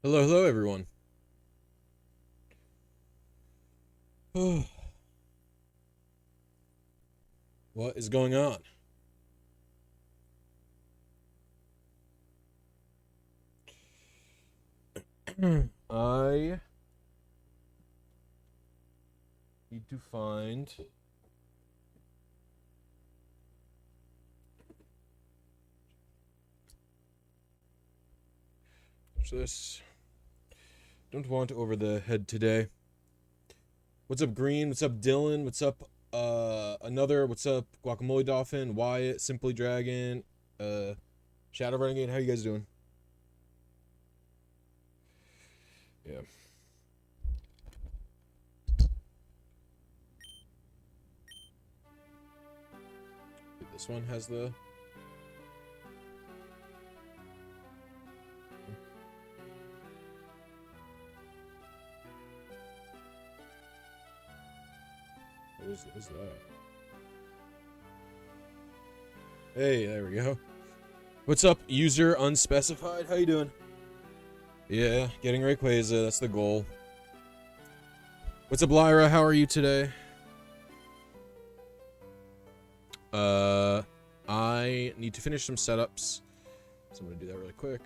Hello, hello, everyone. What is going on? I need to find this. Don't want over the head today. What's up, Green? What's up, Dylan? What's up, what's up, Guacamole Dolphin, Wyatt, Simply Dragon, Shadow Renegade? How you guys doing? Yeah. This one has the... What is that? Hey, there we go. What's up, user unspecified? How you doing? Yeah, getting Rayquaza, that's the goal. What's up, Lyra? How are you today? I need to finish some setups, so I'm gonna do that really quick.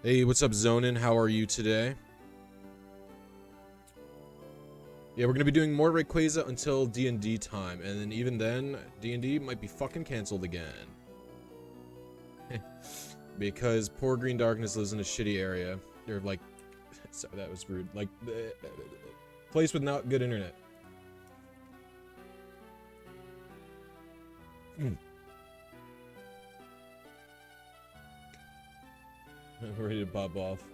Hey, what's up, Zonin? How are you today? Yeah, we're gonna be doing more Rayquaza until D&D time, and then even then, D&D might be fucking canceled again. Because poor Green Darkness lives in a shitty area. They're like, sorry, that was rude. Like, place with not good internet. I'm ready to pop off.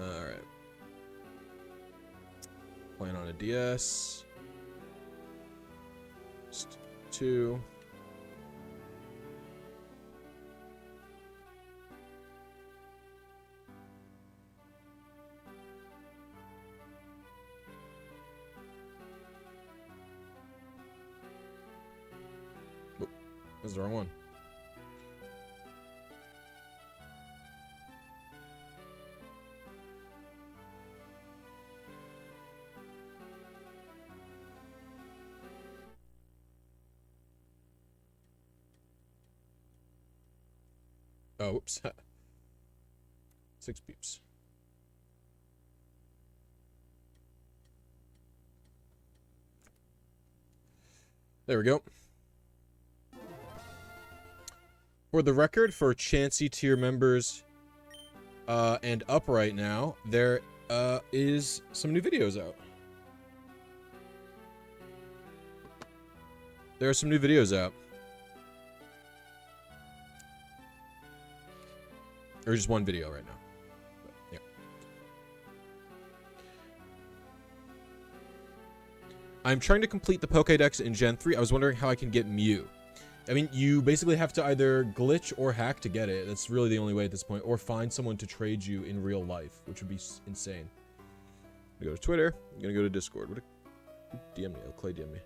Alright. Playing on a DS. Just 2. Oh, that's the wrong one. Oh, whoops. 6 beeps. There we go. For the record, for Chansey tier members and up right now, there is some new videos out. There are some new videos out. Or just one video right now. But, yeah. I'm trying to complete the Pokédex in Gen 3. I was wondering how I can get Mew. I mean, you basically have to either glitch or hack to get it. That's really the only way at this point. Or find someone to trade you in real life, which would be insane. I'm gonna go to Twitter. I'm gonna go to Discord. DM me. Oh, Clay DM me.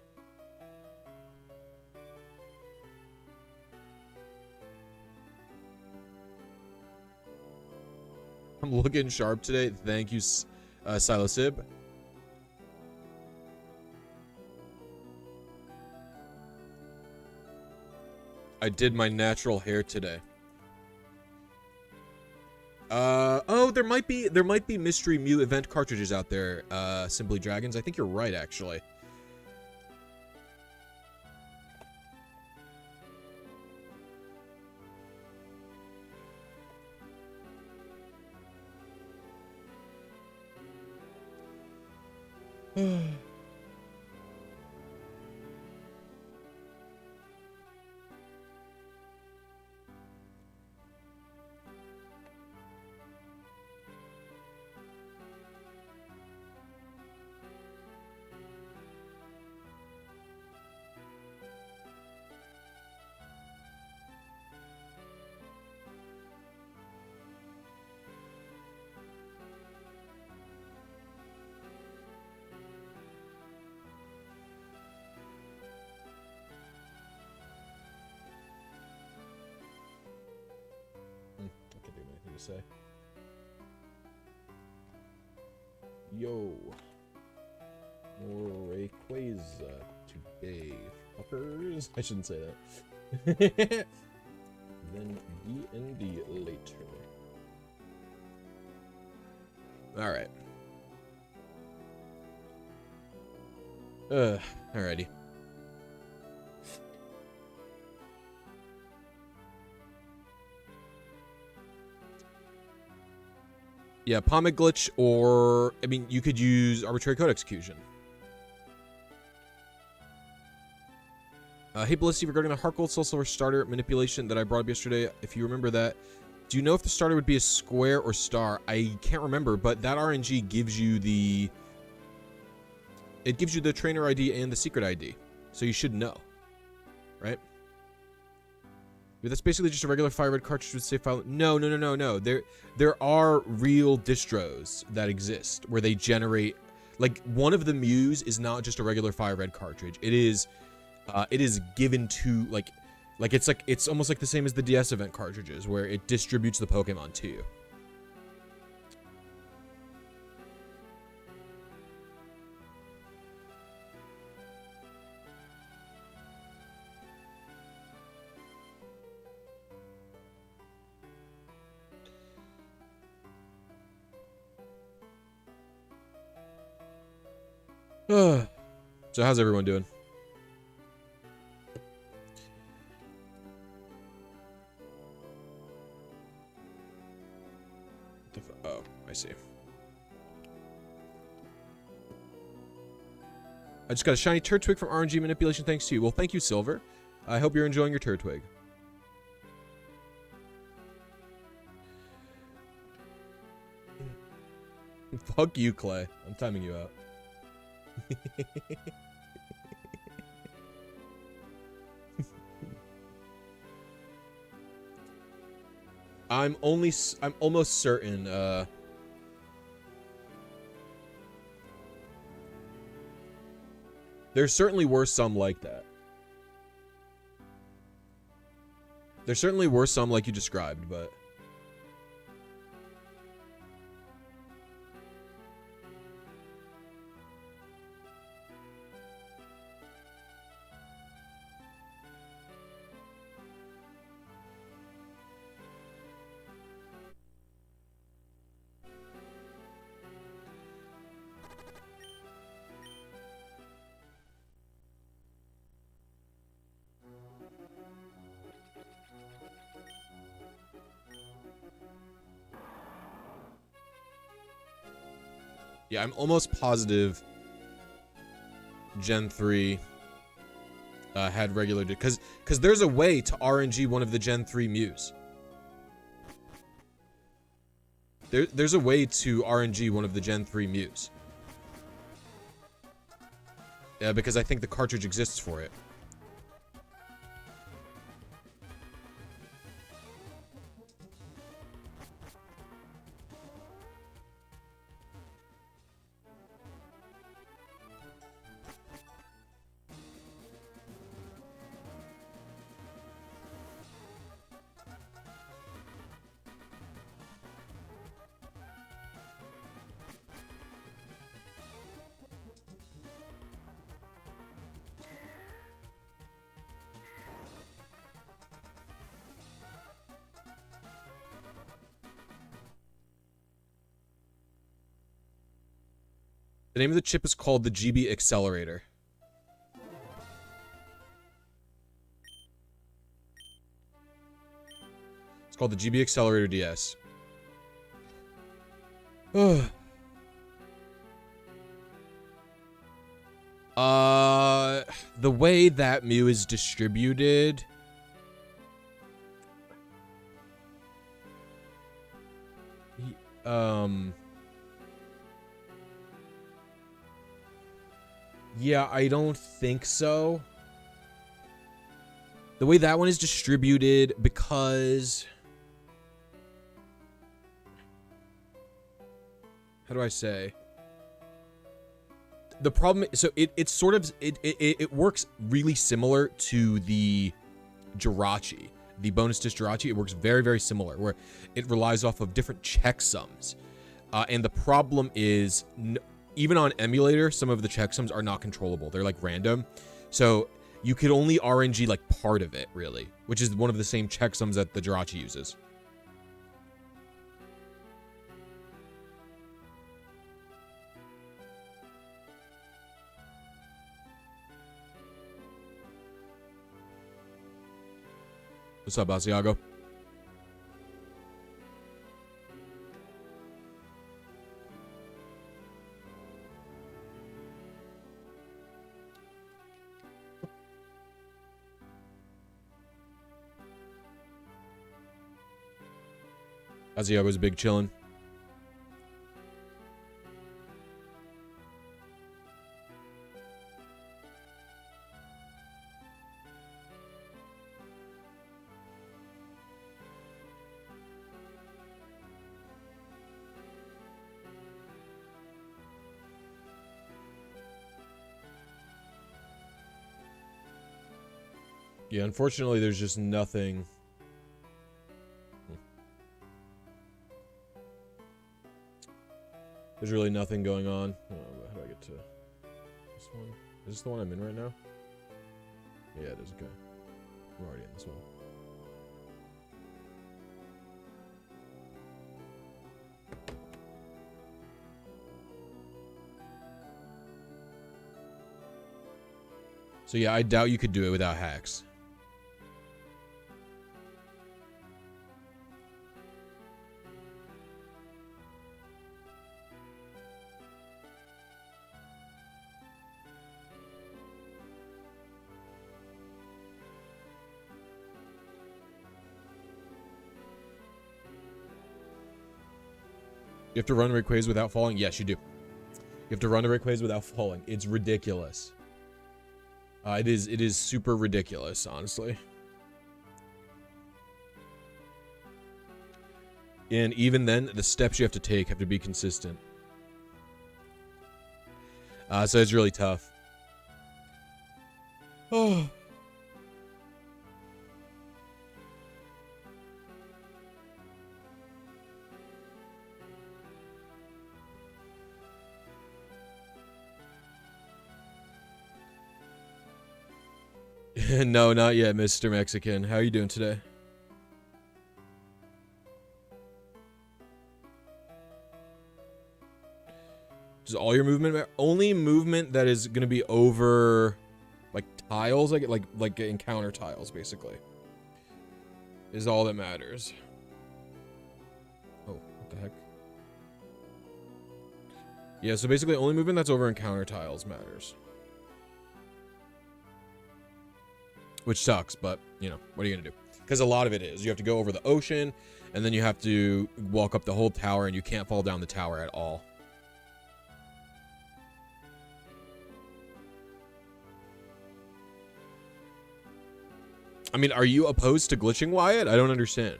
I'm looking sharp today. Thank you, Silosib. I did my natural hair today. Oh, there might be mystery Mew event cartridges out there, Simply Dragons. I think you're right, actually. say. Yo. More Rayquaza today, fuckers. I shouldn't say that. Then D&D later. Alright. Alrighty. Yeah, Pommet glitch, or, I mean, you could use arbitrary code execution. Hey, BlisyTV, regarding the Heart Gold Soul Silver starter manipulation that I brought up yesterday, if you remember that, do you know if the starter would be a square or star? I can't remember, but that RNG gives you the... It gives you the trainer ID and the secret ID, so you should know, right? But that's basically just a regular fire red cartridge with save file. No. There are real distros that exist where they generate, like, one of the Mews is not just a regular fire red cartridge. It is given to like it's almost like the same as the DS event cartridges where it distributes the Pokemon to you. So how's everyone doing? Oh, I see. I just got a shiny Turtwig from RNG manipulation thanks to you. Well, thank you, Silver. I hope you're enjoying your Turtwig. Fuck you, Clay. I'm timing you out. I'm almost certain, there certainly were some like that. There certainly were some like you described, but... Yeah, I'm almost positive Gen 3 had regular... Because there's a way to RNG one of the Gen 3 Mews. There's a way to RNG one of the Gen 3 Mews. Yeah, because I think the cartridge exists for it. The name of the chip is called the GB Accelerator. It's called the GB Accelerator DS. The way that Mew is distributed... Yeah, I don't think so. The way that one is distributed, because... How do I say? The problem... So, it's sort of... It works really similar to the Jirachi. the bonus dish Jirachi, it works very, very similar, where it relies off of different checksums. And the problem is, even on emulator, some of the checksums are not controllable. They're like random. So you could only RNG like part of it, really, which is one of the same checksums that the Jirachi uses. What's up, Asiago? Asiago's big chillin'. Yeah, unfortunately, there's just nothing. There's really nothing going on. Oh, how do I get to this one? Is this the one I'm in right now? Yeah, it is. Okay. I'm already in this one. So yeah, I doubt you could do it without hacks. You have to run Rayquaza without falling? Yes, you do. You have to run a Rayquaza without falling. It's ridiculous. It is super ridiculous, honestly. And even then, the steps you have to take have to be consistent. So it's really tough. Oh. No, not yet, Mr. Mexican. How are you doing today? Just all your movement, only movement that is going to be over, like tiles, like encounter tiles, basically, is all that matters. Oh, what the heck? Yeah, so basically, only movement that's over encounter tiles matters. Which sucks, but, you know, what are you going to do? Because a lot of it is. You have to go over the ocean, and then you have to walk up the whole tower, and you can't fall down the tower at all. I mean, are you opposed to glitching, Wyatt? I don't understand.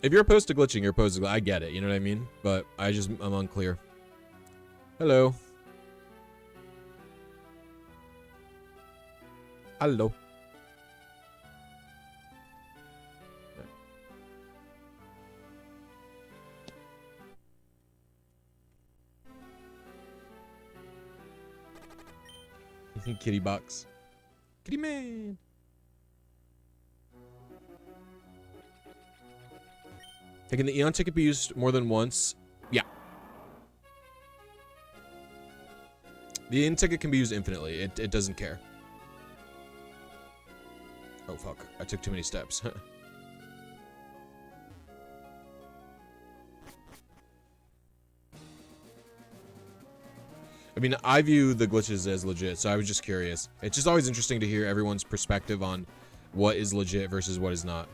If you're opposed to glitching, you're opposed to I get it, you know what I mean? But I'm unclear. Hello. Hello. Kitty box. Kitty man. Can the Eon ticket be used more than once? Yeah. The Eon ticket can be used infinitely. It doesn't care. Oh, fuck. I took too many steps. I mean, I view the glitches as legit, so I was just curious. It's just always interesting to hear everyone's perspective on what is legit versus what is not.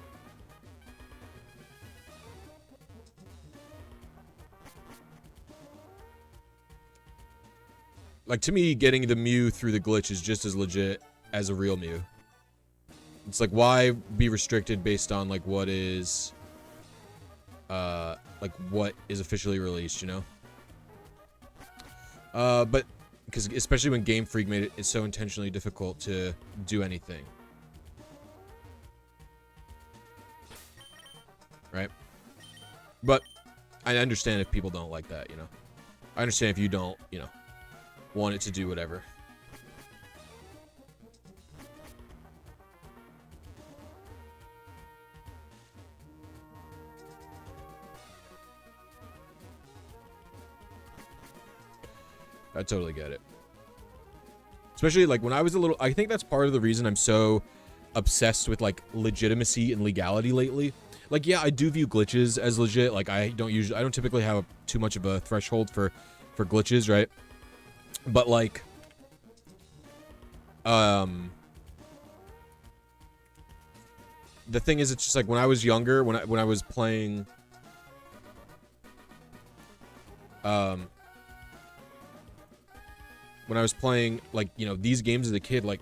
Like, to me, getting the Mew through the glitch is just as legit as a real Mew. It's like, why be restricted based on, like, what is, like what is officially released, you know. But because especially when Game Freak made it so intentionally difficult to do anything, right? But I understand if people don't like that, you know. I understand if you don't, you know, want it to do whatever. I totally get it. Especially like when I was a little, I think that's part of the reason I'm so obsessed with like legitimacy and legality lately. Like, yeah, I do view glitches as legit. Like, I don't typically have too much of a threshold for glitches, right? But like, the thing is, it's just like when I was younger, when I was playing, when I was playing, like, you know, these games as a kid, like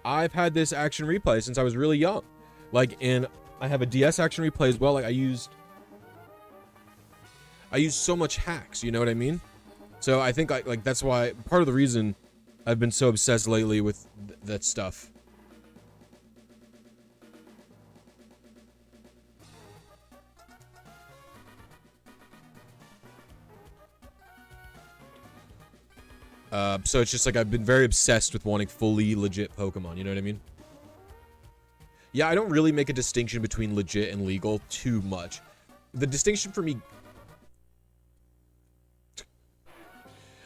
I've had this action replay since I was really young. Like, and I have a DS action replay as well. Like, I used so much hacks, you know what I mean? So I think like that's why part of the reason I've been so obsessed lately with that stuff. So it's just like I've been very obsessed with wanting fully legit Pokemon, you know what I mean? Yeah, I don't really make a distinction between legit and legal too much. The distinction for me,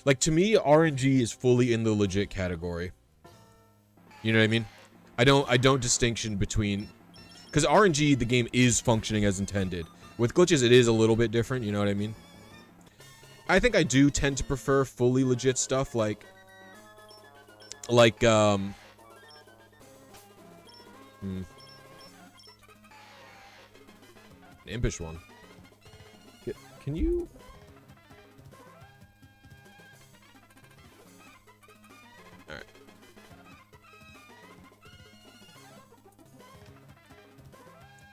like, to me, RNG is fully in the legit category. You know what I mean? I don't distinction between, because RNG, the game is functioning as intended. With glitches, it is a little bit different, you know what I mean? I think I do tend to prefer fully legit stuff, like an impish one. Can you? All right.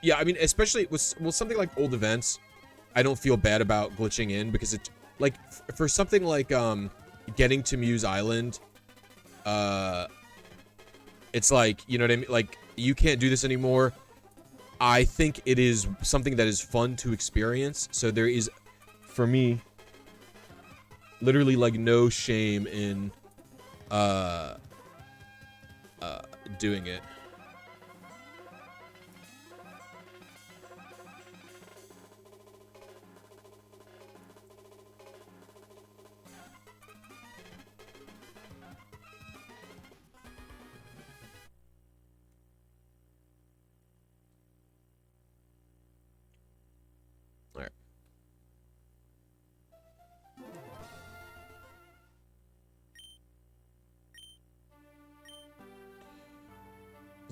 Yeah, I mean, especially with something like old events, I don't feel bad about glitching in because it, like, for something like getting to Mew's Island, it's like, you know what I mean? Like, you can't do this anymore. I think it is something that is fun to experience. So there is, for me, literally like no shame in doing it.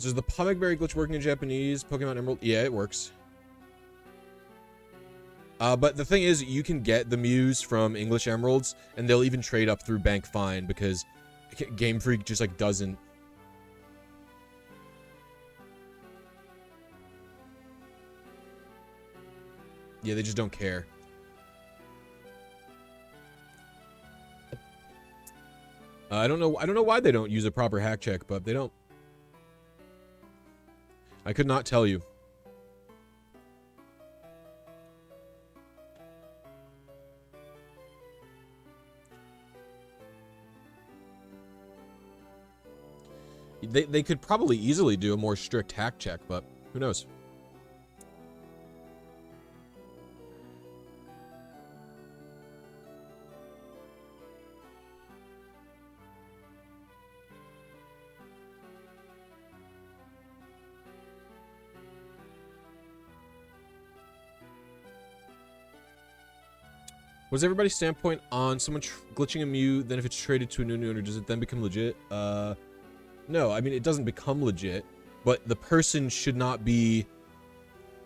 So is the Pomegberry glitch working in Japanese? Pokemon Emerald? Yeah, it works. But the thing is, you can get the Mews from English Emeralds, and they'll even trade up through Bank Fine because Game Freak just like doesn't. Yeah, they just don't care. I don't know why they don't use a proper hack check, but they don't. I could not tell you. They could probably easily do a more strict hack check, but who knows? Was everybody's standpoint on someone glitching a Mew, then if it's traded to a new owner, does it then become legit? No, I mean, it doesn't become legit, but the person should not be,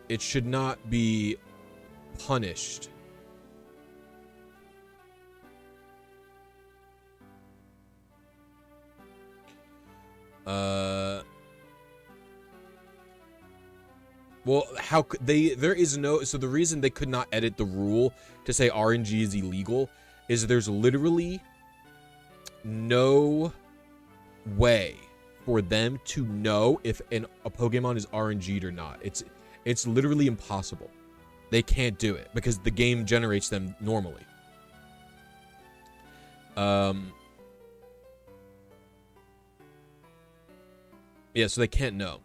it should not be punished. Well, how could they? There is no. So the reason they could not edit the rule to say RNG is illegal is there's literally no way for them to know if a Pokemon is RNG'd or not. It's literally impossible. They can't do it because the game generates them normally. Yeah, so they can't know.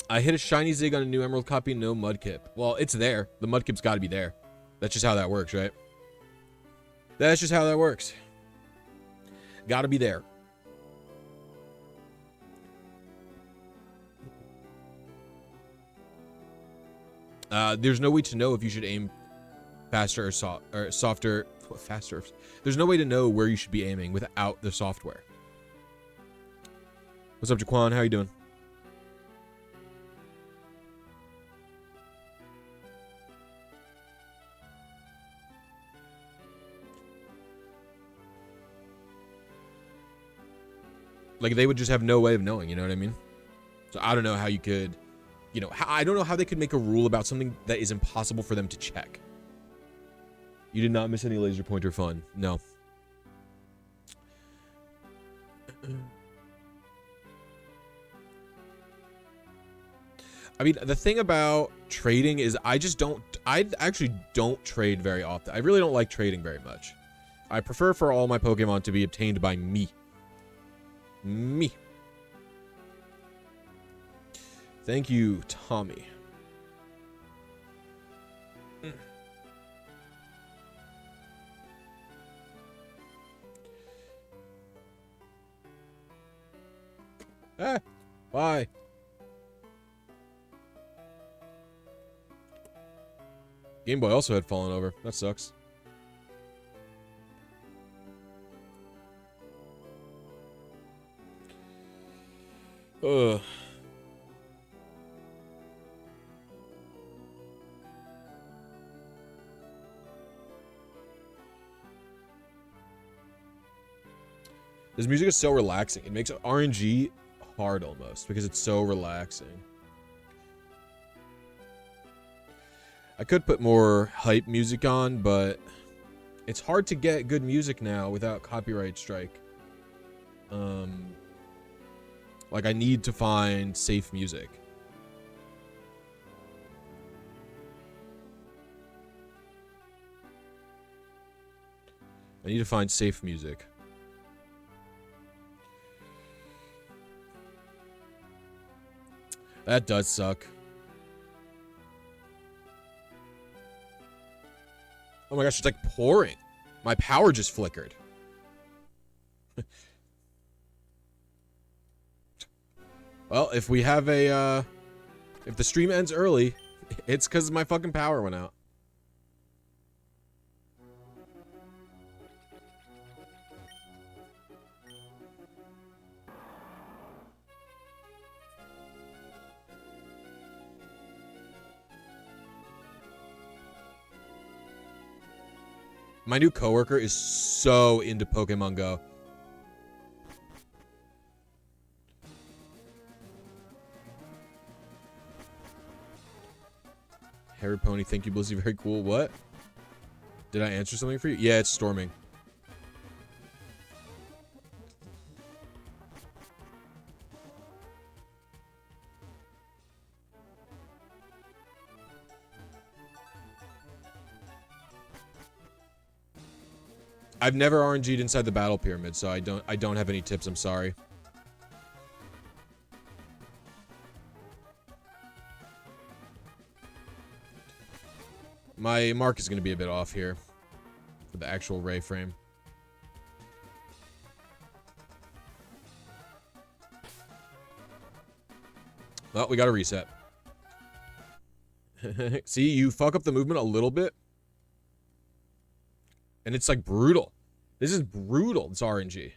I hit a shiny Zig on a new Emerald copy, no Mudkip. Well, it's there. The Mudkip's got to be there. That's just how that works, right? That's just how that works. Got to be there. There's no way to know if you should aim faster or softer. Faster. There's no way to know where you should be aiming without the software. What's up, Jaquan? How you doing? Like, they would just have no way of knowing, you know what I mean? So I don't know how you could, you know, I don't know how they could make a rule about something that is impossible for them to check. You did not miss any laser pointer fun. No. I mean, the thing about trading is I actually don't trade very often. I really don't like trading very much. I prefer for all my Pokemon to be obtained by me. Me. Thank you, Tommy. Bye. Game Boy also had fallen over. That sucks. Ugh. This music is so relaxing. It makes RNG hard almost because it's so relaxing. I could put more hype music on, but it's hard to get good music now without copyright strike. Like, I need to find safe music. I need to find safe music. That does suck. Oh my gosh, it's like pouring. My power just flickered. Well, if we have a, if the stream ends early, it's because my fucking power went out. My new coworker is so into Pokemon Go. Harry Pony, thank you, Blisy. Very cool. What? Did I answer something for you? Yeah, it's storming. I've never RNG'd inside the battle pyramid, so I don't have any tips. I'm sorry. My mark is going to be a bit off here for the actual ray frame. Well, we got to reset. See, you fuck up the movement a little bit. And it's like brutal. This is brutal. It's RNG.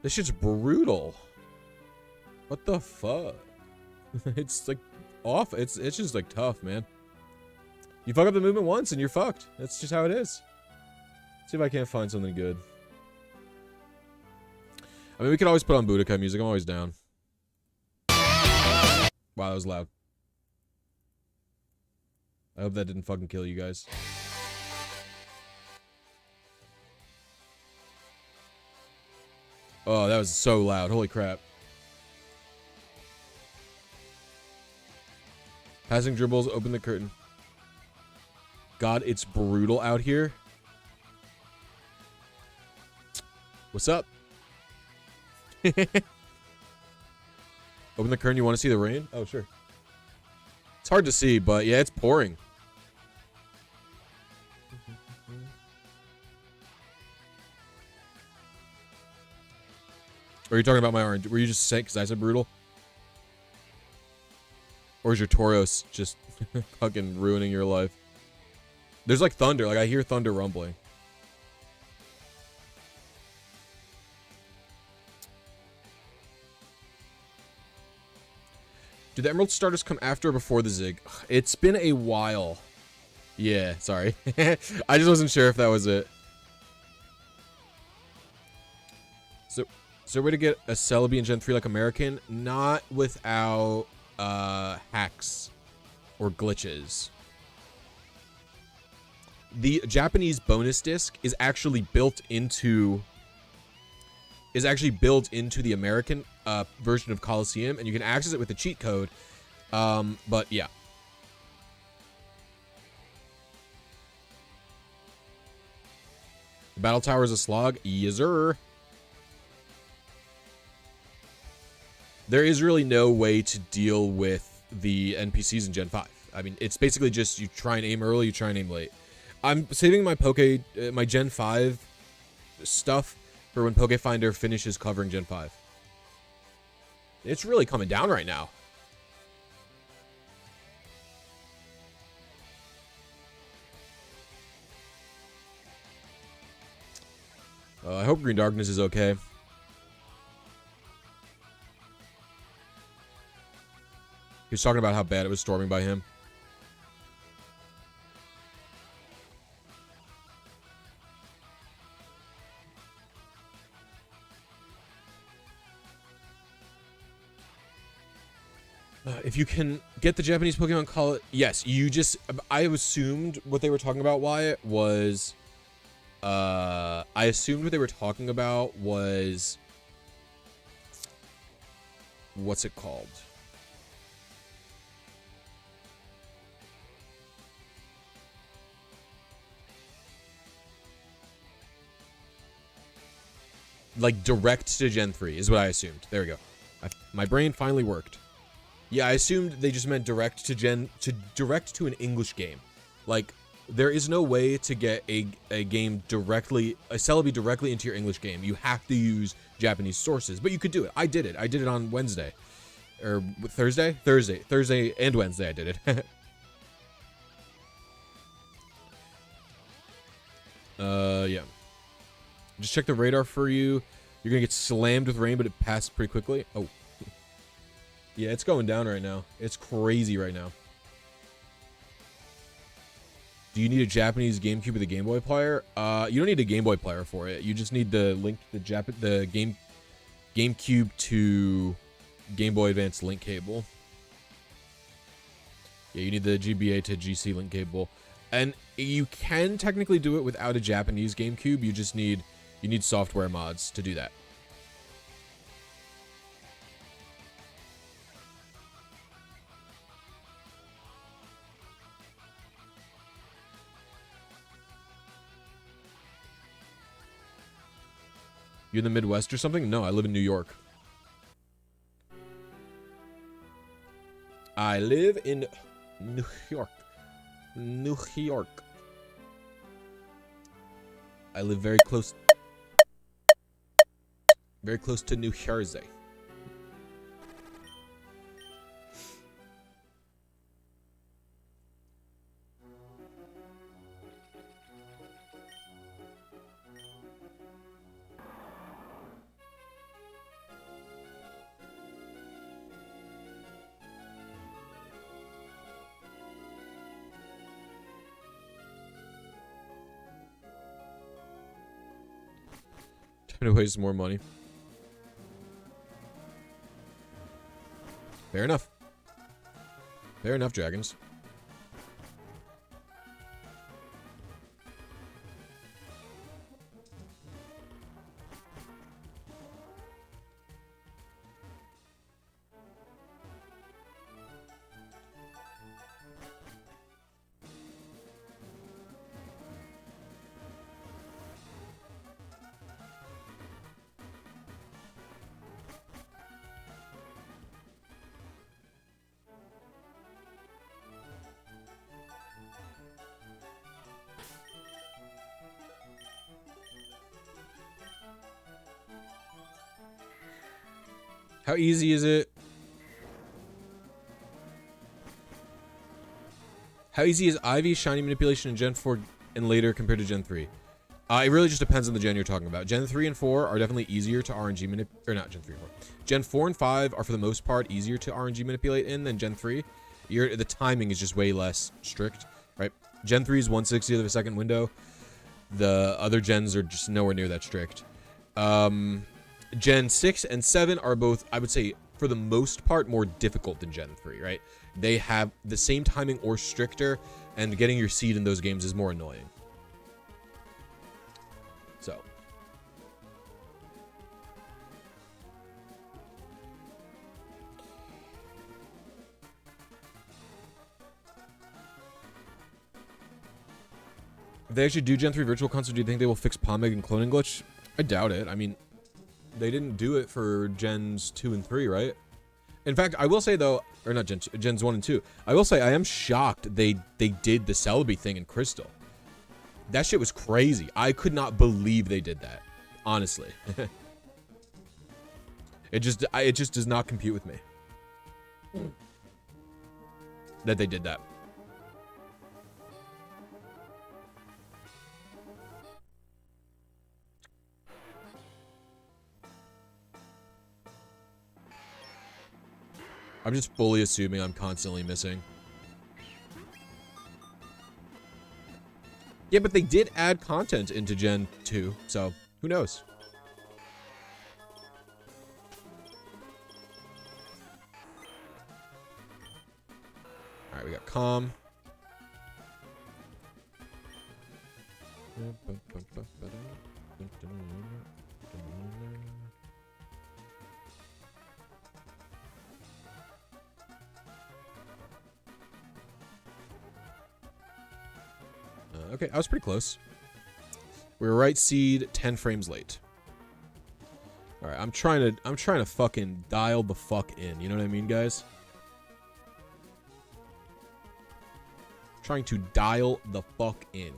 This shit's brutal. What the fuck? It's like off. It's just like tough, man. You fuck up the movement once and you're fucked. That's just how it is. See if I can't find something good. I mean, we could always put on Budokai music. I'm always down. Wow, that was loud. I hope that didn't fucking kill you guys. Oh, that was so loud. Holy crap. Passing dribbles, open the curtain. God, it's brutal out here. What's up? Open the curtain, you want to see the rain? Oh, sure. It's hard to see, but yeah, it's pouring. Or are you talking about my orange? Were you just saying because I said brutal? Or is your Tauros just fucking ruining your life? There's like thunder. Like I hear thunder rumbling. Do the Emerald starters come after or before the Zig? It's been a while. Yeah, sorry. I just wasn't sure if that was it. Is there a way to get a Celebi in Gen 3 like American? Not without hacks or glitches. The Japanese bonus disc is actually built into the American version of Coliseum, and you can access it with the cheat code. But yeah. The battle tower is a slog. Yes, sir. There is really no way to deal with the NPCs in Gen 5. I mean, it's basically just you try and aim early, you try and aim late. I'm saving my my Gen 5 stuff for when Pokefinder finishes covering Gen 5. It's really coming down right now. I hope Green Darkness is okay. He was talking about how bad it was storming by him. If you can get the Japanese Pokemon call it, yes, you just, I assumed what they were talking about, Wyatt, was, I assumed what they were talking about was, what's it called? Like direct to Gen 3 is what I assumed. There we go. My brain finally worked. Yeah, I assumed they just meant direct to an English game. Like, there is no way to get a game directly, a Celebi directly into your English game. You have to use Japanese sources, but you could do it. I did it. I did it on Wednesday. Or Thursday? Thursday and Wednesday I did it. Yeah. Just check the radar for you. You're gonna get slammed with rain, but it passed pretty quickly. Oh. Yeah, it's going down right now. It's crazy right now. Do you need a Japanese GameCube with a Game Boy player? You don't need a Game Boy player for it. You just need the link, the GameCube to Game Boy Advance link cable. Yeah, you need the GBA to GC link cable. And you can technically do it without a Japanese GameCube. You just need software mods to do that. You in the Midwest or something? No, I live in New York. I live in New York. New York. I live very close to New Jersey. Time to waste more money. Fair enough. Fair enough, dragons. How easy is it? How easy is Ivy shiny manipulation in Gen 4 and later compared to Gen 3? It really just depends on the gen you're talking about. Gen 3 and 4 are definitely easier to RNG manipulate, or not Gen 3 and 4. Gen 4 and 5 are for the most part easier to RNG manipulate in than Gen 3. The timing is just way less strict, right? Gen 3 is 1/60th of a second window. The other gens are just nowhere near that strict. Gen 6 and 7 are both, I would say, for the most part, more difficult than Gen 3, right? They have the same timing or stricter, and getting your seed in those games is more annoying. So. If they actually do Gen 3 Virtual Console, do you think they will fix Pomeg and cloning glitch? I doubt it. I mean, they didn't do it for Gens 2 and 3, right? In fact, I will say though, or not Gens 1 and 2, I will say I am shocked they did the Celebi thing in Crystal. That shit was crazy. I could not believe they did that, honestly. It just does not compute with me that they did that. I'm just fully assuming I'm constantly missing. Yeah, but they did add content into Gen 2, so who knows? Alright, we got Calm. Okay, I was pretty close. We were right seed 10 frames late. All right, I'm trying to fucking dial the fuck in. You know what I mean, guys? Trying to dial the fuck in.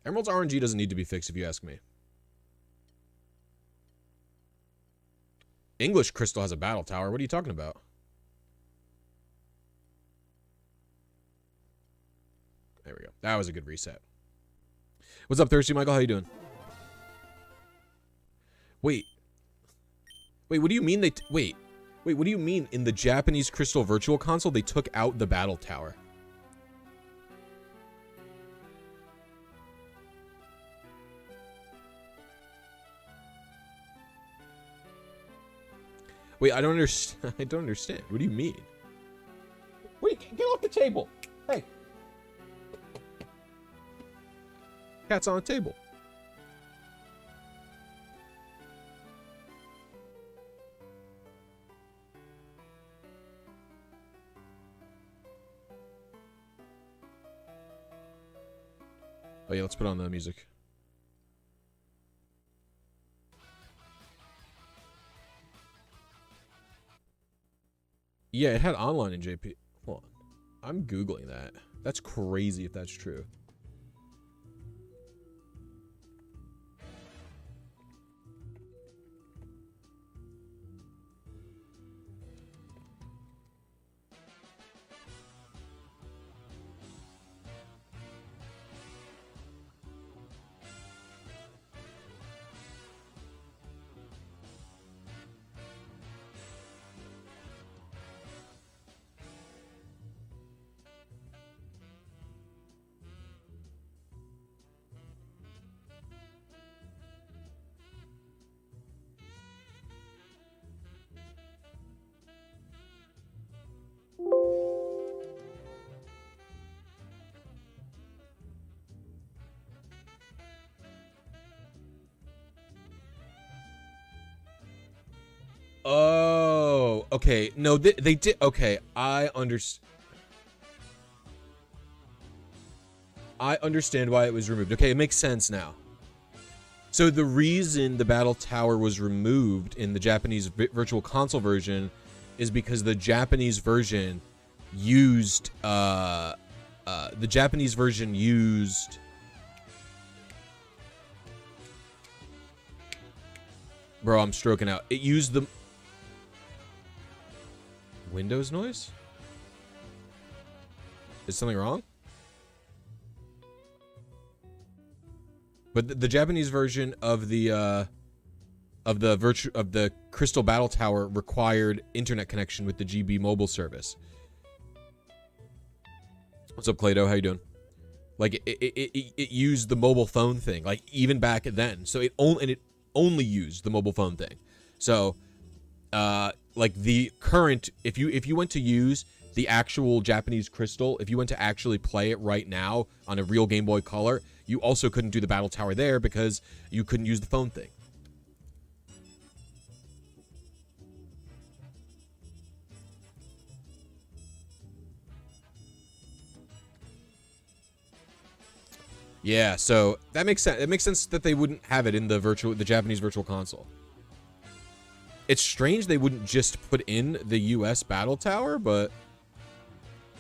Emerald's RNG doesn't need to be fixed if you ask me. English Crystal has a battle tower. What are you talking about? There we go. That was a good reset. What's up, Thirsty Michael? How you doing? Wait, what do you mean wait, what do you mean in the Japanese Crystal Virtual Console they took out the battle tower? Wait, I don't understand. I don't understand. What do you mean? Wait, get off the table. Hey. Cat's on the table. Oh yeah, let's put on the music. Yeah, it had online in JP. Hold on. I'm Googling that. That's crazy if that's true. Okay, no, they did. Okay, I understand why it was removed. Okay, it makes sense now. So the reason the Battle Tower was removed in the Japanese Virtual Console version is because the Japanese version used bro, I'm stroking out. It used the Windows noise? Is something wrong? But the Japanese version of the Crystal Battle Tower required internet connection with the GB mobile service. What's up, Clado? How you doing? Like it used the mobile phone thing, like even back then. So it only used the mobile phone thing. So like the current, if you went to use the actual Japanese Crystal, if you went to actually play it right now on a real Game Boy Color, you also couldn't do the Battle Tower there because you couldn't use the phone thing. Yeah, so that makes sense. It makes sense that they wouldn't have it in the Japanese Virtual Console. It's strange they wouldn't just put in the US Battle Tower, but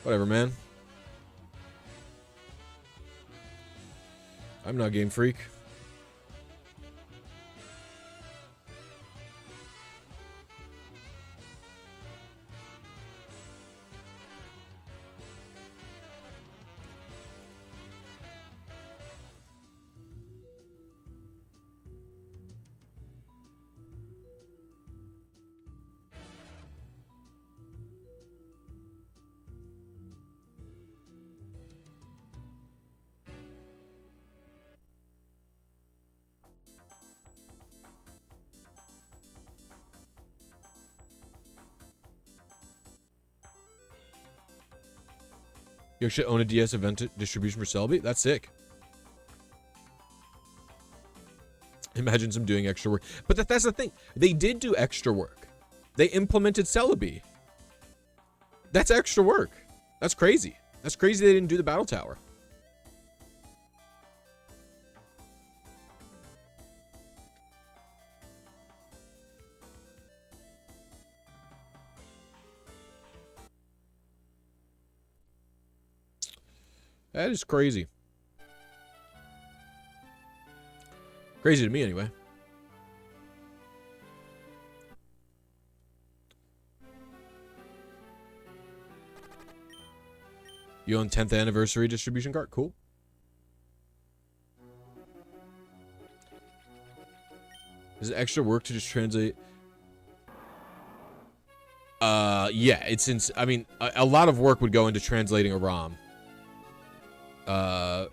whatever, man. I'm not Game Freak. You should own a DS event distribution for Celebi? That's sick. Imagine some doing extra work. But that's the thing. They did do extra work. They implemented Celebi. That's extra work. That's crazy. That's crazy they didn't do the Battle Tower. That is crazy. Crazy to me, anyway. You own 10th anniversary distribution card? Cool. Is it extra work to just translate? Yeah, I mean, a lot of work would go into translating a ROM.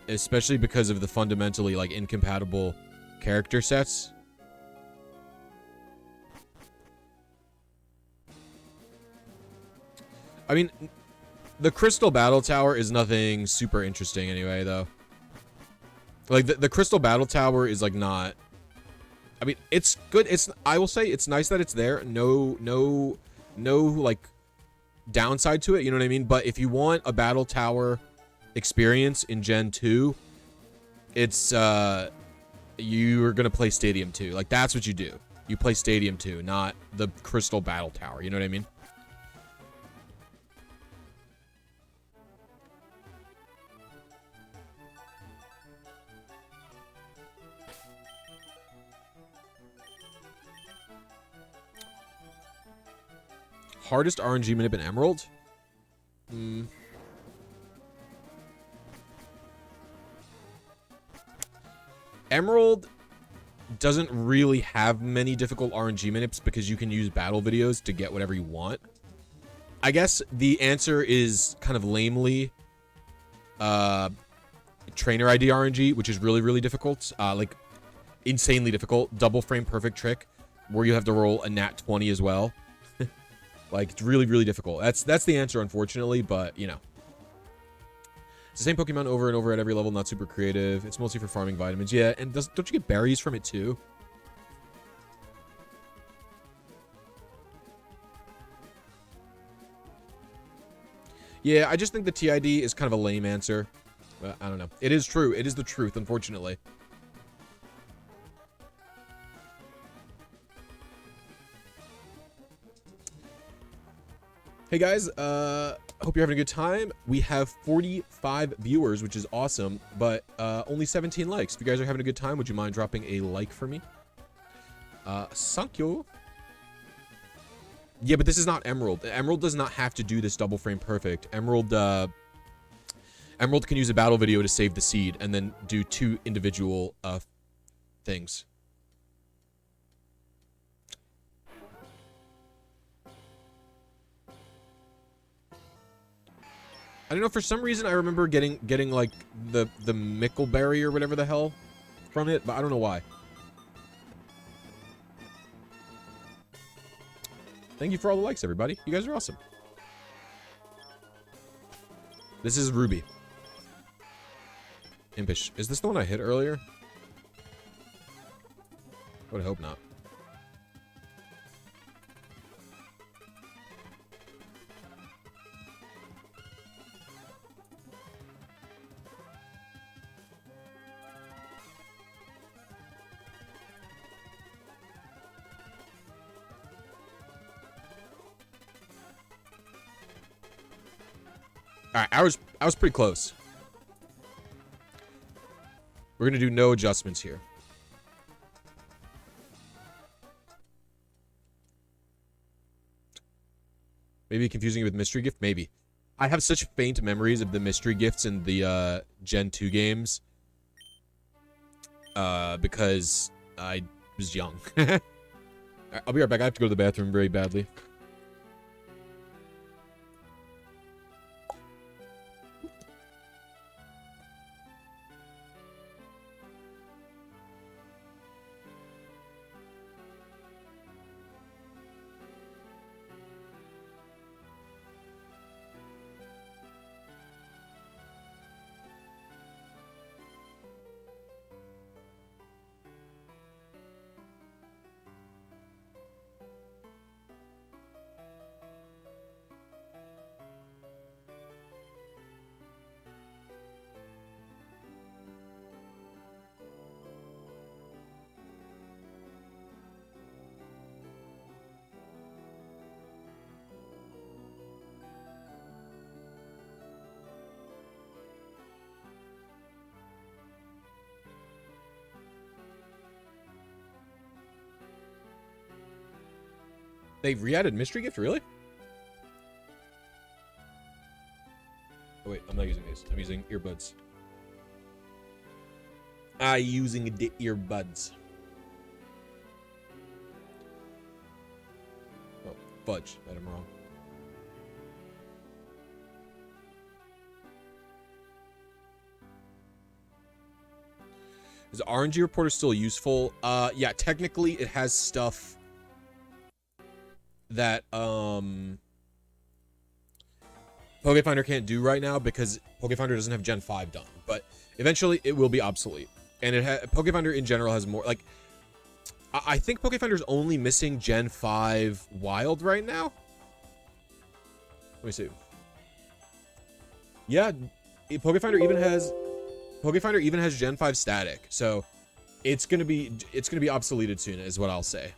Especially because of the fundamentally, like, incompatible character sets. I mean, the Crystal Battle Tower is nothing super interesting anyway, though. Like, the Crystal Battle Tower is, like, not... I mean, it's good. I will say, it's nice that it's there. No, like, downside to it, you know what I mean? But if you want a Battle Tower experience in Gen 2, it's you're gonna play Stadium 2. Like, that's what you do. You play Stadium 2, not the Crystal Battle Tower, you know what I mean? Hardest RNG minute in Emerald? Emerald doesn't really have many difficult RNG minutes because you can use battle videos to get whatever you want. I guess the answer is kind of lamely Trainer ID RNG, which is really, really difficult. Like, insanely difficult. Double frame perfect trick where you have to roll a nat 20 as well. Like, it's really, really difficult. That's the answer, unfortunately, but, you know. It's the same Pokemon over and over at every level, not super creative. It's mostly for farming vitamins. Yeah, and don't you get berries from it, too? Yeah, I just think the TID is kind of a lame answer. I don't know. It is true. It is the truth, unfortunately. Hey guys, hope you're having a good time. We have 45 viewers, which is awesome, but only 17 likes. If you guys are having a good time, would you mind dropping a like for me? Thank you. Yeah, but this is not Emerald. Emerald does not have to do this double frame perfect. Emerald can use a battle video to save the seed and then do 2 individual things. I don't know, for some reason I remember getting like the Mickleberry or whatever the hell from it, but I don't know why. Thank you for all the likes, everybody. You guys are awesome. This is Ruby. Impish. Is this the one I hit earlier? I would hope not. All right, I was pretty close. We're gonna do no adjustments here. Maybe confusing it with mystery gift. Maybe. I have such faint memories of the mystery gifts in the Gen 2 games. Because I was young. Right, I'll be right back. I have to go to the bathroom very badly. They've re-added mystery gift, really? Oh wait, I'm not using these. I'm using earbuds. I'm using the earbuds. Oh, fudge. That I'm wrong. Is the RNG Reporter still useful? Yeah, technically it has stuff that Pokefinder can't do right now because Pokefinder doesn't have Gen 5 done, but eventually it will be obsolete. And Pokefinder in general has more, like, I think Pokefinder's only missing Gen 5 Wild right now. Let me see. Yeah, Pokefinder even has Gen 5 Static, so it's gonna be obsoleted soon, is what I'll say.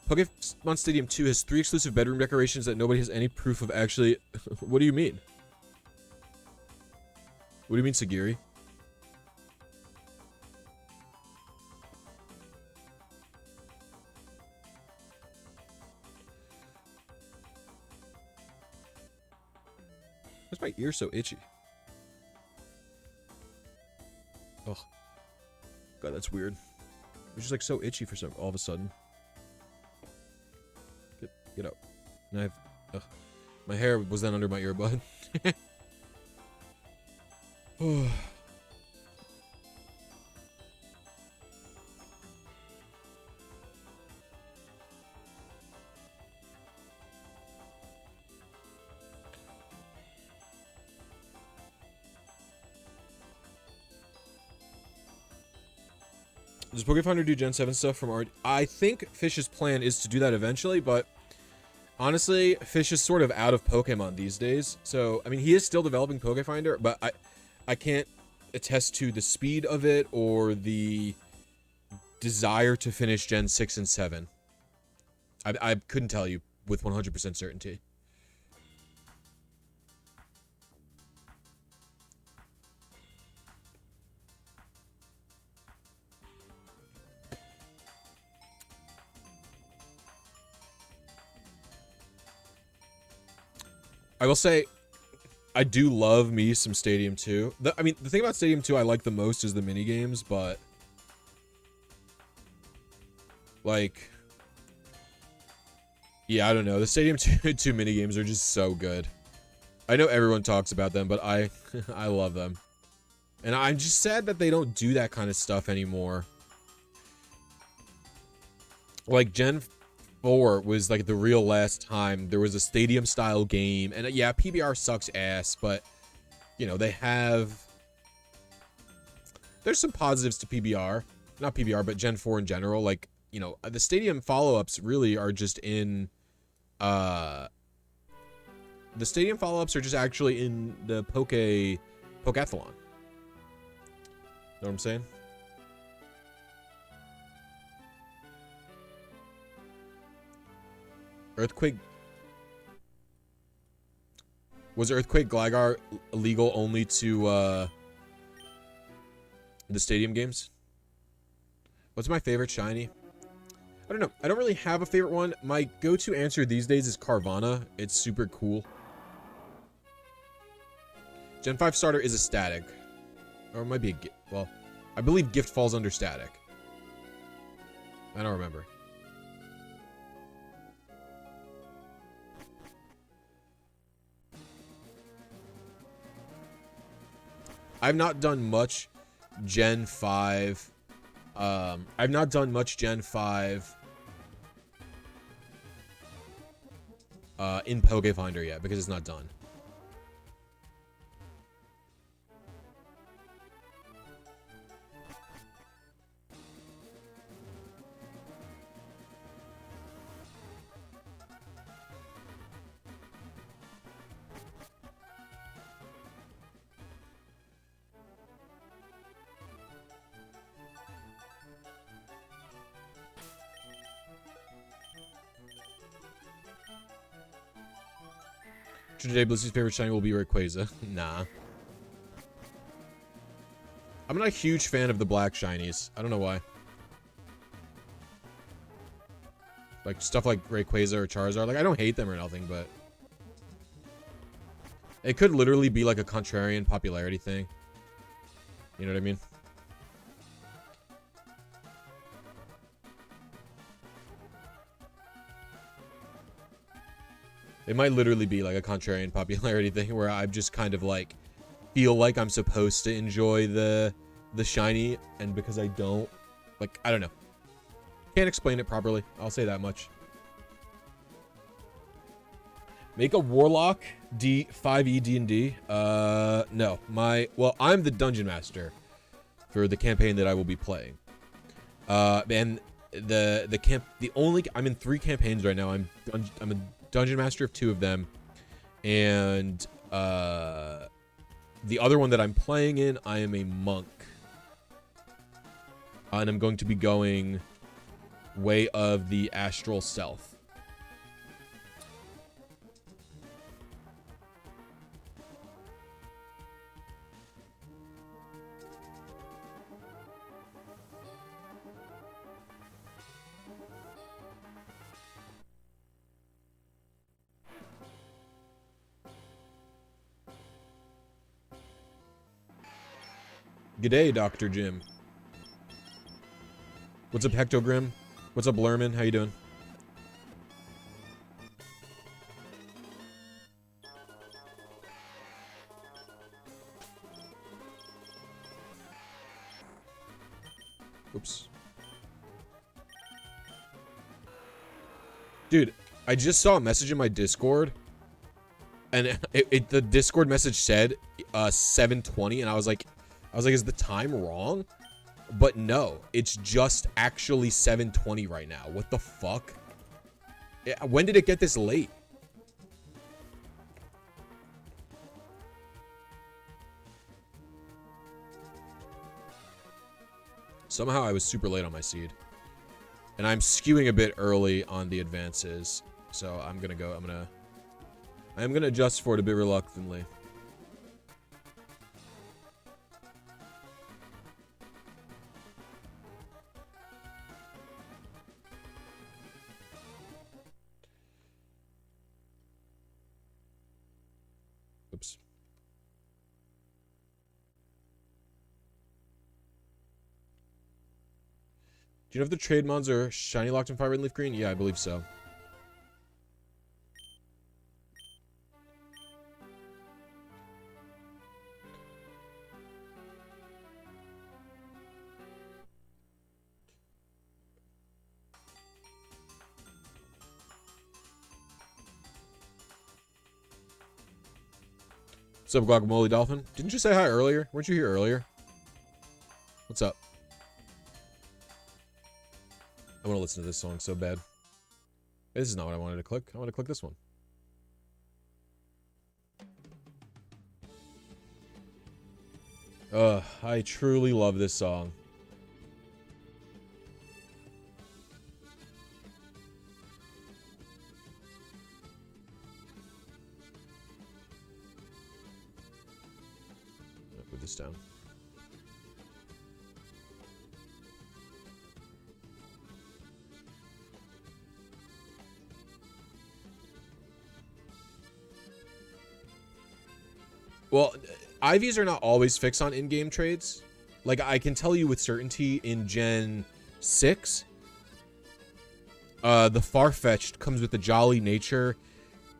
Pokemon Stadium 2 has 3 exclusive bedroom decorations that nobody has any proof of actually... What do you mean? What do you mean, Sagiri? Why's my ear so itchy? Oh. God, that's weird. It's just like so itchy for some all of a sudden. Get up. And my hair was then under my earbud. Does Pokefinder do Gen 7 stuff from RNG? I think Fish's plan is to do that eventually, but honestly, Fish is sort of out of Pokemon these days. So, I mean, he is still developing Pokefinder, but I can't attest to the speed of it or the desire to finish Gen 6 and 7. I couldn't tell you with 100% certainty. I will say, I do love me some Stadium 2. I mean, the thing about Stadium 2 I like the most is the mini games, but like, yeah, I don't know. The Stadium 2 mini games are just so good. I know everyone talks about them, but I love them. And I'm just sad that they don't do that kind of stuff anymore. Like Gen 4 was like the real last time there was a stadium style game, and yeah, PBR sucks ass, but you know, there's some positives to PBR, not PBR, but Gen 4 in general. Like, you know, the stadium follow-ups really are just in the stadium follow-ups are just actually in the Pokethalon. Know what I'm saying? Earthquake. Was Earthquake Gligar illegal only to the stadium games? What's my favorite shiny? I don't know. I don't really have a favorite one. My go-to answer these days is Carvana. It's super cool. Gen 5 starter is a static. Or it might be a gift. Well, I believe gift falls under static. I don't remember. I've not done much Gen 5. I've not done much Gen 5 in Pokefinder yet because it's not done. Today, Blissy's favorite shiny will be Rayquaza. Nah. I'm not a huge fan of the black shinies. I don't know why. Like, stuff like Rayquaza or Charizard. Like, I don't hate them or nothing, but it could literally be like a contrarian popularity thing. You know what I mean? It might literally be like a contrarian popularity thing where I just kind of like feel like I'm supposed to enjoy the shiny, and because I don't, like, I don't know. Can't explain it properly. I'll say that much. Make a Warlock 5e D&D. No. Well, I'm the Dungeon Master for the campaign that I will be playing. And I'm in 3 campaigns right now. I'm a Dungeon Master of 2 of them, and the other one that I'm playing in, I am a monk, and I'm going to be going Way of the Astral Self. G'day, Dr. Jim. What's up, Hectogrim? What's up, Lerman? How you doing? Oops. Dude, I just saw a message in my Discord, and the Discord message said 7:20, and I was like, is the time wrong? But no, it's just actually 7:20 right now. What the fuck? When did it get this late? Somehow I was super late on my seed. And I'm skewing a bit early on the advances. So I'm gonna adjust for it a bit reluctantly. Oops. Do you know if the trade mons are shiny locked in fire red and leaf green? Yeah, I believe so. What's up, Guacamole Dolphin? Didn't you say hi earlier? Weren't you here earlier? What's up? I want to listen to this song so bad. This is not what I wanted to click. I want to click this one. I truly love this song. Put this down. Well, IVs are not always fixed on in-game trades. Like, I can tell you with certainty in Gen 6, the Farfetch'd comes with the Jolly Nature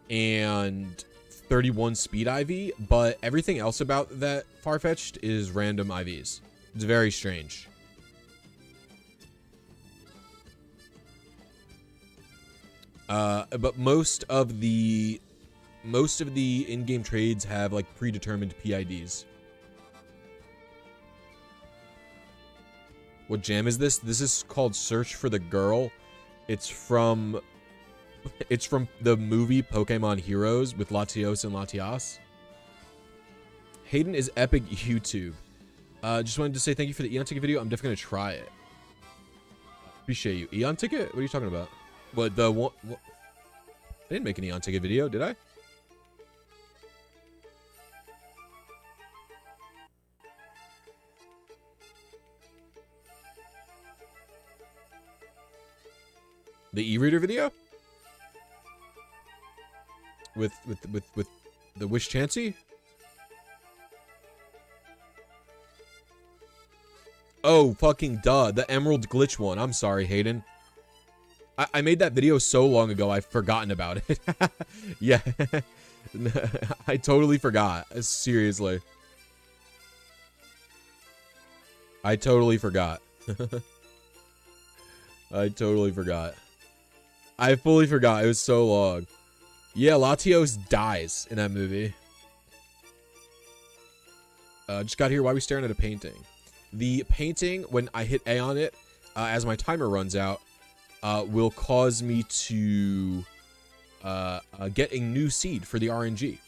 and 31 speed IV, but everything else about that Farfetch'd is random IVs. It's very strange. But most of the in-game trades have like predetermined PIDs. What jam is this? This is called Search for the Girl. It's from the movie Pokemon Heroes with Latios and Latias. Hayden is epic YouTube. Just wanted to say thank you for the Eon Ticket video. I'm definitely gonna try it. Appreciate you. Eon Ticket? What are you talking about? What the one? What? I didn't make an Eon Ticket video, did I? The e-reader video? With the Wish Chansey? Oh, fucking duh. The Emerald Glitch one. I'm sorry, Hayden. I made that video so long ago, I've forgotten about it. Yeah. I totally forgot. Seriously. I totally forgot. I totally forgot. I fully forgot. It was so long. Yeah, Latios dies in that movie. Just got here. Why are we staring at a painting? The painting, when I hit A on it, as my timer runs out, will cause me to get a new seed for the RNG.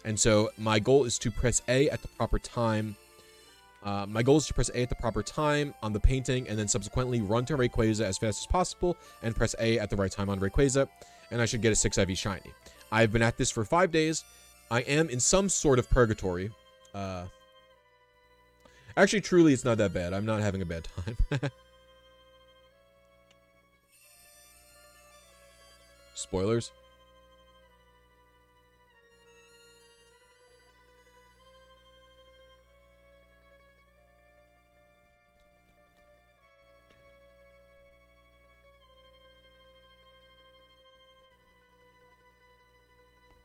And so my goal is to press A at the proper time. My goal is to press A at the proper time on the painting and then subsequently run to Rayquaza as fast as possible and press A at the right time on Rayquaza, and I should get a 6 IV shiny. I've been at this for 5 days. I am in some sort of purgatory. Actually, truly, it's not that bad. I'm not having a bad time. Spoilers.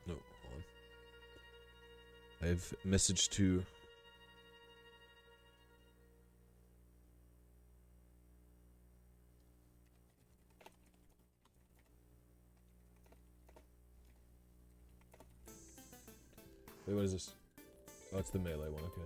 No, hold on. I've messaged to... Wait, what is this? Oh, it's the melee one, okay.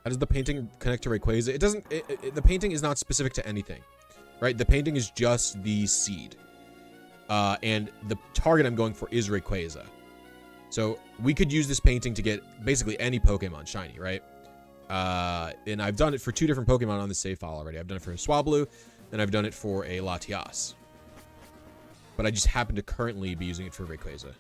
How does the painting connect to Rayquaza? It doesn't, the painting is not specific to anything, right? The painting is just the seed. And the target I'm going for is Rayquaza. So we could use this painting to get basically any Pokemon shiny, right? And I've done it for 2 different Pokemon on the save file already. I've done it for a Swablu, and I've done it for a Latias. But I just happen to currently be using it for Rayquaza.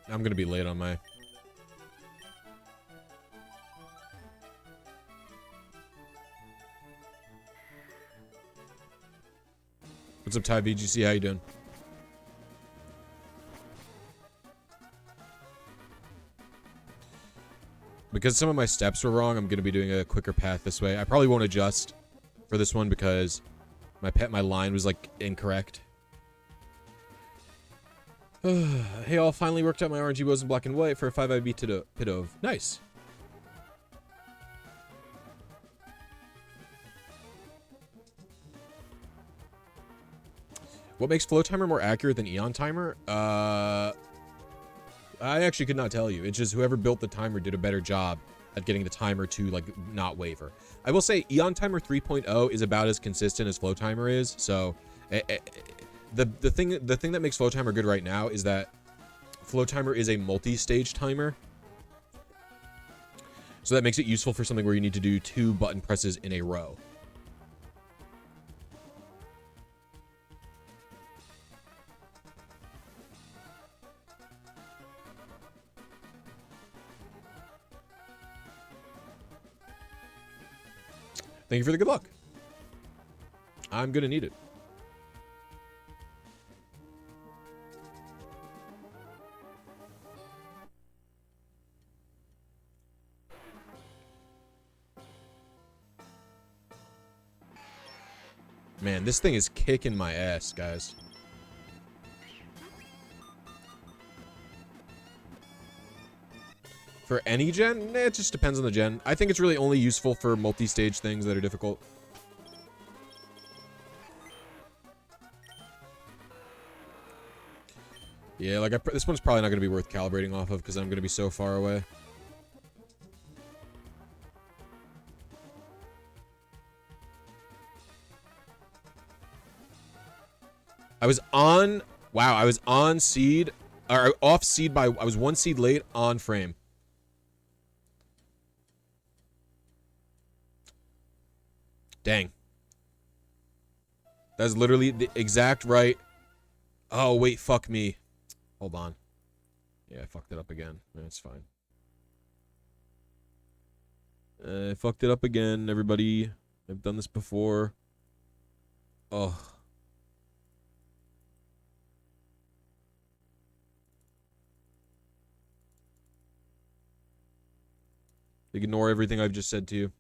I'm gonna be late on my... What's up, Ty VGC? How you doing? Because some of my steps were wrong, I'm gonna be doing a quicker path this way. I probably won't adjust for this one because my line was like incorrect. Hey, all, finally worked out my RNG woes in black and white for a 5IB Pidove. Nice. What makes Flowtimer more accurate than Eon Timer? I actually could not tell you. It's just whoever built the timer did a better job at getting the timer to, like, not waver. I will say Eon Timer 3.0 is about as consistent as Flowtimer is, so... The thing that makes Flowtimer good right now is that Flowtimer is a multi-stage timer. So that makes it useful for something where you need to do 2 button presses in a row. Thank you for the good luck. I'm gonna need it. Man, this thing is kicking my ass, guys. For any gen? It just depends on the gen. I think it's really only useful for multi-stage things that are difficult. Yeah, like, this one's probably not going to be worth calibrating off of because I'm going to be so far away. I was on... Wow, I was on seed... Or off seed by... I was 1 seed late on frame. Dang. That's literally the exact right... Oh, wait, fuck me. Hold on. Yeah, I fucked it up again. That's fine. I fucked it up again, everybody. I've done this before. Oh. Ignore everything I've just said to you.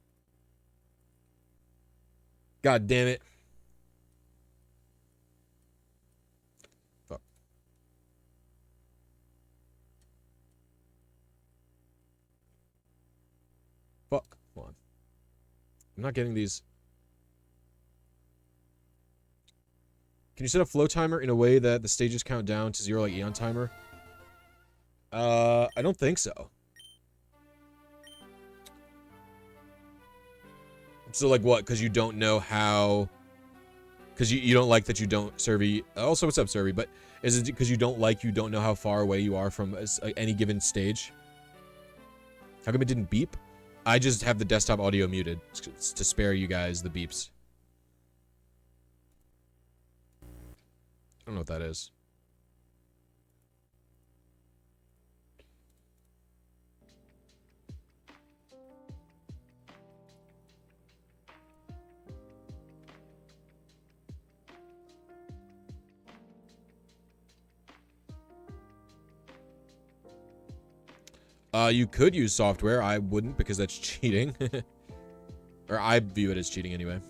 God damn it. Fuck. Fuck. Hold on. I'm not getting these. Can you set up Flowtimer in a way that the stages count down to 0 like Eon Timer? I don't think so. So, like, what? Because you don't know how... Because you don't like that you don't... Survey... Also, what's up, Survey? But is it because you don't know how far away you are from any given stage? How come it didn't beep? I just have the desktop audio muted to spare you guys the beeps. I don't know what that is. You could use software. I wouldn't because that's cheating. Or I view it as cheating anyway.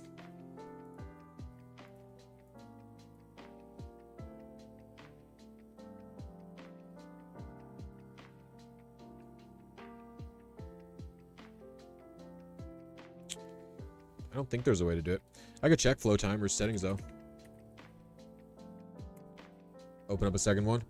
I don't think there's a way to do it. I could check Flowtimer's settings though. Open up a second one.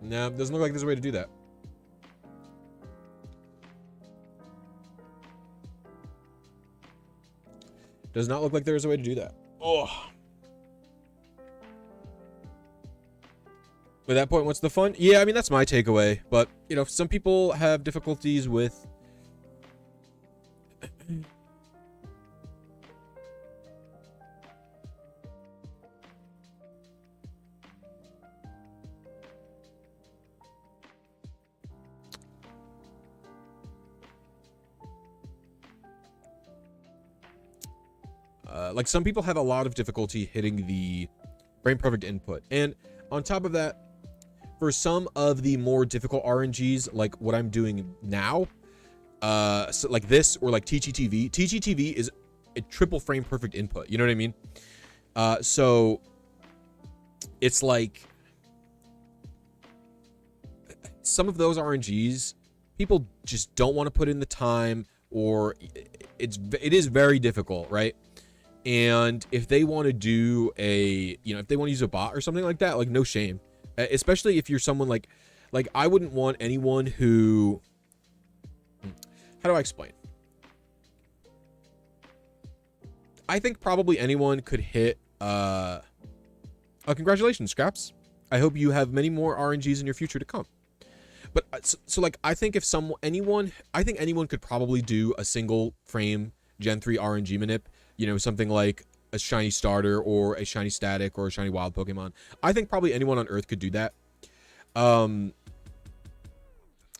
No, doesn't look like there's a way to do that. Does not look like there's a way to do that. Oh. At that point, what's the fun? Yeah, I mean, that's my takeaway. But, you know, some people have difficulties with... like some people have a lot of difficulty hitting the frame perfect input. And on top of that, for some of the more difficult RNGs, like what I'm doing now, so like this or like TGTV is a triple frame perfect input. You know what I mean? So it's like some of those RNGs, people just don't want to put in the time, or it is very difficult, right? And if they want to do a, you know, if they want to use a bot or something like that, like no shame, especially if you're someone like I wouldn't want anyone who, how do I explain? I think probably anyone could hit, congratulations, Scraps. I hope you have many more RNGs in your future to come. But so like, I think if anyone could probably do a single frame Gen 3 RNG manip, you know, something like a shiny starter or a shiny static or a shiny wild Pokemon. I think probably anyone on Earth could do that.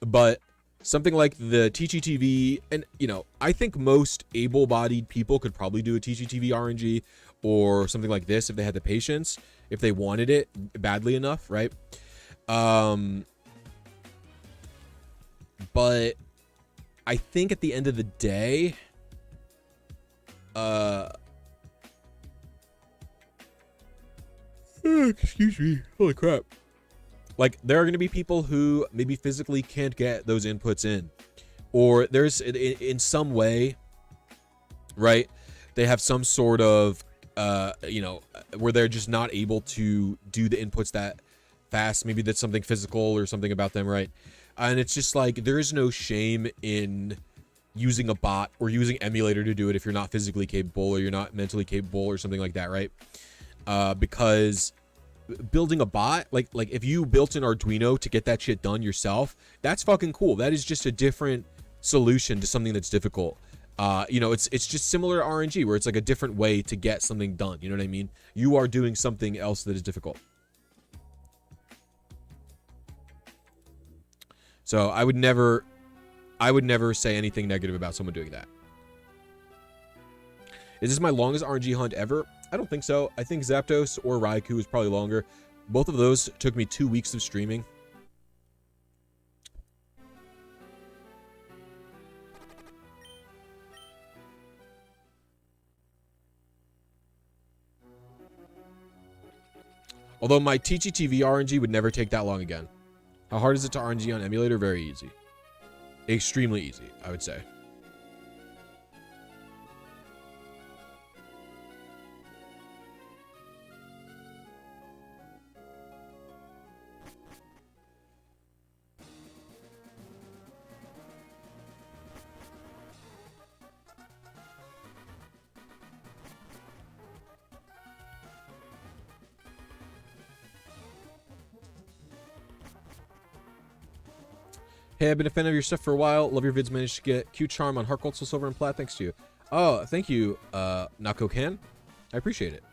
But something like the TGTV, and, you know, I think most able-bodied people could probably do a TGTV RNG or something like this if they had the patience, if they wanted it badly enough, right? But I think at the end of the day, excuse me, holy crap. Like, there are going to be people who maybe physically can't get those inputs in, or there's in some way, right, they have some sort of you know, where they're just not able to do the inputs that fast. Maybe that's something physical or something about them, right? And it's just like, there is no shame in using a bot or using emulator to do it if you're not physically capable or you're not mentally capable or something like that, right? Because building a bot, like if you built an Arduino to get that shit done yourself, that's fucking cool. That is just a different solution to something that's difficult. You know, it's just similar to RNG, where it's like a different way to get something done. You know what I mean? You are doing something else that is difficult. So I would never say anything negative about someone doing that. Is this my longest RNG hunt ever? I don't think so. I think Zapdos or Raikou is probably longer. Both of those took me 2 weeks of streaming. Although my TGTV RNG would never take that long again. How hard is it to RNG on emulator? Very easy. Extremely easy, I would say. Hey, I've been a fan of your stuff for a while. Love your vids. Managed to get Q Charm on Heart Gold, so Silver and Plat. Thanks to you. Oh, thank you, Nako Can. I appreciate it.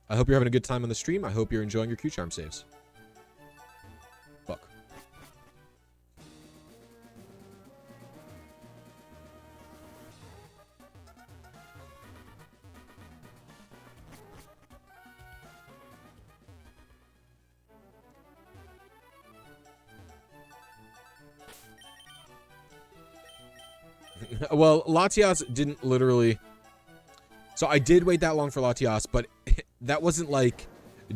I hope you're having a good time on the stream. I hope you're enjoying your Q Charm saves. Well, Latias didn't literally... So I did wait that long for Latias, but that wasn't like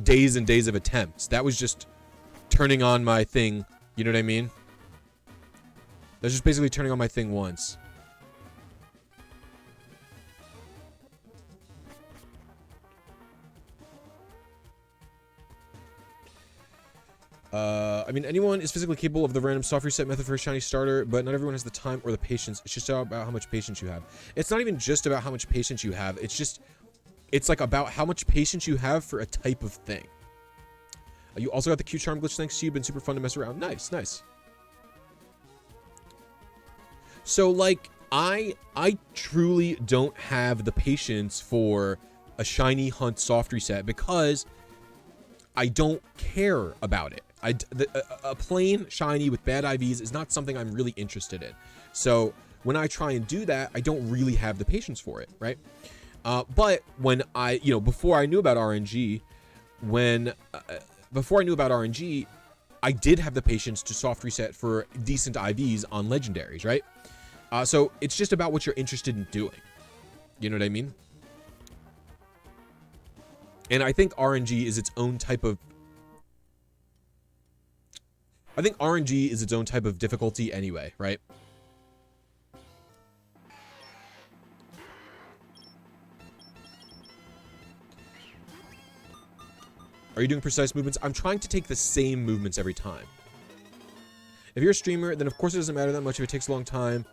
days and days of attempts. That was just turning on my thing. You know what I mean? That's just basically turning on my thing once. I mean, anyone is physically capable of the random soft reset method for a shiny starter, but not everyone has the time or the patience. It's just about how much patience you have. It's not even just about how much patience you have. It's like about how much patience you have for a type of thing. You also got the Q Charm glitch thanks to you. Been super fun to mess around. Nice, nice. So, like, I truly don't have the patience for a shiny hunt soft reset because I don't care about it. A plain shiny with bad IVs is not something I'm really interested in. So when I try and do that, I don't really have the patience for it, right? But when before I knew about RNG, I did have the patience to soft reset for decent IVs on legendaries, right? So it's just about what you're interested in doing. You know what I mean? And I think RNG is its own type of... I think RNG is its own type of difficulty anyway, right? Are you doing precise movements? I'm trying to take the same movements every time. If you're a streamer, then of course it doesn't matter that much if it takes a long time.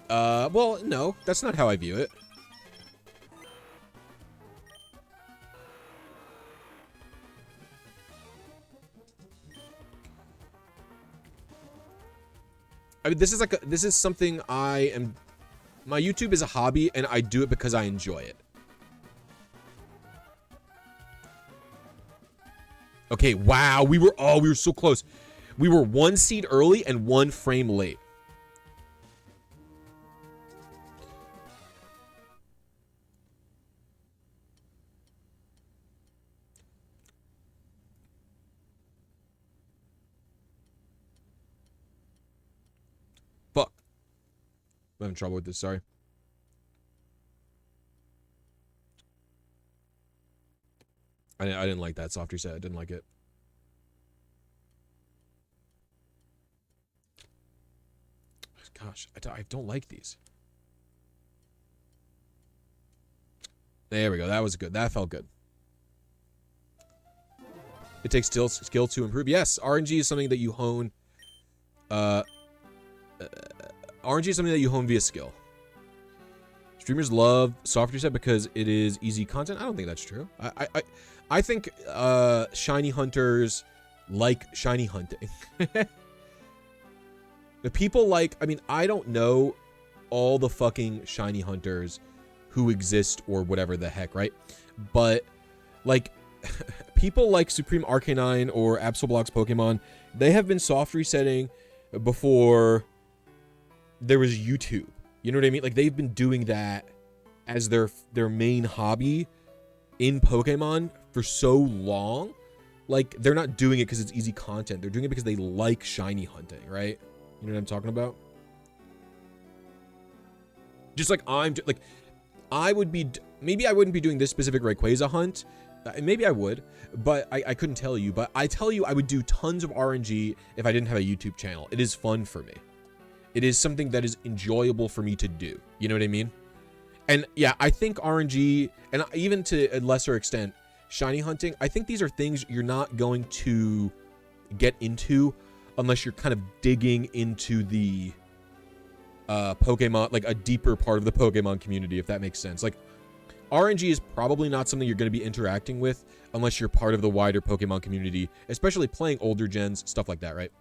Well, no, that's not how I view it. I mean, this is something my YouTube is a hobby and I do it because I enjoy it. Okay, wow, we were so close. We were 1 seed early and 1 frame late. Fuck. I'm having trouble with this, sorry. I didn't like that soft reset. I didn't like it. Gosh, I don't like these. There we go. That was good. That felt good. It takes skill to improve. Yes, RNG is something that you hone. RNG is something that you hone via skill. Streamers love soft reset because it is easy content. I don't think that's true. I think shiny hunters like shiny hunting. The people like, I mean, I don't know all the fucking shiny hunters who exist or whatever the heck, right? But like people like Supreme Arcanine or Absolblox Pokemon, they have been soft resetting before there was YouTube. You know what I mean? Like they've been doing that as their main hobby in Pokemon for so long. Like they're not doing it because it's easy content. They're doing it because they like shiny hunting, right? You know what I'm talking about? Just like I would be, maybe I wouldn't be doing this specific Rayquaza hunt. Maybe I would, but I couldn't tell you. But I tell you, I would do tons of RNG if I didn't have a YouTube channel. It is fun for me. It is something that is enjoyable for me to do. You know what I mean? And yeah, I think RNG, and even to a lesser extent, shiny hunting, I think these are things you're not going to get into unless you're kind of digging into the Pokemon, like a deeper part of the Pokemon community, if that makes sense. Like RNG is probably not something you're going to be interacting with unless you're part of the wider Pokemon community, especially playing older gens, stuff like that, right?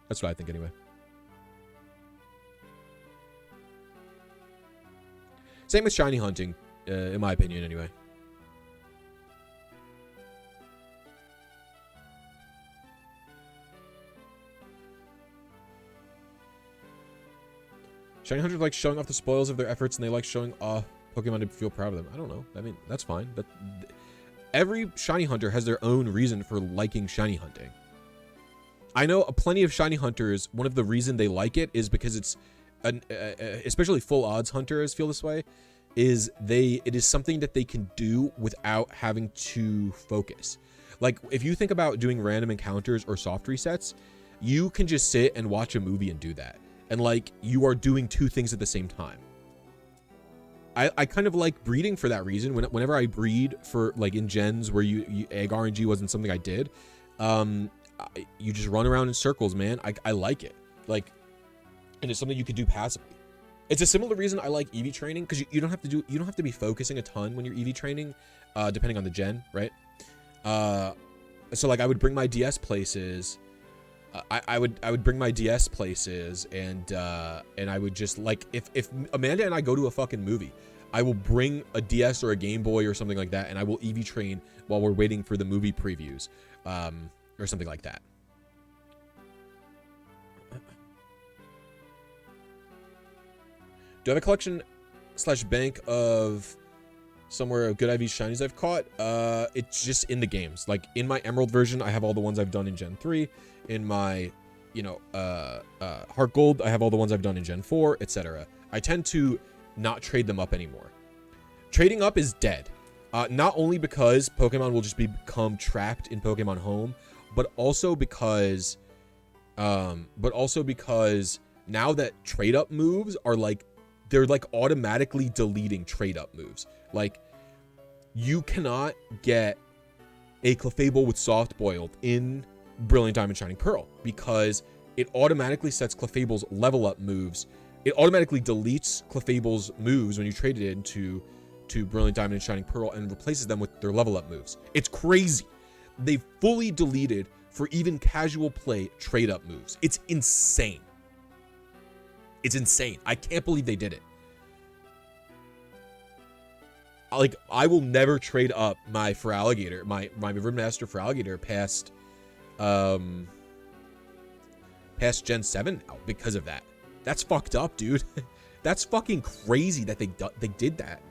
That's what I think anyway. Same with shiny hunting, in my opinion anyway. Shiny hunters like showing off the spoils of their efforts, and they like showing off Pokemon to feel proud of them. I don't know. I mean, that's fine. But every shiny hunter has their own reason for liking shiny hunting. I know plenty of shiny hunters, one of the reason they like it is because it's especially full odds hunters feel this way, is it is something that they can do without having to focus. Like, if you think about doing random encounters or soft resets, you can just sit and watch a movie and do that. And, like, you are doing two things at the same time. I kind of like breeding for that reason. Whenever I breed for, like, in gens where you egg RNG wasn't something I did, you just run around in circles, man. I like it. Like, and it's something you could do passively. It's a similar reason I like EV training, because you don't have to be focusing a ton when you're EV training, depending on the gen, right? So like I would bring my DS places. I would bring my DS places, and I would just, like, if Amanda and I go to a fucking movie, I will bring a DS or a Game Boy or something like that, and I will EV train while we're waiting for the movie previews, or something like that. Do I have a collection / bank of somewhere of good IV shinies I've caught? It's just in the games. Like, in my Emerald version, I have all the ones I've done in Gen 3. In my, Heart Gold, I have all the ones I've done in Gen 4, etc. I tend to not trade them up anymore. Trading up is dead. Not only because Pokemon will just become trapped in Pokemon Home, but also because now that trade up moves are like, they're like automatically deleting trade up moves. Like, you cannot get a Clefable with Soft Boiled in Brilliant Diamond Shining Pearl, because it automatically sets Clefable's level up moves. It automatically deletes Clefable's moves when you trade it into Brilliant Diamond and Shining Pearl and replaces them with their level up moves. It's crazy. They fully deleted, for even casual play, trade up moves. It's insane. It's insane. I can't believe they did it. Like, I will never trade up my Feraligatr, my Ridmaster Feraligatr past Gen 7 now because of that. That's fucked up, dude. That's fucking crazy that they did that.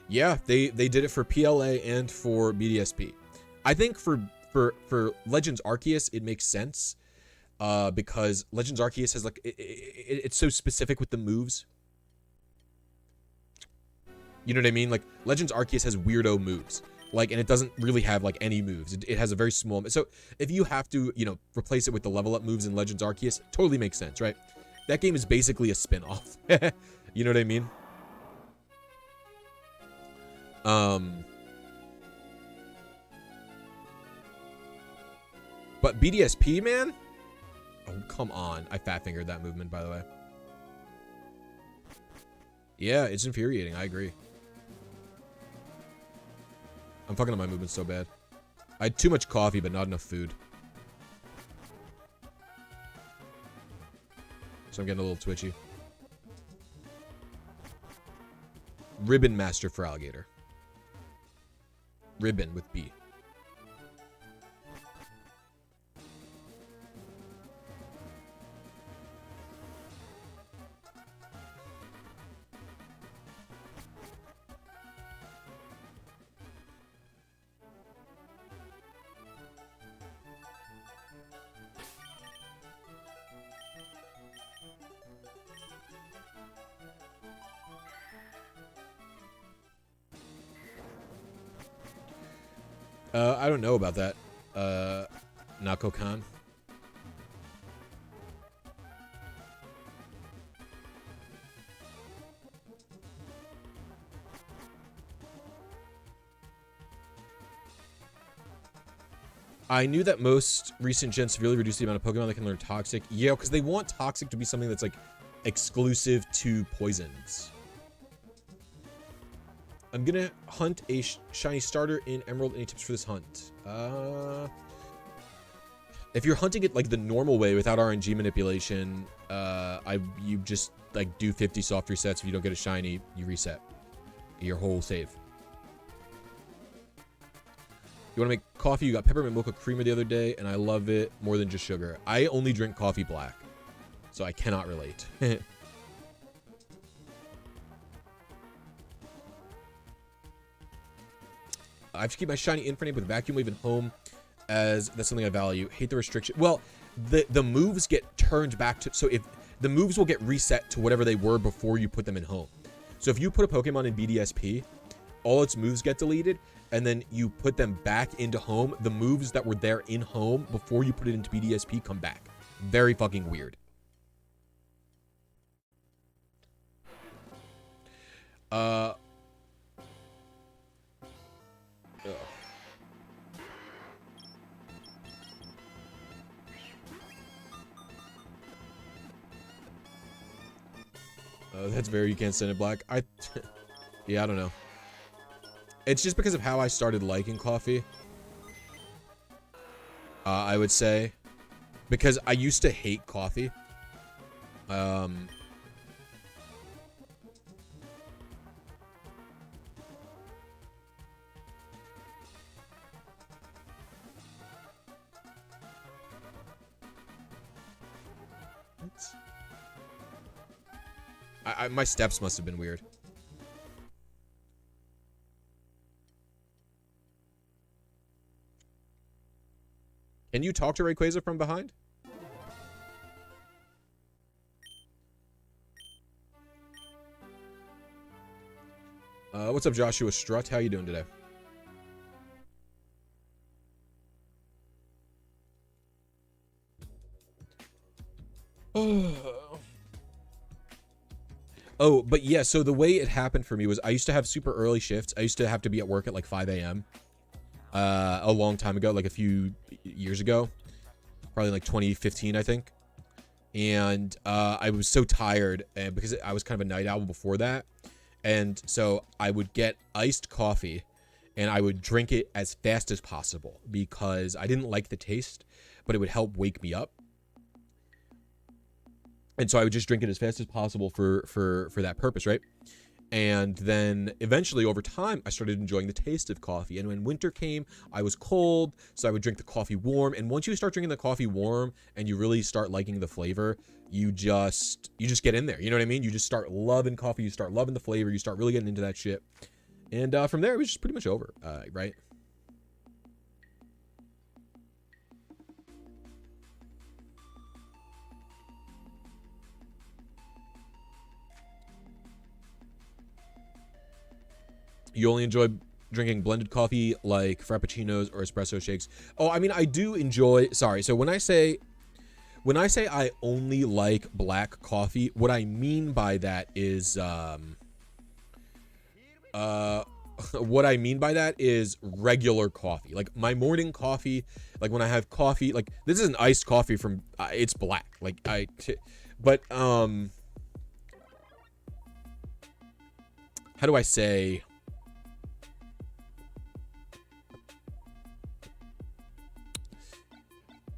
Yeah, they did it for PLA and for BDSP. I think for Legends Arceus, it makes sense, because Legends Arceus has, like, it's so specific with the moves. You know what I mean? Like, Legends Arceus has weirdo moves, like, and it doesn't really have, like, any moves. It has a very small. So if you have to, replace it with the level up moves in Legends Arceus, totally makes sense, right? That game is basically a spin-off. You know what I mean? But BDSP, man? Oh, come on. I fat-fingered that movement, by the way. Yeah, it's infuriating. I agree. I'm fucking up my movement so bad. I had too much coffee, but not enough food. So I'm getting a little twitchy. Ribbon Master Feraligatr. Ribbon with B. I don't know about that, Nako-kan. I knew that most recent gens severely reduced the amount of Pokemon that can learn Toxic. Yeah, because they want Toxic to be something that's, like, exclusive to poisons. I'm gonna hunt a shiny starter in Emerald. Any tips for this hunt? If you're hunting it like the normal way without RNG manipulation, you just like do 50 soft resets. If you don't get a shiny, you reset your whole save. You want to make coffee? You got peppermint mocha creamer the other day, and I love it more than just sugar. I only drink coffee black, so I cannot relate. I have to keep my shiny Infernape with Vacuum Wave and Home, as that's something I value. Hate the restriction. Well, the moves get turned back to, so if the moves will get reset to whatever they were before you put them in Home. So if you put a Pokemon in BDSP, all its moves get deleted, and then you put them back into Home, the moves that were there in Home before you put it into BDSP come back. Very fucking weird. That's very, you can't send it black. Yeah, I don't know. It's just because of how I started liking coffee. I would say. Because I used to hate coffee. My steps must have been weird. Can you talk to Rayquaza from behind? What's up, Joshua Strut? How you doing today? Oh, but yeah, so the way it happened for me was I used to have super early shifts. I used to have to be at work at like 5 a.m. A long time ago, like a few years ago. Probably like 2015, I think. And I was so tired because I was kind of a night owl before that. And so I would get iced coffee and I would drink it as fast as possible because I didn't like the taste, but it would help wake me up. And so I would just drink it as fast as possible for that purpose, right? And then eventually over time, I started enjoying the taste of coffee. And when winter came, I was cold, so I would drink the coffee warm. And once you start drinking the coffee warm and you really start liking the flavor, you just get in there. You know what I mean? You just start loving coffee. You start loving the flavor. You start really getting into that shit. And from there, it was just pretty much over, right? You only enjoy drinking blended coffee like frappuccinos or espresso shakes? Oh, I mean, I do enjoy, sorry. So when I say I only like black coffee, what I mean by that is, what I mean by that is regular coffee. Like my morning coffee, like when I have coffee, like this is an iced coffee from, it's black. Like but, how do I say?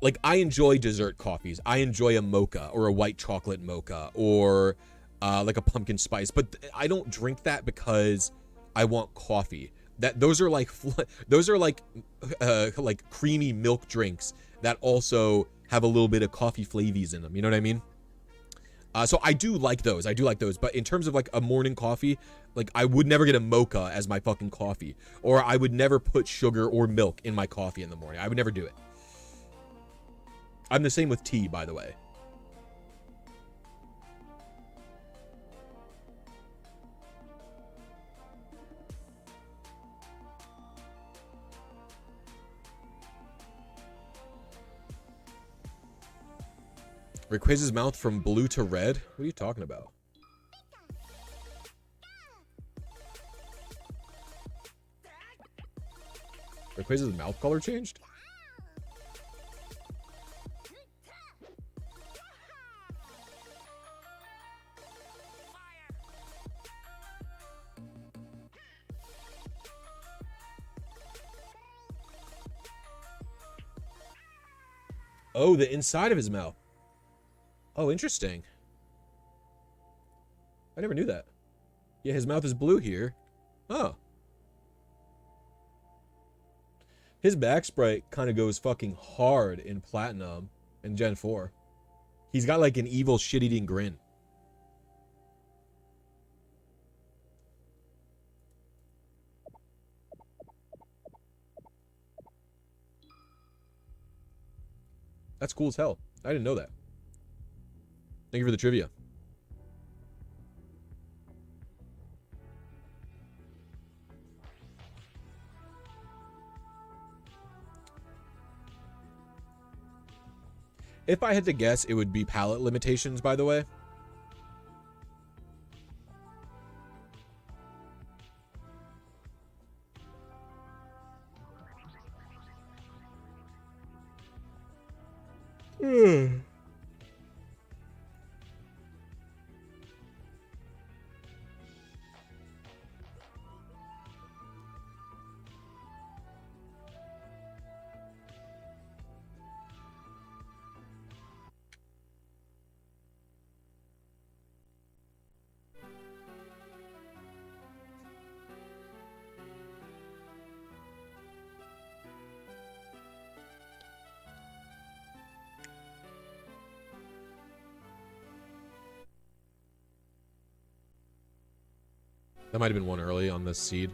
Like, I enjoy dessert coffees. I enjoy a mocha or a white chocolate mocha or like a pumpkin spice. But I don't drink that because I want coffee. Those are like creamy milk drinks that also have a little bit of coffee flavies in them. You know what I mean? So I do like those. I do like those. But in terms of like a morning coffee, like I would never get a mocha as my fucking coffee. Or I would never put sugar or milk in my coffee in the morning. I would never do it. I'm the same with tea, by the way. Rayquaza's mouth from blue to red? What are you talking about? Rayquaza's mouth color changed? Oh, the inside of his mouth. Oh, interesting. I never knew that. Yeah, his mouth is blue here. Oh. His back sprite kind of goes fucking hard in Platinum and Gen 4. He's got like an evil shit-eating grin. That's cool as hell. I didn't know that. Thank you for the trivia. If I had to guess, it would be palette limitations, by the way. That might have been one early on this seed.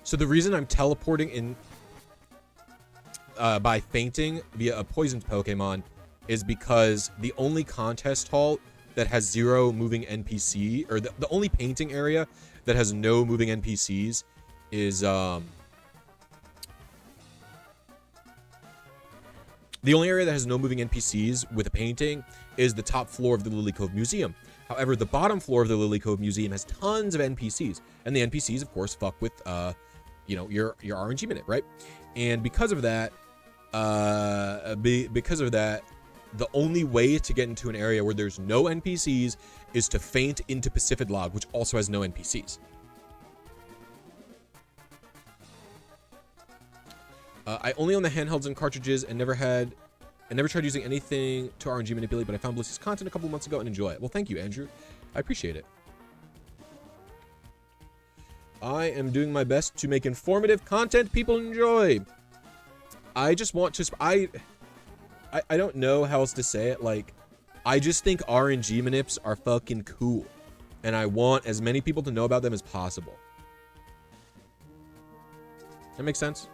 So the reason I'm teleporting in by fainting via a poisoned Pokemon is because the only contest hall that has 0 moving NPC, or the only painting area that has no moving NPCs is the only area that has no moving NPCs with a painting is the top floor of the Lily Cove Museum. However, the bottom floor of the Lily Cove Museum has tons of NPCs, and the NPCs, of course, fuck with you know, your RNG minute, right? And because of that, the only way to get into an area where there's no NPCs is to feint into Pacific Log, which also has no NPCs. I only own the handhelds and cartridges and never tried using anything to RNG manipulate, but I found Blisy's content a couple months ago and enjoy it. Well, thank you, Andrew. I appreciate it. I am doing my best to make informative content people enjoy. I just want to... I don't know how else to say it. Like, I just think RNG manips are fucking cool. And I want as many people to know about them as possible. That makes sense?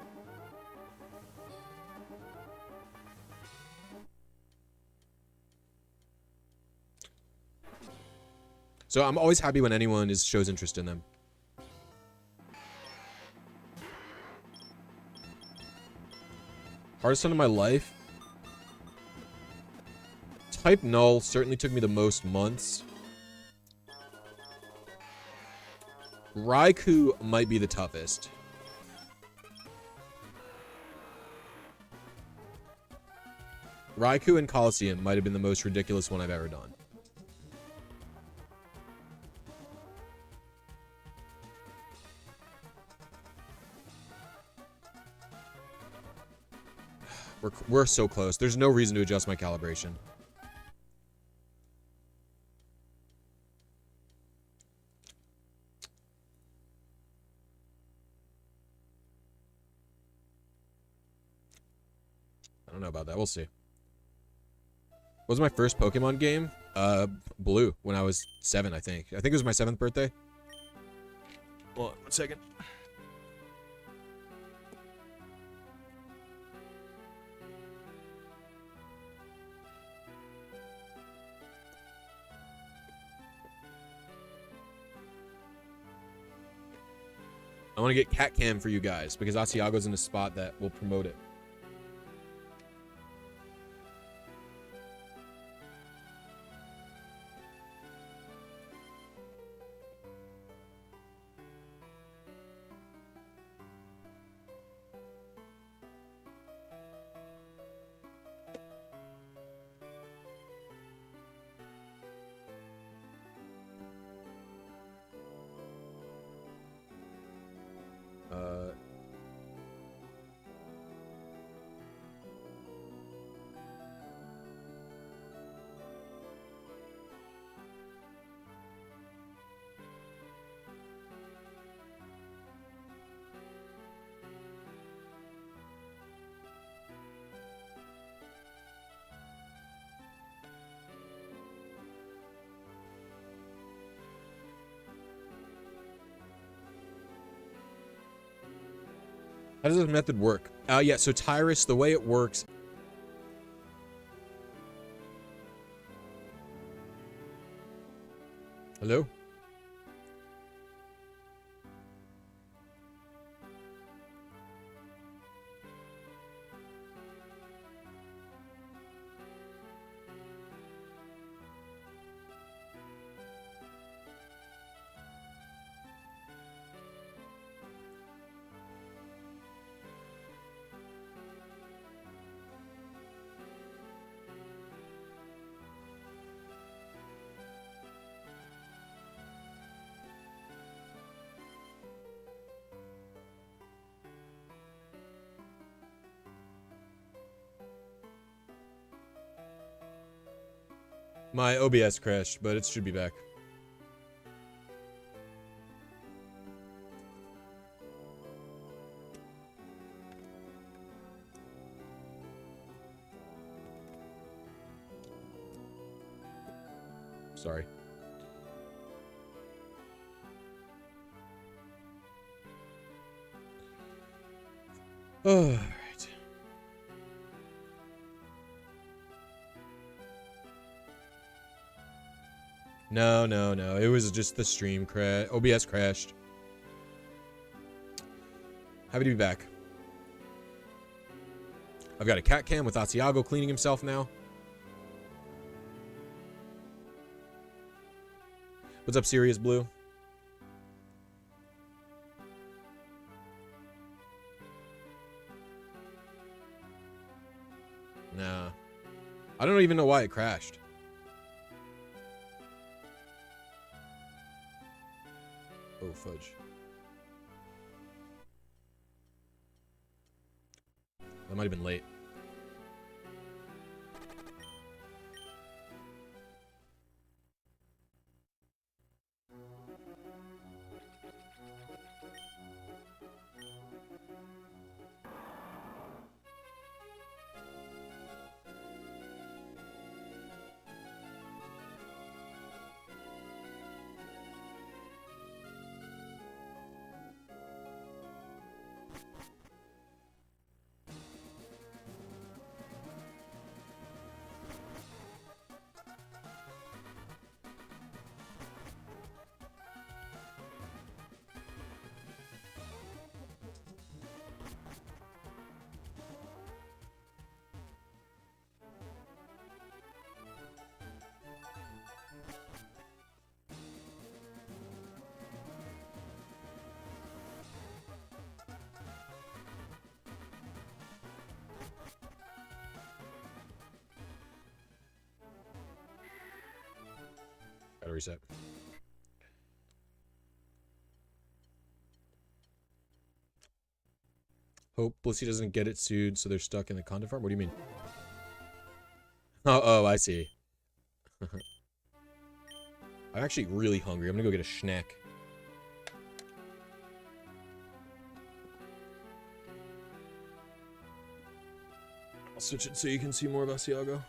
So I'm always happy when anyone shows interest in them. Hardest time of my life? Type null certainly took me the most months. Raikou might be the toughest. Raikou and Coliseum might have been the most ridiculous one I've ever done. We're so close. There's no reason to adjust my calibration. I don't know about that. We'll see. What was my first Pokemon game? Blue, when I was 7, I think. I think it was my 7th birthday. Hold on, 1 second. I want to get cat cam for you guys because Asiago's in a spot that will promote it. How does this method work? Yeah, so Tyrus, the way it works. Hello? My OBS crashed, but it should be back. Sorry. Oh, all right. No, no, no. It was just the stream crash. OBS crashed. Happy to be back. I've got a cat cam with Asiago cleaning himself now. What's up, Sirius Blue? Nah. I don't even know why it crashed. Oh, fudge. That might have been late. Gotta reset. Hope Blisy doesn't get it sued, so they're stuck in the content farm? What do you mean? Oh, I see. I'm actually really hungry. I'm gonna go get a snack. I'll switch it so you can see more of Asiago.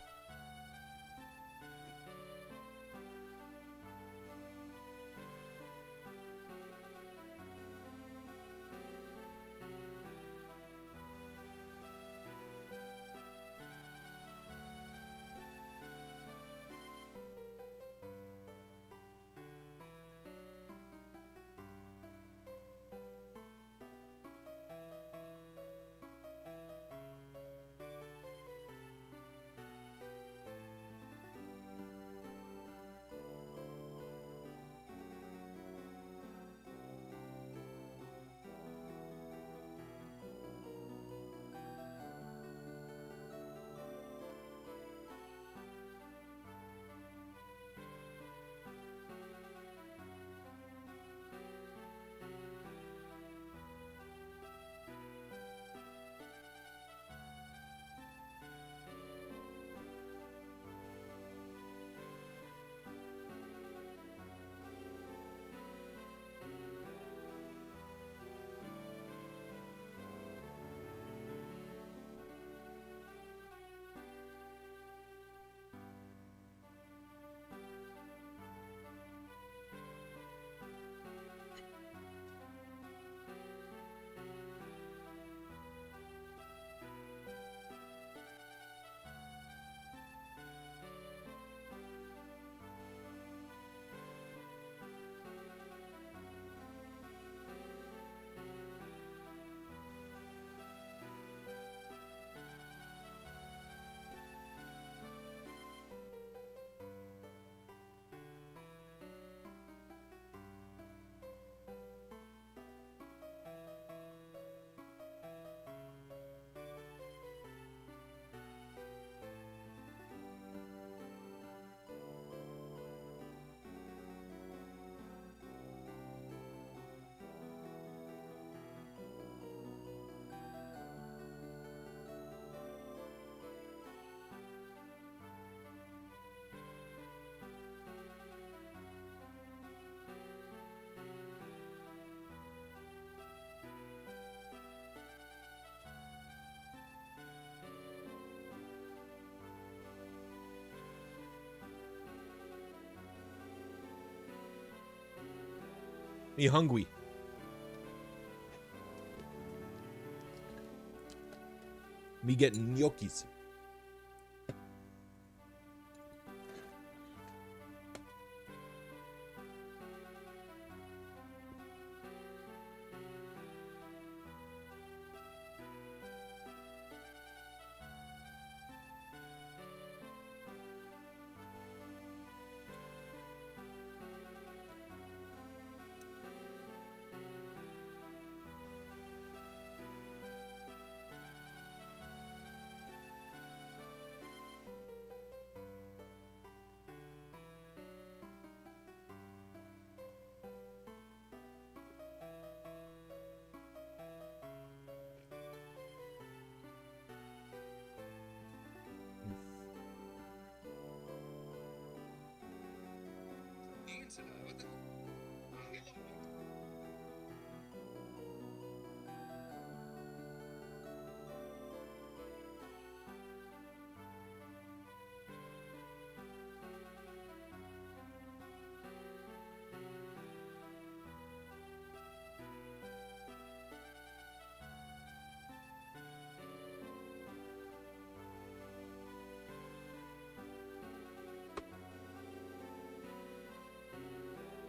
Me hungry. Me getting gnocchis.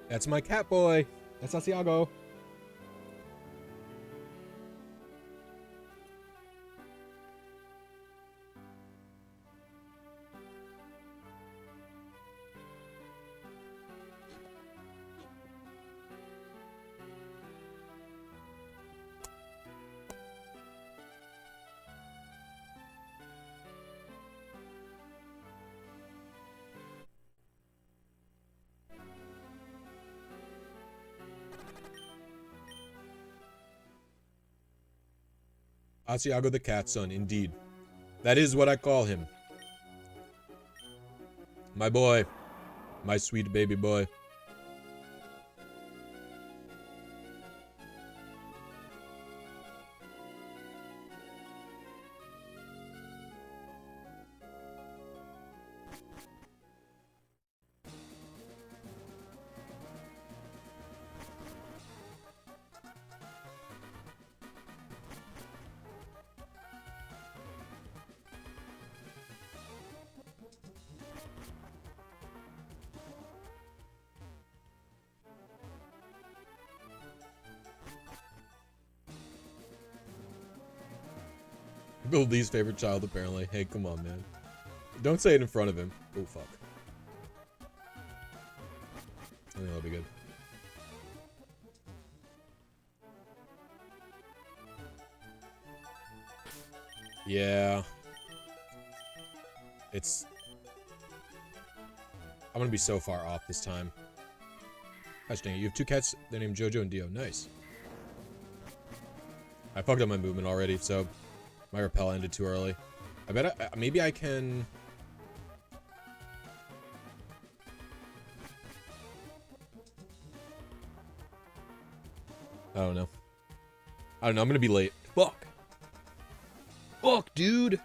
That's my cat boy. That's Asiago. Asiago the cat son, indeed. That is what I call him. My boy. My sweet baby boy. Bill Lee's favorite child, apparently. Hey, come on, man. Don't say it in front of him. Oh, fuck. I think that'll be good. Yeah. It's... I'm gonna be so far off this time. Gosh dang it, you have two cats. They're named Jojo and Dio. Nice. I fucked up my movement already, so... My repel ended too early. I bet maybe I can... I don't know. I don't know, I'm gonna be late. Fuck! Fuck, dude!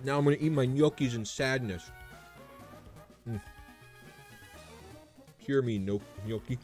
Now I'm gonna eat my gnocchis in sadness. Hear me, no gnocchi.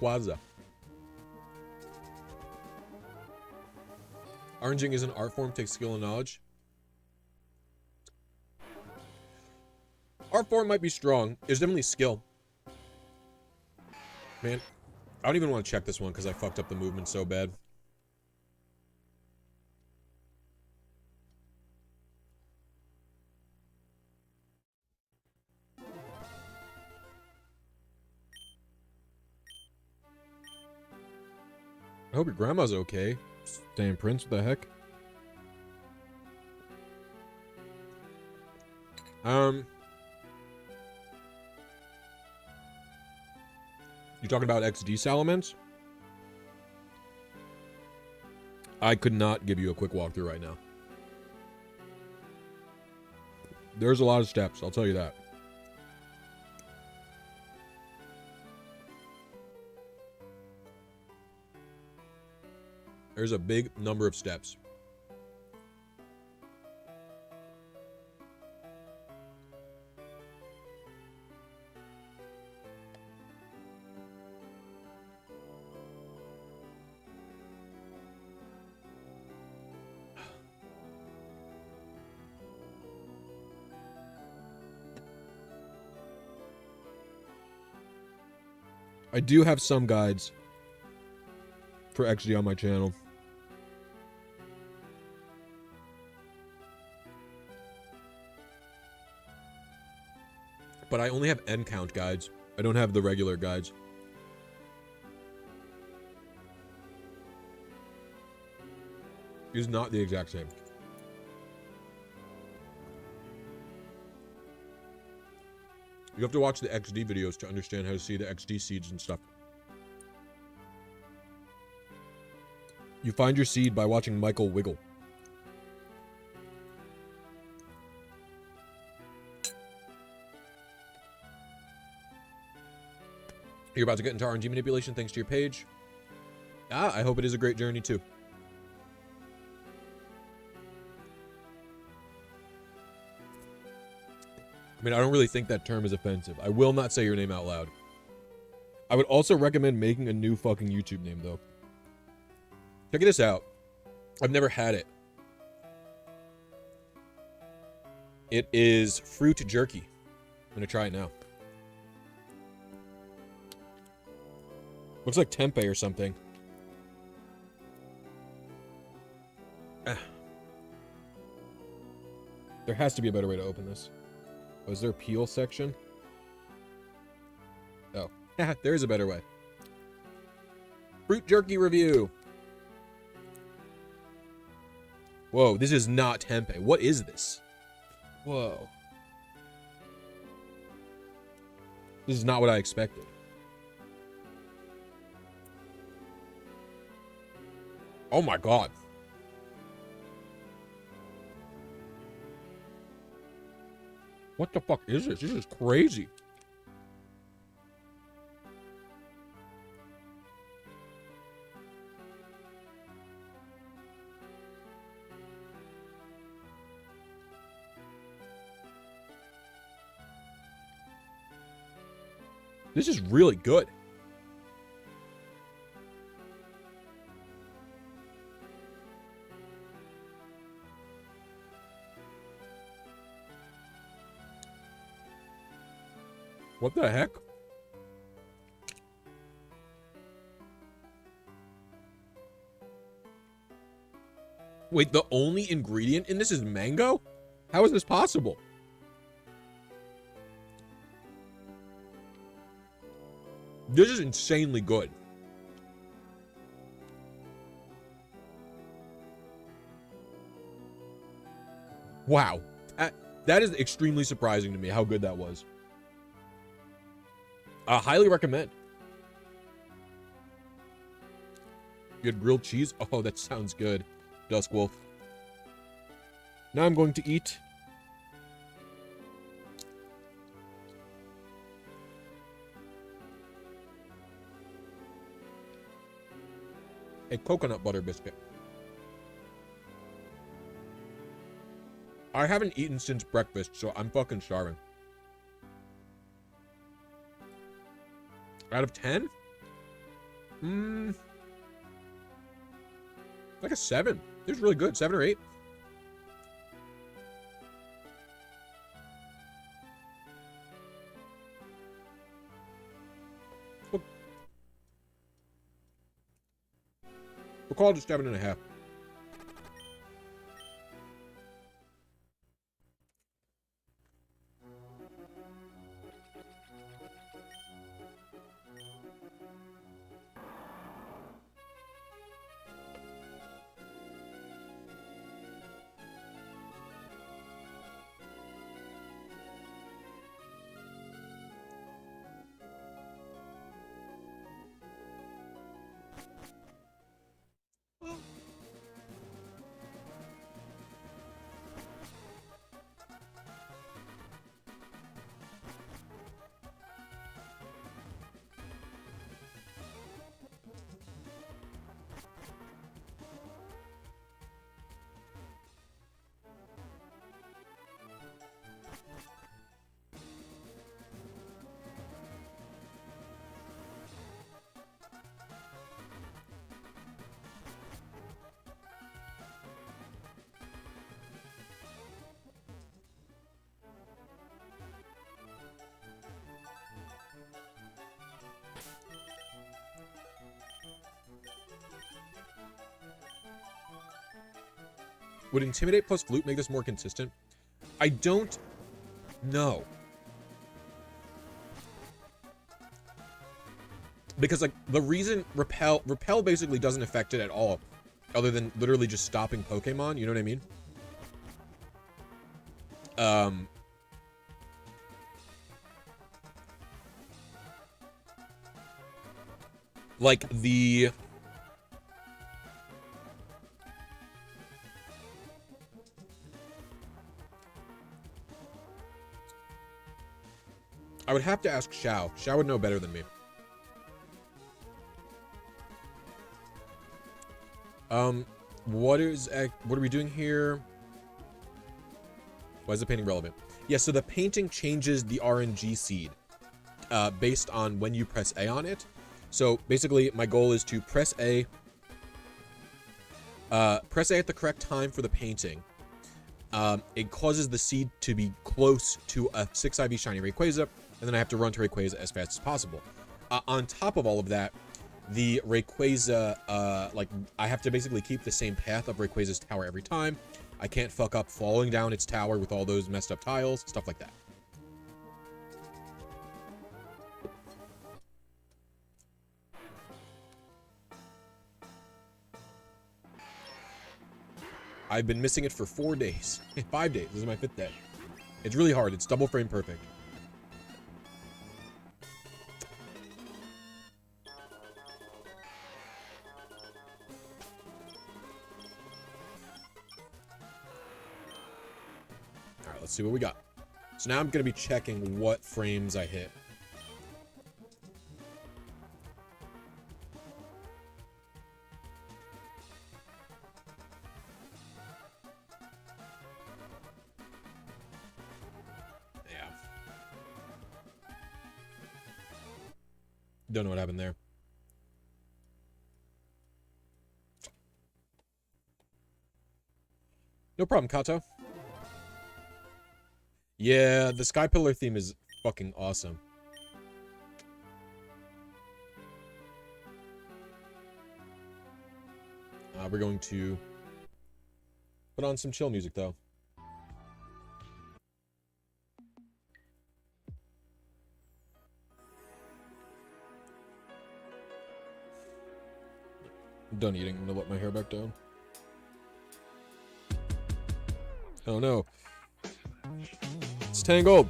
Rayquaza. RNGing is an art form, takes skill and knowledge. Art form might be strong. It's definitely skill. Man, I don't even want to check this one because I fucked up the movement so bad. I hope your grandma's okay. Staying Prince, what the heck? You talking about XD Salamence? I could not give you a quick walkthrough right now. There's a lot of steps, I'll tell you that. There's a big number of steps. I do have some guides for XD on my channel. But I only have end count guides. I don't have the regular guides. It's not the exact same. You have to watch the XD videos to understand how to see the XD seeds and stuff. You find your seed by watching Michael wiggle. You're about to get into RNG manipulation thanks to your page. I hope it is a great journey too. I mean, I don't really think that term is offensive. I will not say your name out loud. I would also recommend making a new fucking YouTube name, though. Check this out. I've never had it. It is fruit jerky. I'm gonna try it now. Looks like tempeh or something. There has to be a better way to open this. Oh, is there a peel section? Oh, there's a better way. Fruit jerky review. Whoa, this is not tempeh. What is this? Whoa. This is not what I expected. Oh my god. What the fuck is this? This is crazy. This is really good. What the heck? Wait, the only ingredient in this is mango? How is this possible? This is insanely good. Wow. That is extremely surprising to me how good that was. I highly recommend. You had grilled cheese? Oh, that sounds good. Dusk Wolf. Now I'm going to eat a coconut butter biscuit. I haven't eaten since breakfast, so I'm fucking starving. Out of 10? Like a 7. It was really good. 7 or 8. We'll call it a 7.5. Would Intimidate plus Flute make this more consistent? I don't know. Because, like, the reason Repel basically doesn't affect it at all, other than literally just stopping Pokemon, you know what I mean? Like, I would have to ask Xiao. Xiao would know better than me. What are we doing here? Why is the painting relevant? Yeah, so the painting changes the RNG seed based on when you press A on it. So basically, my goal is to press A at the correct time for the painting. It causes the seed to be close to a 6 IV shiny Rayquaza, and then I have to run to Rayquaza as fast as possible. On top of all of that, the Rayquaza, like, I have to basically keep the same path of Rayquaza's tower every time. I can't fuck up falling down its tower with all those messed up tiles, stuff like that. I've been missing it for 4 days. 5 days. This is my 5th day. It's really hard. It's double frame perfect. Alright, let's see what we got. So now I'm going to be checking what frames I hit. Don't know what happened there. No problem, Kato. Yeah, the Sky Pillar theme is fucking awesome. We're going to put on some chill music, though. I'm done eating. I'm gonna let my hair back down. Oh no. It's tangled.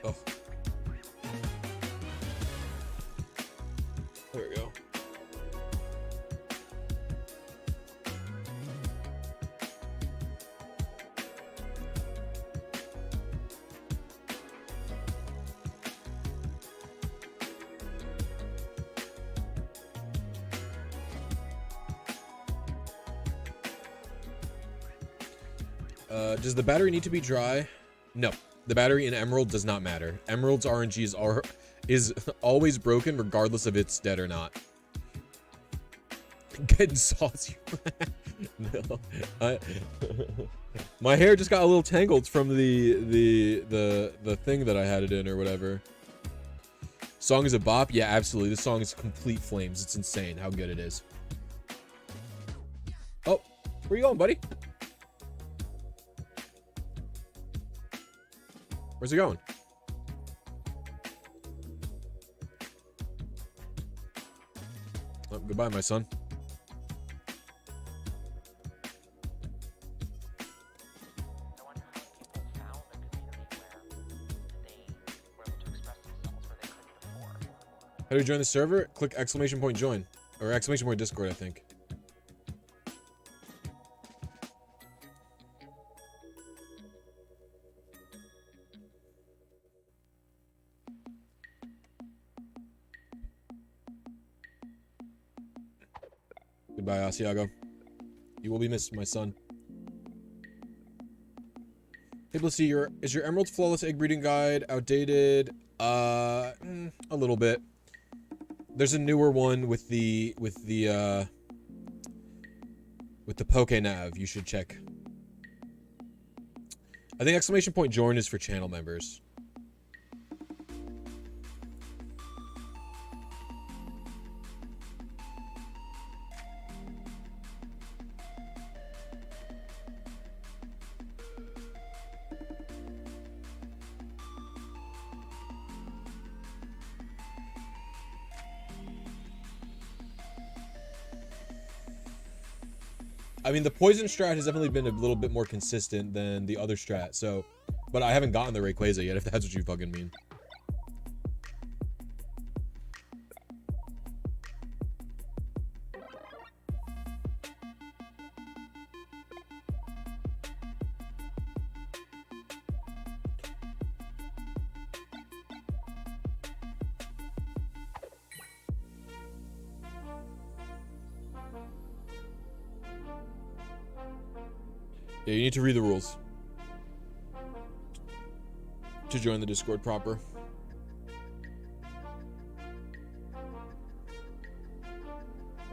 Oh. There we go. Does the battery need to be dry? No. The battery in Emerald does not matter. Emerald's RNG is always broken regardless if it's dead or not. Getting saucy. No. My hair just got a little tangled from the thing that I had it in or whatever. Song is a bop? Yeah, absolutely. This song is complete flames. It's insane how good it is. Oh, where you going, buddy? Where's he going? Oh, goodbye, my son. How do you join the server? Click exclamation point join. Or exclamation point Discord, I think. Goodbye, Asiago. You will be missed, my son. Hey, Blisy, is your Emerald Flawless Egg Breeding Guide outdated? A little bit. There's a newer one with the PokeNav. You should check. I think exclamation point join is for channel members. I mean, the poison strat has definitely been a little bit more consistent than the other strat, so... But I haven't gotten the Rayquaza yet, if that's what you fucking mean. Yeah, you need to read the rules to join the Discord proper.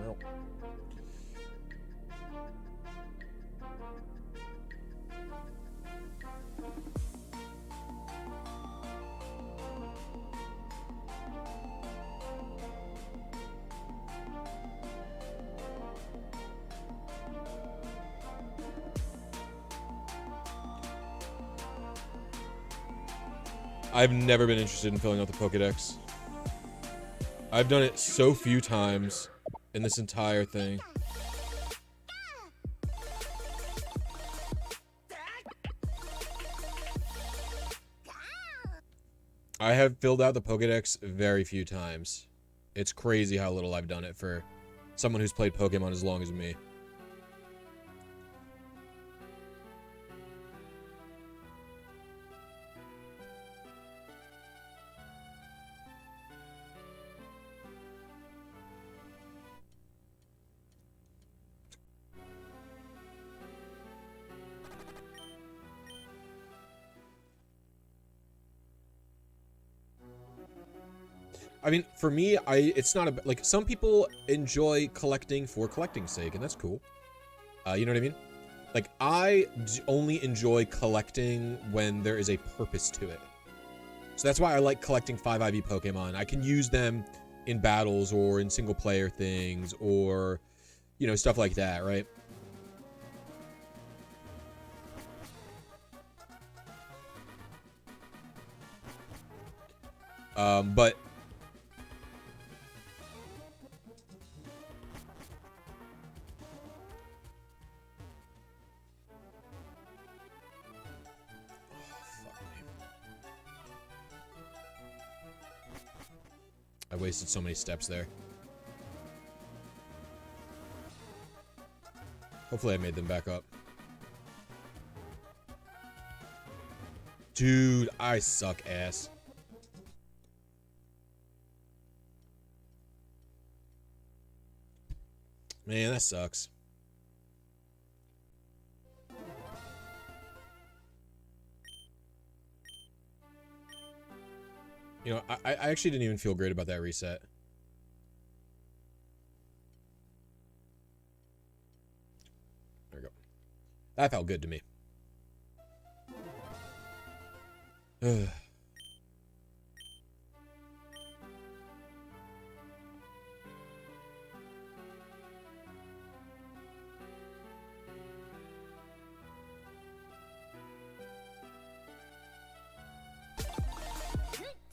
Well. I've never been interested in filling out the Pokedex. I've done it so few times in this entire thing. I have filled out the Pokedex very few times. It's crazy how little I've done it for someone who's played Pokemon as long as me. I mean, for me, it's not a, like, some people enjoy collecting for collecting's sake, and that's cool. You know what I mean? Like, I only enjoy collecting when there is a purpose to it. So that's why I like collecting 5IV Pokemon. I can use them in battles or in single player things or, you know, stuff like that, right? But I wasted so many steps there. Hopefully I made them back up. Dude, I suck ass. Man, that sucks. You know, I actually didn't even feel great about that reset. There we go. That felt good to me. Ugh.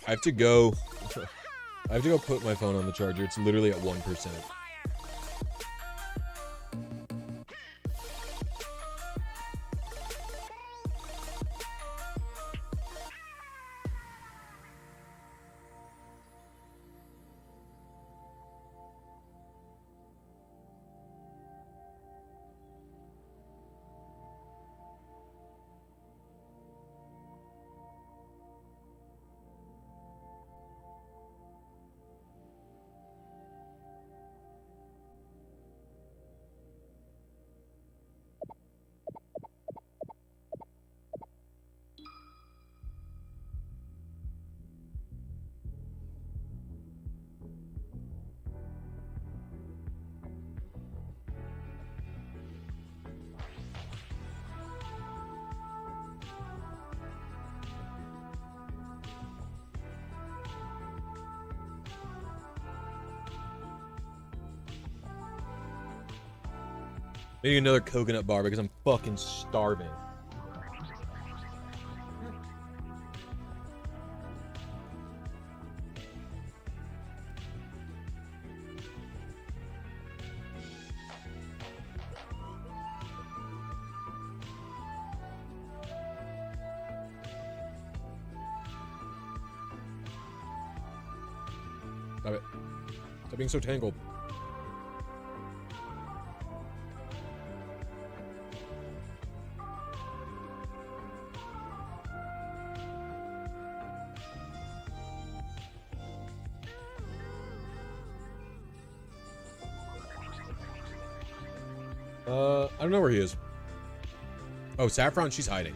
I have to go put my phone on the charger. It's literally at 1%. Maybe another coconut bar because I'm fucking starving. Stop it. Stop being so tangled. I don't know where he is. Oh, Saffron, she's hiding.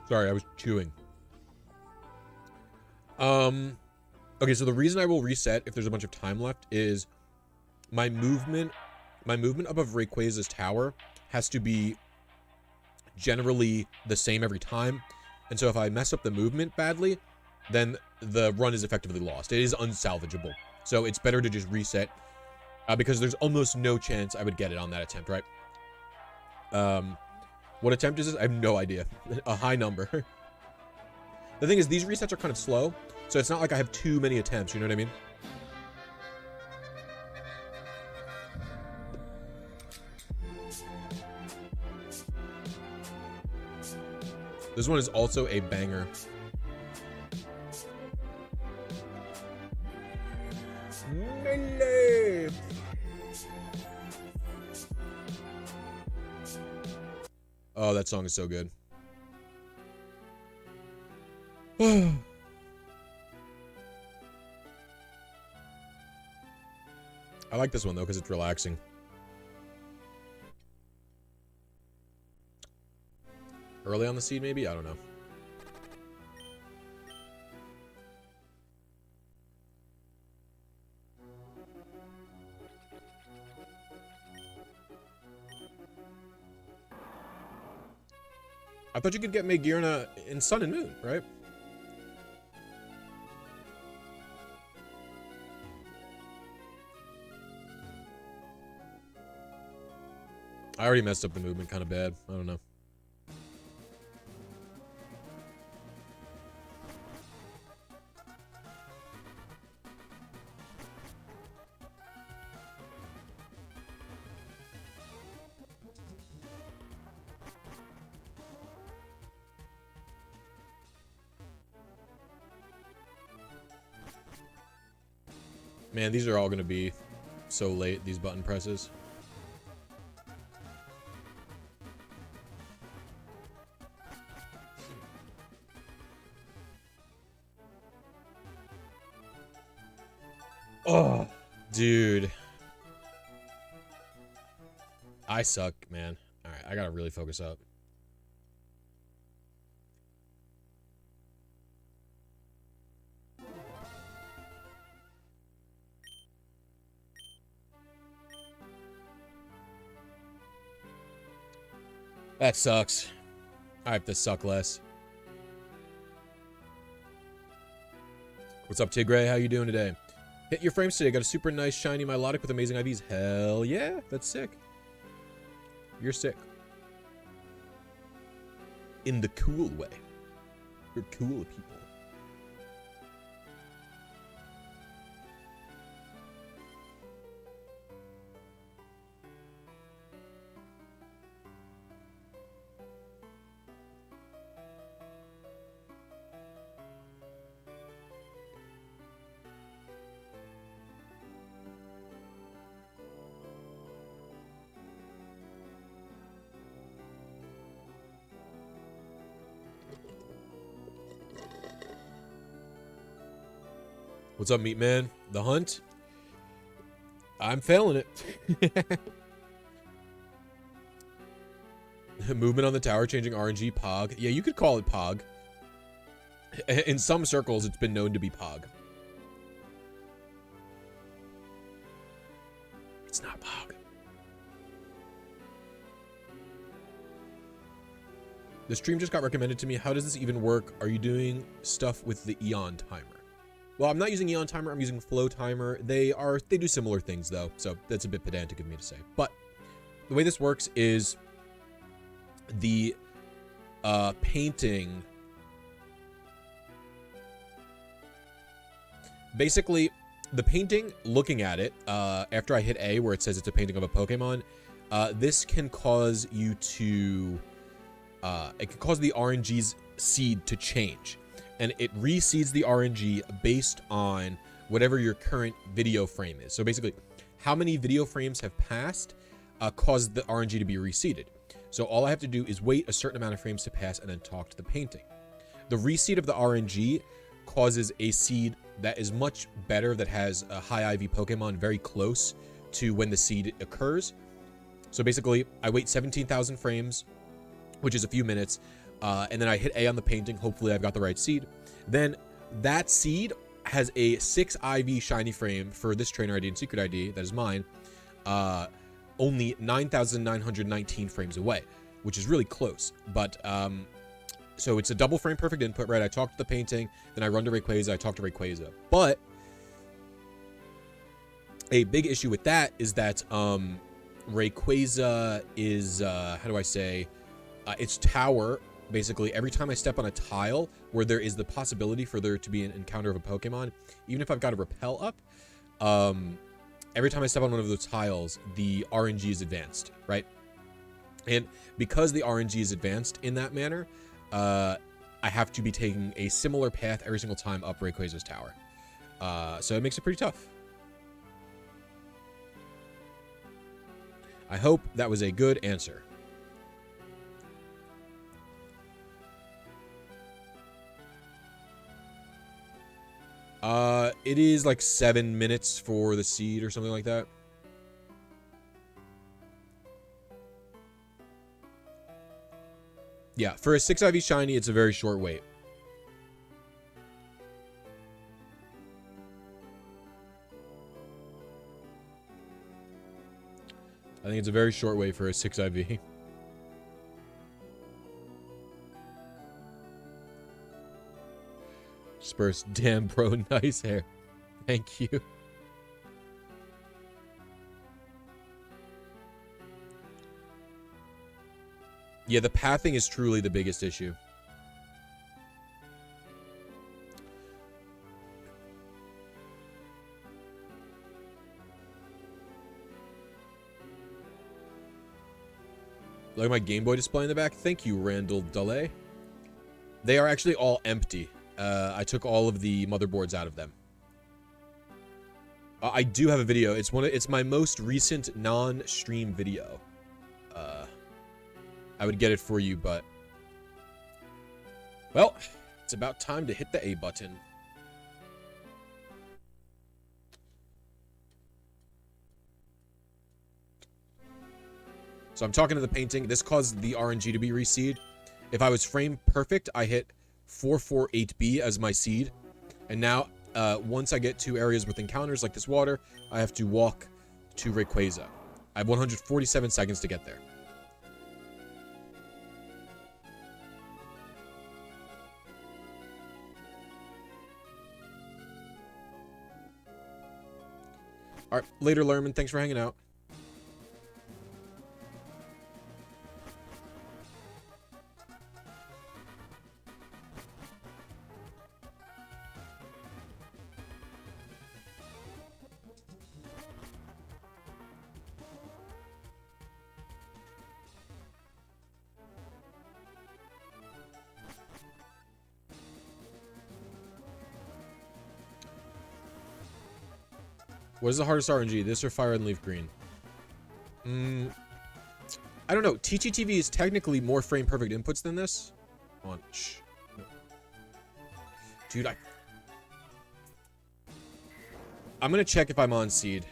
Sorry, I was chewing. Okay, so the reason I will reset if there's a bunch of time left is my movement above Rayquaza's tower has to be generally the same every time. And so if I mess up the movement badly, then the run is effectively lost. It is unsalvageable. So it's better to just reset because there's almost no chance I would get it on that attempt, right? What attempt is this? I have no idea. A high number. The thing is, these resets are kind of slow, so it's not like I have too many attempts, you know what I mean? This one is also a banger. Melee! Oh, that song is so good. I like this one, though, because it's relaxing. Early on the seed, maybe? I don't know. I thought you could get Magearna in Sun and Moon, right? I already messed up the movement kind of bad. I don't know. Man, these are all going to be so late, these button presses. Oh, dude. I suck, man. All right, I got to really focus up. That sucks. I have to suck less. What's up, Tigray? How you doing today? Hit your frames today. Got a super nice, shiny Milotic with amazing IVs. Hell yeah, that's sick. You're sick. In the cool way. You're cool people. What's up, meat man? The hunt? I'm failing it. Movement on the tower, changing RNG Pog. Yeah, you could call it Pog. In some circles, it's been known to be Pog. It's not Pog. The stream just got recommended to me. How does this even work? Are you doing stuff with the Eon Timer? Well, I'm not using Eon Timer. I'm using Flowtimer. They do similar things though, so that's a bit pedantic of me to say. But the way this works is the painting. Basically, the painting, looking at it, after I hit A, where it says it's a painting of a Pokemon, this can cause you to, it can cause the RNG's seed to change. And it reseeds the RNG based on whatever your current video frame is. So basically, how many video frames have passed caused the RNG to be reseeded. So all I have to do is wait a certain amount of frames to pass and then talk to the painting. The reseed of the RNG causes a seed that is much better, that has a high IV Pokemon very close to when the seed occurs. So basically, I wait 17,000 frames, which is a few minutes, and then I hit A on the painting. Hopefully I've got the right seed. Then that seed has a 6 IV shiny frame for this trainer ID and secret ID, that is mine, only 9,919 frames away, which is really close. But so it's a double frame perfect input, right? I talk to the painting, then I run to Rayquaza, I talk to Rayquaza. But a big issue with that is that Rayquaza is, how do I say, its tower, basically, every time I step on a tile where there is the possibility for there to be an encounter of a Pokemon, even if I've got a repel up, every time I step on one of those tiles, the RNG is advanced, right? And because the RNG is advanced in that manner, I have to be taking a similar path every single time up Rayquaza's tower. So it makes it pretty tough. I hope that was a good answer. It is like 7 minutes for the seed or something like that. Yeah, for a 6 IV shiny, it's a very short wait. I think it's a very short wait for a 6 IV. Spurs, damn bro, nice hair. Thank you. Yeah, the pathing is truly the biggest issue. Look at my Game Boy display in the back. Thank you, Randall Dulé. They are actually all empty. I took all of the motherboards out of them. I do have a video. It's my most recent non-stream video. I would get it for you, but well, it's about time to hit the A button. So I'm talking to the painting. This caused the RNG to be reseed. If I was frame perfect, I hit 448B as my seed. And now, once I get to areas with encounters like this water, I have to walk to Rayquaza. I have 147 seconds to get there. All right, later, Lerman. Thanks for hanging out. What is the hardest RNG? This or Fire and Leaf Green? I don't know. TGTV is technically more frame perfect inputs than this. Hold on. Shh. No. Dude, I'm gonna check if I'm on seed.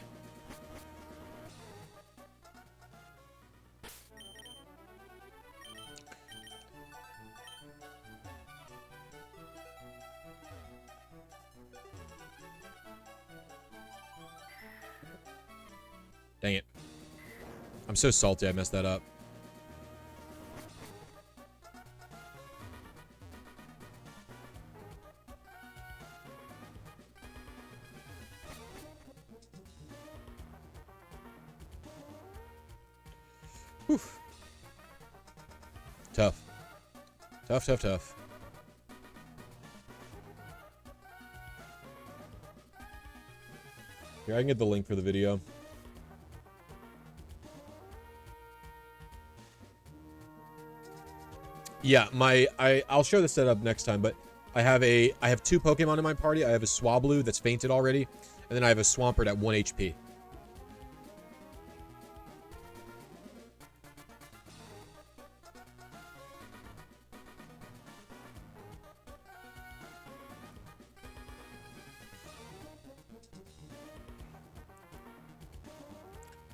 Dang it. I'm so salty I messed that up. Whew. Tough. Tough, tough, tough. Here, I can get the link for the video. Yeah, I'll show the setup next time, but I have two Pokemon in my party. I have a Swablu that's fainted already, and then I have a Swampert at 1 HP.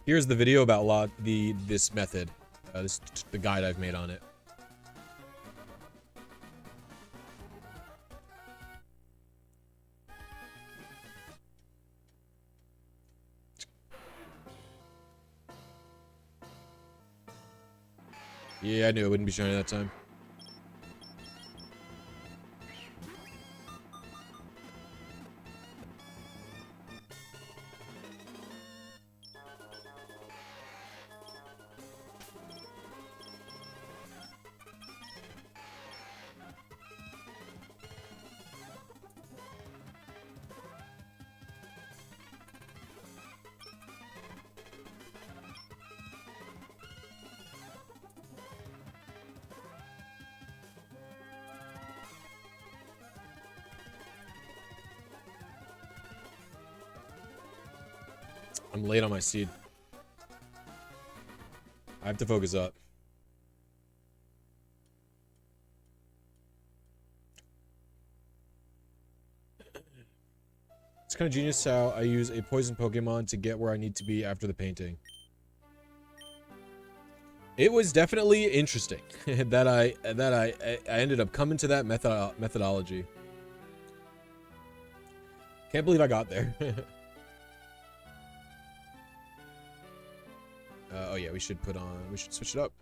Here's the video about this method, the guide I've made on it. Yeah, I knew it wouldn't be shiny that time. I'm late on my seed. I have to focus up. It's kind of genius how I use a poison Pokemon to get where I need to be after the painting. It was definitely interesting that I ended up coming to that methodology. Can't believe I got there. Oh yeah, we should switch it up.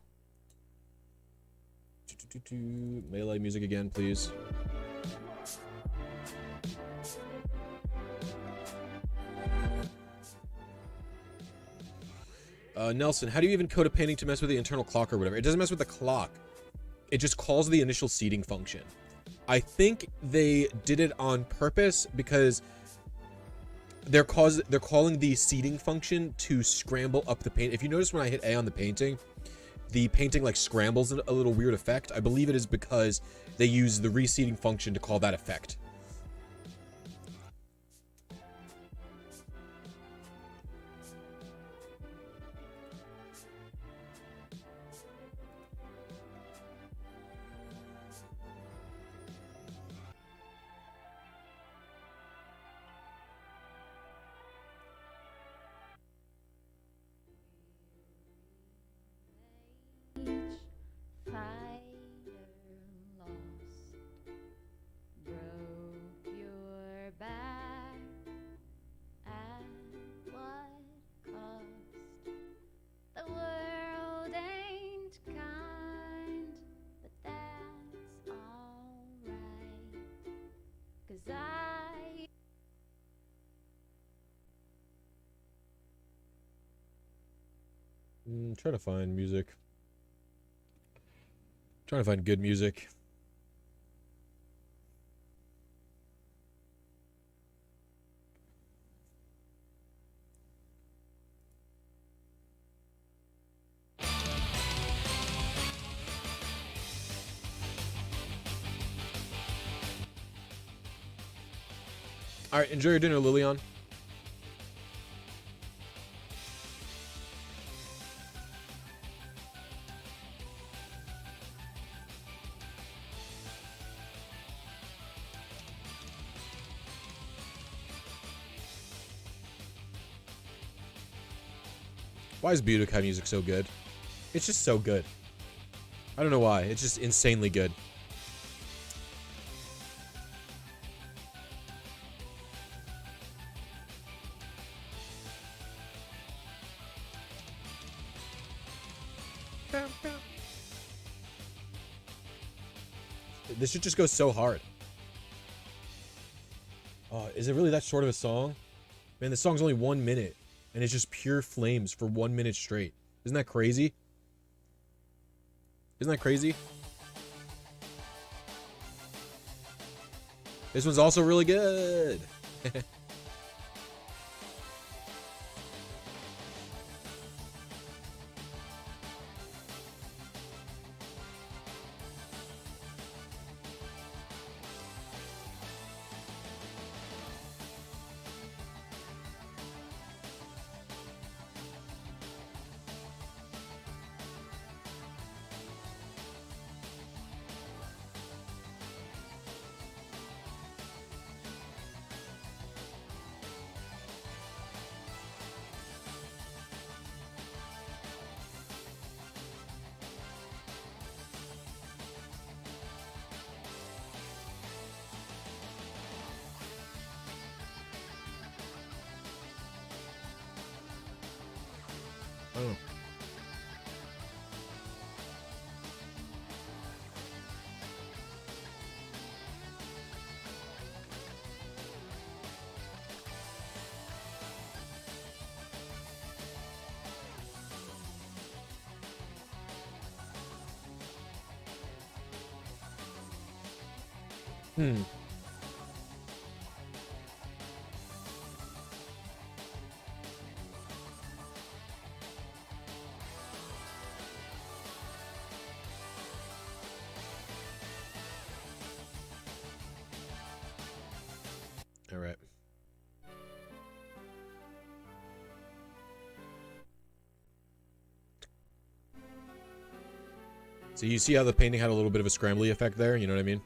Melee music again, please. Nelson, how do you even code a painting to mess with the internal clock or whatever? It doesn't mess with the clock. It just calls the initial seeding function. I think they did it on purpose because they're calling the seeding function to scramble up the paint. If you notice when I hit A on the painting like scrambles a little weird effect. I believe it is because they use the reseeding function to call that effect. Trying to find music. Trying to find good music. All right, enjoy your dinner, Lilian. Why is Budokai music so good? It's just so good. I don't know why. It's just insanely good. This should just go so hard. Oh, is it really that short of a song? Man, the song's only 1 minute, and it's just pure flames for 1 minute straight. Isn't that crazy? Isn't that crazy? This one's also really good. Oh. All right. So you see how the painting had a little bit of a scrambly effect there? You know what I mean?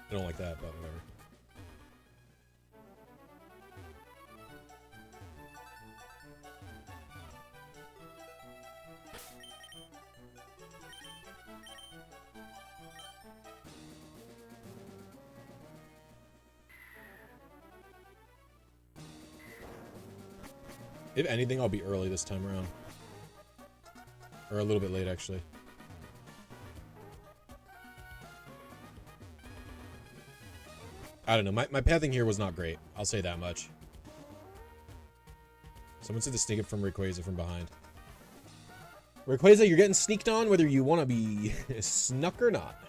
I don't like that, but whatever. If anything, I'll be early this time around. Or a little bit late, actually. I don't know. My pathing here was not great. I'll say that much. Someone said to sneak it from Rayquaza from behind. Rayquaza, you're getting sneaked on whether you want to be snuck or not.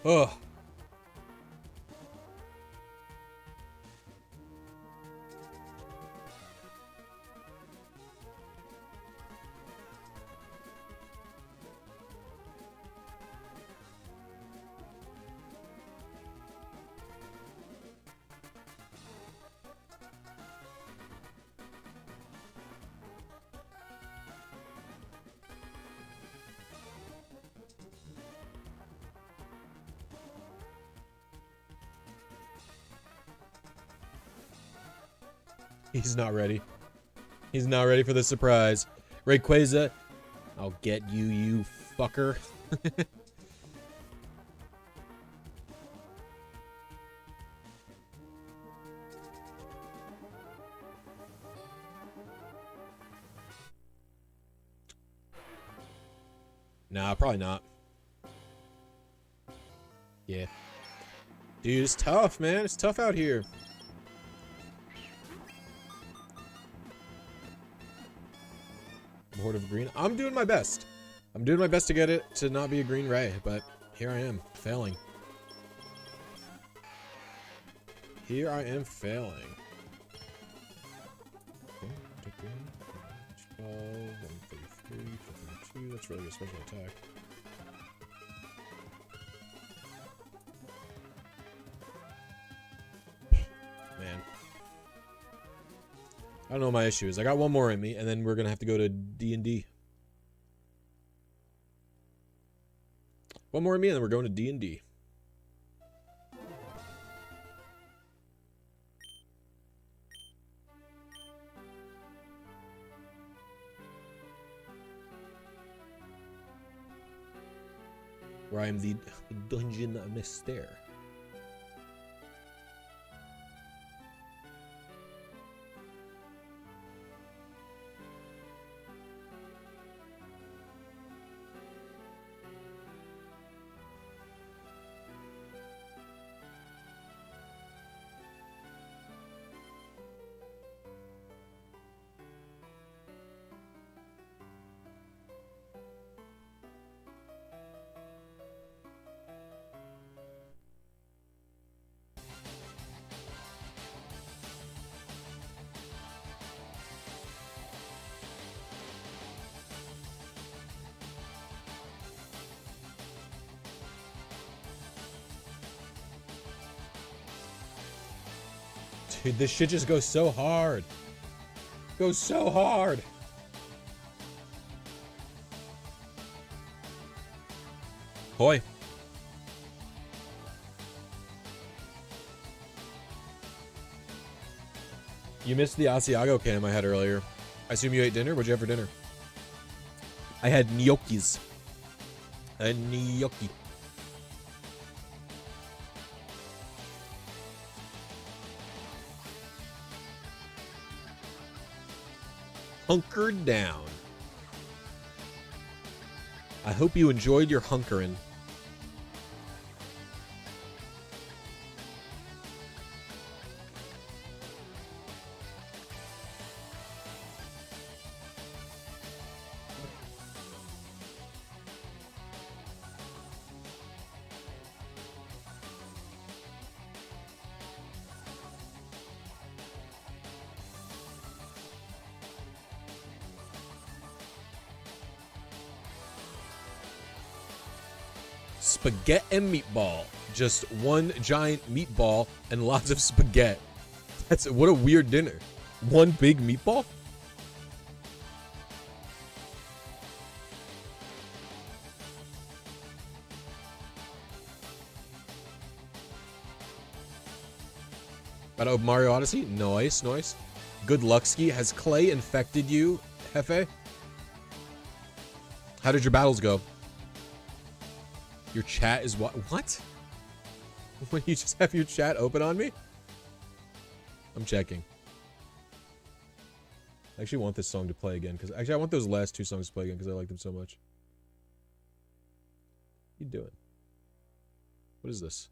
Ugh. He's not ready. He's not ready for the surprise. Rayquaza, I'll get you, you fucker. Nah, probably not. Yeah. Dude, it's tough, man. It's tough out here. Horde of green. I'm doing my best. I'm doing my best to get it to not be a green ray, but here I am, failing. Here I am failing. 12, 133, 432. That's really a special attack. Man. I don't know what my issue is. I got one more in me, and then we're gonna have to go to D&D. One more in me, and then we're going to D&D. Where I am the dungeon master. Dude, this shit just goes so hard. Goes so hard. Boy. You missed the Asiago cam I had earlier. I assume you ate dinner? What'd you have for dinner? I had gnocchis. A gnocchi. Hunkered down. I hope you enjoyed your hunkering. Spaghetti and meatball. Just one giant meatball and lots of spaghetti. That's what a weird dinner. One big meatball? About to open Mario Odyssey? Nice, nice. Good luck, Ski. Has clay infected you, Hefe? How did your battles go? Your chat is what? What? When you just have your chat open on me? I'm checking. I actually want this song to play again because actually I want those last two songs to play again because I like them so much. What are you doing? What is this?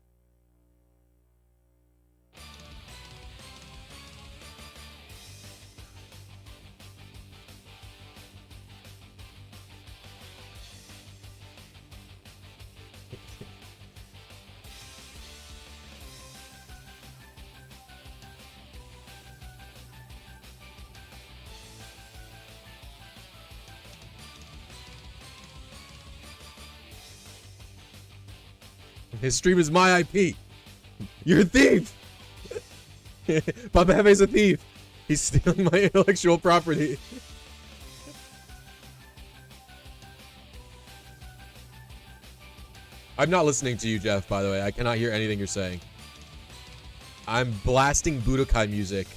His stream is my IP. You're a thief. Papa Hefe's a thief. He's stealing my intellectual property. I'm not listening to you, Jeff, by the way. I cannot hear anything you're saying. I'm blasting Budokai music.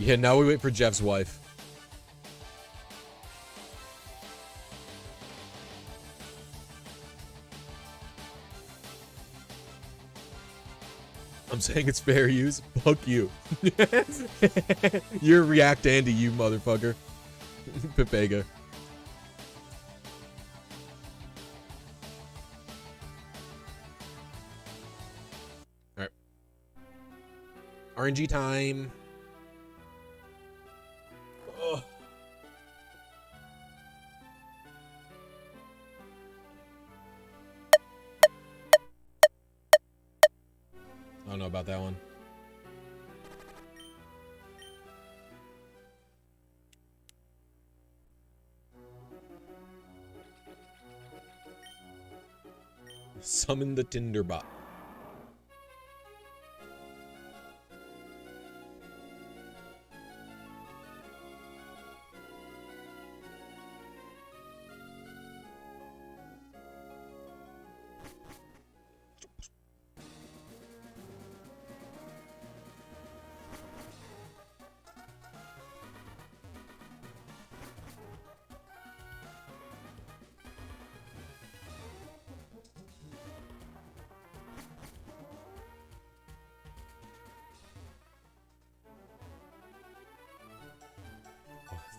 Yeah, now we wait for Jeff's wife. I'm saying it's fair use. Fuck you. You're React Andy, you motherfucker. Pepega. Alright. RNG time. Ugh. I don't know about that one. Summon the Tinderbot.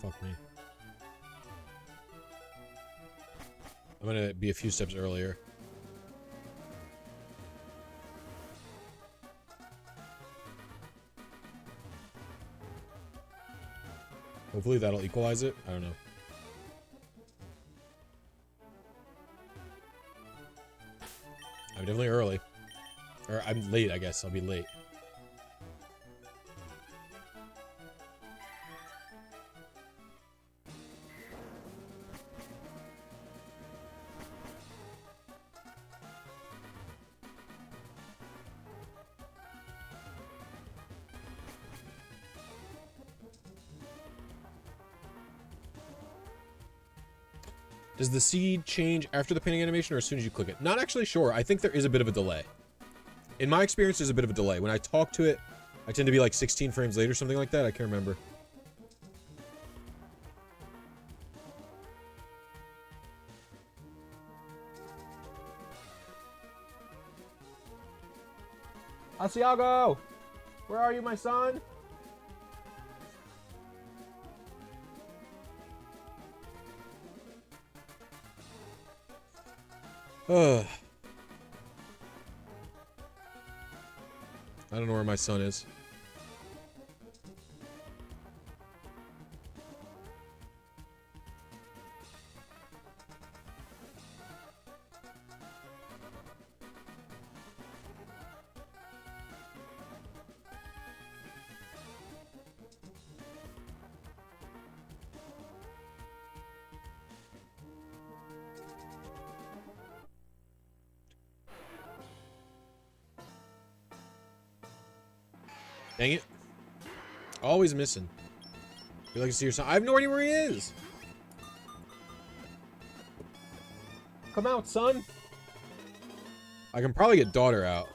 Fuck me. I'm gonna be a few steps earlier. Hopefully that'll equalize it. I don't know. I'm definitely early. Or I'm late, I guess. I'll be late. Does the seed change after the painting animation or as soon as you click it? Not actually sure. I think there is a bit of a delay. In my experience, there's a bit of a delay. When I talk to it, I tend to be like 16 frames late or something like that. I can't remember. Asiago! Where are you, my son? Ugh. I don't know where my son is. Dang it. Always missing. You'd like to see your son. I have no idea where he is. Come out, son. I can probably get daughter out.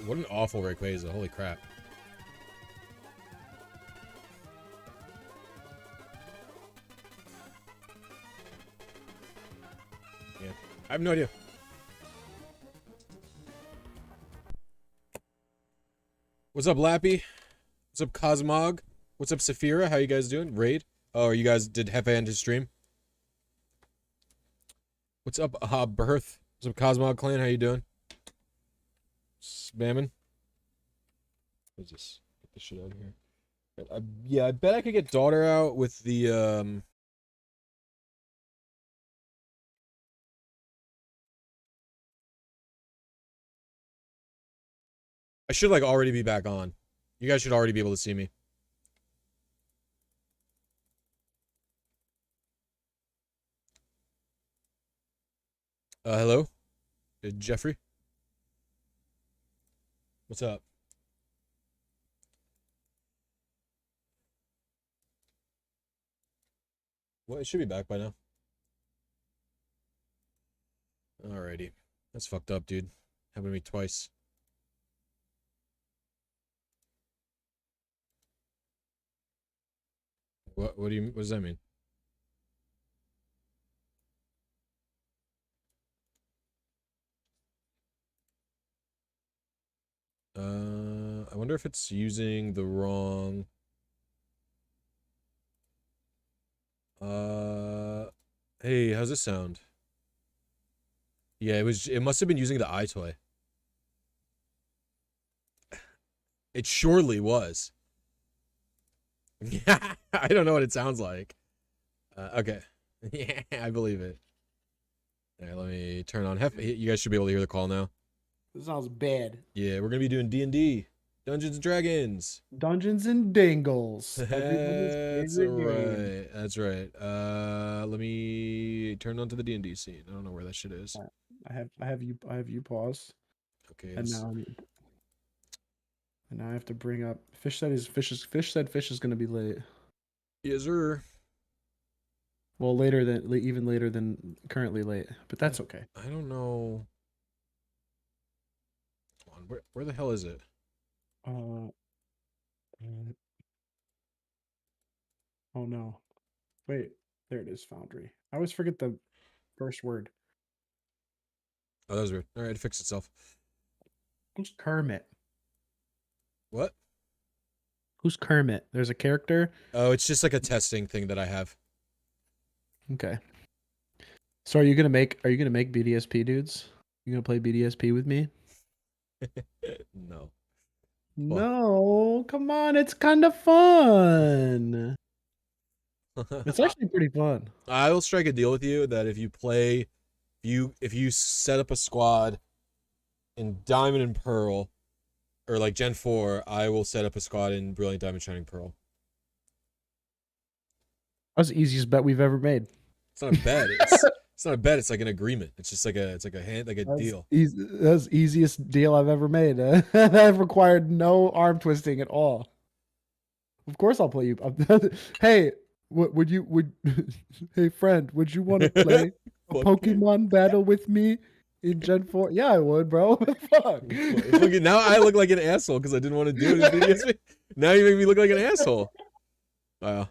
What an awful Rayquaza. Holy crap. Yeah. I have no idea. What's up, Lappy? What's up, Cosmog? What's up, Saphira? How you guys doing? Raid? Oh, you guys did Hefe end his stream? What's up, Birth? What's up, Cosmog Clan? How you doing? Spamming. What's this? Get this shit out of here. Yeah, I bet I could get daughter out with the I should like already be back on. You guys should already be able to see me. Hello? Jeffrey? What's up? Well, it should be back by now. Alrighty. That's fucked up, dude. Happened to me twice. What does that mean? I wonder if it's using the wrong hey, how's this sound? Yeah, it must have been using the iToy. It surely was. I don't know what it sounds like. Okay. Yeah, I believe it. All right, let me turn on. You guys should be able to hear the call now. This sounds bad. Yeah, we're gonna be doing D&D, Dungeons and Dragons. Dungeons and Dingles. That's right. That's right. Let me turn on to the D&D scene. I don't know where that shit is. I have you pause. Okay. And now I have to bring up Fish said Fish is gonna be late. Yes, sir. Well, even later than currently late, but that's okay. I don't know. Come on, where the hell is it? Oh no. Wait, there it is, Foundry. I always forget the first word. Oh, that was weird. All right, it fixed itself. Who's Kermit? What? Who's Kermit? There's a character? Oh, it's just like a testing thing that I have. Okay. So are you gonna make BDSP dudes? You gonna play BDSP with me? No. No, come on, it's kind of fun. It's actually pretty fun. I will strike a deal with you that if you set up a squad in Diamond and Pearl, or like Gen 4, I will set up a squad in Brilliant Diamond Shining Pearl. That's the easiest bet we've ever made. It's not a bet. It's not a bet. It's like an agreement. It's just like a deal. That's the easiest deal I've ever made. That required no arm twisting at all. Of course I'll play you. Hey, hey friend, would you want to play a Pokemon battle with me in Gen 4? Yeah, I would, bro. Fuck. Now I look like an asshole because I didn't want to do it in BDSP. Now you make me look like an asshole. Wow.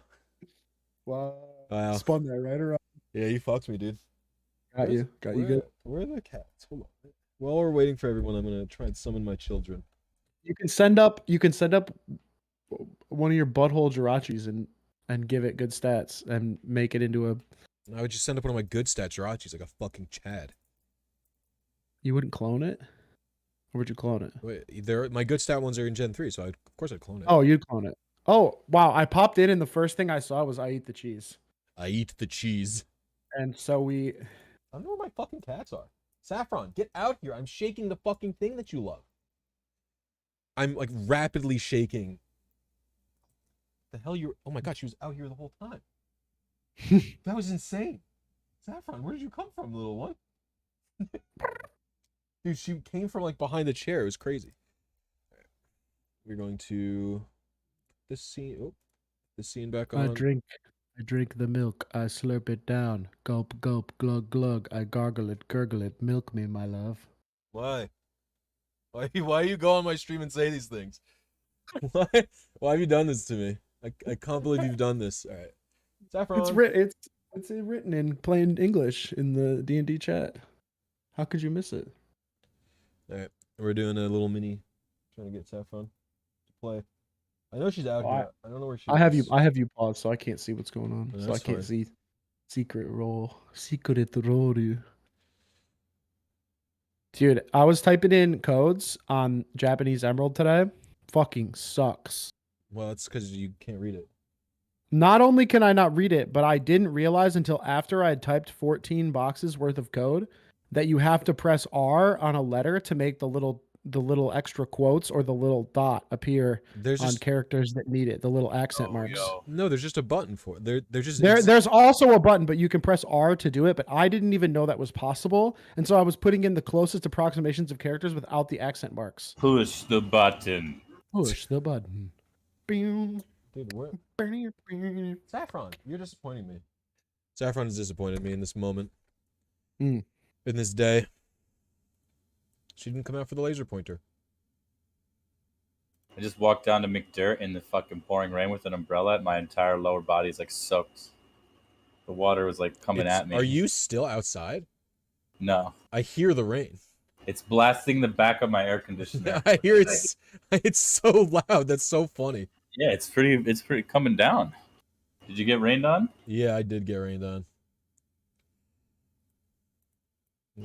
Spun that right around. Yeah, you fucked me, dude. Got you good. Where are the cats? Hold on. While we're waiting for everyone, I'm gonna try and summon my children. You can send up one of your butthole Jirachis and give it good stats and make it into a. I would just send up one of my good stats Jirachis like a fucking Chad. You wouldn't clone it? Or would you clone it? Wait, my good stat ones are in Gen 3, so of course I'd clone it. Oh, you'd clone it. Oh, wow. I popped in and the first thing I saw was I eat the cheese. I eat the cheese. And so I don't know where my fucking cats are. Saffron, get out here. I'm shaking the fucking thing that you love. I'm like rapidly shaking. The hell oh my god, she was out here the whole time. That was insane. Saffron, where did you come from, little one? Dude, she came from like behind the chair. It was crazy. Right. We're going to this scene back on. I drink the milk, I slurp it down, gulp, gulp, glug, glug, I gargle it, gurgle it, milk me, my love. Why? Why you go on my stream and say these things? Why have you done this to me? I can't believe you've done this. All right. Saffron. It's written in plain English in the D&D chat. How could you miss it? All right. We're doing a little mini, trying to get Saffron to play. I know she's out here. I don't know where she is. I have you paused, so I can't see what's going on. No, so I can't fine. see secret role. Dude, I was typing in codes on Japanese Emerald today. Fucking sucks. Well, it's because you can't read it. Not only can I not read it, but I didn't realize until after I had typed 14 boxes worth of code that you have to press R on a letter to make the little the little extra quotes or the little dot appear There's on just characters that need it, the little accent marks. Yo. no. There's just a button for it. They're just There's also a button, but you can press R to do it. But I didn't even know that was possible, and so I was putting in the closest approximations of characters without the accent marks. Push the button. Push the button. Boom. Dude, what? Saffron, you're disappointing me. Saffron has disappointed me in this moment. Mm. In this day. She didn't come out for the laser pointer. I just walked down to McDirt in the fucking pouring rain with an umbrella. My entire lower body is like soaked. The water was like coming at me. Are you still outside? No. I hear the rain. It's blasting the back of my air conditioner. I hear it's so loud. That's so funny. Yeah, it's pretty coming down. Did you get rained on? Yeah, I did get rained on.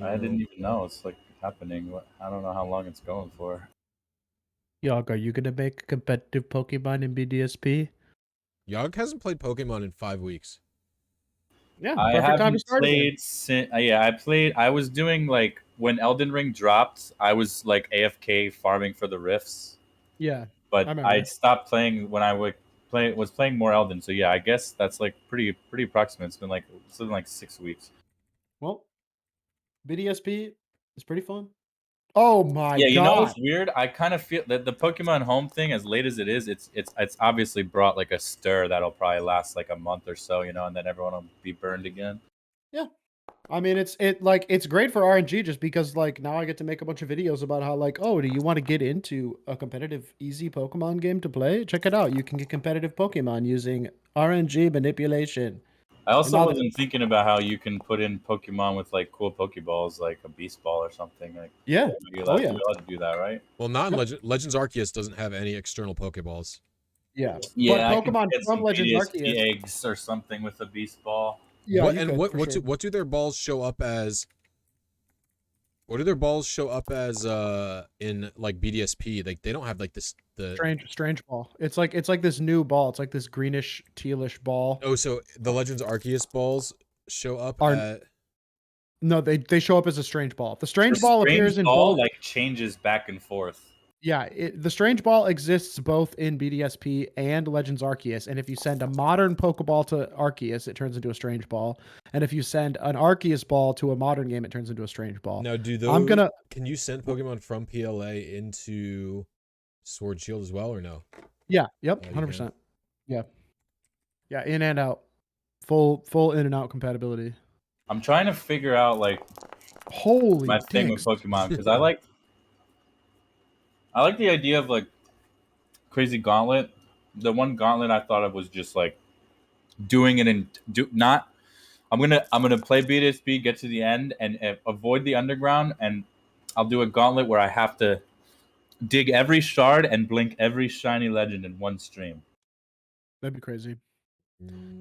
I didn't even know it's like happening. I don't know how long it's going for. Yog, are you gonna make a competitive Pokemon in BDSP? Yogg hasn't played Pokemon in 5 weeks. Yeah, I perfect time to haven't start again. played since. Yeah, I played. I was doing like when Elden Ring dropped. I was like AFK farming for the rifts. Yeah, But I remember. I stopped playing when I was playing more Elden. So yeah, I guess that's like pretty approximate. It's been like 6 weeks. Well, BDSP is pretty fun. Oh my Yeah, you know god! what's weird? I kind of feel that the Pokemon Home thing, as late as it is, it's obviously brought like a stir that'll probably last like a month or so, and then everyone will be burned again. Yeah, I mean it's great for RNG just because like now I get to make a bunch of videos about how like, oh, do you want to get into a competitive easy Pokemon game to play? Check it out. You can get competitive Pokemon using RNG manipulation. I also wasn't thinking about how you can put in Pokemon with like cool Pokeballs, like a Beast Ball or something. Like, yeah, you're allowed to do that, right? Well, not in Legends Arceus doesn't have any external Pokeballs. yeah. Yeah, but Pokemon from Legends BDSP Arceus eggs or something with a Beast Ball. Yeah, what do their balls show up as? What do their balls show up as in like BDSP? Like they don't have like the strange ball. It's like this new ball. It's like this greenish tealish ball. Oh, so the Legends Arceus balls show up No, they show up as a strange ball. The strange ball appears in both. Like changes back and forth. Yeah, the strange ball exists both in BDSP and Legends Arceus. And if you send a modern Pokeball to Arceus, it turns into a strange ball. And if you send an Arceus ball to a modern game, it turns into a strange ball. Now, can you send Pokemon from PLA into Sword Shield as well, or no? Yeah. Yep. 100%. Yeah. Yeah. In and out. Full in and out compatibility. I'm trying to figure out like my thing with Pokemon because I like the idea of like Crazy Gauntlet. The one gauntlet I thought of was just like doing it and not. I'm gonna play BDSP, get to the end, and avoid the underground, and I'll do a gauntlet where I have to dig every shard and blink every shiny legend in one stream. That'd be crazy.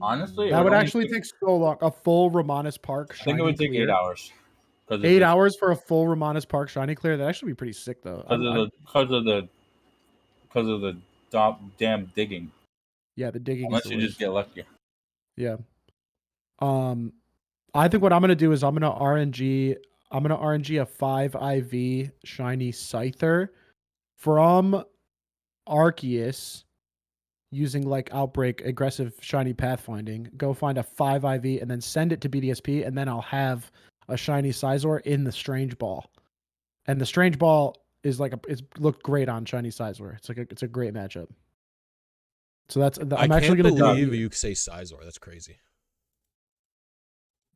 Honestly, that would actually take so long. A full Romanus Park. I think it would take 8 hours. 8 hours for a full Romanus Park shiny clear. That'd actually be pretty sick though. Because of the damn digging. Yeah, the digging. Unless you just get lucky. Yeah. I think what I'm gonna do is I'm gonna RNG a 5 IV shiny Scyther from Arceus using like Outbreak aggressive shiny pathfinding. Go find a 5 IV and then send it to BDSP, and then I'll have a shiny Scizor in the Strange Ball. And the Strange Ball is like it's looked great on shiny Scizor. It's a great matchup. So that's I'm actually gonna believe you say Scizor. That's crazy.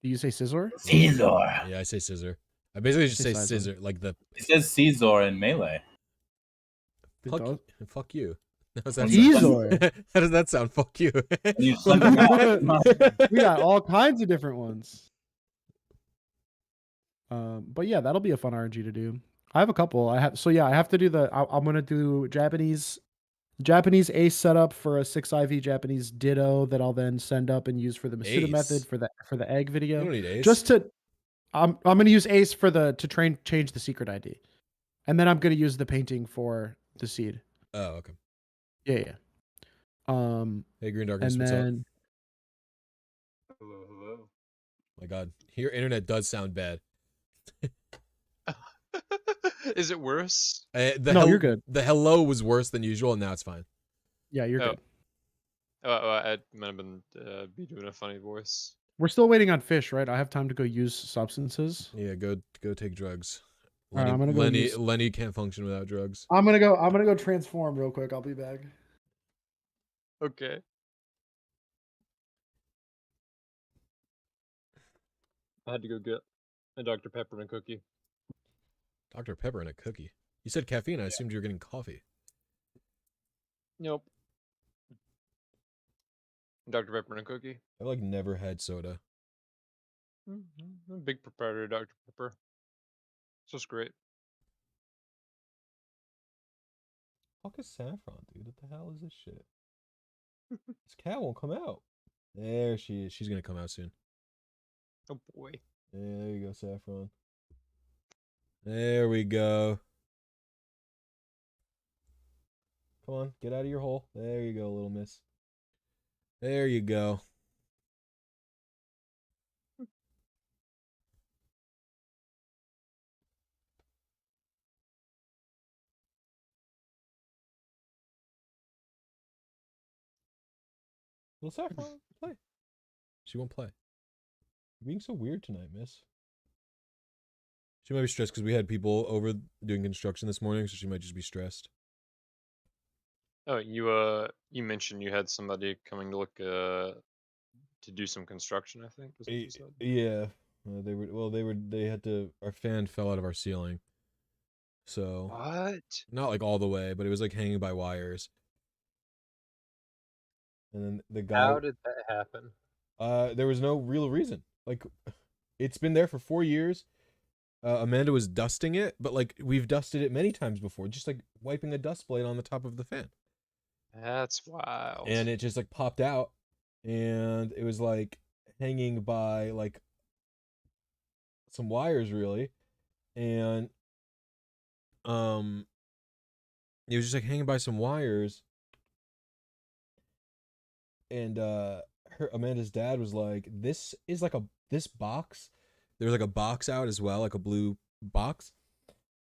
Do you say Scizor? Scizor. Yeah, I say Scissor. I basically just say Scissor, like the. It says Scizor in Melee. Fuck you. Scizor. How does that sound? Fuck you. We got all kinds of different ones. But yeah, that'll be a fun RNG to do. I have a couple. I have to do I'm gonna do Japanese ace setup for a 6 IV Japanese Ditto that I'll then send up and use for the Masuda method for the egg video. You don't need ace. Just to I'm gonna use ace to change the secret ID. And then I'm gonna use the painting for the seed. Oh, okay. Yeah. Hey, Green Darkness, what's up? Hello. My God, your internet does sound bad. Is it worse? No, you're good. The hello was worse than usual, and now it's fine. Yeah, you're Oh. good. I might have been be doing a funny voice. We're still waiting on fish, right? I have time to go use substances. Yeah, go take drugs. All right, I'm gonna go use... Lenny can't function without drugs. I'm gonna go transform real quick. I'll be back. Okay. I had to go get a Dr. Pepper and a cookie. Dr. Pepper and a cookie. You said caffeine. I assumed you were getting coffee. Nope. Dr. Pepper and a cookie. I've like never had soda. I'm a big proprietor of Dr. Pepper. It's just great. Fuck is saffron, dude? What the hell is this shit? This cat won't come out. There she is. She's gonna come out soon. Oh boy. Yeah, there you go, saffron. There we go. Come on, get out of your hole. There you go, little miss. There you go. Little saffron, play. She won't play. You're being so weird tonight, miss. She might be stressed because we had people over doing construction this morning, so she might just be stressed. Oh, you mentioned you had somebody coming to look to do some construction, I think. Is what you said. Yeah. They had to, our fan fell out of our ceiling. So. What? Not like all the way, but it was like hanging by wires. And then the guy. How did that happen? There was no real reason. Like, it's been there for 4 years. Amanda was dusting it, but like we've dusted it many times before, just like wiping a dust blade on the top of the fan. That's wild. And it just like popped out, and it was like hanging by like some wires, really, and it was just like hanging by some wires, and Amanda's dad was like, this box. There was like a box out as well, like a blue box.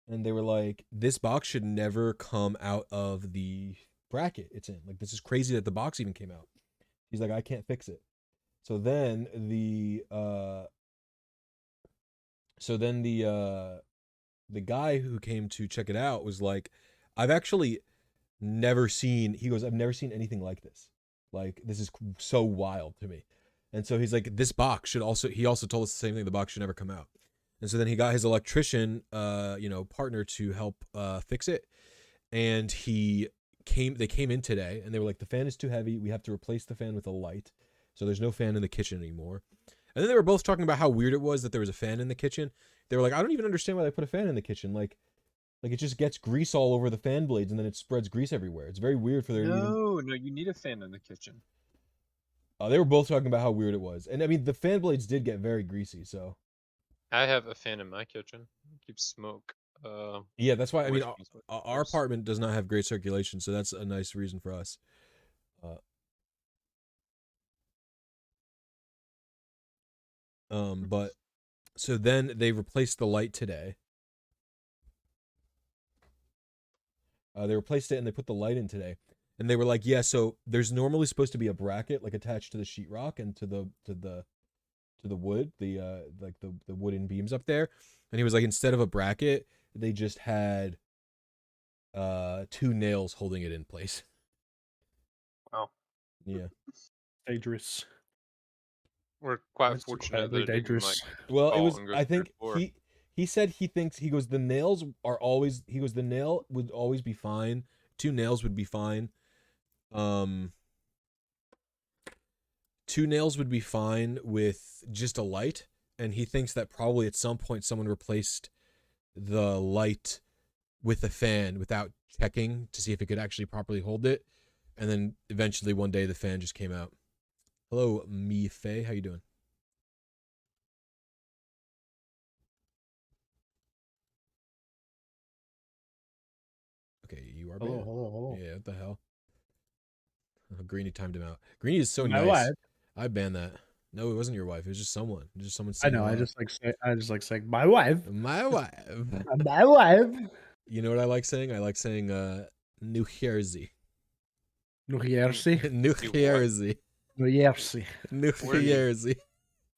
And they were like, this box should never come out of the bracket it's in. Like, this is crazy that the box even came out. He's like, I can't fix it. So then the guy who came to check it out was like, I've actually never seen, he goes, I've never seen anything like this. Like, this is so wild to me. And so he's like, this box should also, he also told us the same thing, the box should never come out. And so then he got his electrician, partner to help fix it. And they came in today and they were like, the fan is too heavy. We have to replace the fan with a light. So there's no fan in the kitchen anymore. And then they were both talking about how weird it was that there was a fan in the kitchen. They were like, I don't even understand why they put a fan in the kitchen. Like it just gets grease all over the fan blades and then it spreads grease everywhere. It's very weird for their... No, you need a fan in the kitchen. They were both talking about how weird it was. And I mean, the fan blades did get very greasy, so... I have a fan in my kitchen. It keeps smoke. Yeah, that's why, I mean, our apartment does not have great circulation, so that's a nice reason for us. But, so then they replaced the light today. They replaced it and they put the light in today. And they were like, yeah, so there's normally supposed to be a bracket like attached to the sheetrock and to the wood, the wooden beams up there. And he was like, instead of a bracket, they just had 2 nails holding it in place. Wow. Yeah. Dangerous. We're quite That's fortunate that incredibly it didn't, dangerous. Well, it fall was, and go I through think the floor. he said he thinks, he goes, the nails are always, he goes, the nail would always be fine. 2 nails would be fine. 2 nails would be fine with just a light, and he thinks that probably at some point someone replaced the light with a fan without checking to see if it could actually properly hold it, and then eventually one day the fan just came out. Hello, Mi Faye, how you doing? Okay, you are banned. Hello. Yeah, what the hell? Oh, Greeny timed him out. Greeny is so My nice. life. I banned that. No, it wasn't your wife. It was just someone. Just someone I saying. know. hello. I just like saying my wife. My wife. My wife. You know what I like saying? I like saying New Jersey. New Jersey. New Jersey. New Jersey. New Where do you- Jersey.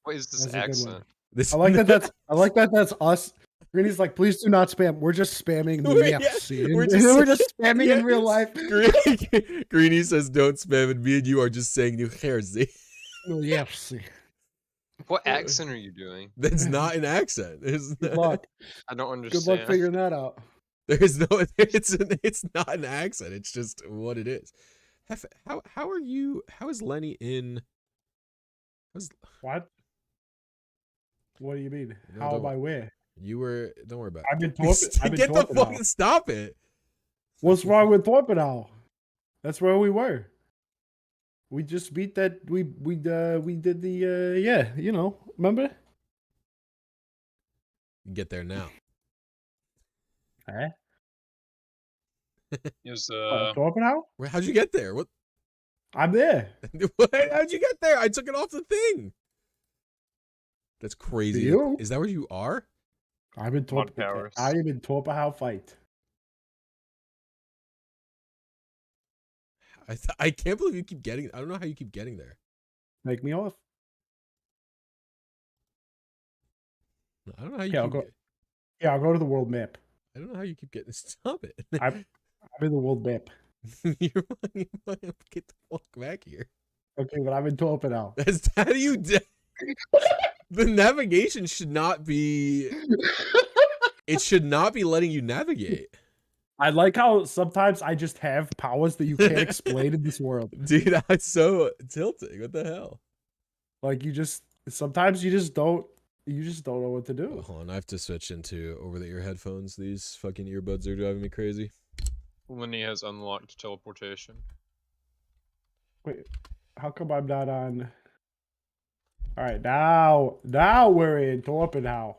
What is this That's a good one. accent? This, I like that. That's us. Greeny's like, please do not spam. We're just spamming New We're- Jersey. we're We're just- just spamming in real Yes. life. Greeny says don't spam, and me and you are just saying New Jersey. New Jersey. What accent are you doing? That's not an accent. Good luck. I don't Good understand. luck figuring that out. There's no. It's not an accent. It's just what it is. How are you? How is Lenny in? What? What do you mean? No, How don't am I worry. where? You were. Don't worry about I've been it. torping. I've been Get the torping now. fucking stop it. What's wrong with Torpedo? That's where we were. We just beat that. We did the yeah. You know, remember? Get there now. Eh? Is Torpedo? How'd you get there? What? I'm there. How'd you get there? I took it off the thing. That's crazy. you? Is that where you are? I'm in Mod Torpedo. powers. I am in Torpedo fight. I can't believe you keep getting. I don't know how you keep getting there. Make me off. I don't know how you Yeah, I'll keep. go. Yeah, I'll go to the world map. I don't know how you keep getting. Stop it. I'm in the world map. You're get the fuck back here. Okay, but I'm in Torpedo. That's how do you. The navigation should not be. It should not be letting you navigate. I like how sometimes I just have powers that you can't explain in this world. Dude, that's so tilting. What the hell? Like sometimes you just don't know what to do. Oh, hold on, I have to switch into over-the-ear headphones. These fucking earbuds are driving me crazy. Lenny has unlocked teleportation. Wait, how come I'm not on? All right, now we're in Torpedo.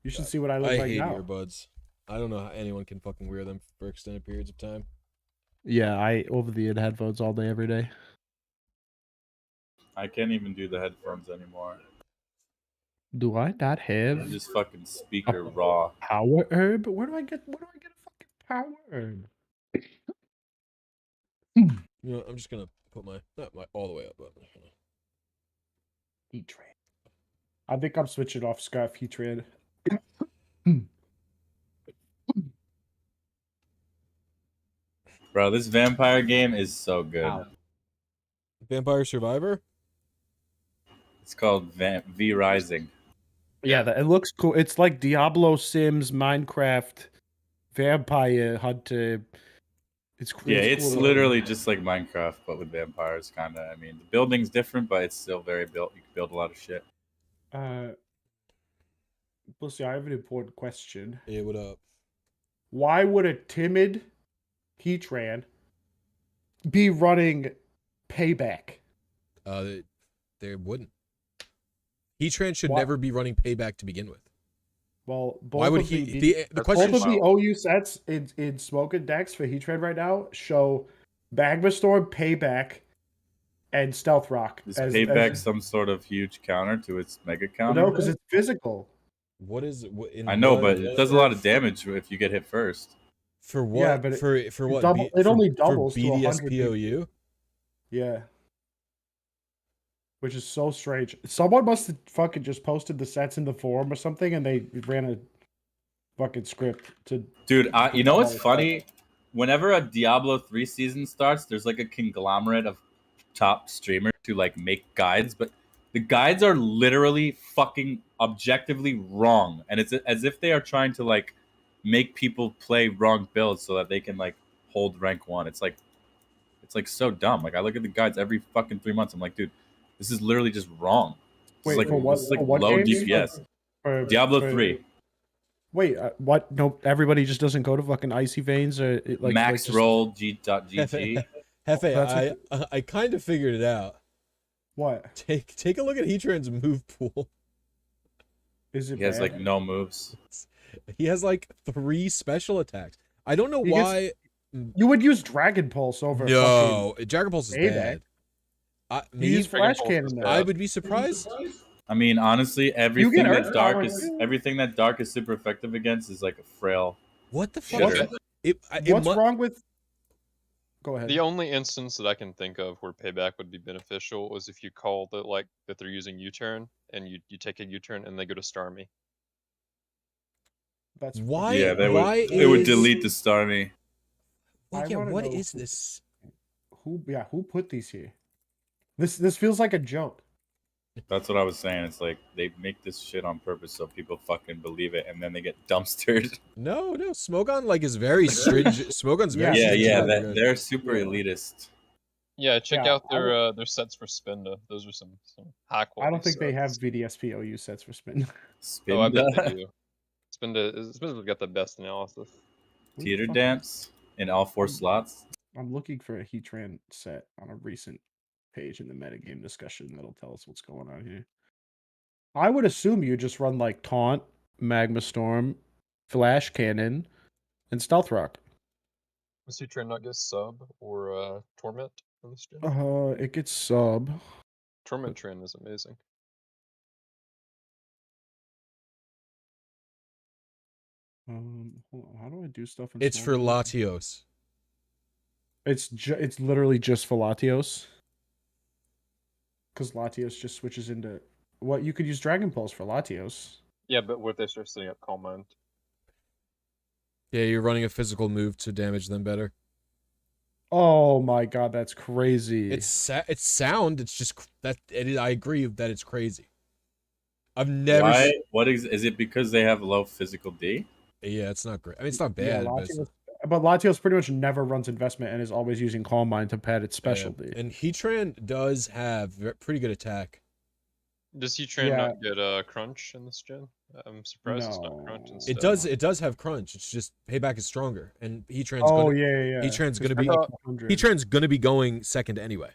You should see what I look I like hate now. earbuds. I don't know how anyone can fucking wear them for extended periods of time. Yeah, I over-the-ear headphones all day, every day. I can't even do the headphones anymore. Do I not I'm have just fucking speaker raw. power herb? Where do I get a fucking power herb? You know, I'm just gonna put my not my all the way up, but Heat trade. I think I'm switching off Scarf Heat trade. Bro, this vampire game is so good. Ow. Vampire Survivor. It's called V Rising. Yeah, it looks cool. It's like Diablo, Sims, Minecraft, Vampire Hunter. Yeah, it's cool. literally just like Minecraft, but with vampires, kind of. I mean, the building's different, but it's still very built. You can build a lot of shit. Blisy, I have an important question. Hey, what up? Why would a timid Heatran be running Payback? They wouldn't. Heatran should Why- never be running Payback to begin with. Well, both Why would of he? the The question both of is, the OU sets in Smoking decks for Heatran right now show Magma Storm, Payback, and Stealth Rock. Is Payback some sort of huge counter to its mega counter? No, because it's physical. what is I know, but it does a lot of damage if you get hit first. for what? Yeah, but for what? it only for doubles to 100 BDSPOU. Yeah. Which is so strange. Someone must have fucking just posted the sets in the forum or something, and they ran a fucking script to. Dude, you know what's funny? Whenever a Diablo 3 season starts, there's like a conglomerate of top streamers who like make guides, but the guides are literally fucking objectively wrong, and it's as if they are trying to like make people play wrong builds so that they can like hold rank 1. It's like so dumb. Like I look at the guides every fucking 3 months. I'm like, dude, this is literally just wrong. This Wait, is like what low games? DPS. Diablo 3. Wait, what? No, everybody just doesn't go to fucking Icy Veins or Max just, roll G.GG. Hefe, I kind of figured it out. What? Take a look at Heatran's move pool. Is it? He has bad? like no moves. He has like 3 special attacks. I don't know He gets- why. You would use Dragon Pulse over. No, Dragon Pulse is Payback. bad. You use flash Pulse cannon is now. bad. I would be surprised. I mean, honestly, everything Earth that dark power, is too. everything that dark is super effective against is like a frail. What the fuck? Shitter. What's wrong with? Go ahead. The only instance that I can think of where payback would be beneficial was if you call that like that they're using U-turn and you take a U-turn and they go to Starmie. That's Why? Yeah, they why would. It would is- delete the Starmie. Like, I yeah, wanna what know is who- this? Who put these here? This feels like a joke. That's what I was saying. It's like they make this shit on purpose so people fucking believe it, and then they get dumpstered. No, Smogon like is very stringent. Smogon's very Yeah, stringent. yeah, they're super elitist. Yeah, check Yeah, out their sets for Spinda. Those are some high quality. I don't think they have sets. VDSP OU sets for spin. Oh, I bet Spinda, they do. Spinda's got the best analysis. Theater Dance in all 4 slots. I'm looking for a Heatran set on a recent page in the metagame discussion that'll tell us what's going on here. I would assume you just run like Taunt, Magma Storm, Flash Cannon, and Stealth Rock. Was he trying not get sub or torment in this gen? It gets sub. Torment trend is amazing. Hold on, how do I do stuff? In It's small for font? Latios. It's literally just for Latios. Because Latios just switches into what you could use Dragon Pulse for Latios. Yeah, but what if they start setting up Calm Mind? Yeah, you're running a physical move to damage them better. Oh my god, that's crazy. It's sound. It's just I agree that it's crazy. I've never. Why? What is it? Because they have low physical D? Yeah, it's not great. I mean, it's not Yeah, bad. But it's Latios pretty much never runs investment and is always using Calm Mind to pad its specialty. And Heatran does have pretty good attack. Does Heatran Yeah. not get crunch in this gen? I'm surprised it's not crunch No. instead. It does have crunch. It's just payback is stronger, and Heatran's Oh gonna, yeah. Heatran's gonna Because be that's like 100. Heatran's gonna be going second anyway.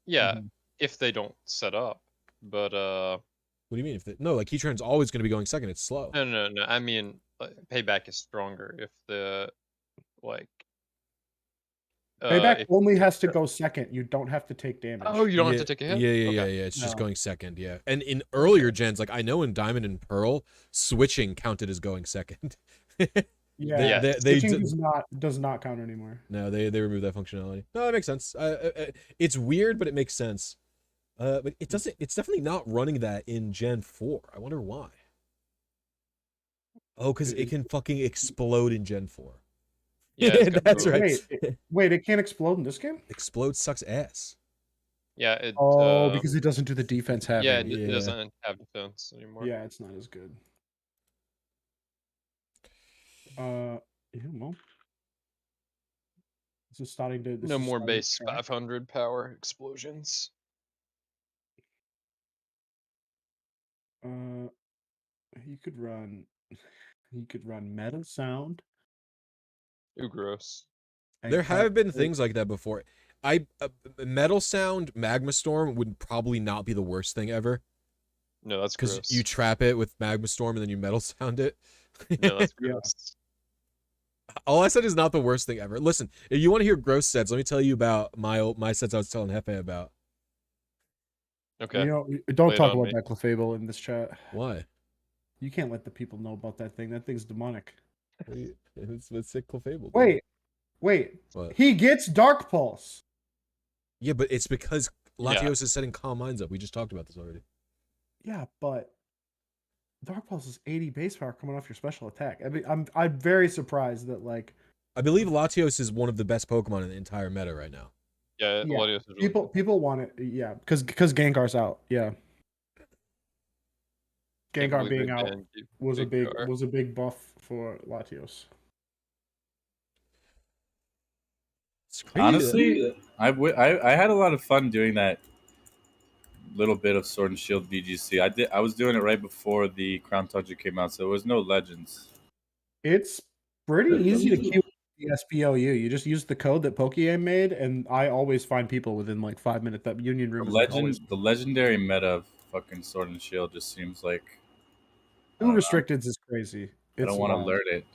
Yeah, Mhm. if they don't set up. But What do you mean? Like Heatran's always gonna be going second. It's slow. no. I mean, payback is stronger if the like. Payback if- only has to go second. You don't have to take damage. Oh, you don't yeah, have to take a hit. Yeah. Okay. It's just No. going second. Yeah, and in earlier gens, like I know in Diamond and Pearl, switching counted as going second. Yeah, they switching d- does not count anymore. No, they removed that functionality. No, that makes sense. It's weird, but it makes sense. But it doesn't. It's definitely not running that in Gen 4. I wonder why. Oh, because it can fucking explode in Gen 4. Yeah, it's got That's both. right. Wait, it can't explode in this game? Explode sucks ass. Yeah, it. Oh, because it doesn't do the defense heavy. yeah, it Yeah. doesn't have defense anymore. Yeah, it's not as good. Yeah, well, this is starting to. No more base 500 power explosions. You could run. You could run Metal Sound. Ooh, gross. and There cut- have been things like that before. Metal Sound Magma Storm would probably not be the worst thing ever, No, that's because gross. you trap it with Magma Storm and then you Metal Sound it. No, that's Yeah. gross. All I said is not the worst thing ever. Listen, if you want to hear gross sets, let me tell you about my sets I was telling Hefe about. Okay. You know, don't Lay it talk on about me. that Clefable in this chat. Why? You can't let the people know about that thing. That thing's demonic. It's sick Clefable. Wait. What? He gets Dark Pulse. Yeah, but it's because Yeah. Latios is setting Calm Minds up. We just talked about this already. Yeah, but Dark Pulse is 80 base power coming off your special attack. I mean, I'm very surprised that like I believe Latios is one of the best Pokemon in the entire meta right now. Yeah, Yeah, Latios is really people want it. Yeah, because Gengar's out. Yeah, Can't Gengar believe being they out banned was a Gengar. big buff for Latios. It's crazy. Honestly, I had a lot of fun doing that little bit of Sword and Shield VGC. I was doing it right before the Crown Toucher came out, so there was no legends. It's pretty easy to queue the SPLU. You just use the code that Pokeaim made, and I always find people within like 5 minutes. That Union Room is like, always The legendary meta of fucking Sword and Shield just seems like I two don't know. restricteds is crazy. I don't want to wild. learn it.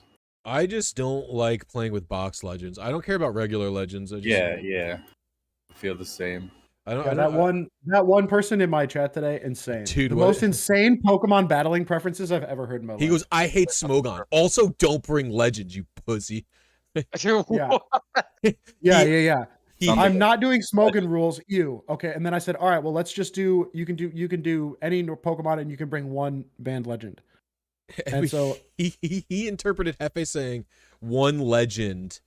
I just don't like playing with box legends. I don't care about regular legends. I just, Yeah. I feel the same. I don't. Yeah, I that don't. one person in my chat today, insane. Dude, the what- most insane Pokemon battling preferences I've ever heard in my He life. goes, I hate Smogon. Also, don't bring legends, you pussy. Yeah. He- Yeah. he- Sounds like I'm a not doing smoking legend. rules. You okay? And then I said, all right, well, let's just do. You can do any Pokemon, and you can bring one banned legend. And so he interpreted Hefe saying one legend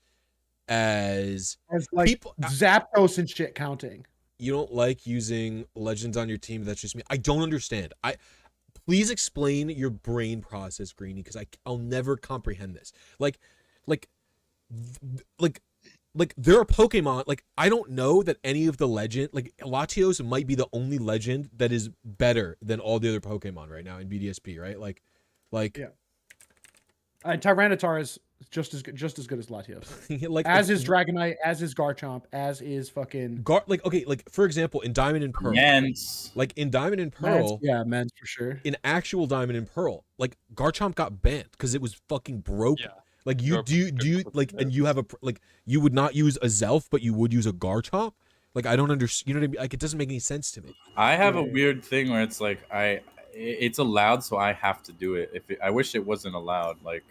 as like people. Zapdos and shit counting. You don't like using legends on your team. That's just me. I don't understand. Please explain your brain process, Greeny, because I'll never comprehend this. Like there are Pokemon, like I don't know that any of the legend, like Latios might be the only legend that is better than all the other Pokemon right now in BDSP, right? Like Yeah. Tyranitar is just as good as Latios. like As is Dragonite, as is Garchomp, as is fucking like for example, in Diamond and Pearl. Mance. Like in Diamond and Pearl. Mans for sure. In actual Diamond and Pearl, like Garchomp got banned because it was fucking broken. Yeah. Like you like, and you have a like, you would not use a Zelf, but you would use a Garchomp. Like I don't understand. You know what I mean? Like it doesn't make any sense to me. I have a weird thing where it's like it's allowed, so I have to do it. I wish it wasn't allowed. Like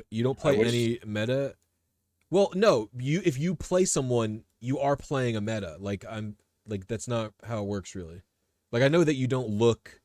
You don't play any meta. Well, no. If you play someone, you are playing a meta. Like that's not how it works really. Like I know that you don't look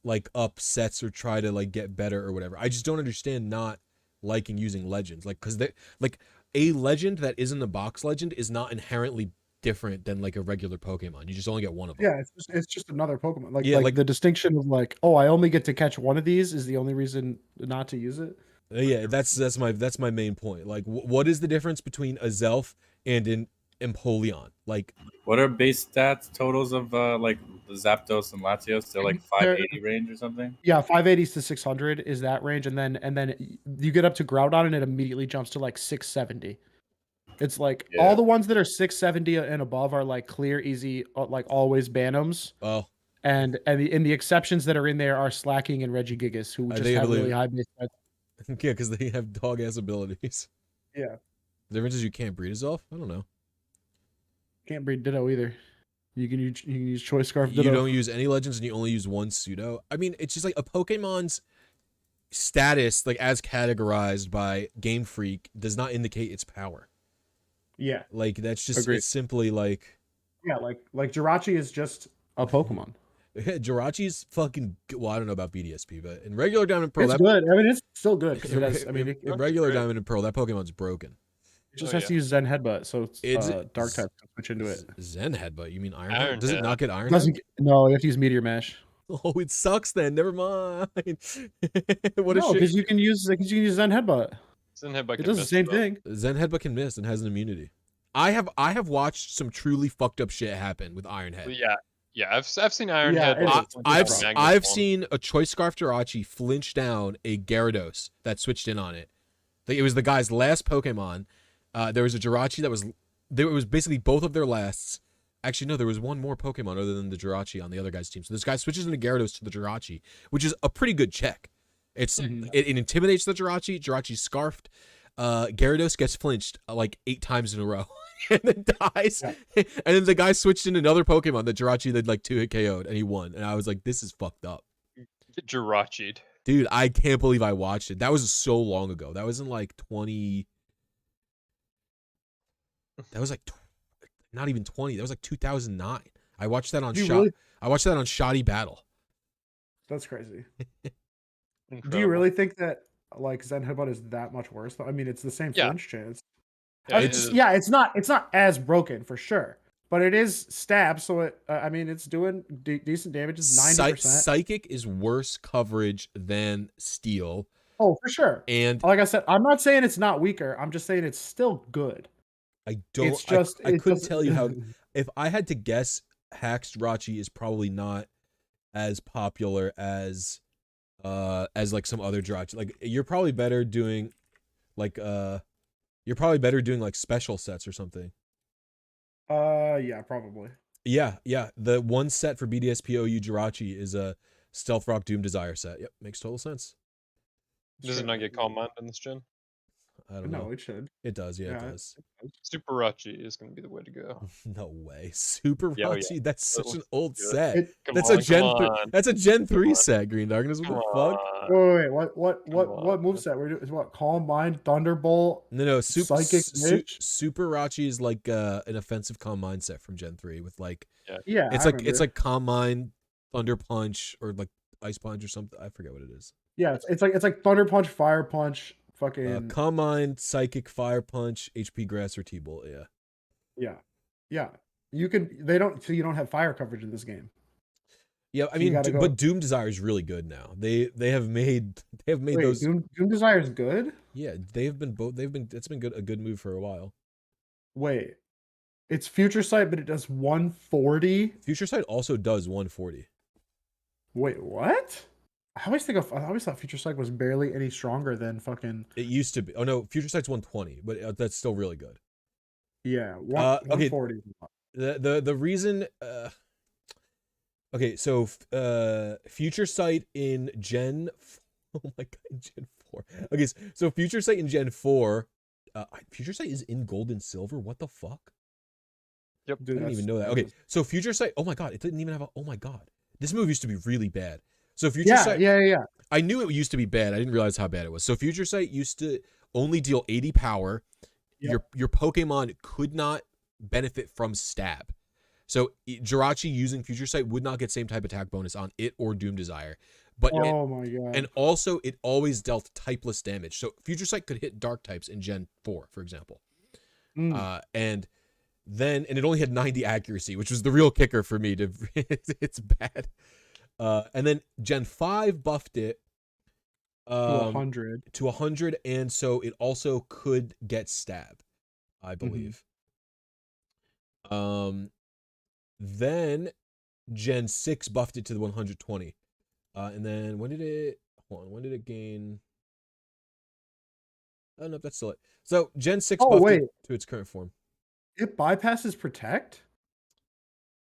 like up sets or try to like get better or whatever. I just don't understand not liking using legends. Like because they like a legend that isn't a box legend is not inherently different than like a regular Pokemon. You just only get one of them. Yeah, it's just another Pokemon. Like the distinction of like, oh, I only get to catch one of these is the only reason not to use it. Yeah, that's my main point. Like, what is the difference between a Zelf and an Empoleon? Like, what are base stats totals of like the Zapdos and Latios? They're like 580 range or something. Yeah, 580 to 600 is that range, and then you get up to Groudon and it immediately jumps to like 670. It's like all the ones that are 670 and above are like clear, easy, like always Bantams. oh, and the exceptions that are in there are Slacking and Regigigas, who just have really high base stats. yeah, because they have dog ass abilities. Yeah. The difference is you can't breed a Zelf. I don't know. Can't breed Ditto either. You can use Choice Scarf Ditto. You don't use any legends and you only use one pseudo. I mean, it's just like a Pokemon's status, like as categorized by Game Freak, does not indicate its power. Yeah. Like that's just Agreed. it's simply like like Jirachi is just a Pokemon. Jirachi's fucking well, I don't know about BDSP, but in regular Diamond and Pearl, It's good. I mean, it's still good because it has. I mean, in regular Diamond and Pearl, that Pokemon's broken. It just has to use Zen Headbutt, so It's Dark type can switch into it. Zen Headbutt? You mean Iron Iron Head? Does it not get Iron Head? Doesn't no, you have to use Meteor Mash. Oh, it sucks then. Never mind. What a No, shit. because you can use Zen Headbutt. Zen Headbutt It does the same thing. Zen Headbutt can miss and has an immunity. I have watched some truly fucked up shit happen with Iron Head. Yeah, I've seen Iron Yeah, Head. I've seen a Choice Scarf Jirachi flinch down a Gyarados that switched in on it. It was the guy's last Pokemon. There was a Jirachi that was there. It was basically both of their lasts. Actually, no, there was one more Pokemon other than the Jirachi on the other guy's team. So this guy switches into Gyarados to the Jirachi, which is a pretty good check. It intimidates the Jirachi. Jirachi's scarfed. Gyarados gets flinched like 8 times in a row and then dies. Yeah. And then the guy switched in another Pokemon that Jirachi did like 2-hit KO'd and he won. And I was like, this is fucked up. Jirachi'd. Dude, I can't believe I watched it. That was so long ago. That was in like 20. That was like not even 20. That was like 2009. I watched that on I watched that on Shoddy Battle. That's crazy. Do you really think that like Zen Headbutt is that much worse? I mean, it's the same flinch chance. It's not as broken for sure, but it is stab. So it, I mean, it's doing decent damage. It's 90%. Psychic is worse coverage than Steel. Oh, for sure. And like I said, I'm not saying it's not weaker. I'm just saying it's still good. I don't. It's just I couldn't tell you how. If I had to guess, Hax Jirachi is probably not as popular as like some other Jirachi. Like you're probably better doing like special sets or something. Yeah, probably. Yeah. The one set for BDSPOU Jirachi is a Stealth Rock Doom Desire set. Yep, makes total sense. Does it not get Calm Mind in this gen? I don't No, know. it should. It does, yeah, it Yeah. does. Super Rachi is going to be the way to go. No way. Super Yeah, oh, Rachi? yeah. That's That such an looks old good. set. It, That's Come a Gen on. That's a Gen 3 on. set, Green Darkness. What Come the fuck? on. wait, what on. moveset? We're doing is what? Calm Mind, Thunderbolt, No, Psychic Witch? Super Rachi is like an offensive Calm Mind set from Gen 3 with like Yeah, it's I like remember. Calm Mind, Thunder Punch, or like Ice Punch or something. I forget what it is. Yeah, it's like Thunder Punch, Fire Punch, fucking Calm Mind, Psychic, Fire Punch, HP Grass, or T-Bolt. Yeah. yeah. You can they don't so you don't have fire coverage in this game. Yeah, I So you mean, gotta go. but Doom Desire is really good now. They have made Wait, those. Doom Desire is good? Yeah, they've been both. It's been a good move for a while. Wait. It's Future Sight, but it does 140. Future Sight also does 140. Wait, what? I always thought Future Sight was barely any stronger than fucking. It used to be. Oh no, Future Sight's 120, but that's still really good. Yeah, Okay. 140. The reason. Okay, so Future Sight in Gen. Oh my god, Gen 4. Okay, so Future Sight in Gen 4. Future Sight is in Gold and Silver. What the fuck? Yep. Dude, I didn't even know that. Okay, so Future Sight. Oh my god, it didn't even have a. Oh my god, this move used to be really bad. So Future Sight. Yeah. I knew it used to be bad. I didn't realize how bad it was. So Future Sight used to only deal 80 power. Yep. Your Pokemon could not benefit from stab. So Jirachi using Future Sight would not get same type attack bonus on it or Doom Desire. But Oh my god. and also it always dealt typeless damage. So Future Sight could hit dark types in Gen 4, for example. And it only had 90 accuracy, which was the real kicker for me. It's bad. And then Gen 5 buffed it to 100. To 100, and so it also could get stab, I believe. Then Gen 6 buffed it to the 120. And then when did it gain? Oh no, that's still it. So Gen 6 buffed it to its current form. It bypasses Protect?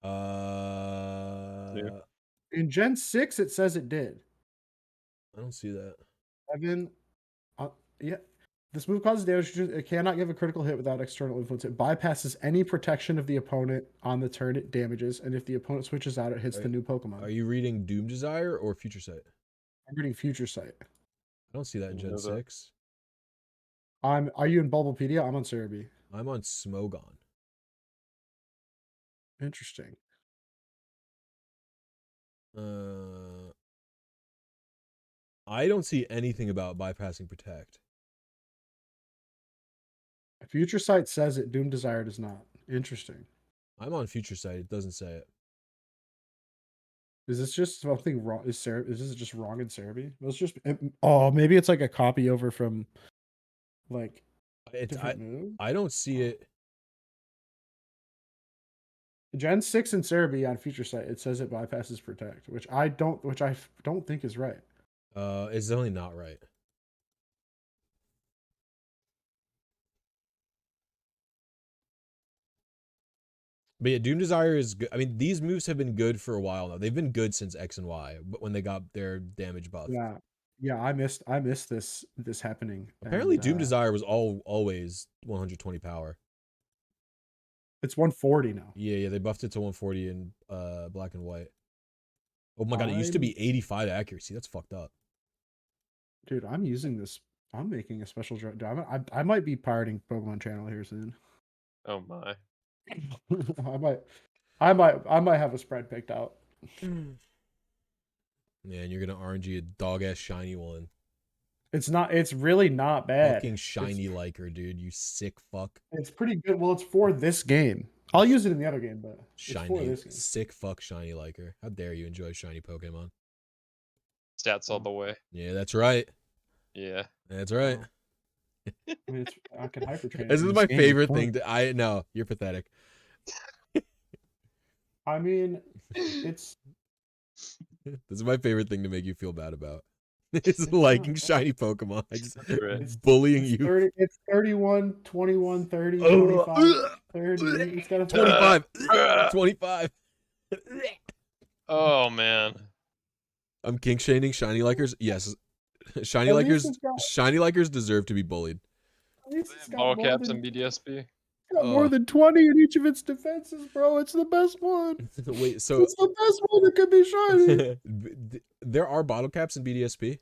Yeah. In Gen 6 it says it did. I don't see that. Evan, yeah. This move causes damage. It cannot give a critical hit without external influence. It bypasses any protection of the opponent on the turn it damages, and if the opponent switches out, it hits the new Pokemon. Are you reading Doom Desire or Future Sight? I'm reading Future Sight. I don't see that in Gen 6. Are you in Bulbapedia? I'm on Cerebi. I'm on Smogon. Interesting. I don't see anything about bypassing Protect. Future Sight says it. Doom Desire does not. Interesting. I'm on Future Sight. It doesn't say it. Is this just something wrong? Is this just wrong in Cerebi? It's just. Maybe it's like a copy over from, like, different move. I don't see it. Gen 6 and Cerebi on Future Sight, it says it bypasses Protect, which I don't think is right. It's definitely not right. But yeah, Doom Desire is good. I mean, these moves have been good for a while now. They've been good since X and Y, but when they got their damage buff. Yeah, I missed this happening. Apparently, Doom Desire was always 120 power. It's 140 now. Yeah, they buffed it to 140 in black and white. Oh my god, it used to be 85 accuracy. That's fucked up. Dude, I'm using this. I'm making a special I might be pirating Pokemon Channel here soon. Oh my. I might have a spread picked out. Man, you're gonna RNG a dog ass shiny one. It's really not bad. Fucking shiny liker, dude. You sick fuck. It's pretty good. Well, it's for this game. I'll use it in the other game, but shiny, it's for this game. Sick fuck shiny liker. How dare you enjoy shiny Pokemon? Stats all the way. Yeah, that's right. Yeah. That's right. I mean, I can hyper train. This is my favorite thing. No, you're pathetic. I mean, it's. This is my favorite thing to make you feel bad about. It's liking shiny Pokemon. It's bullying you. 30, it's 31, 21, 30, 25, 30. It's got a 25. 25. Oh man. I'm kink shaming shiny likers. Yes. Shiny likers deserve to be bullied. It's got Ball more caps than, and BDSP. got more than 20 in each of its defenses, bro. It's the best one. Wait, so It's the best one that could be shiny. there are bottle caps in BDSP?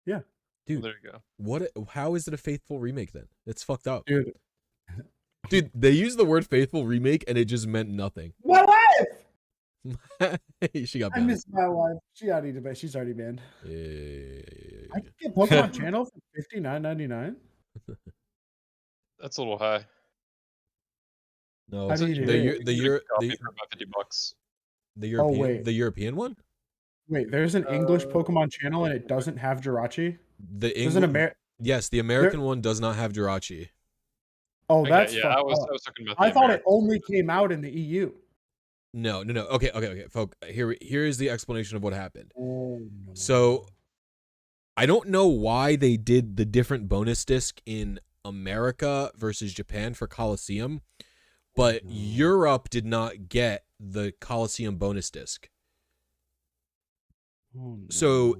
Yeah. Dude, Well, there you go. what? How is it a faithful remake then? It's fucked up. Dude. Dude, they used the word faithful remake and it just meant nothing. My wife! She got I banned. miss my wife. She's already banned. Yeah. I can get Pokemon Channel for $59.99. That's a little high. No, I mean, You it the is. the can Euro, get a copy the for about $50. the European wait. the European one? Wait, there's an English Pokemon Channel and it doesn't have Jirachi? The There's an English. Yes, the American one does not have Jirachi. Oh, Okay, that's yeah, fucked I was up. talking about the I thought it American. only came out in the EU. No. Okay, folk. Here is the explanation of what happened. Oh, no. So, I don't know why they did the different bonus disc in America versus Japan for Coliseum, but Europe did not get the Coliseum bonus disc. Oh, no. So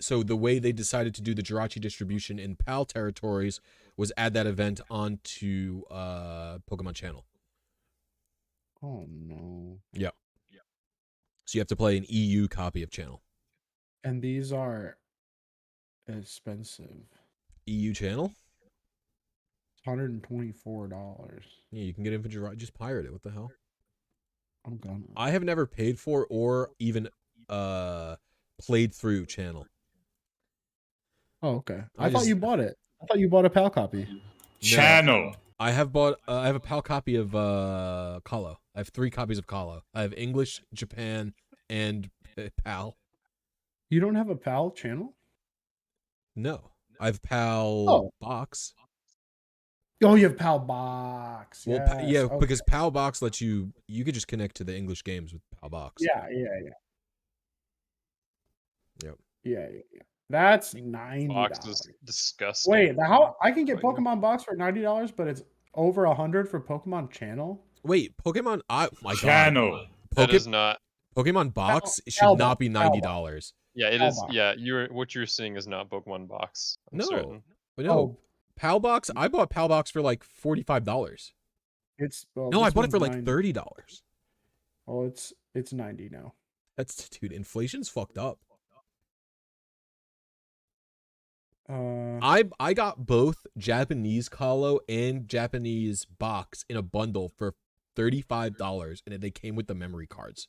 so the way they decided to do the Jirachi distribution in PAL territories was add that event onto Pokemon Channel. Oh no. Yeah. So you have to play an EU copy of Channel. And these are expensive. EU Channel? $124. Yeah, you can get it for Jirachi. Just pirate it. What the hell? I'm gonna. I have never paid for or even played through Channel. Oh, okay. I I thought just- you bought it. I thought you bought a PAL copy. Channel. I have bought. I have a PAL copy of Colo. I have 3 copies of Colo. I have English, Japan, and PAL. You don't have a PAL channel? No, I have PAL Oh. box. Oh, you have PAL box. Well, Yes. yeah, Okay. because PAL box lets you. You could just connect to the English games with PAL box. Yeah. Yep. Yeah. That's $90. Box is disgusting. Wait, how I can get Right now. Pokemon box for $90, but it's over $100 for Pokemon channel? Wait, Pokemon. My Channel. God. That is not. Pokemon box should PAL not be box, $90. Yeah, it PAL is. box. Yeah, what you're seeing is not Pokemon box. I'm No. certain. But no, PAL box. I bought PAL box for like $45. It's No, I bought it for like $30. Oh, it's 90 now. That's dude. Inflation's fucked up. I got both Japanese Colo and Japanese box in a bundle for $35, and they came with the memory cards.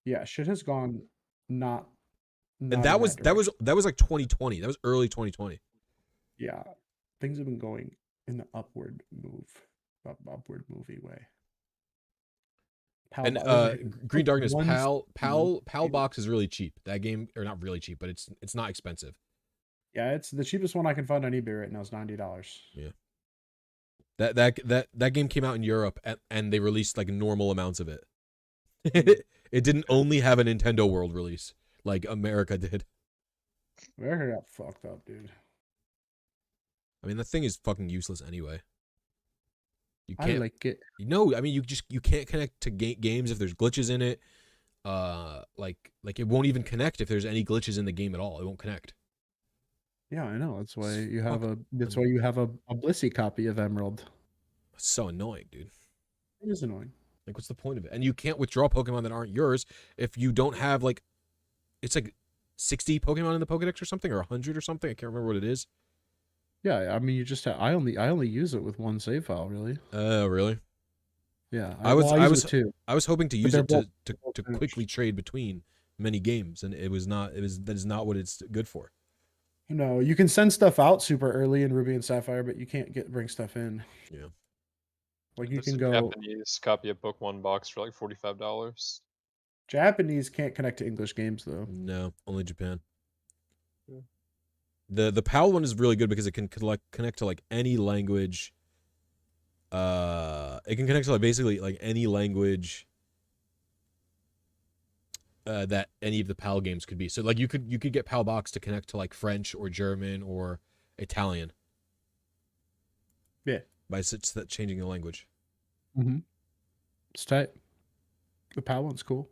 Yeah, shit has gone not And that was like 2020. That was early 2020. Yeah, things have been going in the upward movie way. And Green Darkness PAL box is really cheap. That game, or not really cheap, but it's not expensive. Yeah, it's the cheapest one I can find on eBay right now is $90. Yeah. That game came out in Europe and they released like normal amounts of it. It didn't only have a Nintendo World release like America did. America got fucked up, dude. I mean, that thing is fucking useless anyway. You I can't like it. No, I mean you can't connect to games if there's glitches in it. Like it won't even connect if there's any glitches in the game at all. It won't connect. Yeah, I know. That's why you have a Blisy copy of Emerald. It's so annoying, dude. It is annoying. Like, what's the point of it? And you can't withdraw Pokemon that aren't yours if you don't have like, it's like 60 Pokemon in the Pokedex or something, or 100 or something. I can't remember what it is. Yeah, I mean, you just I only use it with one save file, really. Oh, really? Yeah, I was too. I was hoping to use they're it to both quickly trade between many games, and that is not what it's good for. No, you can send stuff out super early in Ruby and Sapphire, but you can't bring stuff in. Yeah. Like you There's can a go Japanese copy of Pokemon box for like $45. Japanese can't connect to English games though. No, only Japan. Yeah. The PAL one is really good because it can connect to like any language. It can connect to like basically like any language that any of the PAL games could be. So like you could get PAL box to connect to like French or German or Italian. Yeah. By changing the language. Mm-hmm. It's tight. The PAL one's cool.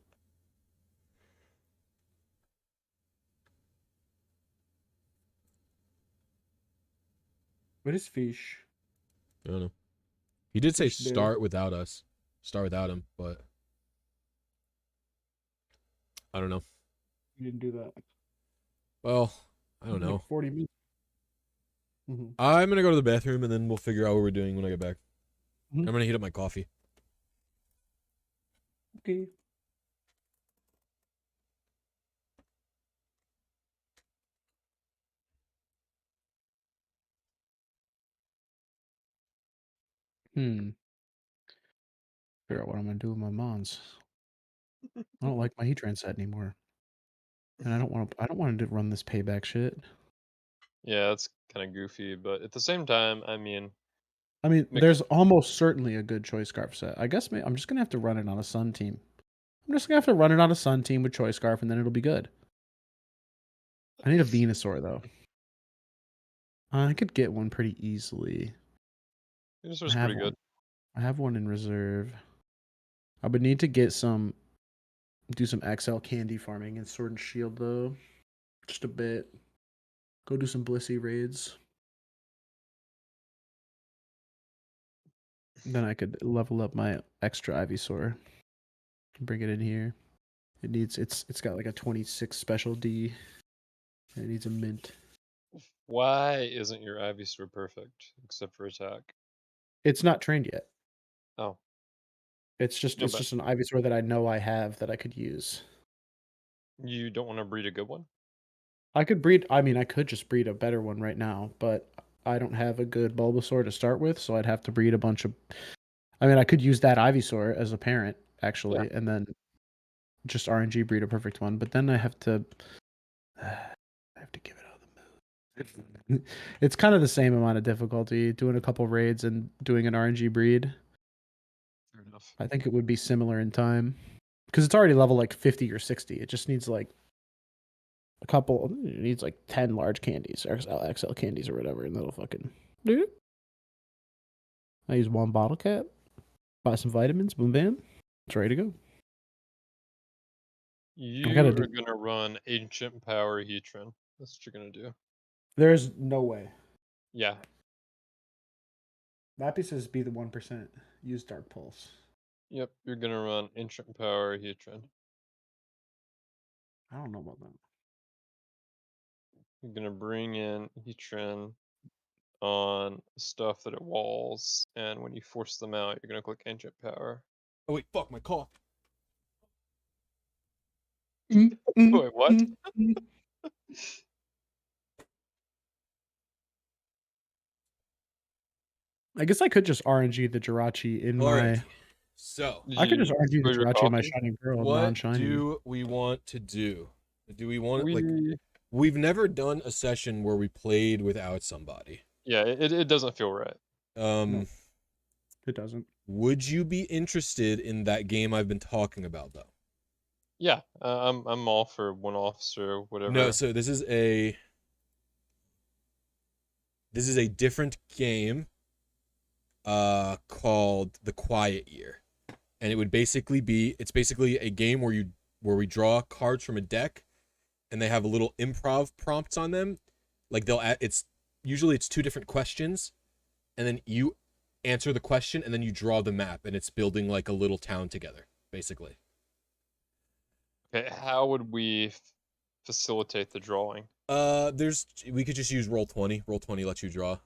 What is fish? I don't know. He did say Fish day. start without us. Start without him, but I don't know. You didn't do that. Well, I don't know. Like 40 minutes. I'm gonna go to the bathroom and then we'll figure out what we're doing when I get back. Mhm. I'm gonna heat up my coffee. Okay. Figure out what I'm gonna do with my mons. I don't like my heat set anymore, and I don't want to run this payback shit. Yeah, that's kind of goofy, but at the same time, I mean, There's almost certainly a good choice scarf set. I guess I'm just gonna have to run it on a sun team. I'm just gonna have to run it on a sun team with choice scarf, and then it'll be good. I need a Venusaur though. I could get one pretty easily. Venusaur's pretty good. I have one in reserve. I would need to get do some XL candy farming in Sword and Shield though, just a bit. Go do some Blisy raids. Then I could level up my extra Ivysaur. Bring it in here. It's got like a 26 special D. And it needs a mint. Why isn't your Ivysaur perfect except for attack? It's not trained yet. Oh. It's just No, it's just an Ivysaur that I know I have that I could use. You don't want to breed a good one? I could just breed a better one right now, but I don't have a good Bulbasaur to start with, so I'd have to breed a bunch of I could use that Ivysaur as a parent, actually, and then just RNG breed a perfect one, but then I have to give it all the moves. It's kind of the same amount of difficulty doing a couple raids and doing an RNG breed. Fair enough. I think it would be similar in time because it's already level like 50 or 60. It just needs like it needs like 10 large candies or XL candies or whatever, and that'll fucking do. I use one bottle cap, buy some vitamins, boom bam, it's ready to go. You're gonna run Ancient Power Heatran. That's what you're gonna do. There's no way. Yeah. Lappy says be the 1%. Use Dark Pulse. Yep, you're gonna run Ancient Power Heatran. I don't know about that. You're gonna bring in Heatran on stuff that it walls, and when you force them out, you're gonna click Ancient Power. Oh wait, fuck my cough. Wait, what? I guess I could just RNG the Jirachi in my. So I could just RNG the spill your Jirachi in my coffee? Shining Pearl, what non-shiny. do we want to do? Do we want like we've never done a session where we played without somebody. Yeah, it doesn't feel right. No, it doesn't. Would you be interested in that game I've been talking about though? Yeah, I'm all for one officer, whatever. No, so this is a different game called The Quiet Year. And it would basically be it's basically a game where we draw cards from a deck and they have a little improv prompts on them. Like it's usually 2 different questions and then you answer the question and then you draw the map and it's building like a little town together, basically. Okay, how would we facilitate the drawing? We could just use Roll20. Roll20 lets you draw.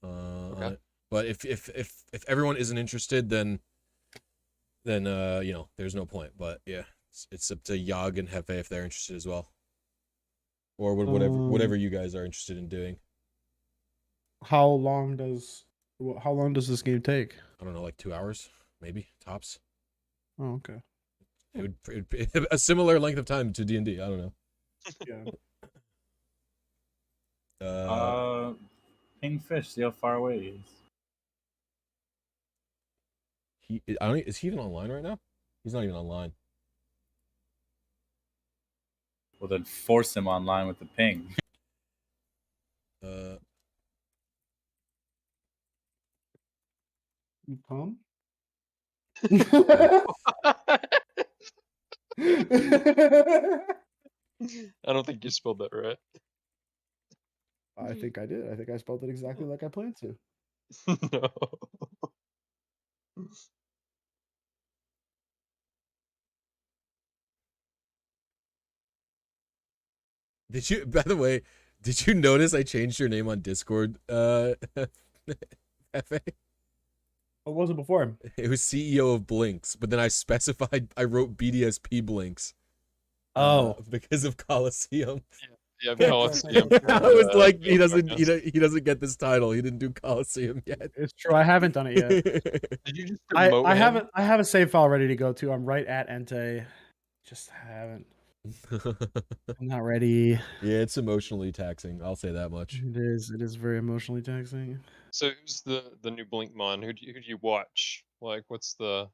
Okay. But if everyone isn't interested, then there's no point. But yeah, it's up to Yag and Hefe if they're interested as well, or whatever you guys are interested in doing. How long does this game take? I don't know, like 2 hours, maybe tops. Oh, okay. It would be a similar length of time to D&D. I don't know. Yeah. Kingfish, see how far away he is. Is he even online right now? He's not even online. Well, then force him online with the ping. You come? I don't think you spelled that right. I think I did. I think I spelled it exactly like I planned to. No. Did you, by the way, did you notice I changed your name on Discord, FA? What was it before? It was CEO of Blinks, but then I specified, I wrote BDSP Blinks. Oh. Because of Coliseum. Yeah, Coliseum. I was like, he doesn't get this title. He didn't do Coliseum yet. It's true. I haven't done it yet. Did you just I promote him? have a save file ready to go to. I'm right at Entei. Just haven't. I'm not ready. Yeah, it's emotionally taxing. I'll say that much. It is. It is very emotionally taxing. So who's the new Blink Mon? Who do you watch? Like, what's the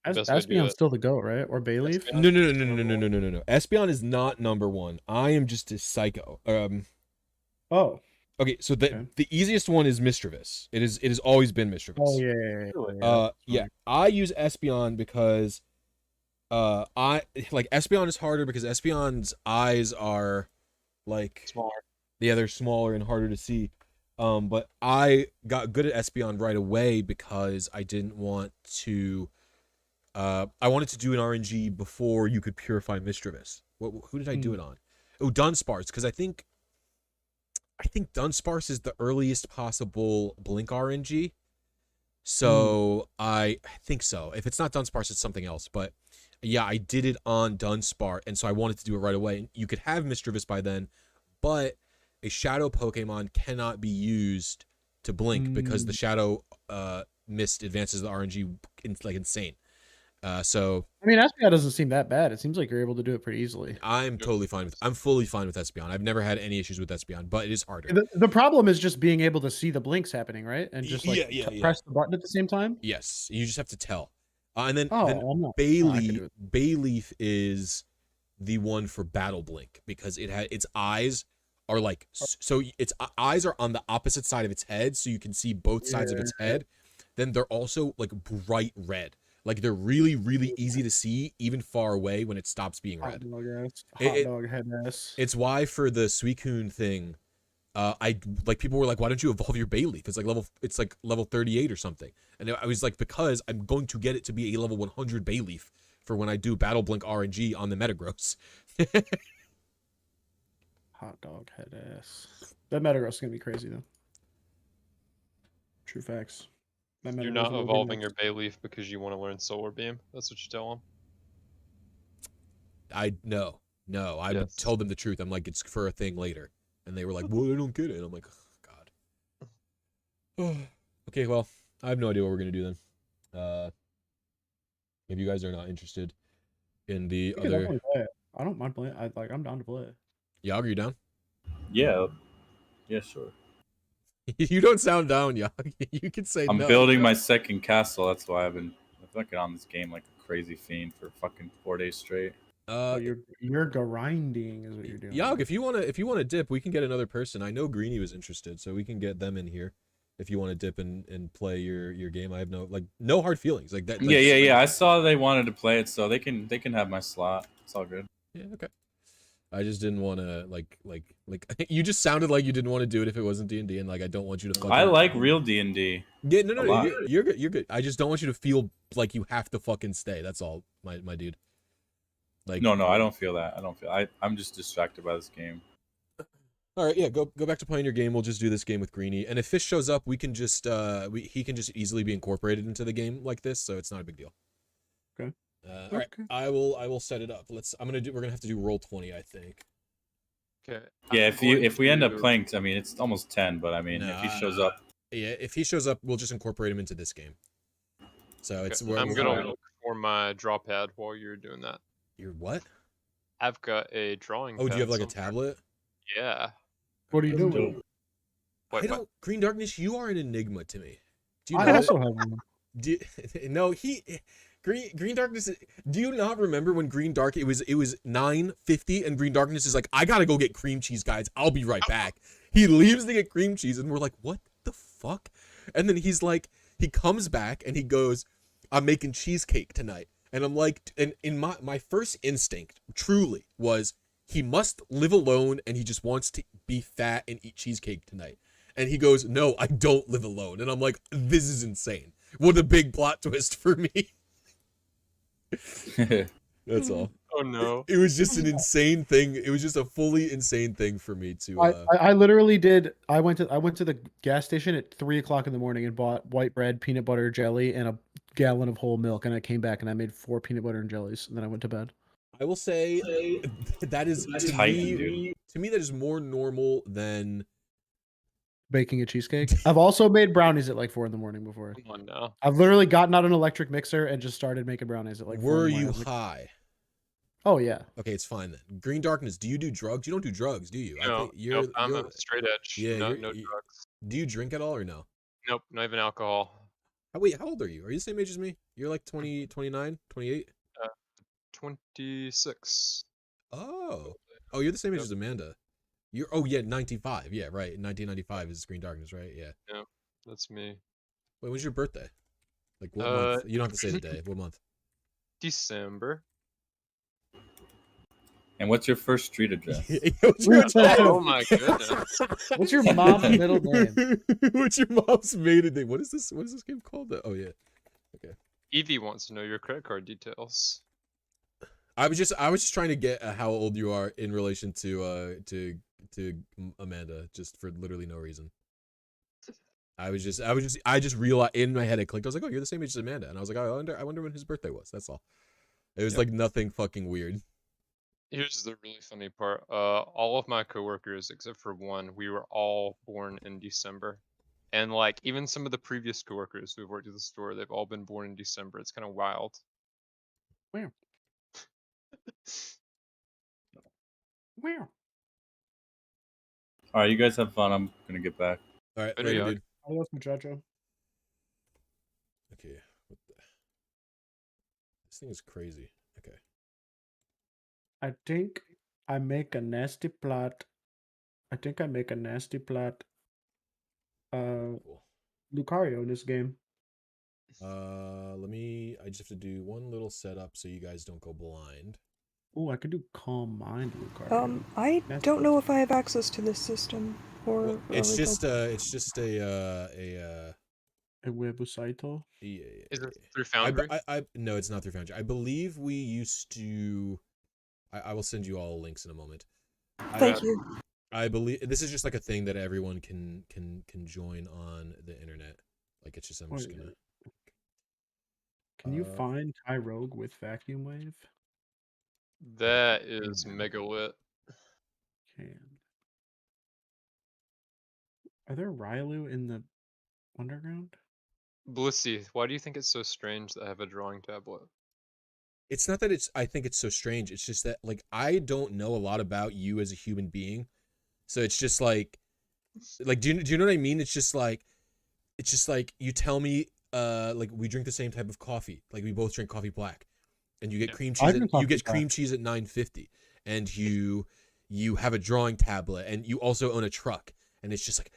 As best way to do Espeon's it? still the GOAT, right? Or Bayleaf? No. Espeon is not number one. I am just a psycho. Oh. Okay, so the Okay. the easiest one is Mischievous. It has always been Mischievous. Oh yeah. Yeah. I use Espeon because I like Espeon is harder because Espeon's eyes are like Smaller. yeah, they're smaller and harder to see. But I got good at Espeon right away because I didn't want to I wanted to do an RNG before you could purify Mischievous. Who did I do it on? Oh, Dunsparce, because I think Dunsparce is the earliest possible Blink RNG. So I think so. If it's not Dunsparce, it's something else. But yeah, I did it on Dunsparce, and so I wanted to do it right away. And you could have Mischievous by then, but a Shadow Pokemon cannot be used to Blink because the Shadow Mist advances the RNG like insane. So I mean, Espeon doesn't seem that bad. It seems like you're able to do it pretty easily. I'm fully fine with Espeon. I've never had any issues with Espeon, but it is harder. The problem is just being able to see the blinks happening, right? And just like press the button at the same time. Yes, you just have to tell. And then, Bayleaf is the one for Battle Blink because its eyes are like so its eyes are on the opposite side of its head, so you can see both sides of its head. Then they're also like bright red. Like they're really, really easy to see even far away when it stops being red. Hot dog head ass. It's why for the Suicune thing, I like people were like, why don't you evolve your Bayleaf? It's like level 38 or something. And I was like, because I'm going to get it to be a level 100 Bayleaf for when I do Battle Blink RNG on the Metagross. Hot dog head ass. That Metagross is gonna be crazy though. True facts. You're not evolving your Bayleaf because you want to learn Solar Beam. That's what you tell him. No. I told them the truth. I'm like, it's for a thing later. And they were like, well, I don't get it. I'm like, oh, God. Okay, well, I have no idea what we're going to do then. If you guys are not interested in the other... I don't mind playing. I'm down to play. Yog, are you down? Yeah. Yeah, sure. You don't sound down, Yog. You can say I'm no. building my second castle. That's why I've been fucking on this game like a crazy fiend for fucking 4 days straight. You're grinding is what you're doing. Yog, if you wanna dip, we can get another person. I know Greenie was interested, so we can get them in here. If you want to dip and play your game, I have no hard feelings like that. Like, yeah. I saw they wanted to play it, so they can have my slot. It's all good. Yeah, okay. I just didn't want to like you just sounded like you didn't want to do it if it wasn't D&D, and like I don't want you to fucking... I like real D&D. Yeah, no, you're good. I just don't want you to feel like you have to fucking stay. That's all, my dude. Like No, I don't feel that. I'm just distracted by this game. All right, yeah, go back to playing your game. We'll just do this game with Greenie, and if Fish shows up, we can just he can just easily be incorporated into the game like this, so it's not a big deal. Okay. All right, I will set it up. We're gonna have to do roll 20, I think. Okay. Yeah, if we end up playing, I mean, it's almost 10, but I mean, if he shows up, yeah, if he shows up, we'll just incorporate him into this game. So it's I'm gonna look for my draw pad while you're doing that. Your what? I've got a drawing. Oh, do you have like a tablet? Yeah. What are you doing? Wait, Green Darkness, you are an enigma to me. Do you I know also have one. Green Darkness. Do you not remember when Green Dark? It was 9:50, and Green Darkness is like, I gotta go get cream cheese, guys. I'll be right back. He leaves to get cream cheese, and we're like, what the fuck? And then he's like, he comes back and he goes, I'm making cheesecake tonight. And I'm like, and in my first instinct truly was he must live alone and he just wants to be fat and eat cheesecake tonight. And he goes, no, I don't live alone. And I'm like, this is insane. What a big plot twist for me. That's all. Oh no. It was just an insane thing. It was just a fully insane thing for me to. I literally did. I went to the gas station at 3 o'clock in the morning and bought white bread, peanut butter, jelly, and a gallon of whole milk. And I came back and I made 4 peanut butter and jellies. And then I went to bed. I will say that is to me that is more normal than Baking a cheesecake. I've also made brownies at like 4 in the morning before. Come on now. I've literally gotten out an electric mixer and just started making brownies at like 4 were in the you morning. high? Oh yeah. Okay, it's fine then. Green darkness. Do you do drugs? You don't do drugs, do you? No, I think you're, I'm a straight edge. Yeah, no you're- drugs. Do you drink at all or no? Nope, not even alcohol. Wait, how old are you? Are you the same age as me? You're like 20, 29, 28? 26. Oh. Oh, you're the same age Yep. as Amanda. You're oh yeah, 95. Yeah, right. 1995 is Green Darkness, right? Yeah. Yeah, that's me. Wait, when's your birthday? Like what month? You don't have to say the day. What month? December. And what's your first street address? Oh my goodness. What's your mom's middle name? What's your mom's maiden name? What is this? What is this game called? Oh yeah. Okay. Evie wants to know your credit card details. I was just trying to get how old you are in relation to Amanda, just for literally no reason. I just realized in my head it clicked. I was like, oh, you're the same age as Amanda, and I was like, I wonder when his birthday was. That's all. It was like nothing fucking weird. Here's the really funny part. All of my coworkers, except for one, we were all born in December. And like even some of the previous coworkers who've worked at the store, they've all been born in December. It's kind of wild. Where? Where? All right, you guys have fun. I'm gonna get back. All right, Better later, yuck. dude. Adios, muchacho. Okay, what the? This thing is crazy. Okay. I think I make a nasty plot. Cool. Lucario in this game. I just have to do one little setup so you guys don't go blind. Oh, I could do Calm Mind Lucario. I That's don't know if I have access to this system or. Well, it's just a Webusaito. yeah. Is it through Foundry? No, it's not through Foundry. I believe we used to. I will send you all links in a moment. Thank you. I believe this is just like a thing that everyone can join on the internet. Like it's just I'm just gonna. Can you find Tyrogue with Vacuum Wave? That is mega lit. Can. Are there Railu in the underground? Blissy, why do you think it's so strange that I have a drawing tablet? It's not that I think it's so strange. It's just that like I don't know a lot about you as a human being, so it's just like do you know what I mean? It's just like you tell me like we drink the same type of coffee, like we both drink coffee black, and you get cream cheese. You get cream cheese at $9.50, and you have a drawing tablet, and you also own a truck, and it's just like.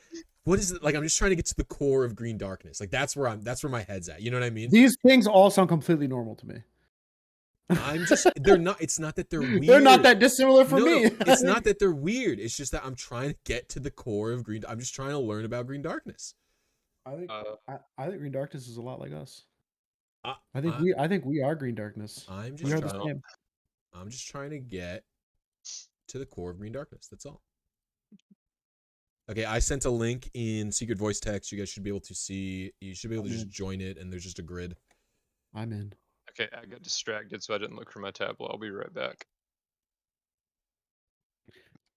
What is it like? I'm just trying to get to the core of Green Darkness. Like that's where my head's at. You know what I mean? These things all sound completely normal to me. I'm just they're not. It's not that they're weird. They're not that dissimilar from me. No, it's not that they're weird. It's just that I'm trying to get to the core of Green. I'm just trying to learn about Green Darkness. I think Green Darkness is a lot like us. I think we are Green Darkness. I'm We are the just same. I'm just trying to get to the core of Green Darkness. That's all. Okay, I sent a link in secret voice text. You guys should be able to see. You should be able to just join it, and there's just a grid. I'm in. Okay, I got distracted, so I didn't look for my tablet. I'll be right back.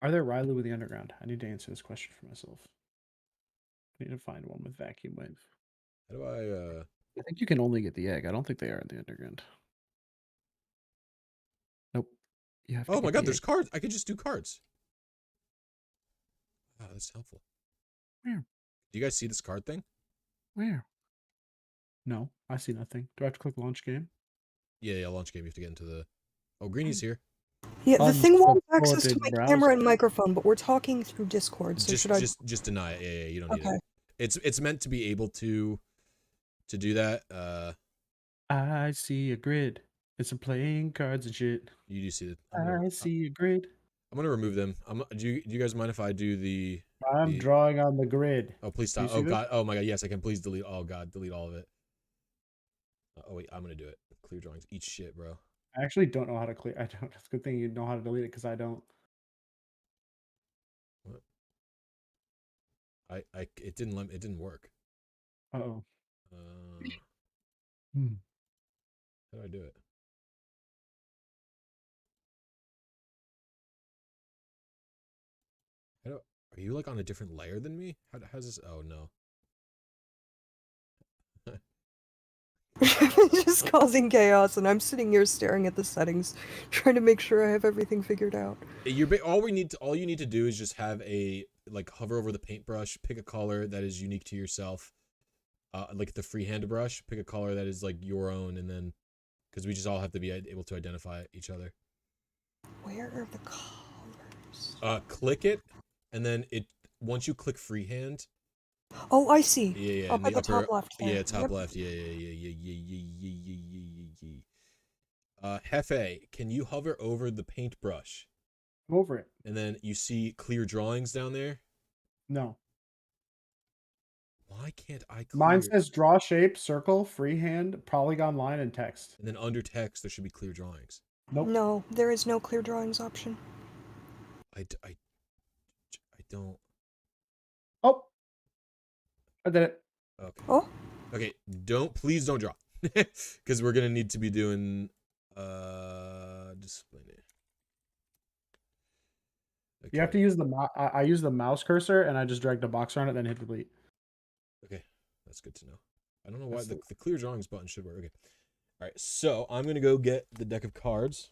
Are there Railu in the underground? I need to answer this question for myself. I need to find one with Vacuum Wave. How do I? I think you can only get the egg. I don't think they are in the underground. Nope. You have to Oh my get God! the There's egg. cards. I could just do cards. Wow, that's helpful. Where? Do you guys see this card thing? Where? No, I see nothing. Do I have to click launch game? Yeah. Launch game. You have to get into the. Oh, Greeny's here. Yeah, the thing won't have access to Unsupported my camera and browser. microphone, but we're talking through Discord. So should I? Just deny it. Yeah. You don't need Okay. it. It's meant to be able to do that. I see a grid. It's a playing cards and shit. You do see it. I see a grid. I'm gonna remove them. Do you guys mind if I do the? I'm drawing on the grid. Oh, please Do you stop. see Oh this? god. Oh my god. Yes, I can. Please delete. Oh god, delete all of it. Oh wait, I'm gonna do it. Clear drawings. Eat shit, bro. I actually don't know how to clear. I don't. It's a good thing you know how to delete it because I don't. What? It didn't work. Uh-oh. How do I do it? Are you like on a different layer than me? How's this? Oh no. Just causing chaos, and I'm sitting here staring at the settings, trying to make sure I have everything figured out. All you need to do is just have hover over the paintbrush, pick a color that is unique to yourself. Like the freehand brush, pick a color that is like your own, and then because we just all have to be able to identify each other. Where are the colors? Click it, and then once you click freehand. Oh, I see. Yeah, Up at the top left. There. Yeah, top Yep. left. Yeah. Hefe, can you hover over the paintbrush? I'm over it. And then you see clear drawings down there? No. Why can't I clear? Mine says draw shape, circle, freehand, polygon line, and text. And then under text, there should be clear drawings. Nope. No, there is no clear drawings option. I don't. Oh. I did it. Okay. Oh. Okay, please don't draw. Because we're going to need to be doing, display name. Okay. You have to use the I use the mouse cursor and I just dragged a box around it, then hit delete. Okay, that's good to know. I don't know why the clear drawings button should work. Okay. All right, so I'm going to go get the deck of cards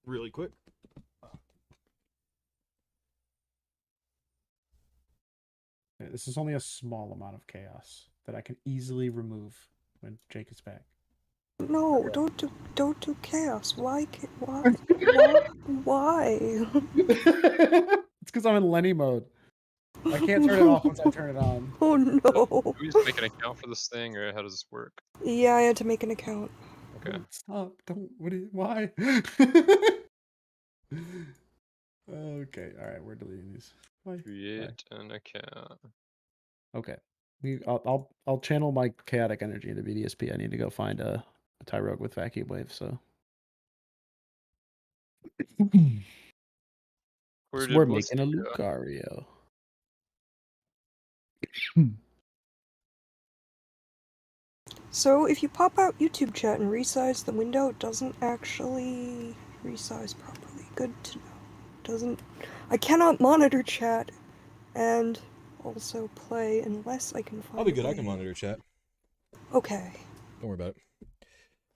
really quick. This is only a small amount of chaos that I can easily remove when Jake is back. No, don't do chaos. Why? Why? It's because I'm in Lenny mode. I can't turn it off once I turn it on. Oh no. Do we just make an account for this thing, or how does this work? Yeah, I had to make an account. Okay. Stop! Don't. Why? Okay. All right. We're deleting these. Why? Create an account. Okay. I'll channel my chaotic energy into BDSP. I need to go find a Tyrogue with vacuum wave. So we're making a Lucario. So if you pop out YouTube chat and resize the window, it doesn't actually resize properly. Good to know. I cannot monitor chat and also play unless I can find. I'll be good. I can monitor chat. Okay. Don't worry about it.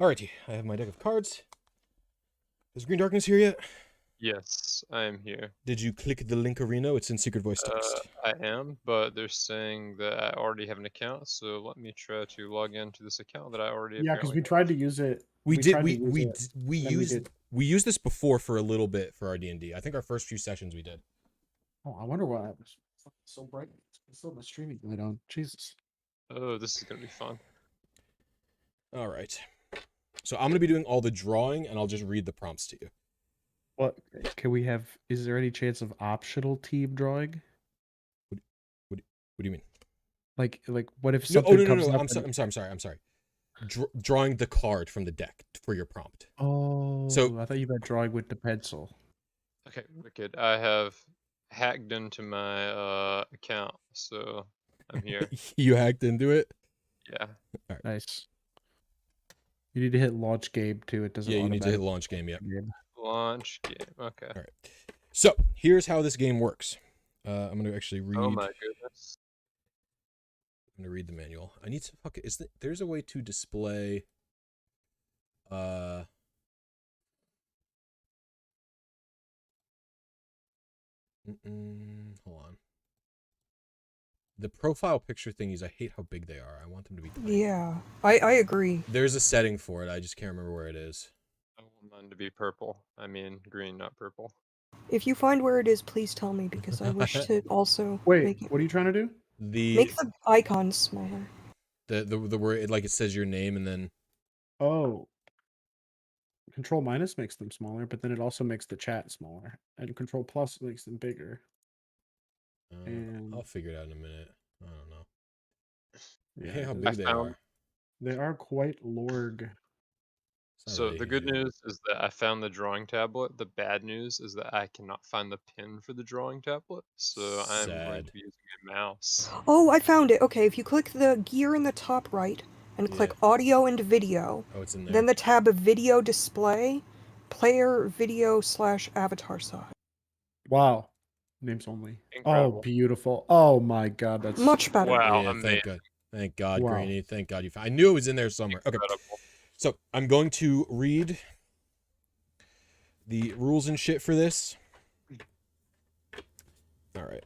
Alrighty, I have my deck of cards. Is Green Darkness here yet? Yes, I am here. Did you click the link Areno? It's in secret voice text. I am, but they're saying that I already have an account, so let me try to log into this account that I already have. Yeah, because we tried to use it. We used this before for a little bit for our D&D. I think our first few sessions we did. Oh, I wonder why it was so bright. It's still the streaming light on. Jesus. Oh, this is gonna be fun. All right. So I'm gonna be doing all the drawing, and I'll just read the prompts to you. What can we have? Is there any chance of optional team drawing? What do you mean? Like what if something comes up? I'm sorry. Drawing the card from the deck for your prompt. Oh, so I thought you meant drawing with the pencil. Okay, wicked. I have hacked into my account, so I'm here. You hacked into it? Yeah. All right. Nice. You need to hit launch game too. It doesn't. Yeah, you need to hit launch game. Yeah. Launch game. Okay. All right. So here's how this game works. I'm gonna actually read. Oh my goodness. I'm gonna read the manual. I need to there's a way to display. Hold on. The profile picture thingies, I hate how big they are. I want them to be tiny. Yeah, I agree. There's a setting for it. I just can't remember where it is. I want mine to be purple. I mean green, not purple. If you find where it is, please tell me because I wish to also Wait, what are you trying to do? Make the icons smaller. The word it says your name and then. Oh. Control minus makes them smaller, but then it also makes the chat smaller, and Control plus makes them bigger. And I'll figure it out in a minute. I don't know. yeah, Hey, how it big is- they found- are. they are quite lorg. It's not So really the good huge. news is that I found the drawing tablet. The bad news is that I cannot find the pin for the drawing tablet. So I'm going Sad. to be using a mouse. Oh, I found it. Okay, if you click the gear in the top right and click Yeah. audio and video, Oh, it's in there. then the tab of video display, player video / avatar size. Wow, names only. Incredible. Oh, beautiful. Oh my god, that's Much better. Wow, Yeah, amazing. thank God, Wow. Greeny. Thank God you found. I knew it was in there somewhere. Okay, Incredible. so I'm going to read the rules and shit for this. All right.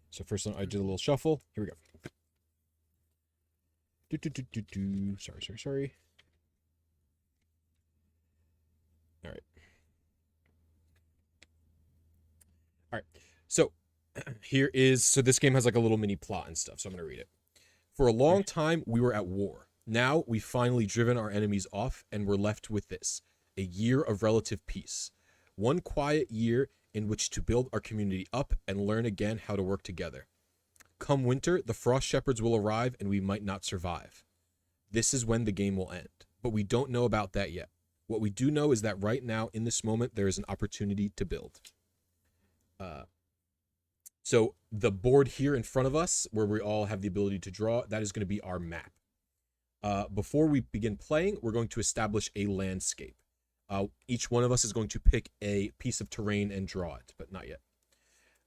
So first one, I did a little shuffle. Here we go. Sorry. All right. So so this game has like a little mini plot and stuff. So I'm going to read it. For a long time, we were at war. Now we've finally driven our enemies off and we're left with this, a year of relative peace. One quiet year in which to build our community up and learn again how to work together. Come winter, the frost shepherds will arrive and we might not survive. This is when the game will end, but we don't know about that yet. What we do know is that right now, in this moment, there is an opportunity to build. So the board here in front of us, where we all have the ability to draw, that is going to be our map. Before we begin playing, we're going to establish a landscape. Each one of us is going to pick a piece of terrain and draw it, but not yet.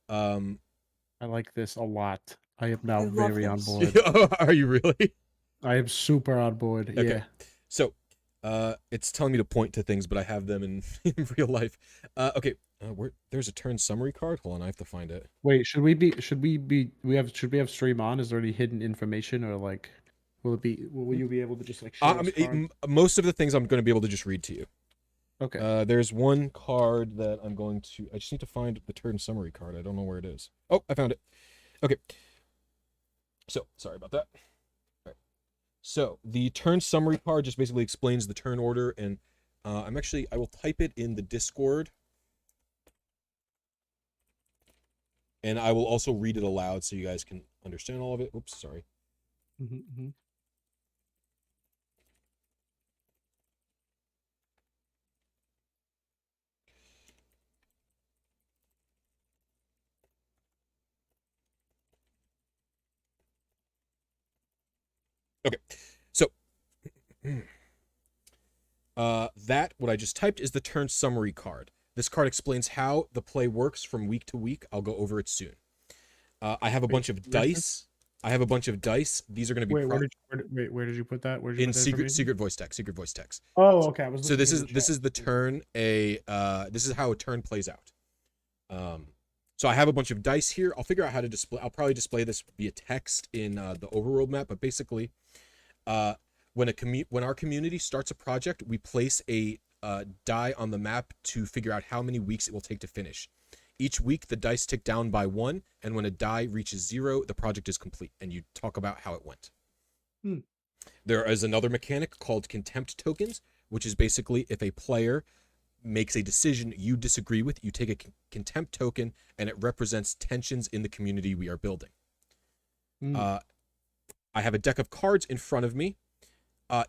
I like this a lot. I am now I love very on this. board. Are you really? I am super on board. Okay. Yeah. So, it's telling me to point to things, but I have them in real life. Okay. There's a turn summary card. Hold on, I have to find it. Wait, should we have stream on? Is there any hidden information, or like, will you be able to just like show us cards? Most of the things I'm going to be able to just read to you. Okay. There's one card that I just need to find the turn summary card. I don't know where it is. Oh, I found it. Okay. So, sorry about that. All right. So, the turn summary card just basically explains the turn order, and I will type it in the Discord. And I will also read it aloud so you guys can understand all of it. Oops, sorry. Mm-hmm. Okay, so what I just typed is the turn summary card. This card explains how the play works from week to week. I'll go over it soon. I have a bunch of dice. These are going to be Where did you put that? Where did you in put that secret voice text. Oh, okay. So this is the turn. This is how a turn plays out. So I have a bunch of dice here. I'll figure out how to display. I'll probably display this via text in the overworld map. But basically, when our community starts a project, we place a die on the map to figure out how many weeks it will take to finish. Each week, the dice tick down by 1, and when a die reaches 0, the project is complete, and you talk about how it went. There is another mechanic called contempt tokens, which is basically if a player makes a decision you disagree with, you take a contempt token, and it represents tensions in the community we are building. I have a deck of cards in front of me.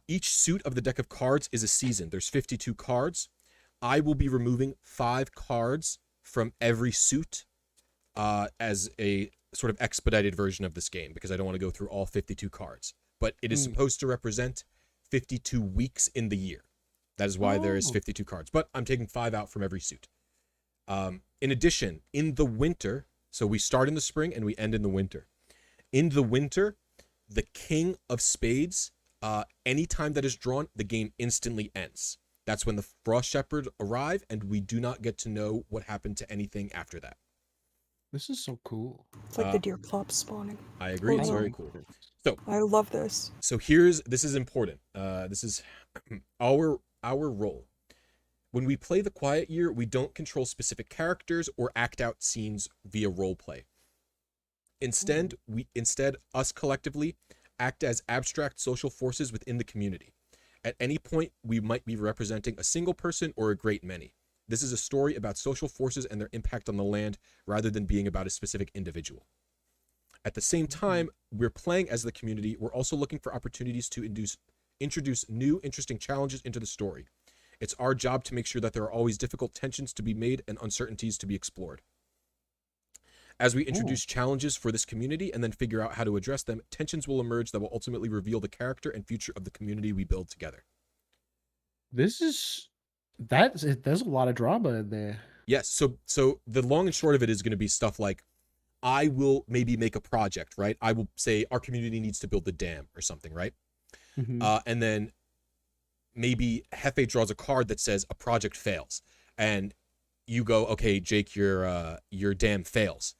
Each suit of the deck of cards is a season. There's 52 cards. I will be removing 5 cards from every suit as a sort of expedited version of this game because I don't want to go through all 52 cards. But it is supposed to represent 52 weeks in the year. That is why there is 52 cards. But I'm taking 5 out from every suit. In addition, in the winter, so we start in the spring and we end in the winter. In the winter, the King of Spades, anytime that is drawn, the game instantly ends. That's when the Frost Shepherd arrive, and we do not get to know what happened to anything after that. This is so cool. It's like the deer clops spawning. I agree. It's very cool. So I love this. So this is important. This is our role. When we play the Quiet Year, we don't control specific characters or act out scenes via roleplay. Instead, us collectively act as abstract social forces within the community. At any point, we might be representing a single person or a great many. This is a story about social forces and their impact on the land rather than being about a specific individual. At the same time, we're playing as the community. We're also looking for opportunities to introduce new, interesting challenges into the story. It's our job to make sure that there are always difficult tensions to be made and uncertainties to be explored. As we introduce challenges for this community and then figure out how to address them, tensions will emerge that will ultimately reveal the character and future of the community we build together. There's a lot of drama in there. Yes, so the long and short of it is going to be stuff like, I will maybe make a project, right? I will say our community needs to build the dam or something, right? And then maybe Hefe draws a card that says a project fails, and you go, okay, Jake, your dam fails.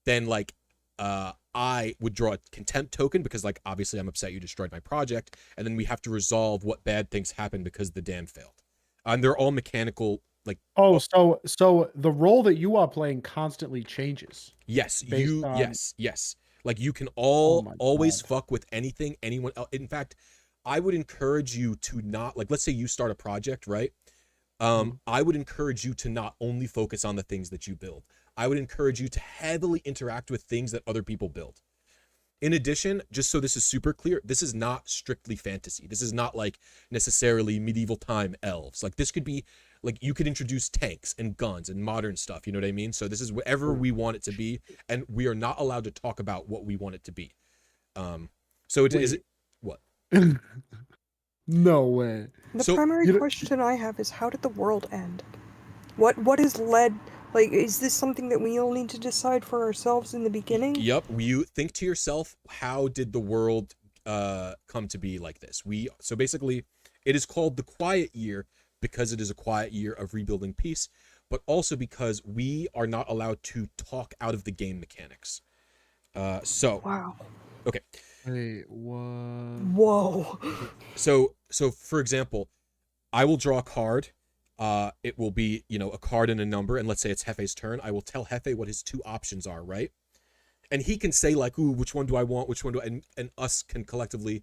Then like I would draw a contempt token because like obviously I'm upset you destroyed my project, and then we have to resolve what bad things happened because the dam failed. And they're all mechanical. Like, so the role that you are playing constantly changes. Yes, on... yes. Like you can always fuck with anything, anyone else. In fact, I would encourage you to not, like, let's say you start a project, right? I would encourage you to not only focus on the things that you build. I would encourage you to heavily interact with things that other people build. In addition, just so this is super clear, this is not strictly fantasy. This is not like necessarily medieval time elves. Like this could be like, you could introduce tanks and guns and modern stuff. You know what I mean? So this is whatever we want it to be, and we are not allowed to talk about what we want it to be. So is it what? No way. The primary question I have is, how did the world end? What has led? Like, is this something that we all need to decide for ourselves in the beginning? Yep. You think to yourself, how did the world come to be like this? So basically, it is called the Quiet Year because it is a quiet year of rebuilding peace, but also because we are not allowed to talk out of the game mechanics. Wow. Okay. Wait, what? Whoa. So for example, I will draw a card. It will be, a card and a number, and let's say it's Hefe's turn. I will tell Hefe what his two options are, right? And he can say like, ooh, which one do I want? Which one do I, and us can collectively,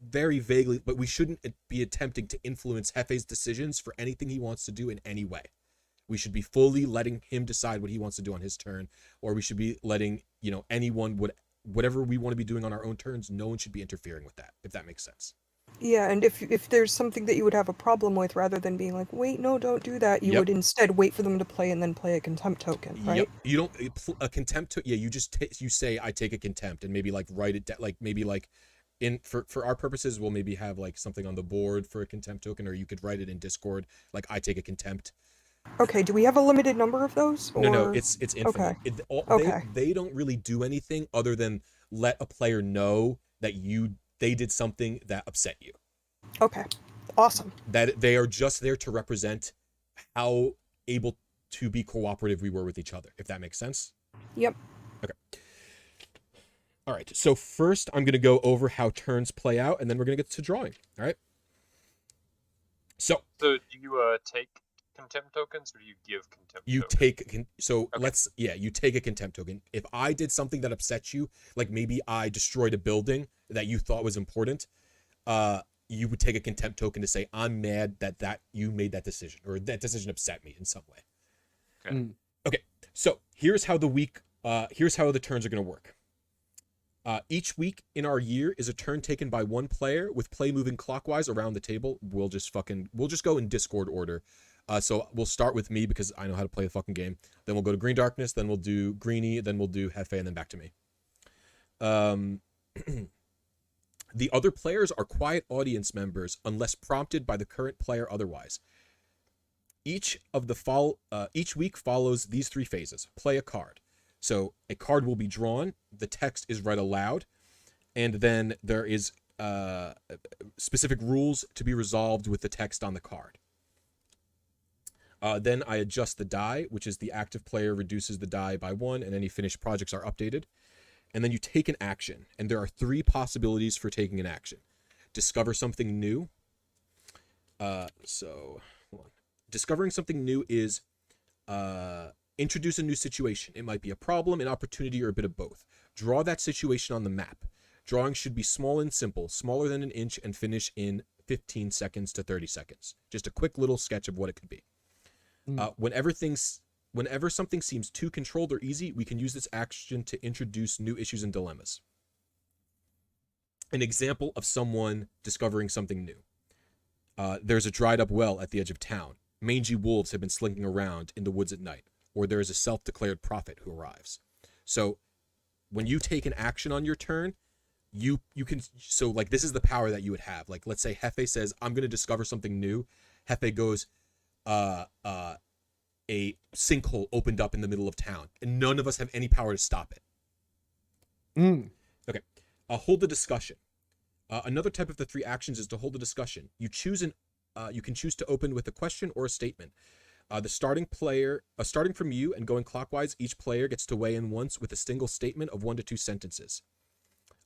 very vaguely, but we shouldn't be attempting to influence Hefe's decisions for anything he wants to do in any way. We should be fully letting him decide what he wants to do on his turn, or we should be letting, anyone whatever we want to be doing on our own turns. No one should be interfering with that, if that makes sense. Yeah, and if there's something that you would have a problem with, rather than being like, wait, no, don't do that, you would instead wait for them to play and then play a contempt token, right? Yep. You don't a contempt. You just you say I take a contempt, and maybe like write it down, like maybe like for our purposes, we'll maybe have like something on the board for a contempt token, or you could write it in Discord, like I take a contempt. Okay, do we have a limited number of those? Or... No, it's infinite. Okay. They don't really do anything other than let a player know that they did something that upset you. Okay, awesome. That they are just there to represent how able to be cooperative we were with each other, if that makes sense. Yep. Okay. All right, so first I'm going to go over how turns play out, and then we're going to get to drawing, all right? So do you take contempt tokens, or do you give contempt you tokens? You take a contempt token. If I did something that upset you, like maybe I destroyed a building that you thought was important, you would take a contempt token to say, I'm mad that you made that decision, or that decision upset me in some way. Okay. Okay, so here's how the turns are going to work. Each week in our year is a turn taken by one player with play moving clockwise around the table. We'll just go in Discord order. So we'll start with me because I know how to play the fucking game. Then we'll go to Green Darkness, then we'll do Greenie, then we'll do Hefe, and then back to me. The other players are quiet audience members unless prompted by the current player otherwise. Each week follows these three phases. Play a card. So a card will be drawn, the text is read aloud, and then there is specific rules to be resolved with the text on the card. Then I adjust the die, which is the active player reduces the die by 1, and any finished projects are updated. And then you take an action, and there are 3 possibilities for taking an action. Discover something new. Hold on. Discovering something new is introduce a new situation. It might be a problem, an opportunity, or a bit of both. Draw that situation on the map. Drawing should be small and simple, smaller than an inch, and finish in 15 seconds to 30 seconds. Just a quick little sketch of what it could be. Whenever something seems too controlled or easy, we can use this action to introduce new issues and dilemmas. An example of someone discovering something new. There's a dried up well at the edge of town. Mangy wolves have been slinking around in the woods at night. Or there is a self-declared prophet who arrives. So when you take an action on your turn, you can, so like this is the power that you would have. Like let's say Hefe says, I'm going to discover something new. Hefe goes, a sinkhole opened up in the middle of town, and none of us have any power to stop it. Okay. Hold the discussion. Another type of the 3 actions is to hold the discussion. You can choose to open with a question or a statement. Starting from you and going clockwise, each player gets to weigh in once with a single statement of 1 to 2 sentences.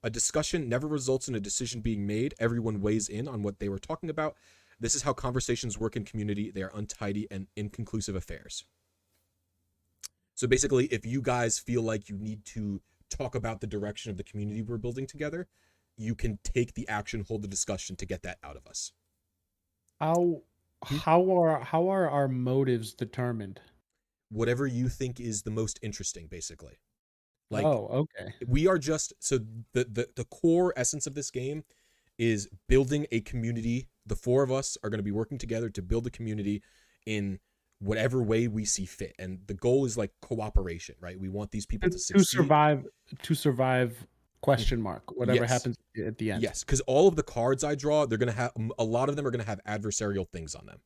A discussion never results in a decision being made. Everyone weighs in on what they were talking about. This is how conversations work in community. They are untidy and inconclusive affairs. So basically, if you guys feel like you need to talk about the direction of the community we're building together, you can take the action, hold the discussion to get that out of us. How are our motives determined? Whatever you think is the most interesting, basically. Like, oh, okay. We are just, so the core essence of this game is building a community. The 4 of us are going to be working together to build a community in whatever way we see fit. And the goal is like cooperation, right? We want these people to succeed. To survive, question mark, whatever happens at the end. Yes, because all of the cards I draw, they're going to have, a lot of them are going to have adversarial things on them.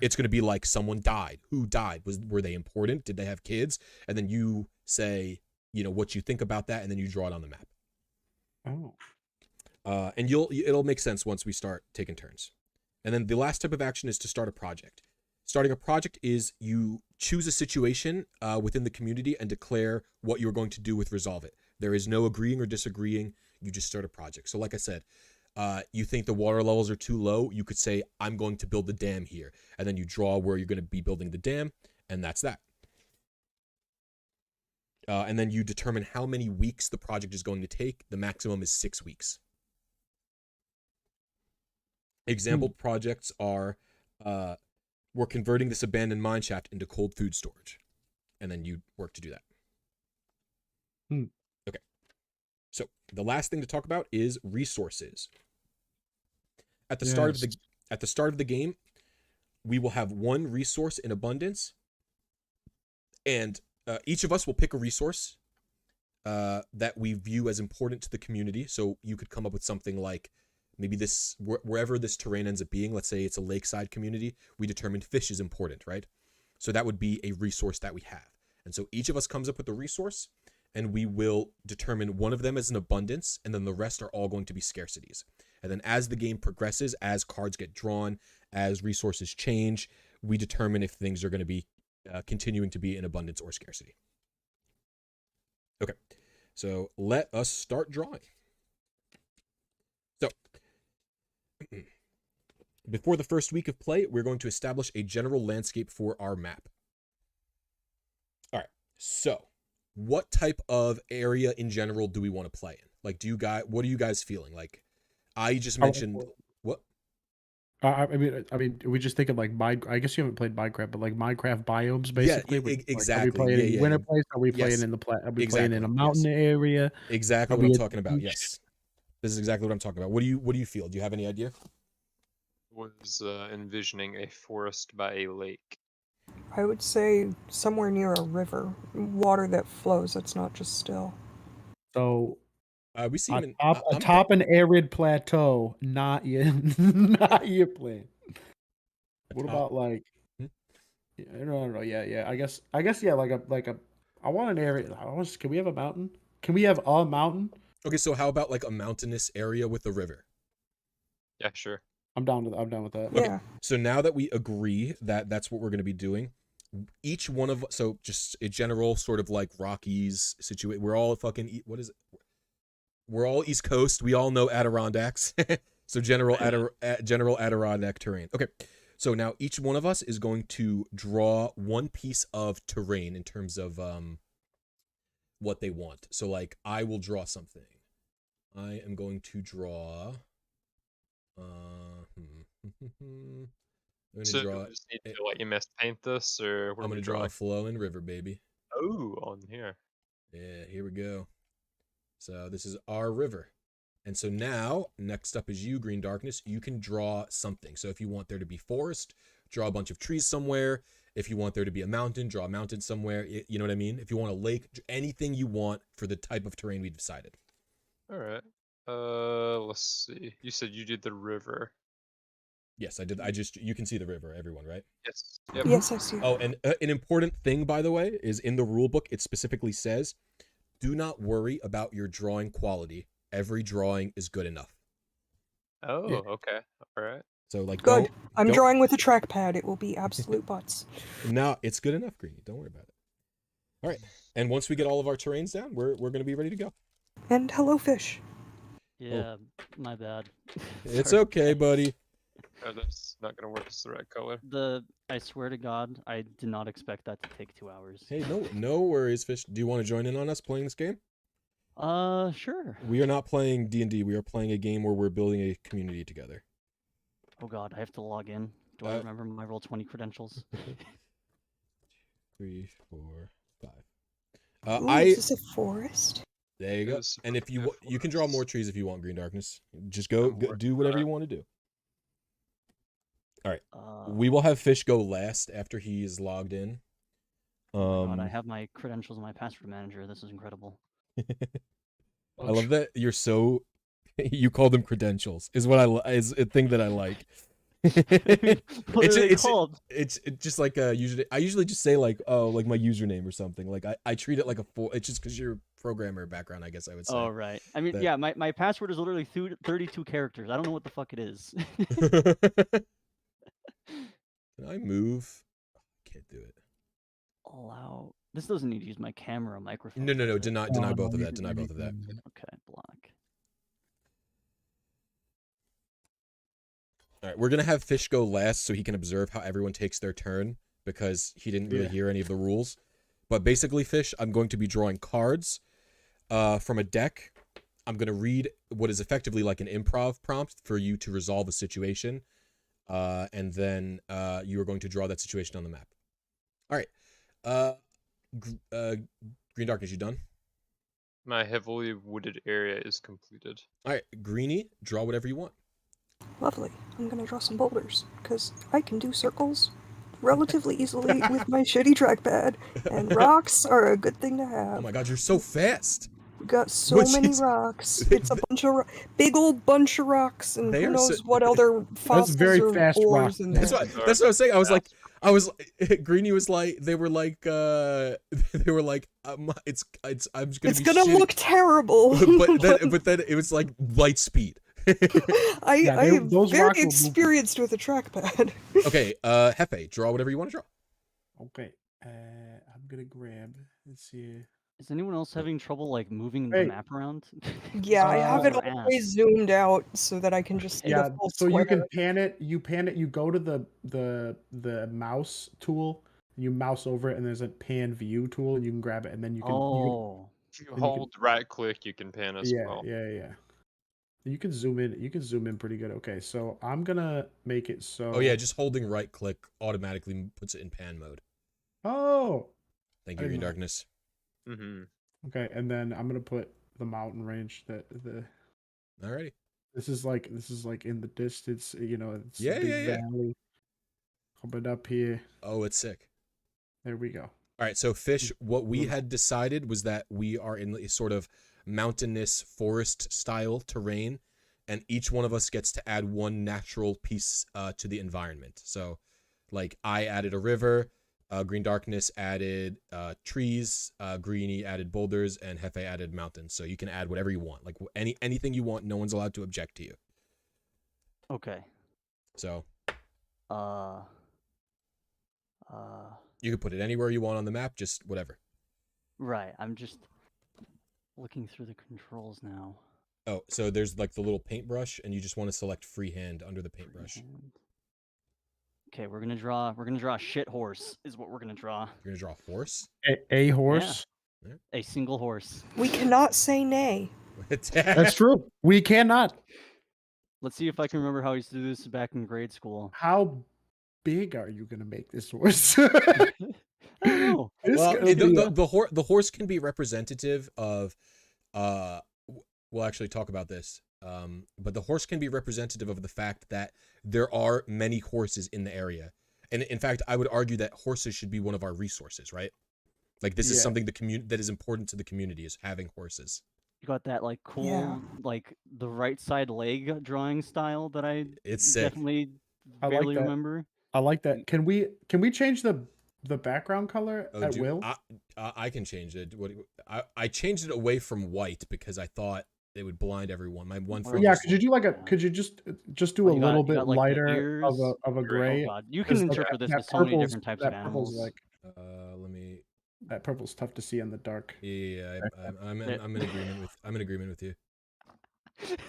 It's going to be like someone died. Who died? Were they important? Did they have kids? And then you say, what you think about that, and then you draw it on the map. Oh. And it'll make sense once we start taking turns. And then the last type of action is to start a project. Starting a project is you choose a situation within the community and declare what you're going to do with resolve it. There is no agreeing or disagreeing. You just start a project. So like I said, you think the water levels are too low, you could say, I'm going to build the dam here. And then you draw where you're going to be building the dam, and that's that. And then you determine how many weeks the project is going to take. The maximum is 6 weeks. Example projects are, we're converting this abandoned mine shaft into cold food storage. And then you work to do that. Okay. So the last thing to talk about is resources. At the start of the game, we will have 1 resource in abundance, and each of us will pick a resource that we view as important to the community. So you could come up with something like, maybe this, wherever this terrain ends up being, let's say it's a lakeside community, we determined fish is important, right? So that would be a resource that we have. And so each of us comes up with a resource, and we will determine one of them as an abundance, and then the rest are all going to be scarcities. And then as the game progresses, as cards get drawn, as resources change, we determine if things are going to be continuing to be in abundance or scarcity. Okay, so let us start drawing. So, before the first week of play, we're going to establish a general landscape for our map. All right, so what type of area in general do we want to play in? Like, what are you guys feeling? Like, I just mentioned, what? I mean, we just think of like I guess you haven't played Minecraft, but like Minecraft biomes, basically. Yeah, exactly. Like, are we playing in winter place? Are we playing in the Are we playing in a mountain area? Exactly what I'm talking about. Yes, this is exactly what I'm talking about. What do you feel? Do you have any idea? Was envisioning a forest by a lake. I would say somewhere near a river, water that flows. That's not just still. So we see him atop an arid plateau, not your plan. What about like? No. Yeah. I guess. Yeah. Like a. I want an area. Can we have a mountain? Can we have a mountain? Okay, so how about like a mountainous area with a river? Yeah, sure. I'm down with that. Okay. Yeah. So now that we agree that that's what we're going to be doing, each one of, so just a general sort of like Rockies situation. We're all fucking, what is it? We're all East Coast. We all know Adirondacks. So general Adirondack terrain. Okay. So now each one of us is going to draw 1 piece of terrain in terms of what they want. So like I will draw something. I am going to draw. I'm So gonna do draw. we just need to like MS Paint this, or what I'm are we gonna draw drawing? a flow and river, baby. Oh, on here. Yeah, here we go. So this is our river. And so now, next up is you, Green Darkness. You can draw something. So if you want there to be forest, draw a bunch of trees somewhere. If you want there to be a mountain, draw a mountain somewhere. You know what I mean? If you want a lake, anything you want for the type of terrain we've decided. All right. Let's see. You said you did the river. Yes, I did. You can see the river, everyone, right? Yes. Yep. Yes, I see. Oh, and an important thing, by the way, is in the rule book, it specifically says, do not worry about your drawing quality. Every drawing is good enough. Oh, okay. All right. So, like, Good. I'm don't- drawing with a trackpad. It will be absolute butts. No, it's good enough, Greenie. Don't worry about it. All right. And once we get all of our terrains down, we're going to be ready to go. And hello, fish. Yeah, my bad. It's Sorry. okay, buddy. Oh, that's not gonna work. It's the right color. I swear to God, I did not expect that to take 2 hours. Hey, no worries, Fish. Do you want to join in on us playing this game? Sure. We are not playing D&D. We are playing a game where we're building a community together. Oh God, I have to log in. Do I remember my Roll20 credentials? 3, 4, 5. Ooh, is this a forest? There you go. This is And if you perfect you can draw forest. more trees if you want, Green Darkness. Just go I'm working do on whatever that. you want to do. All right. Uh, We will have Fish go last after he is logged in. oh my God, I have my credentials in my password manager. This is incredible. I love that you're so. You call them credentials is what is a thing that I like. What are they called? It's just like usually I usually just say like like my username or something. Like I treat it like a full. It's just because you're a programmer background, I guess I would say. Oh right. I mean, that- yeah, my password is literally 32 characters. I don't know what the fuck it is. Can I move? Can't do it. Allow. This doesn't need to use my camera or microphone. No. does it? Deny both of that. Deny both of that. Okay, block. All right, we're gonna have Fish go last so he can observe how everyone takes their turn because he didn't really hear any of the rules. But basically, Fish, I'm going to be drawing cards from a deck. I'm gonna read what is effectively like an improv prompt for you to resolve a situation, and then you are going to draw that situation on the map. All right, Green Darkness, you done? My heavily wooded area is completed. All right, Greenie, draw whatever you want. Lovely. I'm gonna draw some boulders, because I can do circles relatively easily with my shitty trackpad, and rocks are a good thing to Oh have. my God, you're so fast. We got so Which many is- rocks. It's a bunch of big old bunch of rocks, and They who are knows so- what other fossils very or fast ores rocks. in there. That's what I was saying. I was like, Greenie was like, they were like, I'm just gonna It's be gonna shitty. look terrible. but then it was like light speed. I am those very rocks will move. experienced with a trackpad. Okay, Hefe, draw whatever you want to draw. Okay. I'm gonna grab. Let's see. Is anyone else having trouble like moving Hey. the map around? Yeah, I have it Or always ass? zoomed out so that I can just see Yeah, the full so you can square. pan it. You pan it. You go to the mouse tool. You mouse over it, and there's a pan view tool, and you can grab it, and then you can. Oh, If you you can- hold right click, you can pan as yeah, well. yeah. You can zoom in. You can zoom in pretty good. Okay, so I'm gonna make it so. Oh yeah, just holding right click automatically puts it in pan mode. Oh. Thank I you, didn't Green know. Darkness. Mm-hmm. Okay, and then I'm gonna put the mountain range. Alrighty. This is like in the distance. You know, it's Yeah, a big yeah, yeah. valley. Coming up here. Oh, it's sick. There we go. All right, so Mm. Fish, what we had decided was that we are in a sort of mountainous forest style terrain, and each one of us gets to add one natural piece to the environment. So, like, I added a river, Green Darkness added trees, Greenie added boulders, and Hefe added mountains. So you can add whatever you want, like anything you want. No one's allowed to object to you. okay. So you can put it anywhere you want on the map, just whatever. Right. I'm just looking through the controls now. Oh, so there's like the little paintbrush, and you just want to select freehand under the paintbrush. Freehand. Okay, we're gonna draw a shit horse. Is what we're gonna draw. You're gonna draw a horse. A horse. A single horse. We cannot say nay. That's true. We cannot. Let's see if I can remember how I used to do this back in grade school. How big are you gonna make this horse? I don't know. This Well, gonna be the horse can be representative of we'll actually talk about this. But the horse can be representative of the fact that there are many horses in the area. And in fact, I would argue that horses should be one of our resources, right? Like this is something that is important to the community, is having horses. You got that like cool Yeah. like the right side leg drawing style that I It's sick. definitely I like barely that. remember. I like that. Can we change the background color at will? I can change it. I changed it away from white because I thought it would blind everyone. My one friend. Yeah, could you do like a? Could you just do a You got- little you bit got, like, the lighter ears. of a Oh gray? god, you can Because, like, interpret this that with so many purple's- different types of that purple's animals. like Let me. that purple's tough to see in the dark. Yeah, I'm in agreement with you.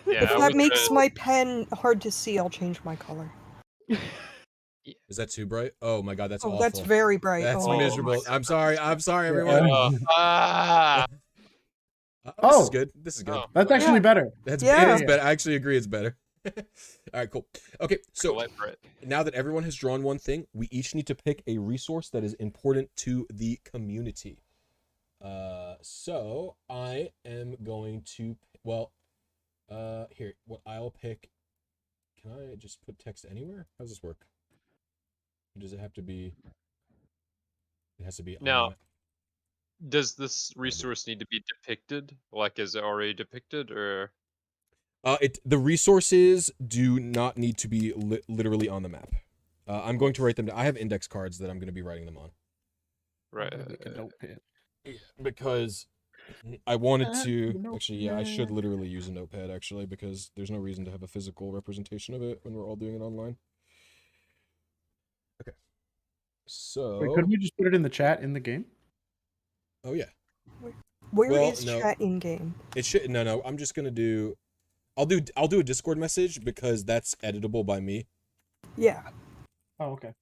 Yeah, If I that would makes say- my pen hard to see, I'll change my color. Is that too bright? Oh my god, that's Oh, awful. that's very bright. That's oh. miserable. I'm sorry, Yeah. everyone. Ah, This is Oh. good. This is good. Oh. That's actually Yeah. better. That's Yeah. it is better. I actually agree it's better. All right, cool. Okay, so light for it. now that everyone has drawn one thing, we each need to pick a resource that is important to the community. So I am going to, here, what I'll pick, can I just put text anywhere? How does this work? Or does it have to be, it has to be on Now, the- Does this resource need to be depicted? Like, is it already depicted, or? the resources do not need to be literally on the map. I'm going to write them down. I have index cards that I'm going to be writing them on. Right. Make a notepad. Because I wanted to notepad. actually, yeah, I should literally use a notepad actually, because there's no reason to have a physical representation of it when we're all doing it online. Okay. So Wait, couldn't we just put it in the chat in the game? oh yeah. Where Well, is no. chat in game? It should no, I'm just gonna do I'll do a Discord message because that's editable by me. Yeah. Oh, okay.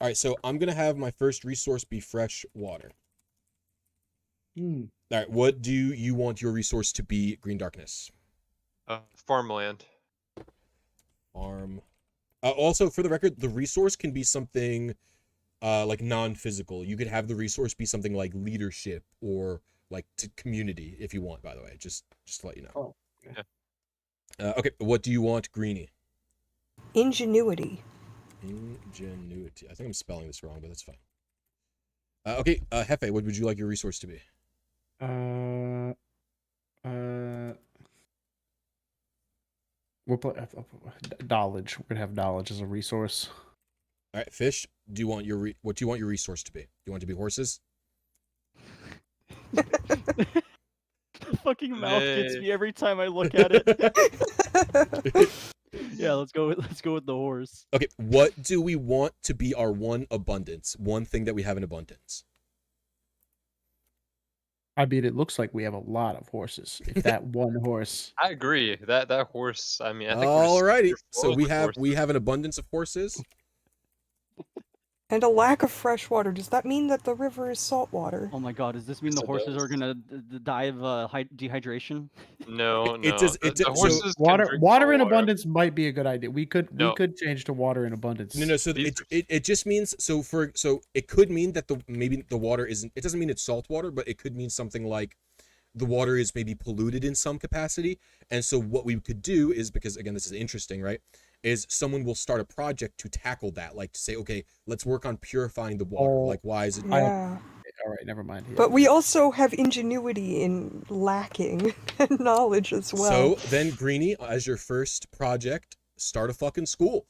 Alright, so I'm gonna have my first resource be fresh water. Alright, what do you want your resource to be, Green Darkness? Farmland. Farm. Also, for the record, the resource can be something like non-physical. You could have the resource be something like leadership or like to community if you want, by the way, just to let you know. Oh, yeah. Okay, what do you want, Greenie? Ingenuity. Ingenuity. I think I'm spelling this wrong, but that's fine. Okay, Hefe, what would you like your resource to be? We'll put knowledge. We're gonna have knowledge as a resource. All right, Fish, do you want your what do you want your resource to be? Do you want it to be horses? The fucking mouth gets Nay. me every time I look at it. Yeah, let's go with the horse. Okay, what do we want to be our one abundance? One thing that we have in abundance. I mean, it looks like we have a lot of horses. If that one horse. I agree. That horse. I mean, I think. we're just Alrighty, overflowing so we with have horses. an abundance of horses. And a lack of fresh water. Does that mean that the river is salt water? Oh my god, does this mean Yes, the it horses does. are gonna die of dehydration? No, It no. does- the, it the does- so horses can Water drink water the in water. abundance might be a good idea. We could No. change to water in abundance. No, so These it just means so it could mean that maybe the water isn't. It doesn't mean it's salt water, but it could mean something like the water is maybe polluted in some capacity. And so what we could do is, because again, this is interesting, right? Is someone will start a project to tackle that, like to say, okay, let's work on purifying the water. Oh. Like, why is it? Yeah. All right, never mind. But we also have ingenuity in lacking and knowledge as well. So then, Greenie, as your first project, start a fucking school.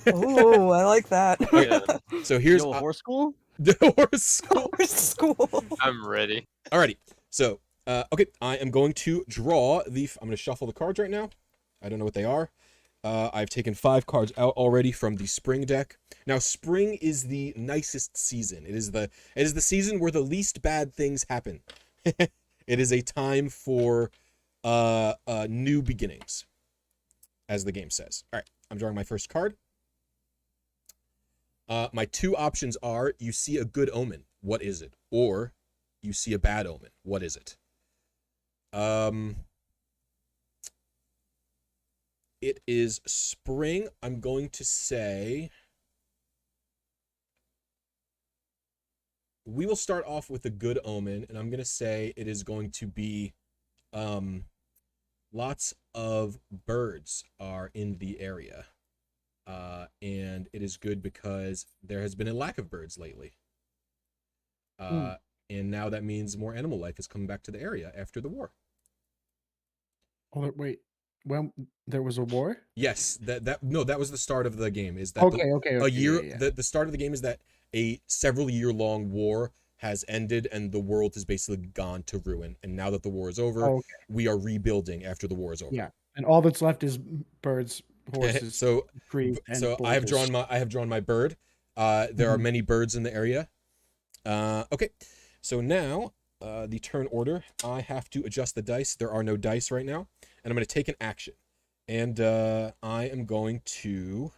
Oh, I like that. Yeah, So here's Yo, a horse school? the horse school. School. I'm ready. Alrighty, so okay, I am going to draw the. I'm going to shuffle the cards right now. I don't know what they are. I've taken 5 cards out already from the spring deck. Now, spring is the nicest season. It is the season where the least bad things happen. It is a time for new beginnings, as the game says. All right, I'm drawing my first card. My 2 options are: you see a good omen. What is it? Or you see a bad omen. What is it? it is spring. I'm going to say we will start off with a good omen, and I'm going to say it is going to be lots of birds are in the area. And it is good because there has been a lack of birds lately. And now that means more animal life is coming back to the area after the war. Oh, wait. When there was a war? Yes, that was the start of the game. Is that Okay. a year? Yeah. The start of the game is that a several year long war has ended and the world has basically gone to ruin. And now that the war is over, we are rebuilding after the war is over. Yeah, and all that's left is birds, horses, so trees, and I have bulbous. drawn my bird. There are many birds in the area. Okay, so now the turn order. I have to adjust the dice. There are no dice right now, and I'm going to take an action. And I am going to.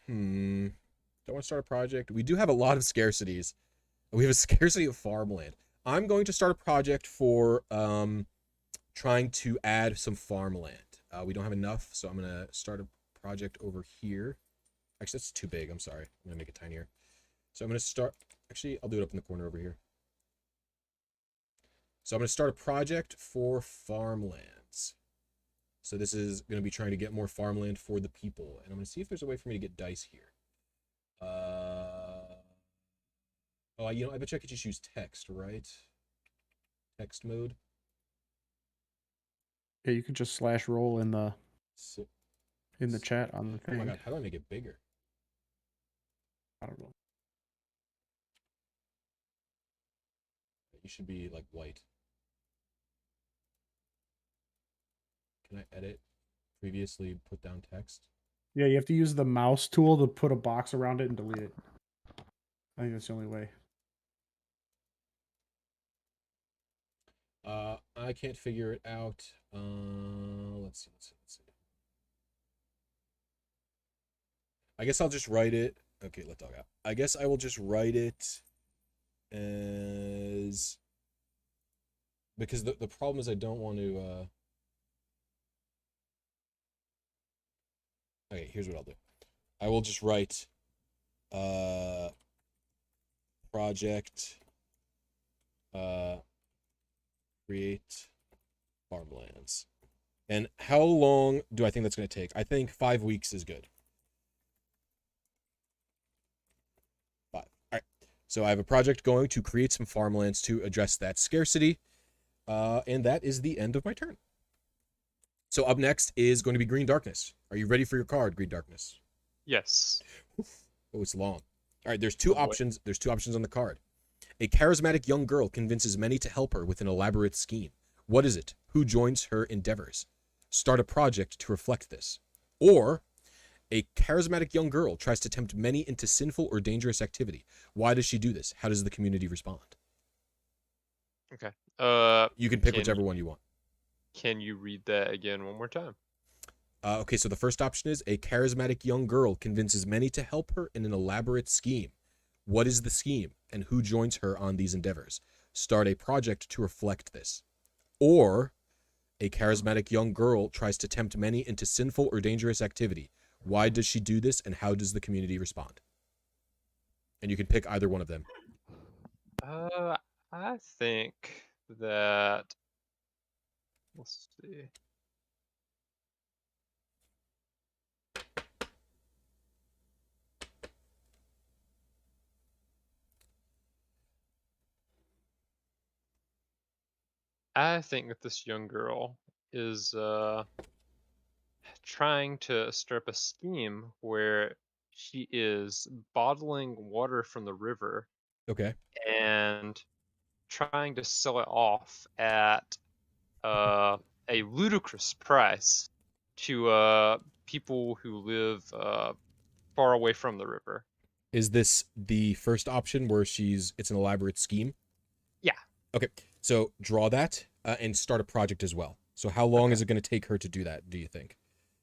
Don't want to start a project. We do have a lot of scarcities. We have a scarcity of farmland. I'm going to start a project for trying to add some farmland. We don't have enough, so I'm going to start a project over here. Actually, that's too big. I'm sorry. I'm going to make it tinier. So I'm going to start. Actually, I'll do it up in the corner over here. So I'm going to start a project for farmlands. So this is going to be trying to get more farmland for the people. And I'm going to see if there's a way for me to get dice here. Oh, you know, I bet you I could just use text, right? Text mode. Yeah, you could just /roll in the chat on the thing. Oh my god, how do I make it bigger? I don't know. You should be like white. Can I edit previously put down text? Yeah, you have to use the mouse tool to put a box around it and delete it. I think that's the only way. I can't figure it out. Let's see. I guess I'll just write it. Okay, let dog out. I guess I will just write it as, because the problem is I don't want to okay, here's what I'll do. I will just write project create farmlands. And how long do I think that's going to take? I think 5 weeks is good. 5. All right. So I have a project going to create some farmlands to address that scarcity. And that is the end of my turn. So up next is going to be Green Darkness. Are you ready for your card, Green Darkness? Yes. Oh, it's long. All right, there's two options. There's two options on the card. A charismatic young girl convinces many to help her with an elaborate scheme. What is it? Who joins her endeavors? Start a project to reflect this. Or a charismatic young girl tries to tempt many into sinful or dangerous activity. Why does she do this? How does the community respond? Okay. You can pick whichever one you want. Can you read that again one more time? Okay, so the first option is a charismatic young girl convinces many to help her in an elaborate scheme. What is the scheme, and who joins her on these endeavors? Start a project to reflect this. Or a charismatic young girl tries to tempt many into sinful or dangerous activity. Why does she do this, and how does the community respond? And you can pick either one of them. I think that, let's see. I think that this young girl is trying to stir up a scheme where she is bottling water from the river Okay. and trying to sell it off at a ludicrous price to people who live far away from the river. Is this the first option where it's an elaborate scheme? Yeah. Okay, so draw that and start a project as well. So how long is it going to take her to do that, do you think?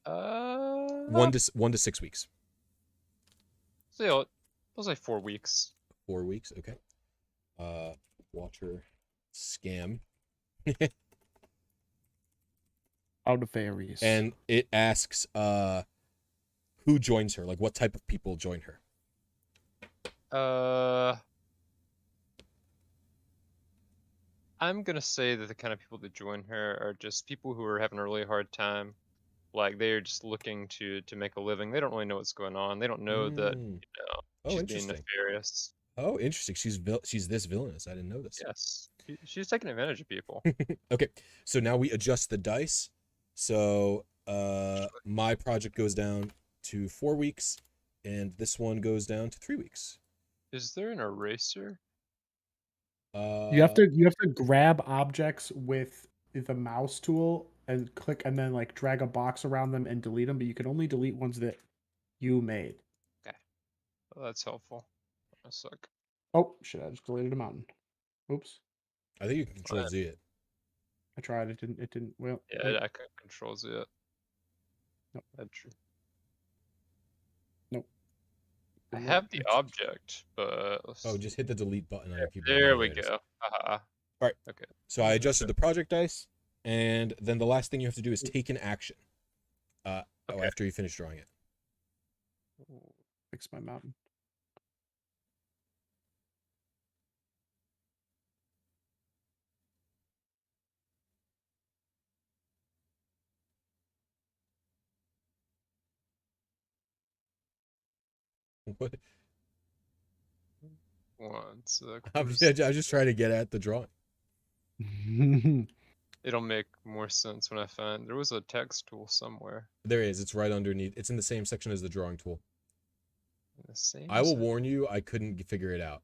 1 to 6 weeks. So let's say 4 weeks. 4 weeks, okay. Water scam. Out of fairies. and it asks who joins her, like what type of people join her. I'm gonna say that the kind of people that join her are just people who are having a really hard time. Like they're just looking to make a living. They don't really know what's going on. They don't know that Oh, she's being interesting. nefarious. Oh, interesting. She's this villainous. I didn't know this. Yes, she's taking advantage of people. Okay, so now we adjust the dice. So my project goes down to 4 weeks, and this one goes down to 3 weeks. Is there an eraser? You have to grab objects with the mouse tool and click, and then like drag a box around them and delete them. But you can only delete ones that you made. Okay, well, that's helpful. A sec. Oh shit! I just deleted a mountain. Oops. I think you can control Z it. I tried. It didn't. It didn't. Well. Yeah, I couldn't control it. Nope. That's true. Nope. I have the object, but Oh, just hit the delete button on your keyboard. there we go. All right. Okay. So I adjusted the project dice, and then the last thing you have to do is take an action. After you finish drawing it. Fix my mountain. What? One sec. I'm just trying to get at the drawing. It'll make more sense when I find there was a text tool somewhere. There is. It's right underneath. It's in the same section as the drawing tool. In the same I will section? warn you, I couldn't figure it out.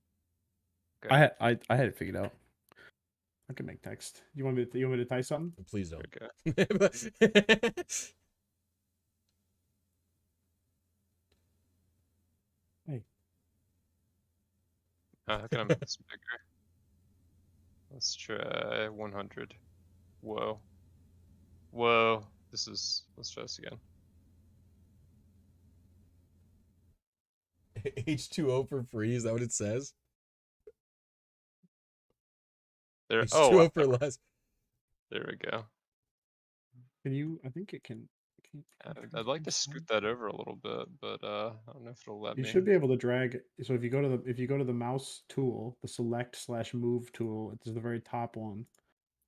Okay. I had it figured out. I can make text. You want me to type something? Please don't. Okay. Hey. How can I make this bigger? Let's try 100. Whoa. Whoa. Let's try this again. H2O for free, is that what it says? There. H2O for less. There we go. Can you? I think it can. I'd like to scoot that over a little bit, but I don't know if it'll let You me. should be able to drag. So if you go to the mouse tool, the select/move tool, it's the very top one,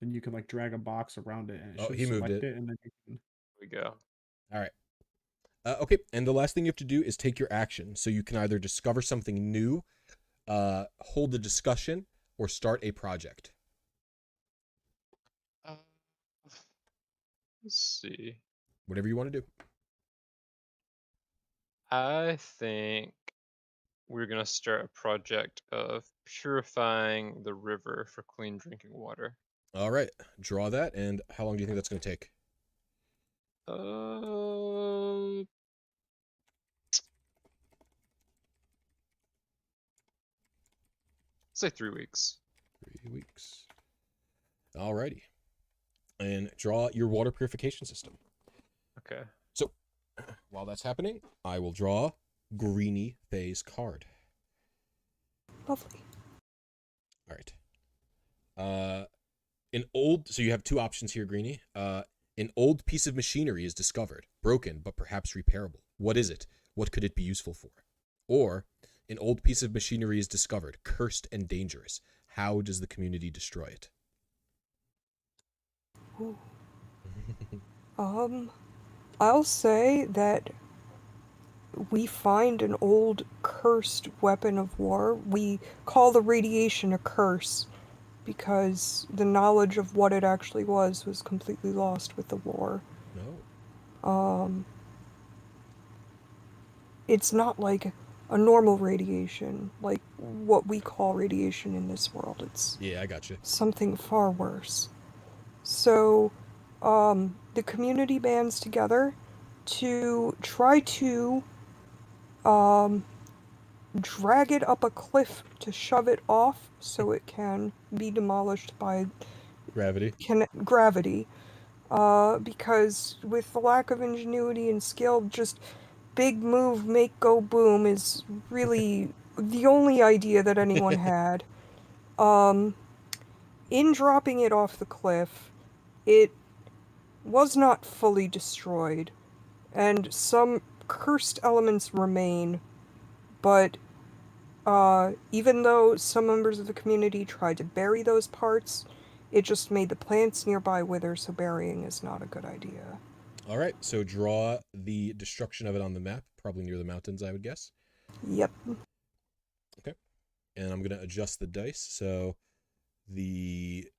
and you can like drag a box around it, and it should He moved select it. and then you can. There we go. All right. Okay, and the last thing you have to do is take your action. So you can either discover something new, hold a discussion, or start a project. Let's see. Whatever you want to do. I think we're gonna start a project of purifying the river for clean drinking water. All right, draw that, and how long do you think that's going to take? Say 3 weeks. 3 weeks. All righty. And draw your water purification system. Okay. So, while that's happening, I will draw Greeny Phase card. Lovely. All right. So you have two options here, Greeny. An old piece of machinery is discovered, broken, but perhaps repairable. What is it? What could it be useful for? Or, an old piece of machinery is discovered, cursed and dangerous. How does the community destroy it? Ooh. I'll say that we find an old cursed weapon of war. We call the radiation a curse because the knowledge of what it actually was completely lost with the war. No. It's not like a normal radiation, like what we call radiation in this world. It's I got you. Something far worse. So, the community bands together to try to drag it up a cliff to shove it off so it can be demolished by Gravity. Gravity. Because with the lack of ingenuity and skill, just big move, make go boom is really the only idea that anyone had. In dropping it off the cliff, it was not fully destroyed, and some cursed elements remain, but even though some members of the community tried to bury those parts, it just made the plants nearby wither, so burying is not a good idea. All right, so draw the destruction of it on the map, probably near the mountains, I would guess. Yep. Okay, and I'm going to adjust the dice. So the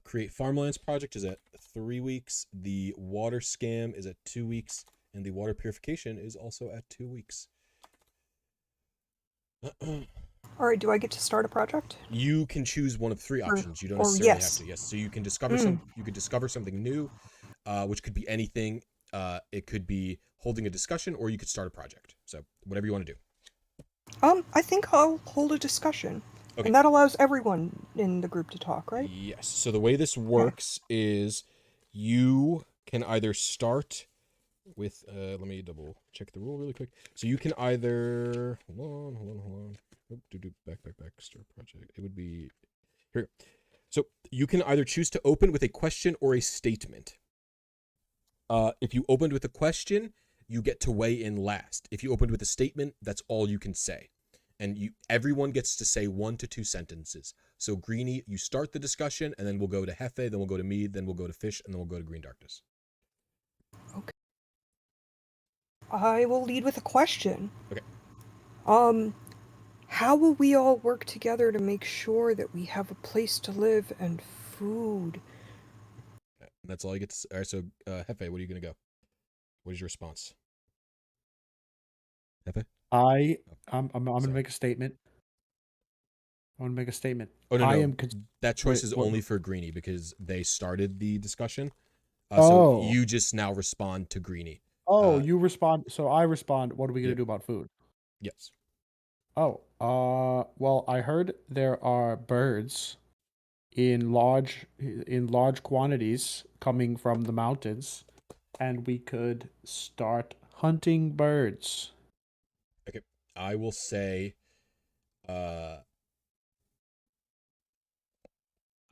Create Farmlands project is at 3 weeks. The Water Scam is at 2 weeks. And the Water Purification is also at 2 weeks. Alright, do I get to start a project? You can choose one of 3 options. You don't or necessarily yes. have to. Yes, so you can discover you could discover something new, which could be anything. It could be holding a discussion, or you could start a project. So whatever you want to do. I think I'll hold a discussion. Okay. And that allows everyone in the group to talk, right? Yes. So the way this works is you can either start with let me double check the rule really quick. So you can either hold on. Oh, back, start project. It would be here. So you can either choose to open with a question or a statement. If you opened with a question, you get to weigh in last. If you opened with a statement, that's all you can say. And everyone gets to say 1 to 2 sentences. So Greenie, you start the discussion, and then we'll go to Hefe, then we'll go to me, then we'll go to Fish, and then we'll go to Green Darkness. Okay. I will lead with a question. Okay. How will we all work together to make sure that we have a place to live and food? That's all you get to say. All right, so Hefe, what are you going to go? What is your response? Hefe? I'm gonna make a statement. I want to make a statement. Oh, no. That choice is only for Greenie because they started the discussion. So you just now respond to Greenie. Oh, you respond. So I respond. What are we going to do about food? Yes. Oh, well, I heard there are birds in large quantities coming from the mountains, and we could start hunting birds. Okay. I will say, I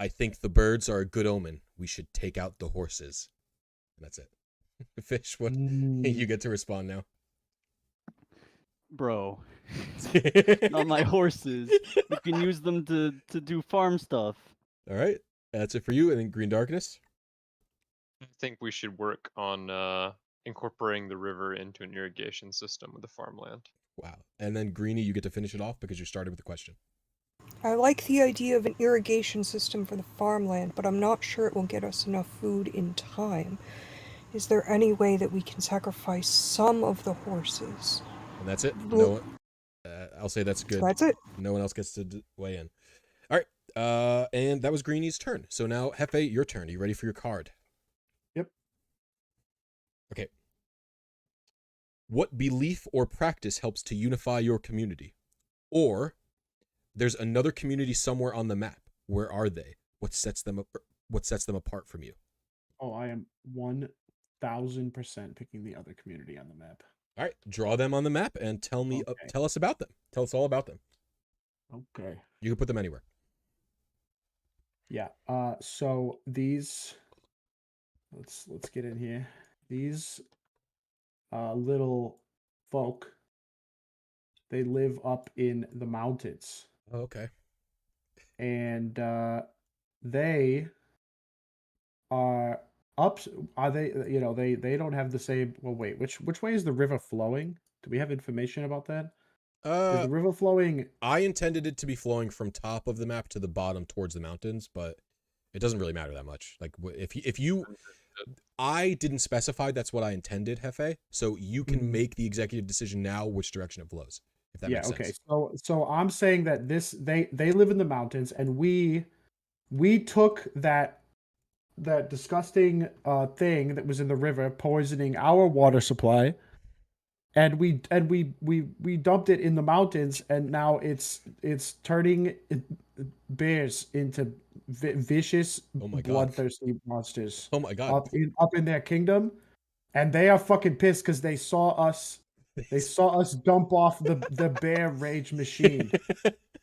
think the birds are a good omen. We should take out the horses. That's it. Fish, what? You get to respond now. Bro. Not my horses. You can use them to do farm stuff. All right. That's it for you. And then Green Darkness. I think we should work on incorporating the river into an irrigation system with the farmland. Wow. And then Greenie, you get to finish it off because you started with the question. I like the idea of an irrigation system for the farmland, but I'm not sure it will get us enough food in time. Is there any way that we can sacrifice some of the horses? And that's it. No, I'll say that's good. That's it. No one else gets to weigh in. All right. And that was Greenie's turn. So now, Hefe, your turn. Are you ready for your card? Yep. Okay. What belief or practice helps to unify your community? Or there's another community somewhere on the map. Where are they? What sets them apart from you? Oh, I am 1000% picking the other community on the map. All right, draw them on the map and tell me. Okay. Tell us about them. Tell us all about them. Okay. You can put them anywhere. Yeah. So these. Let's get in here. These little folk. They live up in the mountains. Oh, okay. And they are up. Are they? You know, they don't have the same. Well, wait. Which way is the river flowing? Do we have information about that? Is the river flowing? I intended it to be flowing from top of the map to the bottom towards the mountains, but it doesn't really matter that much. Like if you, I didn't specify that's what I intended, Hefe. So you can make the executive decision now which direction it flows. If that makes sense. So I'm saying that they live in the mountains, and we took that disgusting thing that was in the river poisoning our water supply, and we dumped it in the mountains, and now it's turning bears into vicious, bloodthirsty monsters. Oh my god! Up in their kingdom, and they are fucking pissed because they saw us. They saw us dump off the bear rage machine,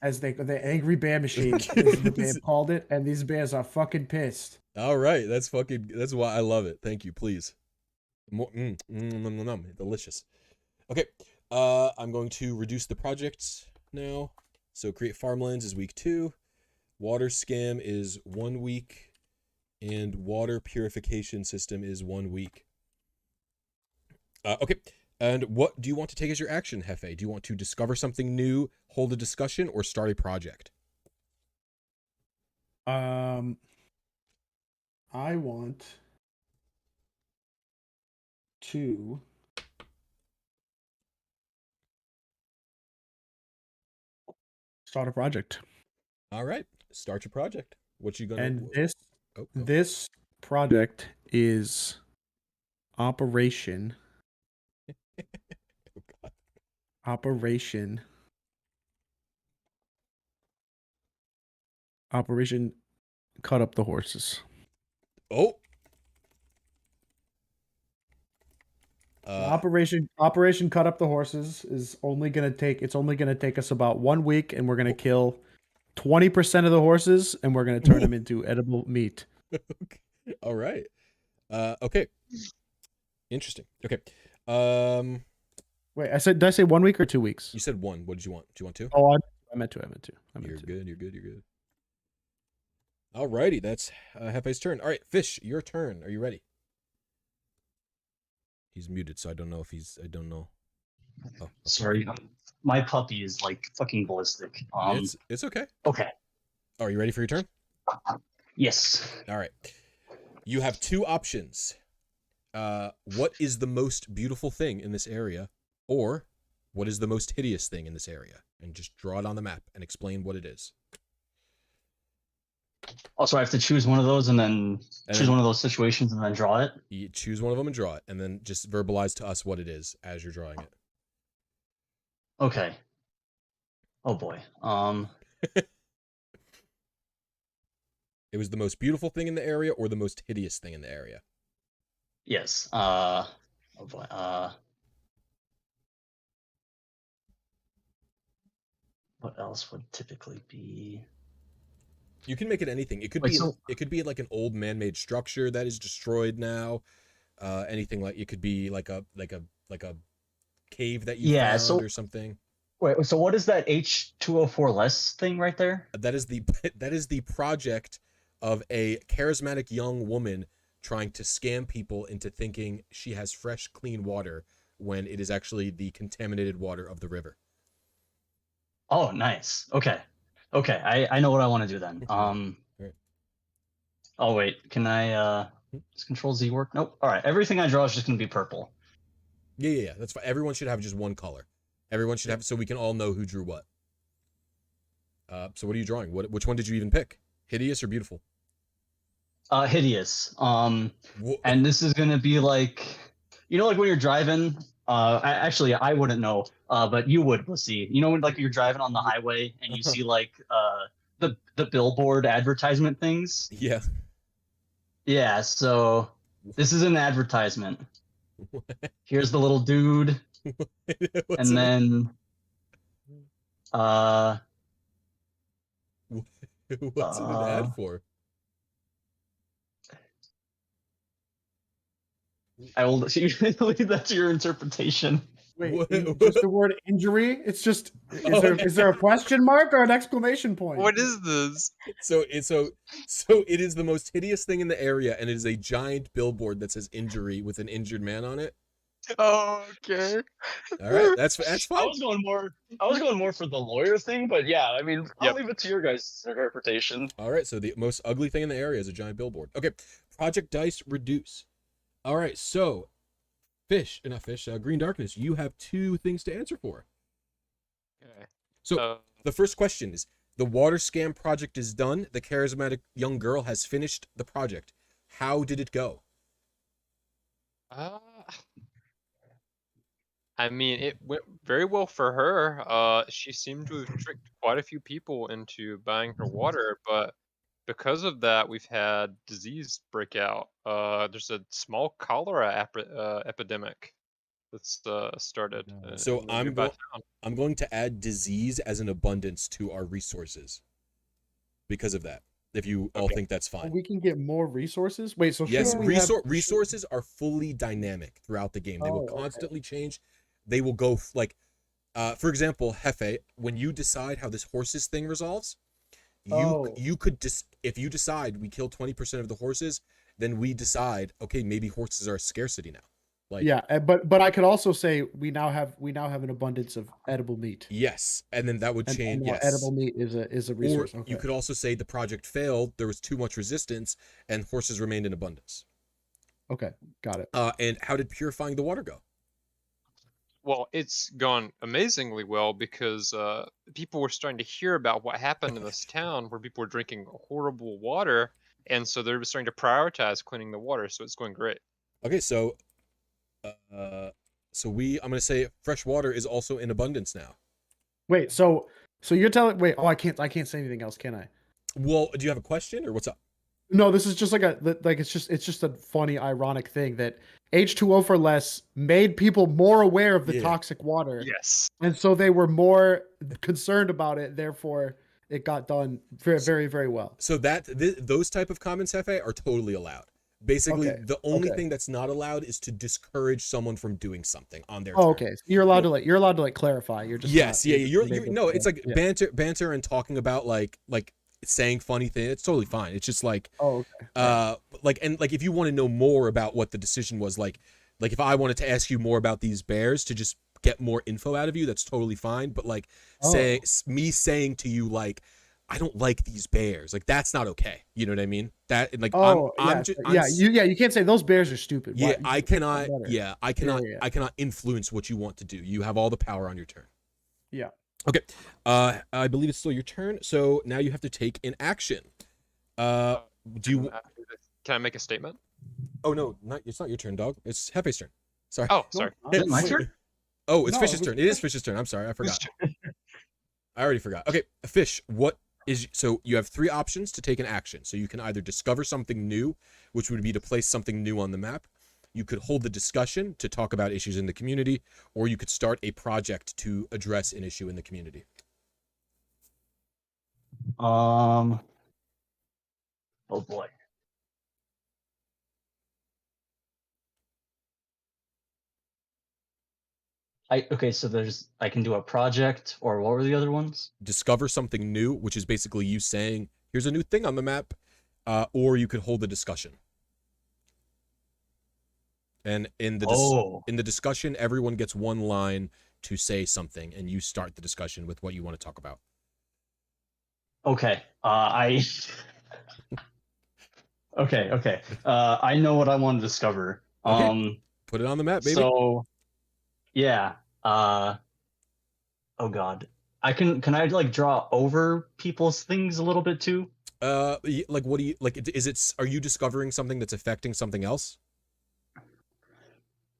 as the angry bear machine, as the bear called it, and these bears are fucking pissed. All right, that's why I love it. Thank you, please. More, delicious. Okay, I'm going to reduce the projects now. So create farmlands is week 2, water scam is 1 week, and water purification system is 1 week. Okay, and what do you want to take as your action, Hefe? Do you want to discover something new, hold a discussion, or start a project? I want to start a project. All right, start your project. What you gonna? And Oh, this project is Operation Cut Up the Horses. Oh. Operation Cut Up the Horses is only gonna take us about 1 week, and we're gonna kill 20% of the horses, and we're gonna turn them into edible meat. Okay. All right. Okay. Interesting. Okay. Wait, did I say 1 week or 2 weeks? You said 1. What did you want? Do you want 2? Oh, I meant to. You're good. You're good. Alrighty, that's Hefe's turn. All right, Fish, your turn. Are you ready? He's muted, so I don't know if he's. I don't know. Oh, okay. Sorry, my puppy is like fucking ballistic. It's okay. Okay. Are you ready for your turn? Yes. All right. You have 2 options. What is the most beautiful thing in this area, or what is the most hideous thing in this area? And just draw it on the map and explain what it is. Also, I have to choose one of those and then choose one of those situations and then draw it. You choose one of them and draw it, and then just verbalize to us what it is as you're drawing it. Okay. Oh boy. It was the most beautiful thing in the area or the most hideous thing in the area? Yes. Oh boy. What else would typically be? You can make it anything. It could it could be like an old man-made structure that is destroyed now. Anything like it could be like a cave that you found or something. Wait, so what is that H204 less thing right there? That is the project of a charismatic young woman trying to scam people into thinking she has fresh, clean water when it is actually the contaminated water of the river. Oh, nice. Okay. I know what I want to do then. Right. Oh wait, can I does Control Z work? Nope. All right, everything I draw is just gonna be purple. Yeah. That's fine. Everyone should have just one color. Everyone should have, so we can all know who drew what. So what are you drawing? Which one did you even pick? Hideous or beautiful? Hideous. And this is gonna be like, like when you're driving. I wouldn't know, but you would, Blisy. When like you're driving on the highway and you see like the billboard advertisement things. Yeah. Yeah. So this is an advertisement. Here's the little dude, and then what's it an ad for? I will leave that to your interpretation. Wait, just the word injury? It's just is there a question mark or an exclamation point? What is this? So it is the most hideous thing in the area, and it is a giant billboard that says injury with an injured man on it. Oh, okay. All right, that's fine. I was going more for the lawyer thing, but yeah, I mean, I'll leave it to your guys' interpretation. All right, so the most ugly thing in the area is a giant billboard. Okay, Project Dice reduce. All right, so Green Darkness, you have 2 things to answer for. Okay. So the first question is, the water scam project is done. The charismatic young girl has finished the project. How did it go? I mean, it went very well for her. She seemed to have tricked quite a few people into buying her water, but because of that, we've had disease break out. There's a small cholera epidemic that's started. So I'm going to add disease as an abundance to our resources because of that. if you all Okay. think that's fine. We can get more resources. Wait, so Yes, shouldn't we have resources are fully dynamic throughout the game. They will Oh, okay. constantly change. They will go like, for example, Hefe, when you decide how this horses thing resolves, you could if you decide we kill 20% of the horses, then we decide, okay, maybe horses are a scarcity now. Like, yeah, but I could also say we now have an abundance of edible meat. yes, and then that would And change. now Yes, edible meat is a or resource. Okay. you could also say the project failed. There was too much resistance, and horses remained in abundance. Okay, got it. And how did purifying the water go? Well, it's gone amazingly well because people were starting to hear about what happened in this town where people were drinking horrible water, and so they're starting to prioritize cleaning the water. So it's going great. Okay, so I'm gonna say fresh water is also in abundance now. Wait, so you're telling I can't say anything else, can I? Well, do you have a question or what's up? No, this is just it's just a funny ironic thing that H2O for less made people more aware of the Yeah. toxic water. Yes. And so they were more concerned about it, therefore it got done very, very, very well. So those type of comments, Hefe, are totally allowed. Basically, Okay, the only okay. thing that's not allowed is to discourage someone from doing something on their Oh, turn. okay. So you're allowed to clarify. You're just Yes, not, yeah, you're able no, to- it's like yeah. banter and talking about like saying funny things. It's totally fine. It's just like Oh, okay. like if you want to know more about what the decision was, like if I wanted to ask you more about these bears to just get more info out of you, that's totally fine. But like saying to you like, I don't like these bears, like that's not okay. You know what I mean? That like you can't say those bears are stupid. Yeah, Why- I you pick cannot. one better. Yeah, I cannot. yeah. I cannot influence what you want to do. You have all the power on your turn. Yeah. Okay. I believe it's still your turn. So now you have to take an action. Do you? Can I make a statement? Oh no, it's not your turn, dog. It's Hefe's turn. Sorry. Oh, sorry. Is it my turn? Oh, it's No, Fish's it was turn. It is Fish's turn. I'm sorry, I forgot. I already forgot. Okay, Fish. So you have 3 options to take an action. So you can either discover something new, which would be to place something new on the map. You could hold the discussion to talk about issues in the community, or you could start a project to address an issue in the community. Oh boy. So I can do a project, or what were the other ones? Discover something new, which is basically you saying, here's a new thing on the map, or you could hold a discussion. And in the discussion, everyone gets 1 line to say something, and you start the discussion with what you want to talk about. Okay. Okay. I know what I want to discover. Okay. Put it on the map, baby. So, yeah. Oh God. Can I like draw over people's things a little bit too? Like what do you like? Are you discovering something that's affecting something else?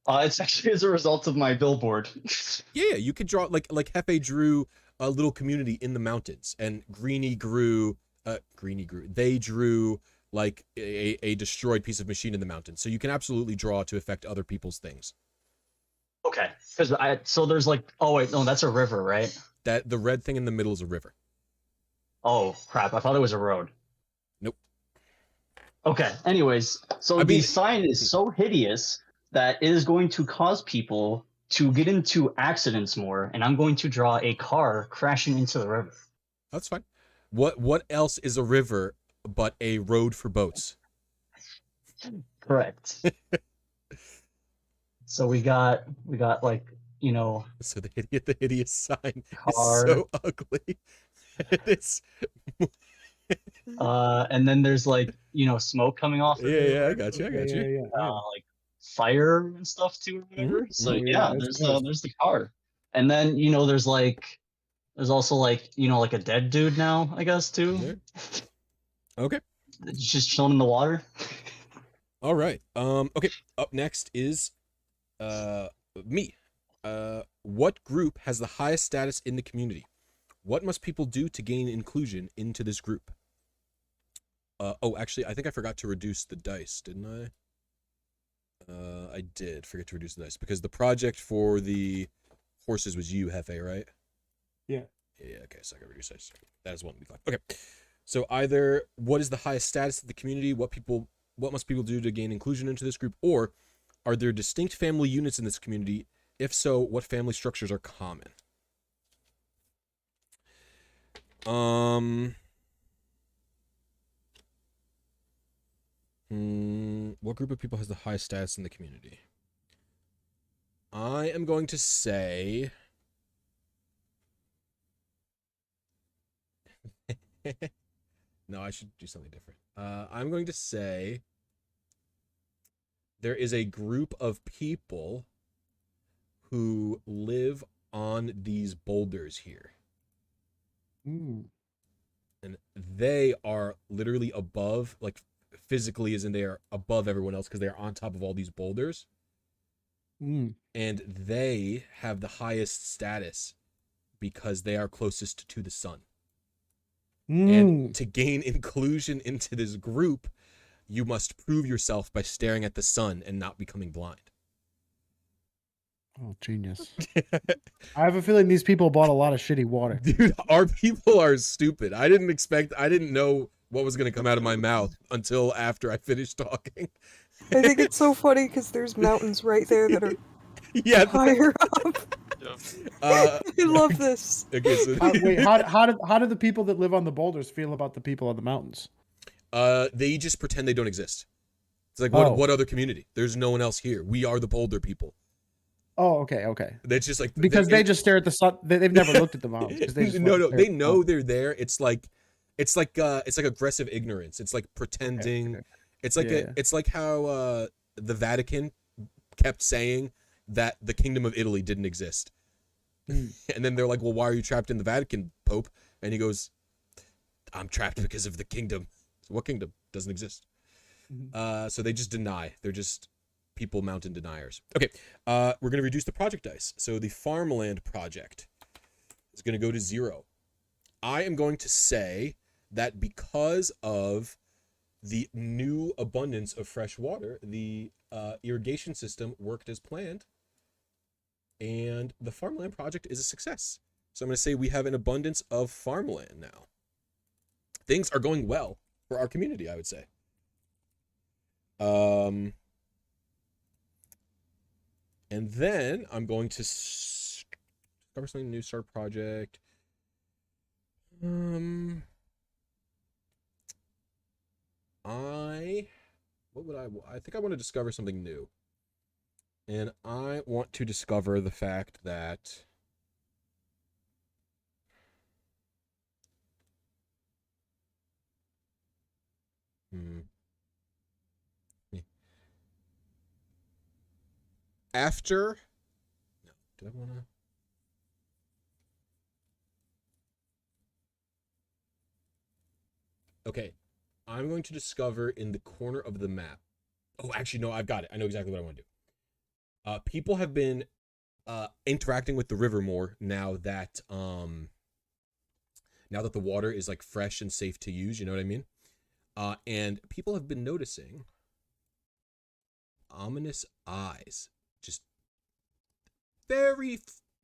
It's actually as a result of my billboard. Yeah, you could draw like Hefe drew a little community in the mountains, and Greeny grew. They drew like a destroyed piece of machine in the mountains. So you can absolutely draw to affect other people's things. Okay, so there's like, oh wait, no, that's a river, right? That the red thing in the middle is a river. Oh crap! I thought it was a road. Nope. Okay. Anyways, so the sign is so hideous that it is going to cause people to get into accidents more, and I'm going to draw a car crashing into the river. That's fine. What else is a river but a road for boats? Correct. So we got like, you know. So the hideous sign car. is so ugly. It's. And then there's like, you know, smoke coming off. Yeah, I got you. Yeah. Like fire and stuff too, or whatever. So yeah, there's the car, and then you know there's also like, you know, like a dead dude now, I guess too. Yeah. Okay. Just chilling in the water. All right. Okay. Up next is me. What group has the highest status in the community? What must people do to gain inclusion into this group? Oh, actually, I think I forgot to reduce the dice, didn't I? I did forget to reduce the dice because the project for the horses was you, Hefe, right? Yeah. Yeah. Okay, so I got to reduce dice. That is 1v5. Okay. So either what is the highest status of the community, what must people do to gain inclusion into this group, or are there distinct family units in this community? If so, what family structures are common? What group of people has the highest status in the community? I am going to say no, I should do something different. I'm going to say there is a group of people who live on these boulders here. Ooh. And they are literally above, like physically as in they are above everyone else because they are on top of all these boulders. Mm. And they have the highest status because they are closest to the sun. And to gain inclusion into this group, you must prove yourself by staring at the sun and not becoming blind. Oh, genius. I have a feeling these people bought a lot of shitty water. Dude, our people are stupid. I didn't know what was going to come out of my mouth until after I finished talking. I think it's so funny because there's mountains right there that are Yeah. higher up. I love this. Okay, so Wait, how do the people that live on the boulders feel about the people on the mountains? they just pretend they don't exist. It's like, Oh. what other community? There's no one else here. We are the boulder people. Oh, okay. That's just like Because they just stare at the sun. They've never looked at the mountains. 'Cause they just no, stare they at- know they're there. It's like aggressive ignorance. It's like pretending. Okay. It's like Yeah. it's like how the Vatican kept saying that the Kingdom of Italy didn't exist. And then they're like, well, why are you trapped in the Vatican, Pope? And he goes, I'm trapped because of the kingdom. So what kingdom? Doesn't exist. So they just deny. They're just people mountain deniers. Okay, we're going to reduce the project dice. So the farmland project is going to go to 0. I am going to say that because of the new abundance of fresh water, the irrigation system worked as planned, and the farmland project is a success. So I'm going to say we have an abundance of farmland now. Things are going well for our community, I would say. And then I'm going to cover something new, start project. I think I want to discover something new. And I want to discover the fact that after no, did I want to okay, I'm going to discover in the corner of the map. Oh, actually, no, I've got it. I know exactly what I want to do. People have been interacting with the river more now that the water is like fresh and safe to use. You know what I mean? And people have been noticing ominous eyes just very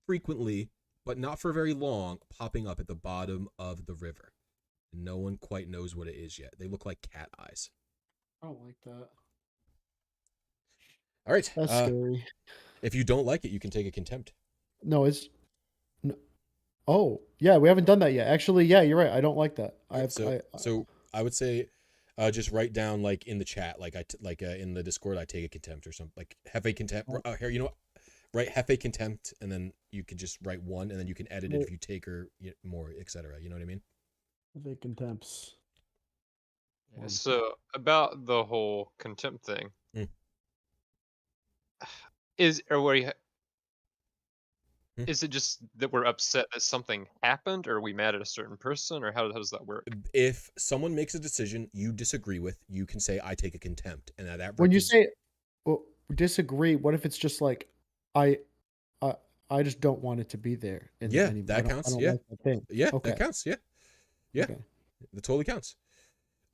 frequently, but not for very long, popping up at the bottom of the river. No one quite knows what it is yet. They look like cat eyes. I don't like that. All right. That's scary. If you don't like it, you can take a contempt. No, it's. No. Oh, yeah, we haven't done that yet. Actually, yeah, you're right. I don't like that. So I would say, just write down like in the chat, like in the Discord, I take a contempt or something. Like have a contempt. Here, you know what? Write have a contempt, and then you could just write 1, and then you can edit it if you take or more, etc. You know what I mean? Have a contempts. Yeah, so about the whole contempt thing, is it just that we're upset that something happened, or are we mad at a certain person, or how does that work? If someone makes a decision you disagree with, you can say I take a contempt, and that When you say disagree, what if it's just like I just don't want it to be there? Yeah, that counts. Yeah, like that thing. Yeah, Okay. that counts. Yeah, yeah, Okay. that totally counts.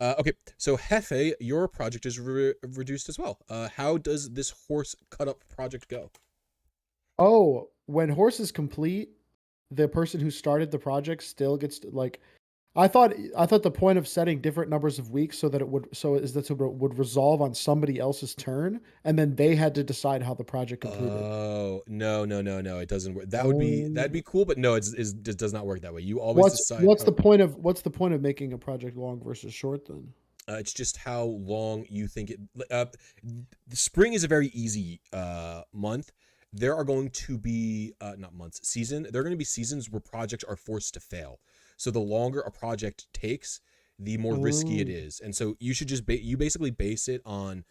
Okay, so Hefe, your project is reduced as well. How does this horse cut up project go? Oh, when horse is complete, the person who started the project still gets to, like, I thought the point of setting different numbers of weeks so that it would would resolve on somebody else's turn, and then they had to decide how the project completed. Oh, no, it doesn't work. That'd Oh. be cool, but no, it does not work that way. You always decide What's how, the point of making a project long versus short then? it's just how long you think it. The spring is a very easy month. There are going to be not months, season. There are going to be seasons where projects are forced to fail. So the longer a project takes, the more risky it Oh. is. And so you should just you basically base it on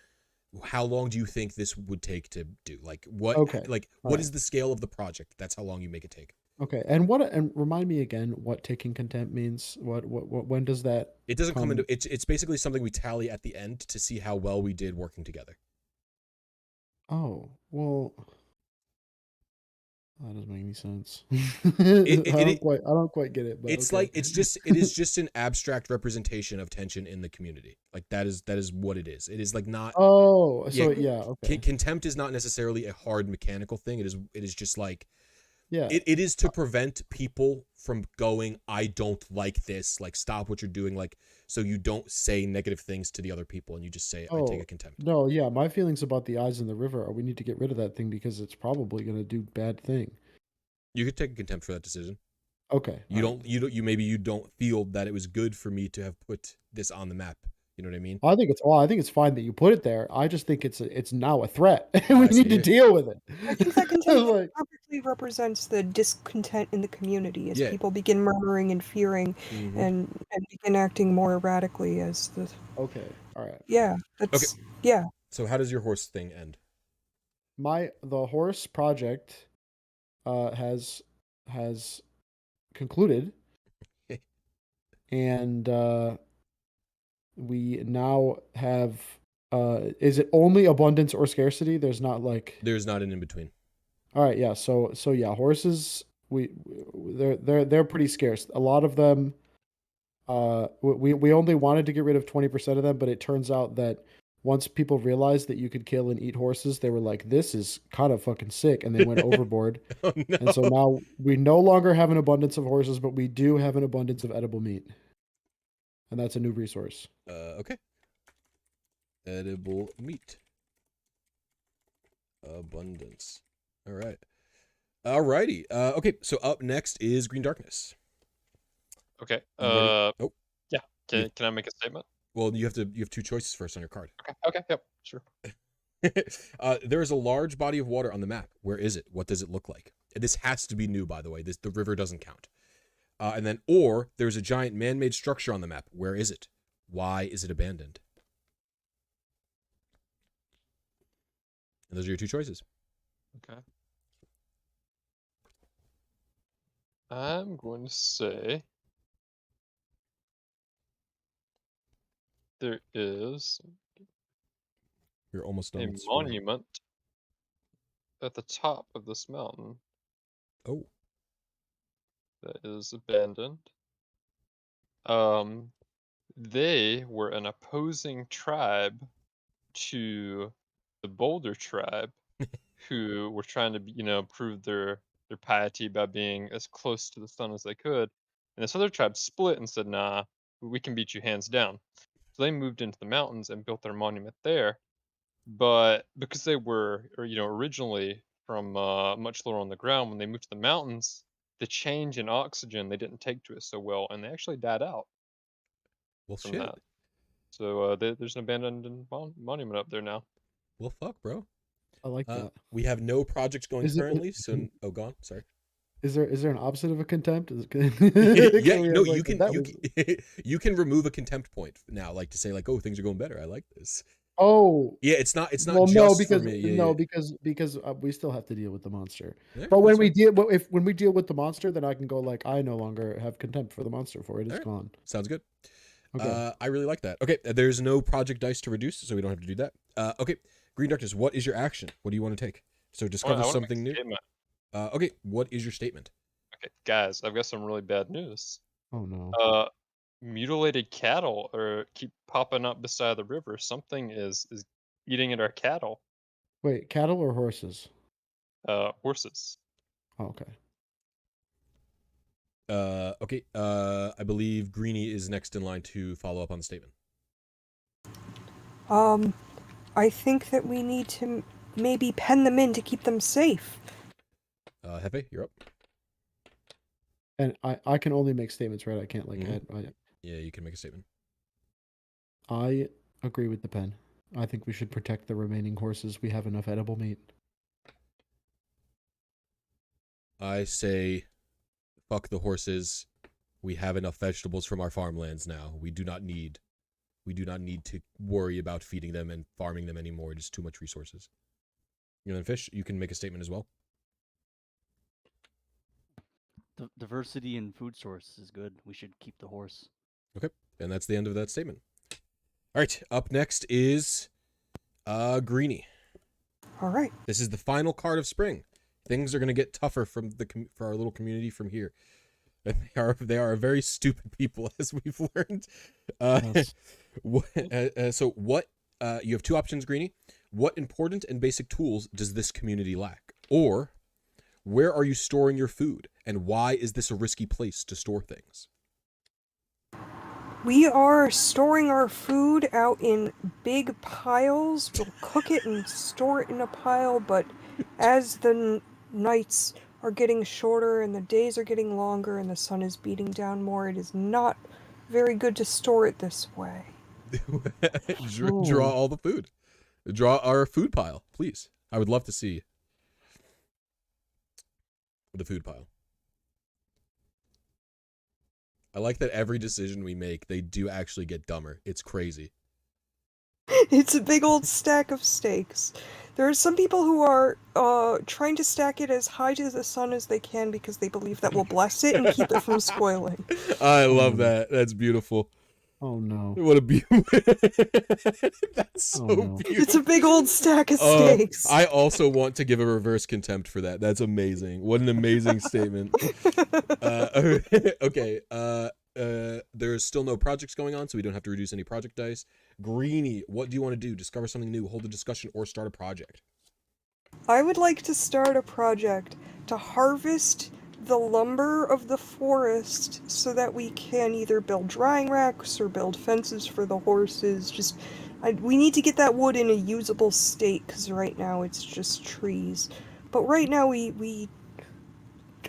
how long do you think this would take to do? Like what Okay. what is the scale of the project? That's how long you make it take. Okay. And remind me again what taking contempt means. What when does that It doesn't come into come? it's basically something we tally at the end to see how well we did working together. Oh, well, that doesn't make any sense. It, it, it, I don't quite get it, but it's okay. like it is just an abstract representation of tension in the community. Like that is what it is. It is like not Oh, yeah, so yeah, okay. contempt is not necessarily a hard mechanical thing. It is just like Yeah. it is to prevent people from going, I don't like this, like stop what you're doing, like so you don't say negative things to the other people and you just say I take Oh, a contempt. no, yeah, my feelings about the eyes in the river are we need to get rid of that thing because it's probably going to do bad thing. You could take a contempt for that decision. Okay. You don't maybe you don't feel that it was good for me to have put this on the map. You know what I mean? I think it's fine that you put it there. I just think it's now a threat. We I need see to it. do with it. I think that contempt Like, perfectly represents the discontent in the community as Yeah. people begin murmuring and fearing Mhm. and begin acting more erratically as the okay. All right. yeah, that's yeah. So how does your horse thing end? The horse project has concluded, and we now have is it only abundance or scarcity? There's not like There's not an in between. all right, yeah. So yeah, horses they're pretty scarce. A lot of them we only wanted to get rid of 20% of them, but it turns out that once people realized that you could kill and eat horses, they were like, this is kind of fucking sick, and they went overboard. Oh no. And so now we no longer have an abundance of horses, but we do have an abundance of edible meat. And that's a new resource. Okay. Edible meat. Abundance. All right. Alrighty. Okay, so up next is Green Darkness. Okay. You ready? Oh, Yeah. Yeah. Can I make a statement? well, you have two choices first on your card. Okay. Okay. Yep. Sure. There is a large body of water on the map. Where is it? What does it look like? This has to be new, by the way. The river doesn't count. And then, or there's a giant man-made structure on the map. Where is it? Why is it abandoned? And those are your two choices. Okay. I'm going to say there is You're almost done a with the screen. monument at the top of this mountain Oh. that is abandoned. They were an opposing tribe to the Boulder tribe, who were trying to, prove their piety by being as close to the sun as they could. And this other tribe split and said, "Nah, we can beat you hands down." So they moved into the mountains and built their monument there. But because they were, originally from much lower on the ground, when they moved to the mountains, the change in oxygen they didn't take to it so well, and they actually died out Well, from shit. that. So there's an abandoned monument up there now. Well, fuck, bro. I like that. We have no projects going Is it- currently, so gone. Sorry. Is there an opposite of a contempt? Yeah, Can we no, have, like, that was- you can remove a contempt point now, like to say like, oh, things are going better. I like this. Oh, Yeah, it's not well, just no, because for me. Yeah, no, yeah. because we still have to deal with the monster. Yeah, But when that's we fine. when we deal with the monster, then I can go like, I no longer have contempt for the monster, for it is Alright. gone. Sounds good. Okay. I really like that. Okay, there's no project dice to reduce, so we don't have to do that. Okay, Green Darkness, what is your action? What do you want to take? So discover I wanna something make a new. statement. Okay, what is your statement? Okay, guys, I've got some really bad news. Oh no. Mutilated cattle keep popping up beside the river. Something is eating at our cattle. Wait, cattle or horses? Horses. Oh, okay. Okay. I believe Greenie is next in line to follow up on the statement. I think that we need to maybe pen them in to keep them safe. Hefe, you're up. And I can only make statements, right? I can't like Mhm. add. Yeah, you can make a statement. I agree with the pen. I think we should protect the remaining horses. We have enough edible meat. I say, fuck the horses. We have enough vegetables from our farmlands now. We do not need to worry about feeding them and farming them anymore. It is too much resources. You know, Fish, you can make a statement as well. Diversity in food source is good. We should keep the horse. Okay, and that's the end of that statement. All right, up next is Greenie. All right. This is the final card of spring. Things are going to get tougher for our little community from here. And they are very stupid people, as we've learned. Yes. So what? You have two options, Greenie. What important and basic tools does this community lack? Or where are you storing your food, and why is this a risky place to store things? We are storing our food out in big piles. We'll cook it and store it in a pile, but as the nights are getting shorter and the days are getting longer and the sun is beating down more, it is not very good to store it this way. Draw all the food. Draw our food pile, please. I would love to see the food pile. I like that every decision we make, they do actually get dumber. It's crazy. It's a big old stack of steaks. There are some people who are trying to stack it as high to the sun as they can because they believe that will bless it and keep it from spoiling. I love that. That's beautiful. Oh no. What a beautiful. That's so no. beautiful. It's a big old stack of steaks. I also want to give a reverse contempt for that. That's amazing. What an amazing statement. Okay. There's still no projects going on, so we don't have to reduce any project dice. Greenie, what do you want to do? Discover something new, hold a discussion, or start a project? I would like to start a project to harvest the lumber of the forest so that we can either build drying racks or build fences for the horses. We need to get that wood in a usable state because right now it's just trees. But right now we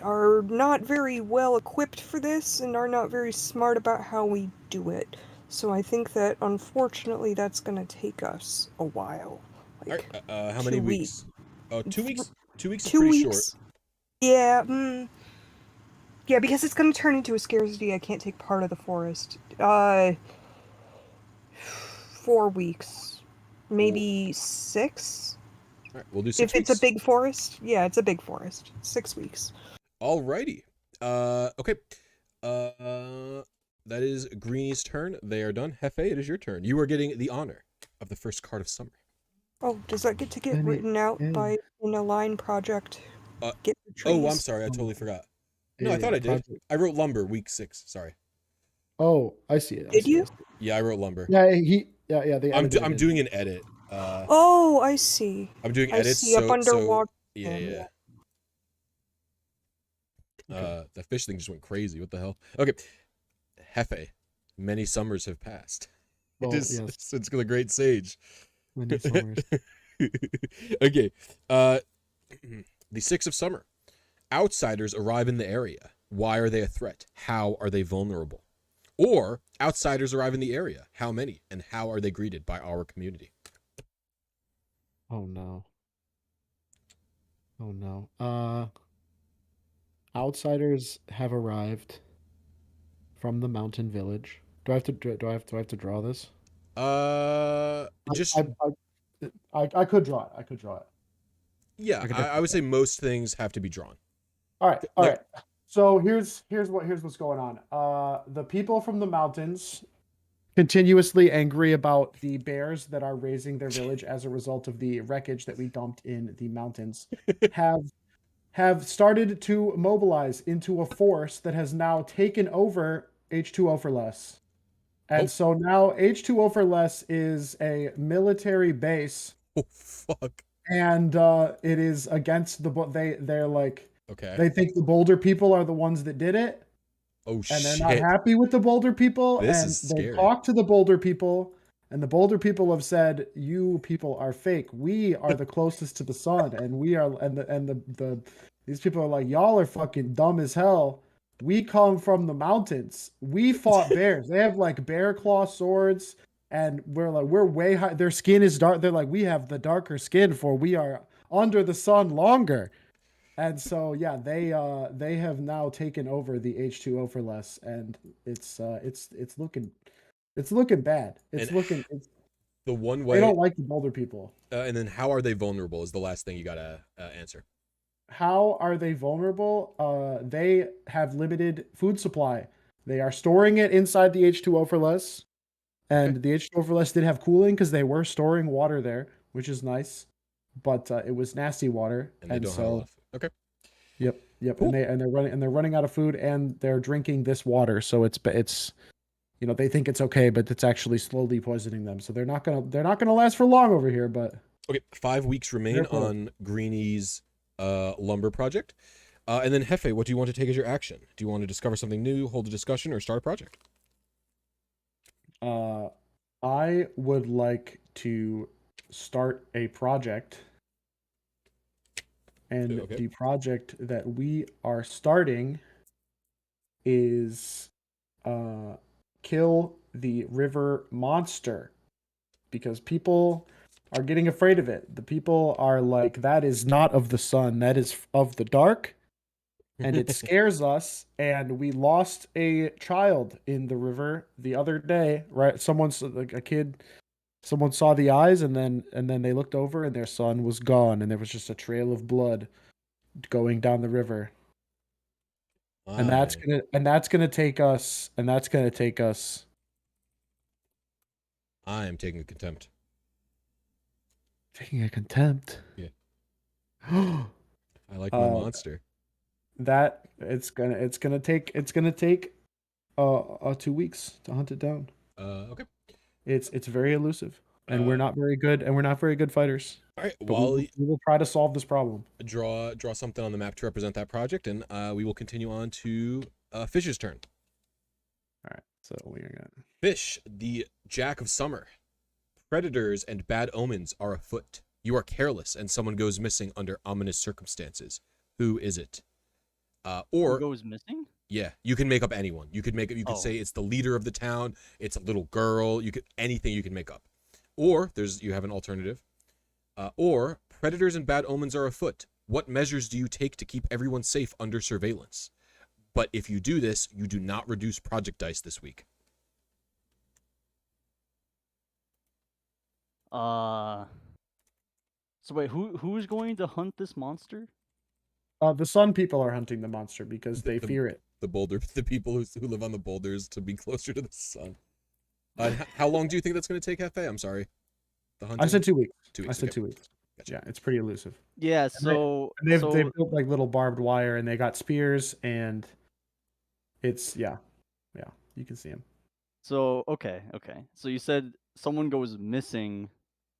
are not very well equipped for this and are not very smart about how we do it. So I think that unfortunately that's going to take us a while. Like how many weeks? Oh, 2 weeks. 2 weeks is 2 pretty weeks. short. Yeah, yeah, because it's going to turn into a scarcity. I can't take part of the forest. 4 weeks. Maybe 6? All right, we'll do 6 If weeks. it's a big forest. Yeah, it's a big forest. 6 weeks. Alrighty. Okay. That is Greenie's turn. They are done. Hefe, it is your turn. You are getting the honor of the first card of summer. Oh, does that get to get Any- written out any- in a line project? Get the trees? Oh, I'm sorry. I totally forgot. No, I Yeah, thought I did. project. I wrote lumber week 6. Sorry. Oh, I see it. Did you? Yeah, I wrote lumber. Yeah, they I'm edited it. doing an edit. Oh, I see. I'm doing I edits. see, up underwater. Yeah. Okay. That fish thing just went crazy. What the hell? Okay. Hefe. Many summers have passed. Well, It is yes, since the great sage. many summers. Okay. The 6 of summer. Outsiders arrive in the area. Why are they a threat? How are they vulnerable? Or outsiders arrive in the area. How many? And how are they greeted by our community? Oh no. Oh no. Outsiders have arrived from the mountain village. Do I have to draw this? Just I could draw it. I could draw it. yeah. I would say most things have to be drawn. All right. All Like- right. So here's what's going on. The people from the mountains continuously angry about the bears that are raising their village as a result of the wreckage that we dumped in the mountains have started to mobilize into a force that has now taken over H2O for Less. And so now H2O for Less is a military base. Oh fuck. And it is against they're like Okay. they think the Boulder people are the ones that did it. Oh and they're shit! not happy with the Boulder people, This and is they scary. talk to the Boulder people, and the Boulder people have said, "You people are fake. We are the closest to the sun, and we are." And these people are like, "Y'all are fucking dumb as hell. We come from the mountains. We fought bears. They have like bear claw swords, and we're way high. Their skin is dark. They're like, we have the darker skin, for we are under the sun longer." And so yeah, they have now taken over the H2O for less, and it's looking bad. The one They way, don't like the Boulder people. and then how are they vulnerable is the last thing you gotta answer. How are they vulnerable? They have limited food supply. They are storing it inside the H2O for less, and the H2O for less did have cooling because they were storing water there, which is nice, but it was nasty water, And they don't have a lot of food. Okay. Yep. Cool. And they're running out of food, and they're drinking this water. So it's they think it's okay, but it's actually slowly poisoning them. So they're not gonna last for long over here. But Okay, 5 weeks remain Careful. on Greeny's lumber project. And then Hefe, what do you want to take as your action? Do you want to discover something new, hold a discussion, or start a project? I would like to start a project, and Okay. the project that we are starting is kill the river monster, because people are getting afraid of it. The people are like, that is not of the sun, that is of the dark, and it scares us. And we lost a child in the river the other day, right? Someone saw the eyes, and then they looked over, and their son was gone, and there was just a trail of blood going down the river. And that's gonna take us. I am taking a contempt. Taking a contempt. Yeah. I like my monster. That it's gonna take 2 weeks to hunt it down. Okay. It's very elusive, and we're not very good fighters. All right. But While we will try to solve this problem. draw something on the map to represent that project, and we will continue on to Fish's turn. All right. So we got Fish, the Jack of Summer. Predators and bad omens are afoot. You are careless, and someone goes missing under ominous circumstances. Who is it? Or Who goes missing? yeah, you can make up anyone. You could say it's the leader of the town. It's a little girl. Anything you can make up. Or you have an alternative. Or predators and bad omens are afoot. What measures do you take to keep everyone safe under surveillance? But if you do this, you do not reduce project dice this week. So wait, who's going to hunt this monster? the sun people are hunting the monster because they fear it. The people who live on the boulders to be closer to the sun. How long do you think that's going to take, Hefe? I'm sorry. The hunting? I said 2 weeks. 2 weeks. I said okay. 2 weeks. Gotcha. Yeah, it's pretty elusive. Yeah, so They've built like little barbed wire, and they got spears, and it's yeah, you can see them. So okay. So you said someone goes missing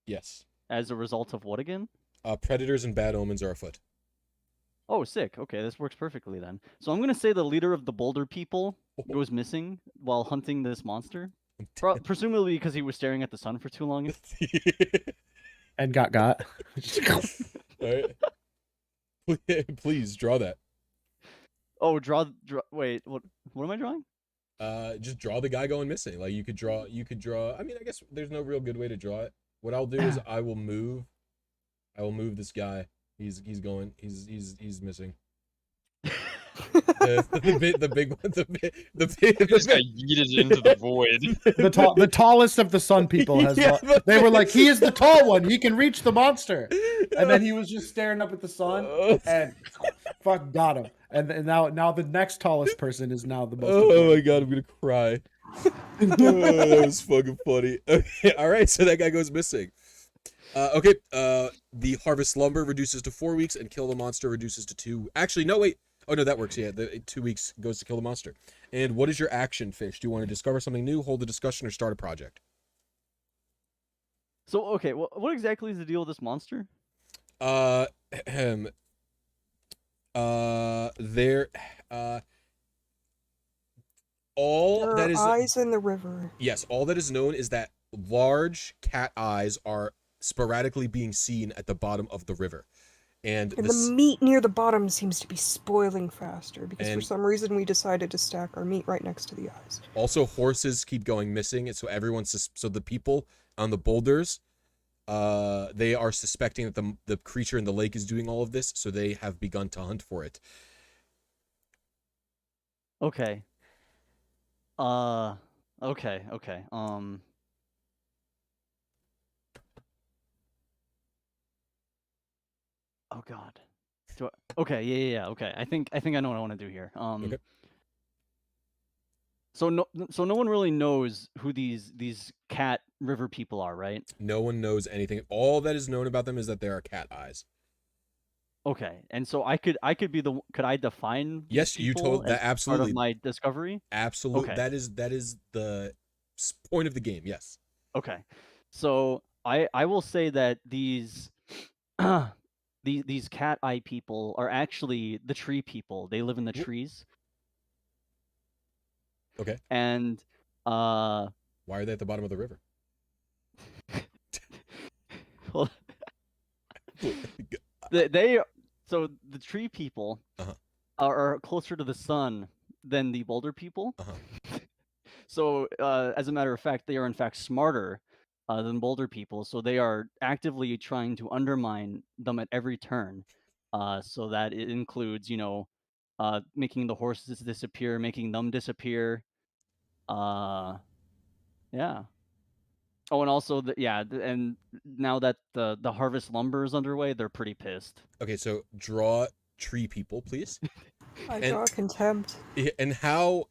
Yes. as a result of what again? Predators and bad omens are afoot. Oh, sick. Okay, this works perfectly then. So I'm gonna say the leader of the Boulder people goes missing while hunting this monster. Presumably because he was staring at the sun for too long. And got. All right. Please draw that. Oh, draw. Wait, what am I drawing? Just draw the guy going missing. Like you could draw. I mean, I guess there's no real good way to draw it. What I'll do is I will move this guy. He's missing. the big one. He just got yeeted into the void. The tallest of the sun people has. They were like, he is the tall one. He can reach the monster. And then he was just staring up at the sun, and fuck got him. And now the next tallest person is now the most. Oh my god, I'm gonna cry. That was fucking funny. Okay, all right, so that guy goes missing. Okay, the harvest lumber reduces to 4 weeks, and kill the monster reduces to 2. Actually, no, wait. Oh no, that works. Yeah, the 2 weeks goes to kill the monster. And what is your action, Fish? Do you want to discover something new, hold a discussion, or start a project? So okay, what exactly is the deal with this monster? All There that are is eyes in the river. yes, all that is known is that large cat eyes are sporadically being seen at the bottom of the river. And And the this meat near the bottom seems to be spoiling faster because for And- some reason we decided to stack our meat right next to the eyes. also horses keep going missing, and so so the people on the boulders, they are suspecting that the creature in the lake is doing all of this, so they have begun to hunt for it. Okay. Okay. Oh God. Okay. Yeah. Okay. I think I know what I want to do here. Okay. So no one really knows who these cat river people are, right? No one knows anything. All that is known about them is that there are cat eyes. Okay. And so could I define these Yes, you people told that as part absolutely. of my discovery? Absolutely. Okay. That is the point of the game. Yes. Okay. So I will say that these these cat eye people are actually the tree people. They live in the Wh- trees. Okay. And Why are they at the bottom of the river? well, they so the tree people Uh-huh. are closer to the sun than the boulder people. Uh-huh. So as a matter of fact, they are in fact smarter than boulder people. So they are actively trying to undermine them at every turn. So that it includes, making the horses disappear, making them disappear. Yeah. Oh, and also and now that the harvest lumber is underway, they're pretty pissed. Okay, so draw tree people, please. I And- draw contempt. And how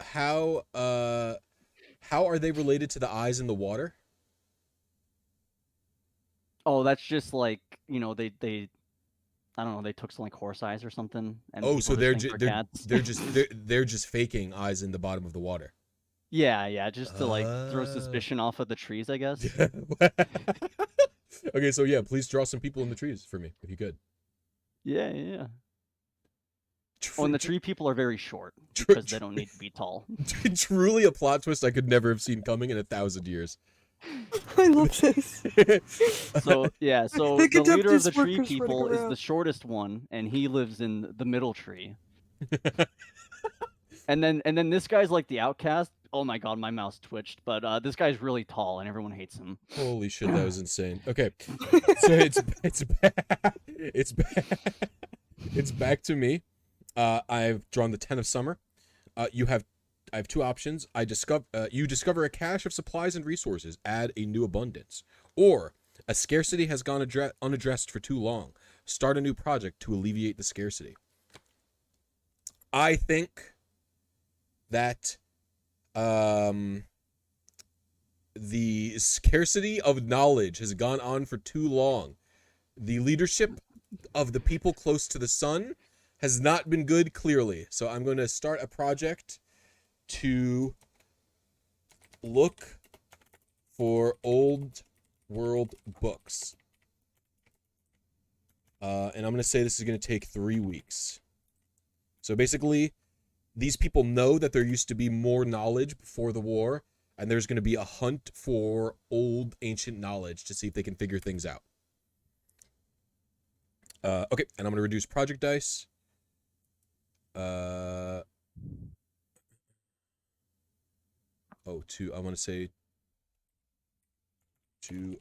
are they related to the eyes in the water? Oh, that's just like, they I don't know, they took some like horse eyes or something. And Oh, people so just think cats. they're just faking eyes in the bottom of the water. Yeah, just to like throw suspicion off of the trees, I guess. Okay, so yeah, please draw some people in the trees for me if you could. Yeah. Oh, and the tree people are very short Tr- because they don't need to be tall. Truly a plot twist I could never have seen coming in 1,000 years. I love this. So yeah, so Pick the it up, leader of this the tree worker's running people is around. the shortest one, and he lives in the middle tree. And then this guy's like the outcast. Oh my God, my mouse twitched. But this guy's really tall, and everyone hates him. Holy shit, that was insane. Okay, so it's back to me. I've drawn the 10 of summer. I have two options. You discover a cache of supplies and resources. Add a new abundance, or a scarcity has gone unaddressed for too long. Start a new project to alleviate the scarcity. I think that the scarcity of knowledge has gone on for too long. The leadership of the people close to the sun has not been good, clearly. So I'm going to start a project to look for old world books. And I'm going to say this is going to take 3 weeks. So basically, these people know that there used to be more knowledge before the war, and there's going to be a hunt for old ancient knowledge to see if they can figure things out. Okay, and I'm going to reduce project dice. I want to say to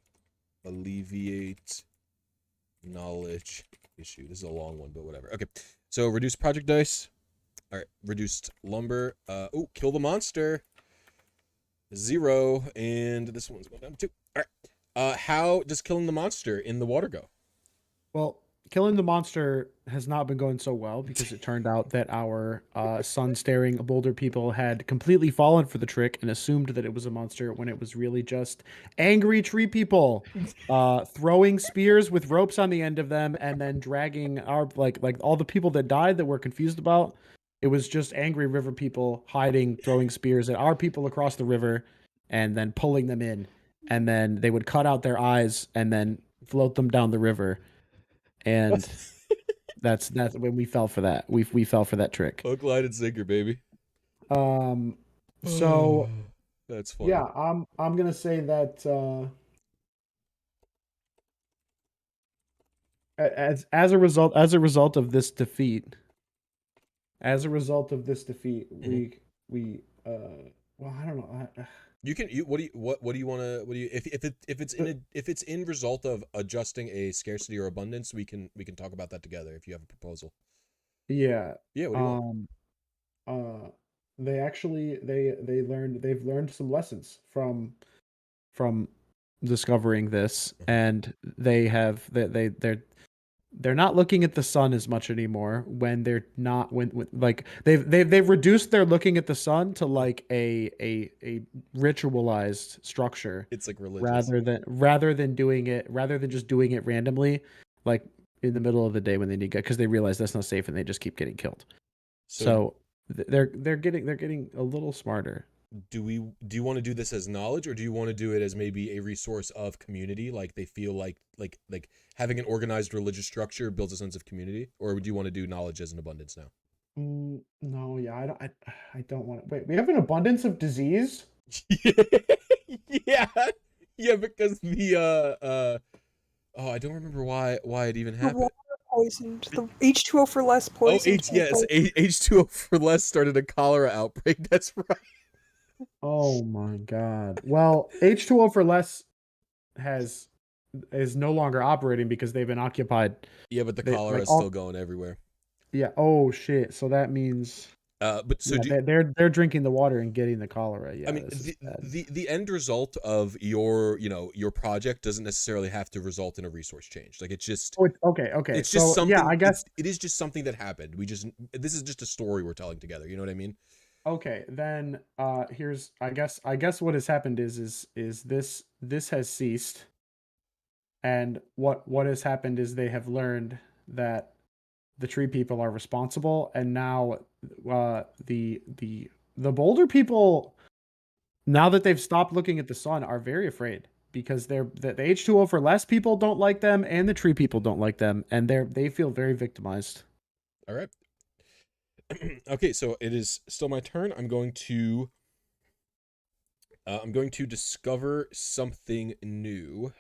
alleviate knowledge issue. This is a long one, but whatever. Okay, so reduce project dice. All right, reduced lumber. Kill the monster. 0, and this one's going down to 2. All right. How does killing the monster in the water go? Well, killing the monster has not been going so well because it turned out that our sun-staring boulder people had completely fallen for the trick and assumed that it was a monster when it was really just angry tree people throwing spears with ropes on the end of them and then dragging our like all the people that died that we're confused about. It was just angry river people hiding, throwing spears at our people across the river and then pulling them in. And then they would cut out their eyes and then float them down the river. And that's when we fell for that. We fell for that trick. Hook, line, and sinker, baby. So That's funny. yeah, I'm gonna say that as a result of this defeat, we well, I don't know. You can. What do you want to? What do you? If it's in result of adjusting a scarcity or abundance, we can talk about that together. If you have a proposal. Yeah. Yeah. What do you want? They actually they've learned some lessons from discovering this, and they're not looking at the sun as much anymore when they're not when like they've reduced their looking at the sun to like a ritualized structure It's like religious. rather than just doing it randomly, like in the middle of the day when they need, because they realize that's not safe and they just keep getting killed. So they're getting a little smarter. Do you want to do this as knowledge, or do you want to do it as maybe a resource of community? Like they feel like having an organized religious structure builds a sense of community, or would you want to do knowledge as an abundance now? No, yeah, I don't want to. Wait, we have an abundance of disease? Yeah, yeah, because oh, I don't remember why it even The happened. water poisoned. The H2O for less Oh, poisoned. H2O for less started a cholera outbreak. That's right. Oh my god. Well, H2O for less is no longer operating because they've been occupied. Yeah, but the cholera is still going everywhere. Yeah. Oh shit. So that means. But so yeah, they're drinking the water and getting the cholera. Yeah. I mean, the end result of your project doesn't necessarily have to result in a resource change. Like it's just okay. It's just something. Yeah, I guess it is just something that happened. This is just a story we're telling together. You know what I mean? Okay, then here's I guess what has happened is this has ceased, and what has happened is they have learned that the tree people are responsible, and now the boulder people, now that they've stopped looking at the sun, are very afraid because the H2O for less people don't like them, and the tree people don't like them, and they feel very victimized. All right. Okay, so it is still my turn. I'm going to discover something new.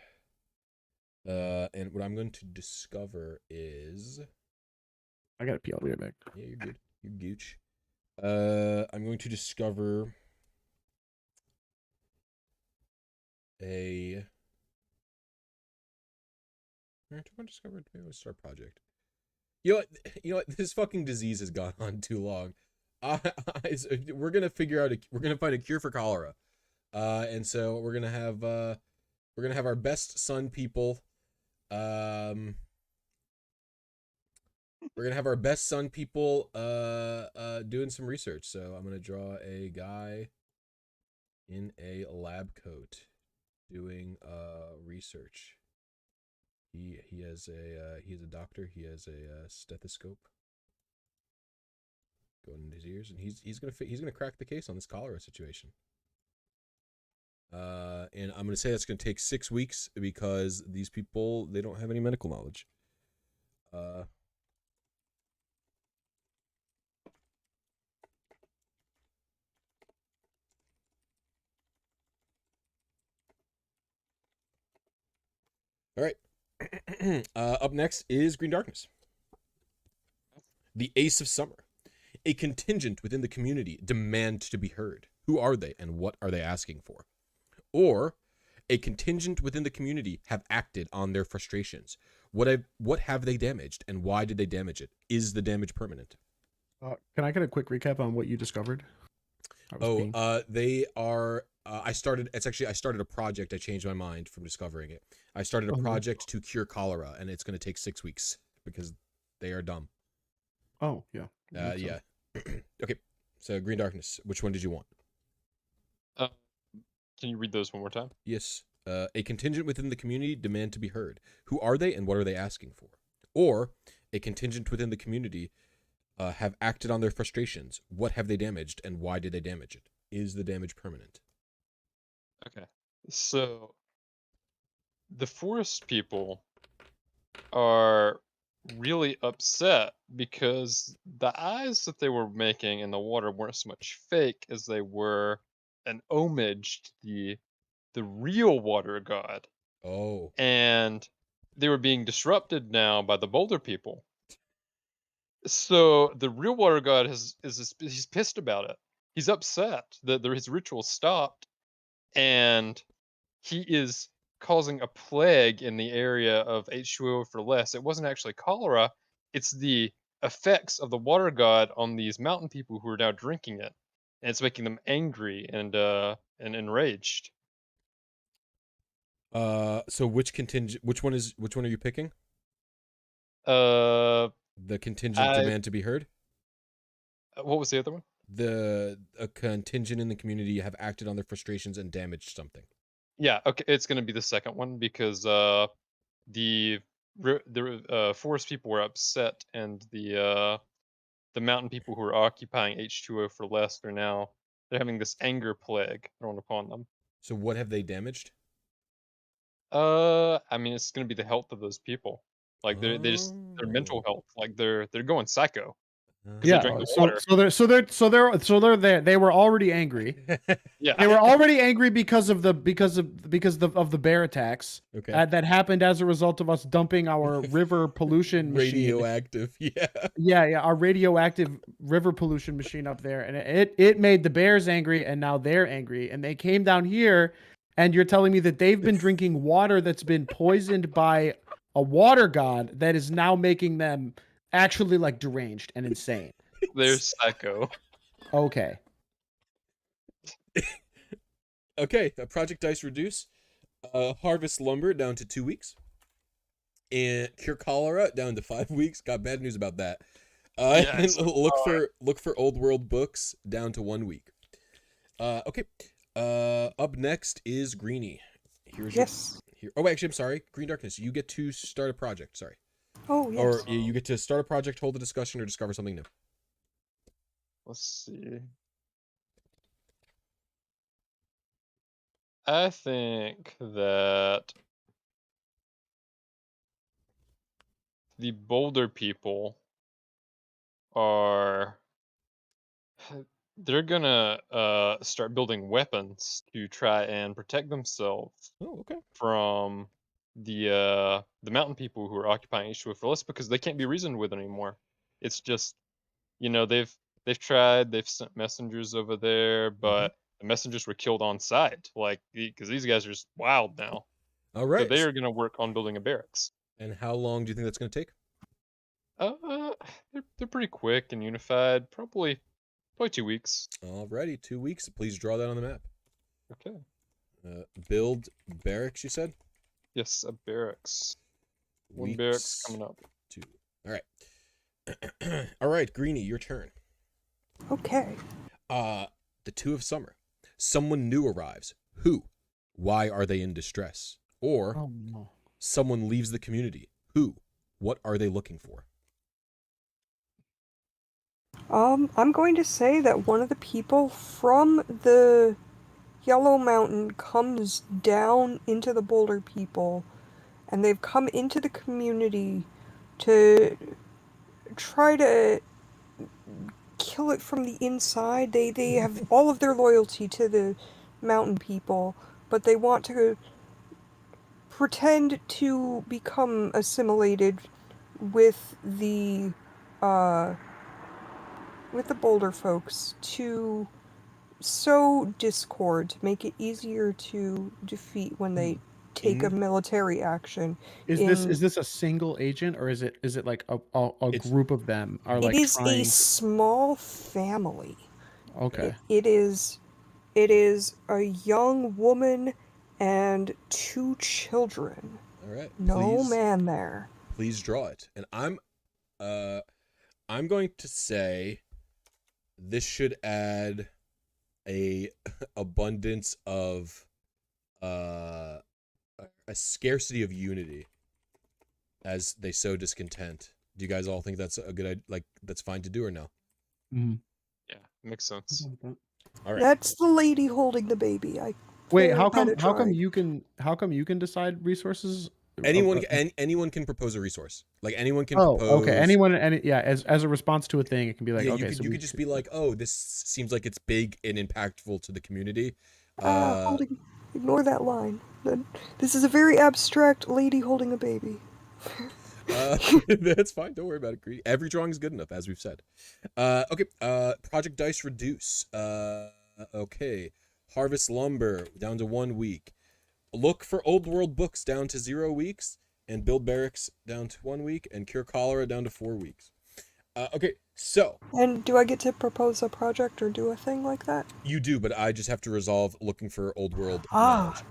And what I'm going to discover is, I gotta pee. I'll be right back. Yeah, you're good. You're gooch. I'm going to discover a. Maybe a start project. You know what? This fucking disease has gone on too long. We're gonna find a cure for cholera, and so we're gonna have our best sun people. We're gonna have our best sun people doing some research. So I'm gonna draw a guy in a lab coat doing research. He has a doctor. He has a stethoscope going in his ears, and he's gonna crack the case on this cholera situation. And I'm gonna say that's gonna take 6 weeks because these people, they don't have any medical knowledge. All right. Up next is Green Darkness. The Ace of Summer. A contingent within the community demand to be heard. Who are they and what are they asking for? Or a contingent within the community have acted on their frustrations. What have they damaged and why did they damage it? Is the damage permanent? Can I get a quick recap on what you discovered? They are. I started a project. I changed my mind from discovering it. I started a project to cure cholera, and it's going to take 6 weeks because they are dumb. Oh yeah. Yeah. Okay. So Green Darkness. Which one did you want? Can you read those one more time? Yes. A contingent within the community demand to be heard. Who are they and what are they asking for? Or a contingent within the community have acted on their frustrations. What have they damaged and why did they damage it? Is the damage permanent? Okay. So the forest people are really upset because the eyes that they were making in the water weren't so much fake as they were an homage to the real water god, Oh. and they were being disrupted now by the Boulder people. So the real water god he's pissed about it. He's upset that his ritual stopped, and he is causing a plague in the area of H2O for less. It wasn't actually cholera; it's the effects of the water god on these mountain people who are now drinking it, and it's making them angry and enraged. So which one are you picking? Uh, The contingent I demand to be heard? what was the other one? A contingent in the community have acted on their frustrations and damaged something. Yeah, okay, it's gonna be the second one because the forest people were upset, and the mountain people who are occupying H2O for less they're having this anger plague thrown upon them. So what have they damaged? I mean, it's gonna be the health of those people. Like they just their mental health. Like they're going psycho because they Yeah. drank the water. They were already angry. Yeah, They were already angry because of the bear attacks Okay. that happened as a result of us dumping our river pollution machine. Radioactive. Yeah. Yeah, our radioactive river pollution machine up there, and it made the bears angry, and now they're angry, and they came down here, and you're telling me that they've been drinking water that's been poisoned by a water god that is now making them actually like deranged and insane. they're psycho. Okay. Okay. Project Dice reduce. Harvest lumber down to 2 weeks. And cure cholera down to 5 weeks. Got bad news about that. Yeah, And look for old world books down to 1 week. Okay. Up next is Greenie. Yes. Oh, wait, actually, I'm sorry. Green Darkness, you get to start a project. Sorry. Oh, yes. Or you get to start a project, hold a discussion, or discover something new. Let's see. I think that the Boulder people are they're gonna start building weapons to try and protect themselves Oh, okay. from the mountain people who are occupying H2O for less because they can't be reasoned with anymore. It's just they've tried, they've sent messengers over there, but the messengers were killed on site, like because these guys are just wild now. All So right. they are gonna work on building a barracks. And how long do you think that's going to take? They're pretty quick and unified. Probably 2 weeks. Alrighty, 2 weeks. Please draw that on the map. Okay. Build barracks, you said? Yes, a barracks. One Weeks barracks coming up. 2. All right. All right, Greenie, your turn. Okay. The Two of Summer. Someone new arrives. Who? Why are they in distress? Or Oh no. someone leaves the community. Who? What are they looking for? I'm going to say that one of the people from the Yellow Mountain comes down into the Boulder people, and they've come into the community to try to kill it from the inside. They have all of their loyalty to the mountain people, but they want to pretend to become assimilated with the Boulder folks to sow discord, to make it easier to defeat when they take a military action. Is this a single agent, or is it like a It's- group of them are It like is trying a small family. Okay. It is a young woman and 2 children. All right. No man there. Please draw it. And I'm going to say this should add a abundance of a scarcity of unity as they sow discontent. Do you guys all think that's a good idea? Like that's fine to do or no? Mhm. Yeah, makes sense. All right. That's the lady holding the baby. Wait, very how bad come at how come drawing. you can decide resources Anyone can propose a resource. Like anyone can Oh, propose. okay. Anyone, yeah, as a response to a thing, it can be like, Yeah, okay, you could just be like, oh, this seems like it's big and impactful to the community. Ignore that line. This is a very abstract lady holding a baby. That's fine. Don't worry about it, Greedy. Every drawing is good enough, as we've said. Okay. Project Dice Reduce. Okay. Harvest Lumber down to 1 week. Look for Old World books down to 0 weeks, and build barracks down to 1 week, and cure cholera down to 4 weeks. Okay, so And do I get to propose a project or do a thing like that? you do, but I just have to resolve looking for Old World Ah.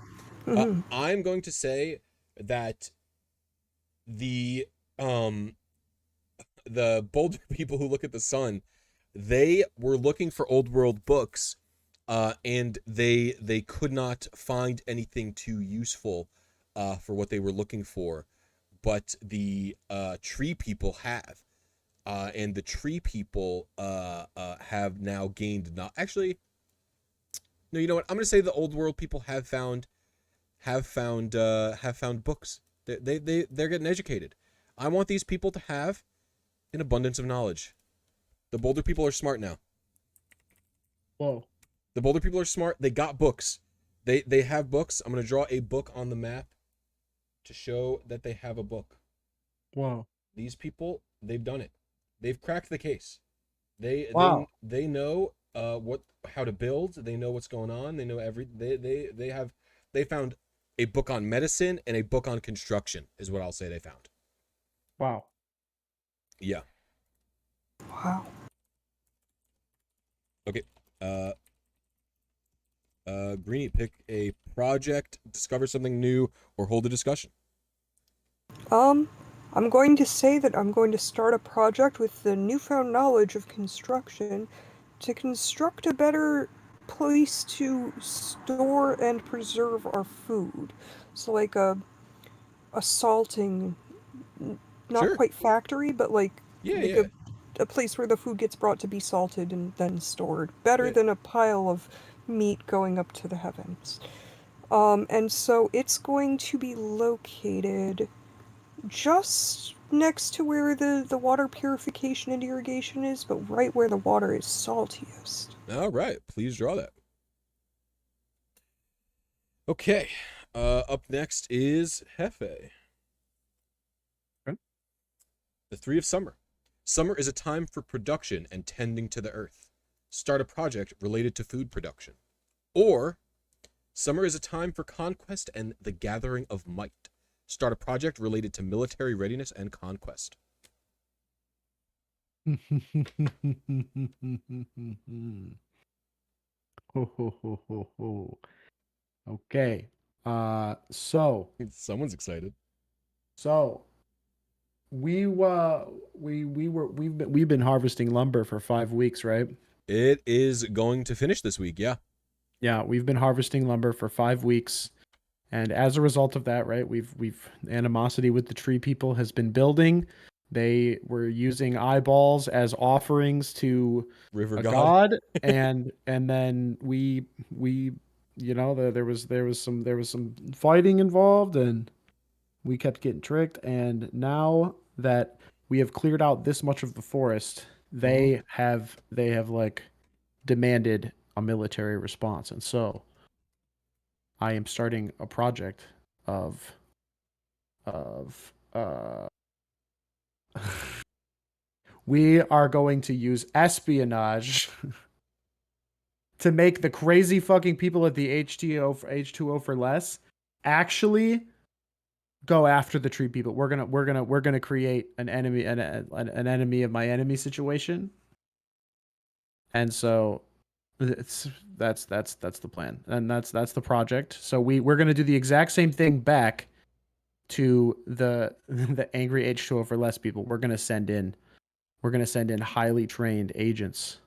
knowledge. I'm going to say that the Boulder people who look at the sun, they were looking for Old World books, and they could not find anything too useful for what they were looking for, but the tree people have. And the tree people have now gained actually, no, you know what? I'm gonna say the Old World people have found books. They're getting educated. I want these people to have an abundance of knowledge. The Boulder people are smart now. Whoa. The Boulder people are smart. They got books. They have books. I'm gonna draw a book on the map to show that they have a book. Whoa. These people, they've done it. They've cracked the case. They know how to build. They know what's going on. They know they found a book on medicine and a book on construction is what I'll say they found. Wow. Yeah. Wow. Okay. Greenie, pick a project, discover something new, or hold a discussion. I'm going to say that I'm going to start a project with the newfound knowledge of construction to construct a better place to store and preserve our food. So like a salting, not Sure. quite factory, but like Yeah. a place where the food gets brought to be salted and then stored. Better Yeah. than a pile of meat going up to the heavens. And so it's going to be located just next to where the water purification and irrigation is, but right where the water is saltiest. All right. Please draw that. Okay. Up next is Hefe. Okay. The 3 of Summer. Summer is a time for production and tending to the earth. Start a project related to food production. Or, summer is a time for conquest and the gathering of might. Start a project related to military readiness and conquest. Okay. So Someone's excited. we've been harvesting lumber for 5 weeks, right? It is going to finish this week, yeah. Yeah, we've been harvesting lumber for 5 weeks. And as a result of that, right, we've animosity with the tree people has been building. They were using eyeballs as offerings to River a God. god, and then we there was some fighting involved, and we kept getting tricked. And now that we have cleared out this much of the forest, they have like demanded a military response, and so I am starting a project of we are going to use espionage to make the crazy fucking people at the H2O for less actually go after the tree people. We're gonna create an enemy an enemy of my enemy situation. And so that's the plan, and that's the project. So we're gonna do the exact same thing back to the angry H2O for less people. We're gonna send in highly trained agents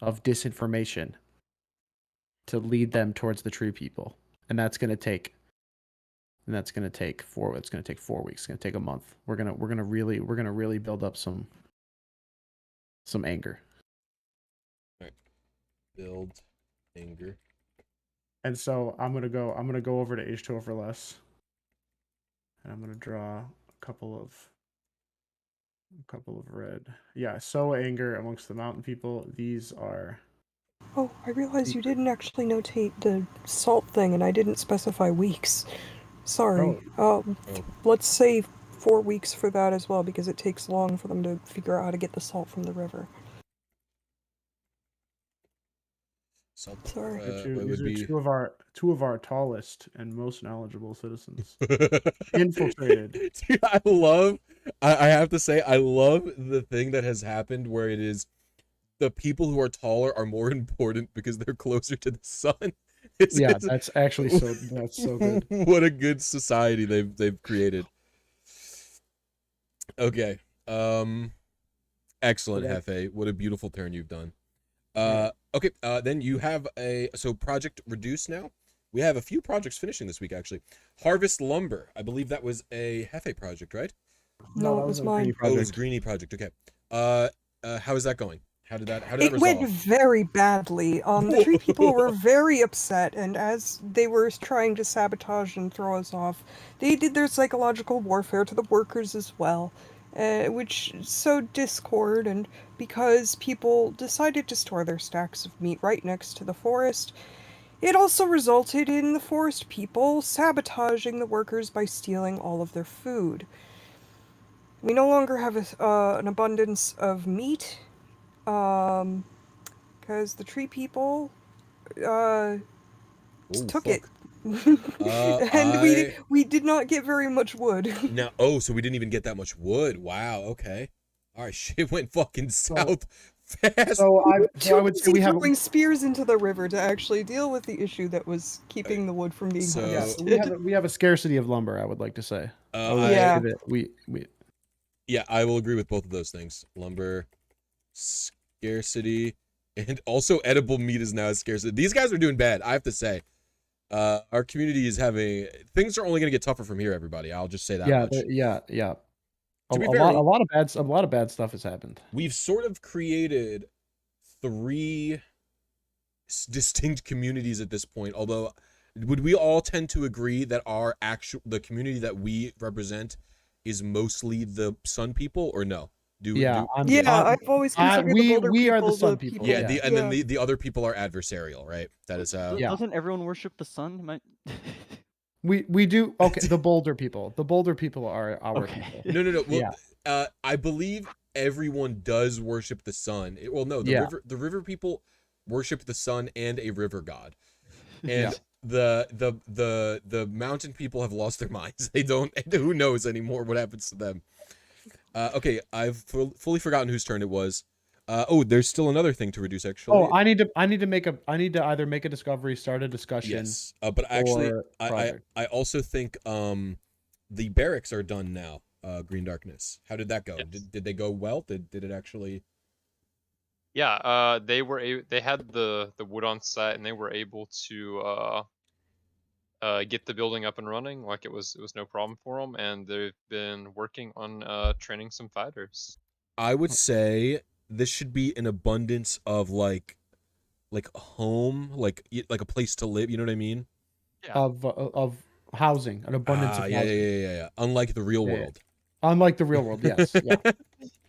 of disinformation to lead them towards the tree people, and that's gonna take 4 weeks. It's gonna take a month. We're gonna really build up some anger. Build anger. And so I'm gonna go over to H2O for less. And I'm gonna draw a couple of red. Yeah, sow anger amongst the mountain people. These are. Oh, I realize you didn't actually notate the salt thing, and I didn't specify weeks. Sorry. Oh. Let's say 4 weeks for that as well, because it takes long for them to figure out how to get the salt from the river. Salt. Sorry. These are two of our tallest and most knowledgeable citizens. Infiltrated. Dude, I have to say, I love the thing that has happened where it is the people who are taller are more important because they're closer to the sun. That's actually so good. What a good society they've created. Okay. Excellent, Hefe. What a beautiful turn you've done. Okay, then you have project reduce now. We have a few projects finishing this week, actually. Harvest lumber. I believe that was a Hefe project, right? No, it was mine. Oh, it was Greenie project. Okay. How is that going? How did that It resolve? went very badly. The tree people were very upset, and as they were trying to sabotage and throw us off, they did their psychological warfare to the workers as well, which sowed discord, and because people decided to store their stacks of meat right next to the forest, it also resulted in the forest people sabotaging the workers by stealing all of their food. We no longer have an abundance of meat, because the tree people took it. And we did not get very much wood. So we didn't even get that much wood. Wow, okay. All right, shit went fucking south fast. So I would say we have throwing spears into the river to actually deal with the issue that was keeping the wood from being harvested. we have a scarcity of lumber, I would like to say. Yeah. Yeah, I will agree with both of those things. Lumber, scarcity, and also edible meat is now a scarcity. These guys are doing bad, I have to say. Our community is things are only going to get tougher from here, everybody. I'll just say that much. Yeah. To be fair, a lot of bad stuff has happened. We've sort of created 3 distinct communities at this point, although would we all tend to agree that the community that we represent is mostly the Sun people, or no? I've always considered the Boulder we people are the Sun people. Then the other people are adversarial, right? That is Doesn't everyone worship the sun? We do. Okay, the Boulder people. The Boulder people are our people. No. Well, I believe everyone does worship the sun. The river people worship the sun and a river god, and the mountain people have lost their minds. They don't. Who knows anymore what happens to them? Okay, I've fully forgotten whose turn it was. There's still another thing to reduce, actually. I need to either make a discovery, start a discussion. Yes, but actually, I also think the barracks are done now. Green Darkness. How did that go? Yes. Did they go well? Did it actually? Yeah, they had the wood on site, and they were able to get the building up and running. Like it was no problem for them, and they've been working on training some fighters. I would say this should be an abundance of like a home, like a place to live. You know what I mean? Yeah. Of housing, an abundance of housing. Yeah. Unlike the real world. Unlike the real world, yes. Yeah.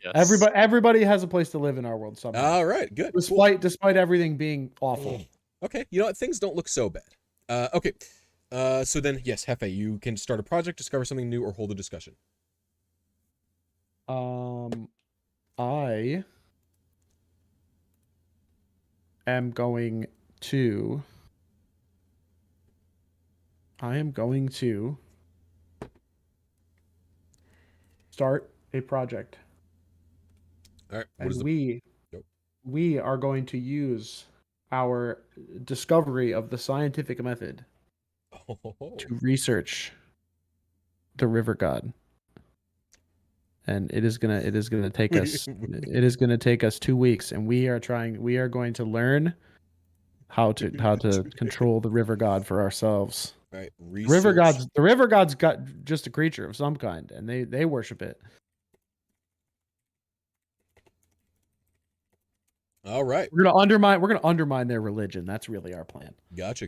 Yes. Everybody has a place to live in our world somehow. All right, good. Despite everything being awful. Okay, you know what? Things don't look so bad. Okay. So then, yes, Hefe, you can start a project, discover something new, or hold a discussion. I am going to start a project. All right. And we are going to use our discovery of the scientific method to research the river god. And it is gonna take us 2 weeks, and we are going to learn how to control the river god for ourselves. Right. The river god's got just a creature of some kind, and they worship it. All right. We're gonna undermine their religion. That's really our plan. Gotcha.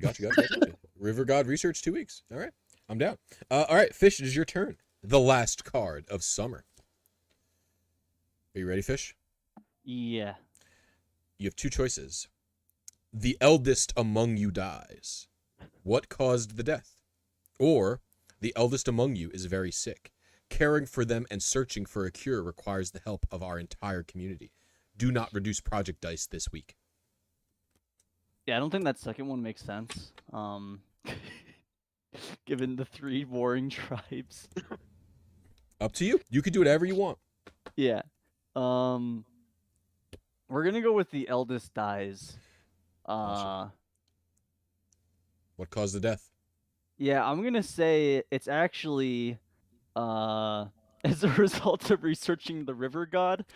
River god research 2 weeks. All right. I'm down. All right, Fish, it is your turn. The last card of summer. Are you ready, Fish? Yeah. You have two choices. The eldest among you dies. What caused the death? Or the eldest among you is very sick. Caring for them and searching for a cure requires the help of our entire community. Do not reduce project dice this week. Yeah, I don't think that second one makes sense. Given the 3 warring tribes. Up to you. You can do whatever you want. Yeah. We're gonna go with the eldest dies. Awesome. What caused the death? Yeah, I'm gonna say it's actually as a result of researching the river god.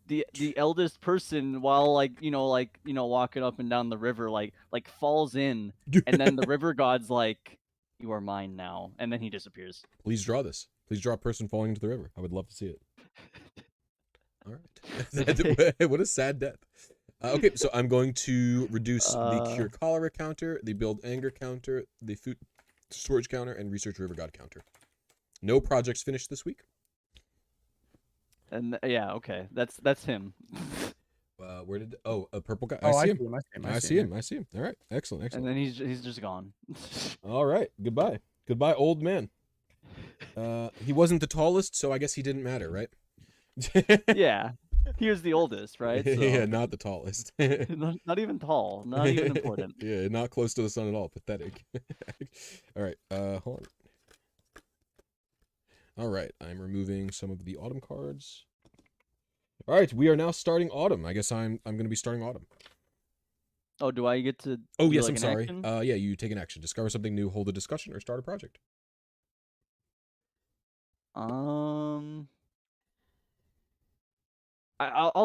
The eldest person, while walking up and down the river, like falls in, and then the river god's like, "You are mine now," and then he disappears. Please draw this. Please draw a person falling into the river. I would love to see it. All right. What a sad death. Okay, so I'm going to reduce the cure cholera counter, the build anger counter, the food storage counter, and research river god counter. No projects finished this week. And yeah, okay, that's him. Where did a purple guy? Oh, I see him. I see him. I see him. All right, excellent. And then he's just gone. All right, goodbye, old man. He wasn't the tallest, so I guess he didn't matter, right? Yeah, he was the oldest, right? So, Yeah, not the tallest. not even tall, not even important. Yeah, not close to the sun at all. Pathetic. All right, hold on. All right, I'm removing some of the autumn cards. All right, we are now starting autumn. I guess I'm going to be starting autumn. Oh, do I get to? Oh do, yes, like, I'm an sorry. action? Yeah, you take an action. Discover something new, hold a discussion, or start a project. I'll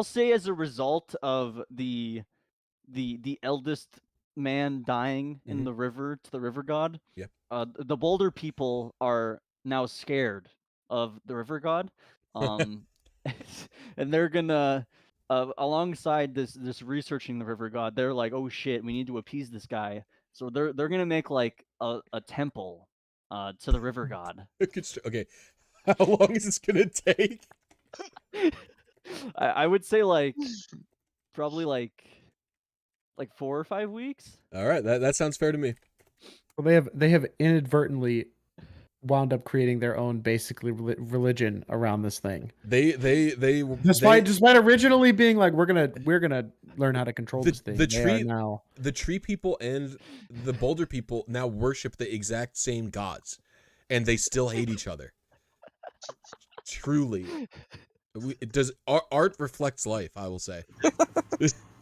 say as a result of the eldest man dying in the river to the river god. Yeah. The Boulder people are now scared of the river god, and they're gonna, alongside this researching the river god, they're like, oh shit, we need to appease this guy. So they're gonna make like a temple, to the river god. Okay, how long is this gonna take? I would say probably like 4 or 5 weeks. All right, that sounds fair to me. Well, they have inadvertently wound up creating their own basically religion around this thing. They Despite originally being like, we're gonna learn how to control this thing. The tree people and the boulder people now worship the exact same gods, and they still hate each other. Truly, art reflects life, I will say.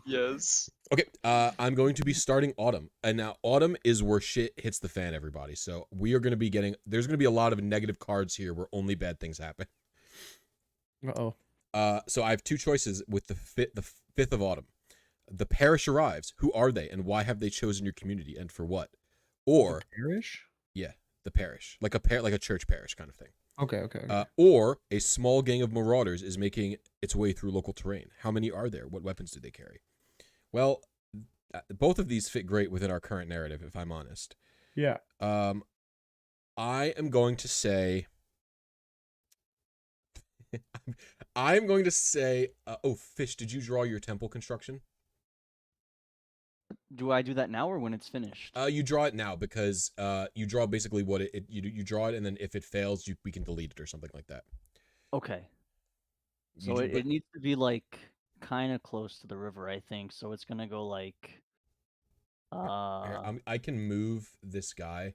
Yes. Okay, I'm going to be starting autumn, and now autumn is where shit hits the fan, everybody. So we are going to be there's going to be a lot of negative cards here where only bad things happen. So I have two choices with the 5th of autumn. The parish arrives. Who are they, and why have they chosen your community, and for what? Or the parish? Yeah, the parish, like a church parish kind of thing. Okay. Or a small gang of marauders is making its way through local terrain. How many are there? What weapons do they carry? Well, both of these fit great within our current narrative, if I'm honest. Yeah. I am going to say... I'm going to say... oh, Fish, did you draw your temple construction? Do I do that now or when it's finished? You draw it now because you draw basically what you draw it, and then if it fails, we can delete it or something like that. Okay. So it needs to be like kind of close to the river, I think. So it's gonna go like. I can move this guy.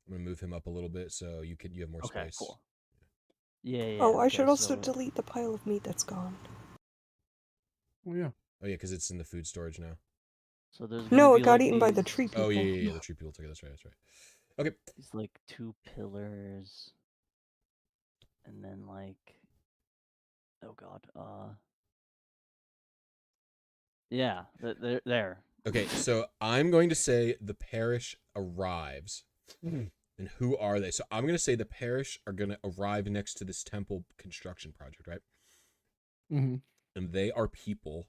I'm gonna move him up a little bit so you have more space. Okay, cool. Yeah. Oh, I should also delete the pile of meat that's gone. Oh yeah. Oh yeah, because it's in the food storage now. So there's no, it got eaten by the tree people. Oh yeah, the tree people took it. That's right. Okay. It's like 2 pillars, and then like, oh god, yeah, they're there. Okay, so I'm going to say the parish arrives. And who are they? So I'm going to say the parish are going to arrive next to this temple construction project, right? Mm-hmm. And they are people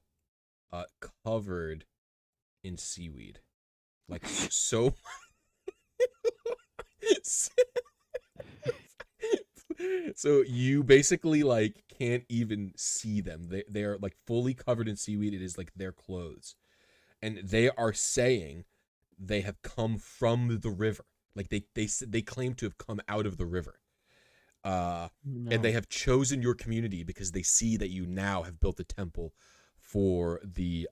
covered in seaweed. Like, so... So you basically like can't even see them. They are like fully covered in seaweed. It is like their clothes, and they are saying they have come from the river. Like they claim to have come out of the river. And they have chosen your community because they see that you now have built a temple for the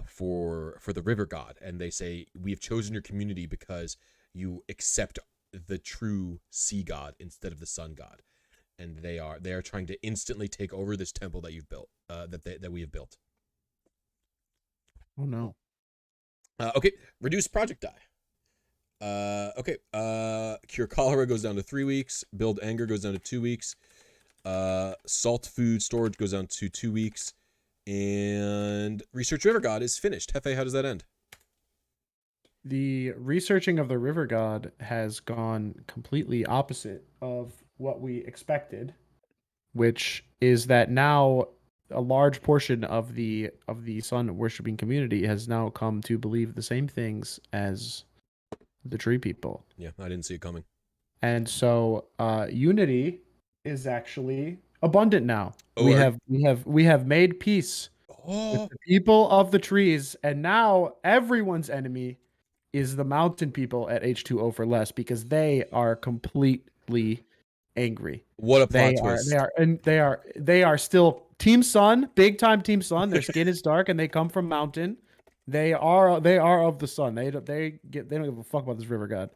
for the river god, and they say we have chosen your community because you accept the true sea god instead of the sun god, and they are trying to instantly take over this temple that you've built, that we have built. Oh no. Okay, reduce project die. Okay, cure cholera goes down to 3 weeks. Build anger goes down to 2 weeks. Salt food storage goes down to 2 weeks. And research river god is finished. Hefe, how does that end? The researching of the river god has gone completely opposite of what we expected, which is that now a large portion of the sun worshipping community has now come to believe the same things as the tree people. Yeah, I didn't see it coming. And so unity is actually abundant now. Oh, we have made peace with the people of the trees, and now everyone's enemy is the mountain people at H2O for less, because they are completely angry. What a plot twist. They are still Team Sun, big time Team Sun. Their skin is dark and they come from mountain. They are of the sun. They don't give a fuck about this river god.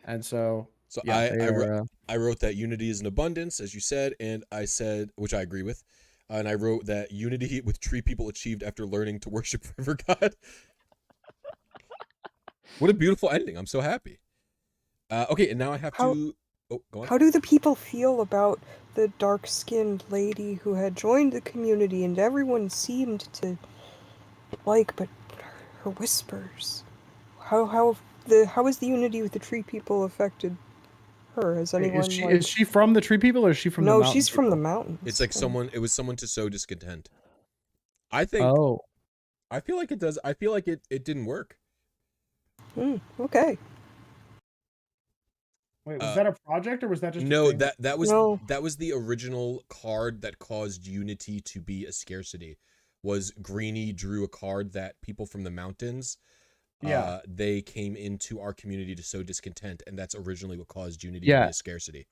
And so yeah, I wrote that unity is an abundance, as you said, and I said, which I agree with, and I wrote that unity with tree people achieved after learning to worship river god. What a beautiful ending. I'm so happy. Okay, and now I have to... Oh, go on. How do the people feel about the dark-skinned lady who had joined the community and everyone seemed to like, but her whispers? How is the unity with the tree people affected her? Has anyone is she from the tree people or is she from the mountain? No, she's from the mountains. It's like it was someone to sow discontent. I think... Oh. I feel like it does. I feel like it didn't work. Okay. Wait, was that a project or was that just no? That was the original card that caused unity to be a scarcity. Was Greeny drew a card that people from the mountains, they came into our community to sow discontent, and that's originally what caused unity to be a scarcity.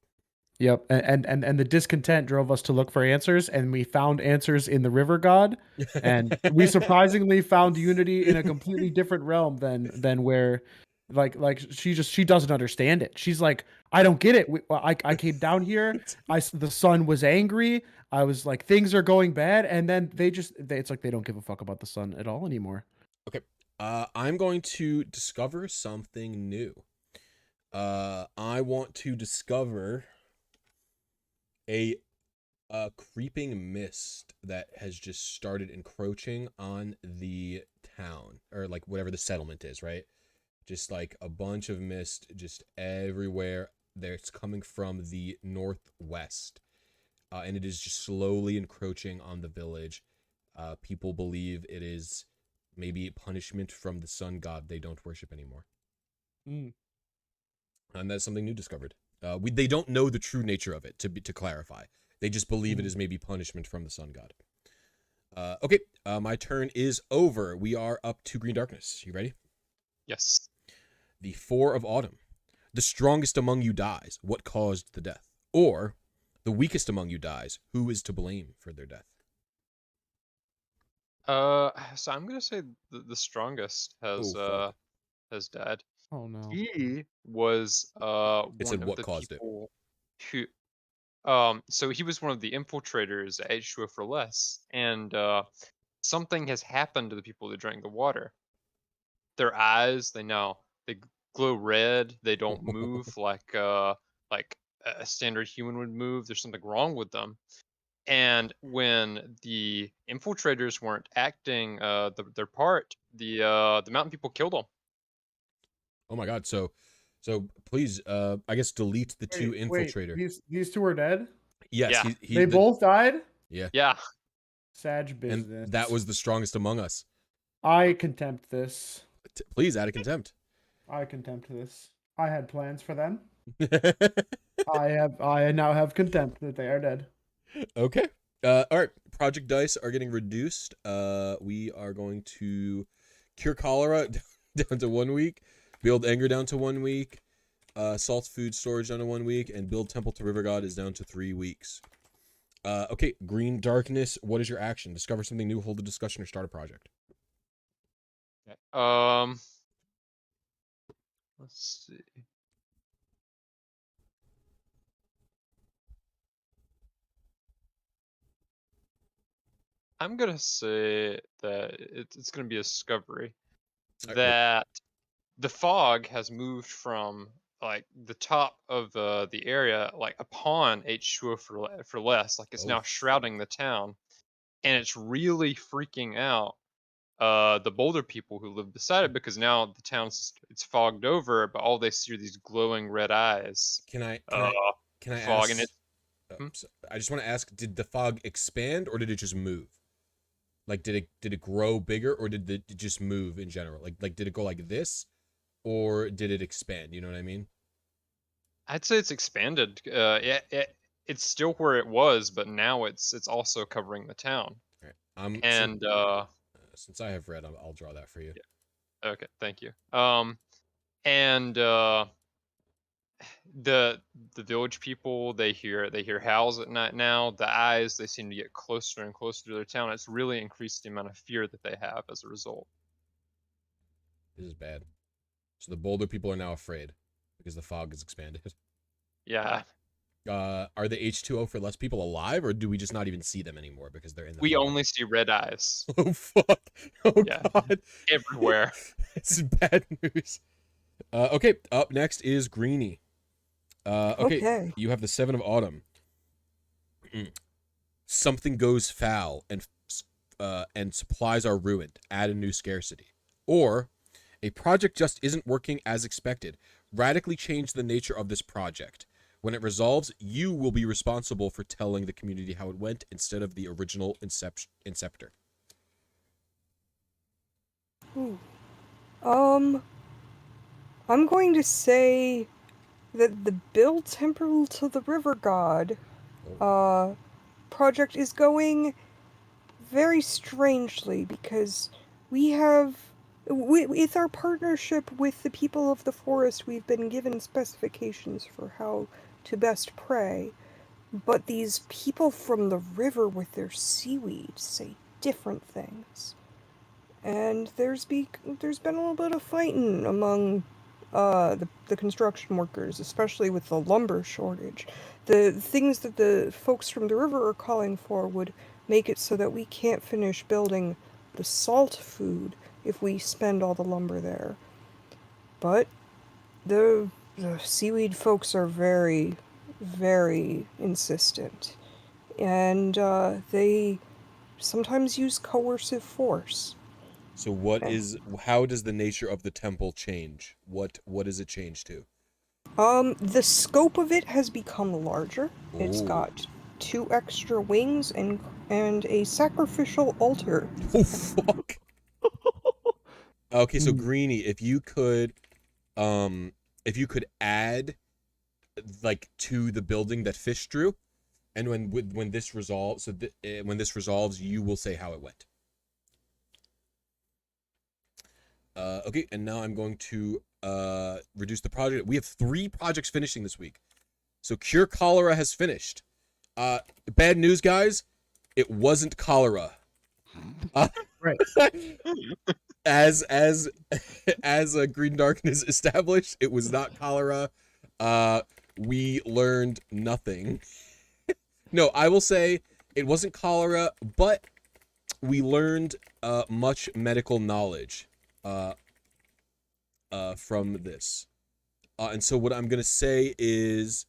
Yep, and the discontent drove us to look for answers, and we found answers in the river god, and we surprisingly found unity in a completely different realm than where, like she doesn't understand it. She's like, I don't get it. I came down here, the sun was angry. I was like, things are going bad, and then it's like they don't give a fuck about the sun at all anymore. Okay, I'm going to discover something new. I want to discover a creeping mist that has just started encroaching on the town, or like whatever the settlement is, right? Just like a bunch of mist just everywhere. It's coming from the northwest, and it is just slowly encroaching on the village. People believe it is maybe punishment from the sun god they don't worship anymore. And that's something new discovered. They don't know the true nature of it, to clarify. They just believe it is maybe punishment from the sun god. Okay, my turn is over. We are up to Green Darkness. You ready? Yes. The 4 of Autumn. The strongest among you dies. What caused the death? Or, the weakest among you dies. Who is to blame for their death? So I'm gonna say the strongest has died. Oh no. He was It one said of what the caused it. people who so he was one of the infiltrators at H2O for less, and something has happened to the people that drank the water. Their eyes, they glow red. They don't move like a standard human would move. There's something wrong with them. And when the infiltrators weren't acting their part, the mountain people killed them. Oh my god, so please, I guess delete the 2 infiltrator. These 2 are dead? Yes, Yeah. They both died? Yeah. Yeah. Sad business. And that was the strongest among us. I contempt this. Please add a contempt. I contempt this. I had plans for them. I now have contempt that they are dead. Okay. All right. Project dice are getting reduced. We are going to cure cholera down to 1 week, build anger down to 1 week, salt food storage down to 1 week, and build temple to river god is down to 3 weeks. Okay. Green darkness. What is your action? Discover something new, hold a discussion, or start a project. Okay. Let's see. I'm gonna say that it's gonna be a discovery Alright, that the fog has moved from like the top of the area like upon H2O for less, like it's Oh. now shrouding the town, and it's really freaking out the Boulder people who live beside it, because now the town's it's fogged over, but all they see are these glowing red eyes. Can I Fog, ask? and it I just want to ask: did the fog expand or did it just move? Like, did it grow bigger or did it just move in general? Like did it go like this, or did it expand? You know what I mean? I'd say it's expanded. It's still where it was, but now it's also covering the town. All right. And since I have red, I'll draw that for you. yeah. Okay, thank you. And the village people, they hear howls at night now. The eyes, they seem to get closer and closer to their town. It's really increased the amount of fear that they have as a result. This is bad. So the Boulder people are now afraid because the fog has expanded. Yeah. Are the H2O for less people alive, or do we just not even see them anymore because they're in the We fog? only see red eyes. Oh fuck! Oh Yeah. god! Everywhere. This is bad news. Okay, up next is Greenie. Okay, you have the 7 of Autumn. Something goes foul and supplies are ruined. Add a new scarcity. Or a project just isn't working as expected. Radically change the nature of this project. When it resolves, you will be responsible for telling the community how it went instead of the original inceptor. Ooh. I'm going to say that the build temple to the river god project is going very strangely, because with our partnership with the people of the forest, we've been given specifications for how to best pray, but these people from the river with their seaweed say different things. And there's been a little bit of fighting among the construction workers, especially with the lumber shortage. The things that the folks from the river are calling for would make it so that we can't finish building the salt food if we spend all the lumber there. But the seaweed folks are very, very insistent. And they sometimes use coercive force. So how does the nature of the temple change? What does it change to? The scope of it has become larger. Ooh. It's got 2 extra wings and a sacrificial altar. Oh fuck. Okay, so Greenie, if you could add like to the building that Fish drew, and when this resolves, when this resolves, you will say how it went. Okay, and now I'm going to reduce the project. We have 3 projects finishing this week. So Cure Cholera has finished. Bad news, guys. It wasn't cholera. Right. As Green Darkness established, it was not cholera. We learned nothing. No, I will say it wasn't cholera, but we learned much medical knowledge from this. And so what I'm gonna say is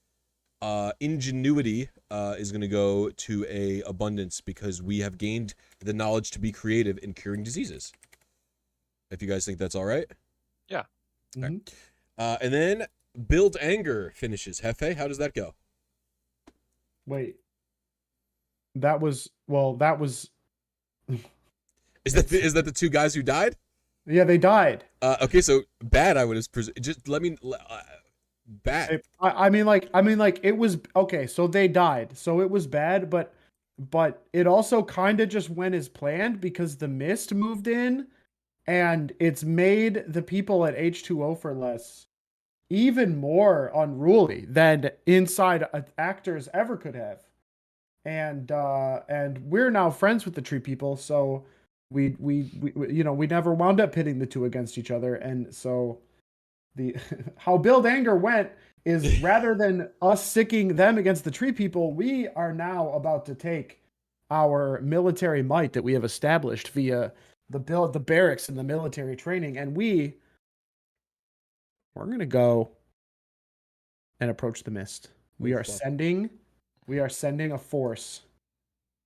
ingenuity is gonna go to a abundance, because we have gained the knowledge to be creative in curing diseases. If you guys think that's all right. Yeah. Okay. And then build anger finishes. Hefe, how does that go? Wait. That was Is that the 2 guys who died? Yeah, they died. Okay, so bad. I would have just let me bad. I mean, like it was okay. So they died. So it was bad, but it also kind of just went as planned because the mist moved in, and it's made the people at H2O for less even more unruly than inside actors ever could have. And we're now friends with the tree people, so we you know, we never wound up pitting the two against each other. And so the how Build Anger went is rather than us sicking them against the tree people, we are now about to take our military might that we have established via the barracks and the military training, and we're gonna go and approach the mist. We are sending a force.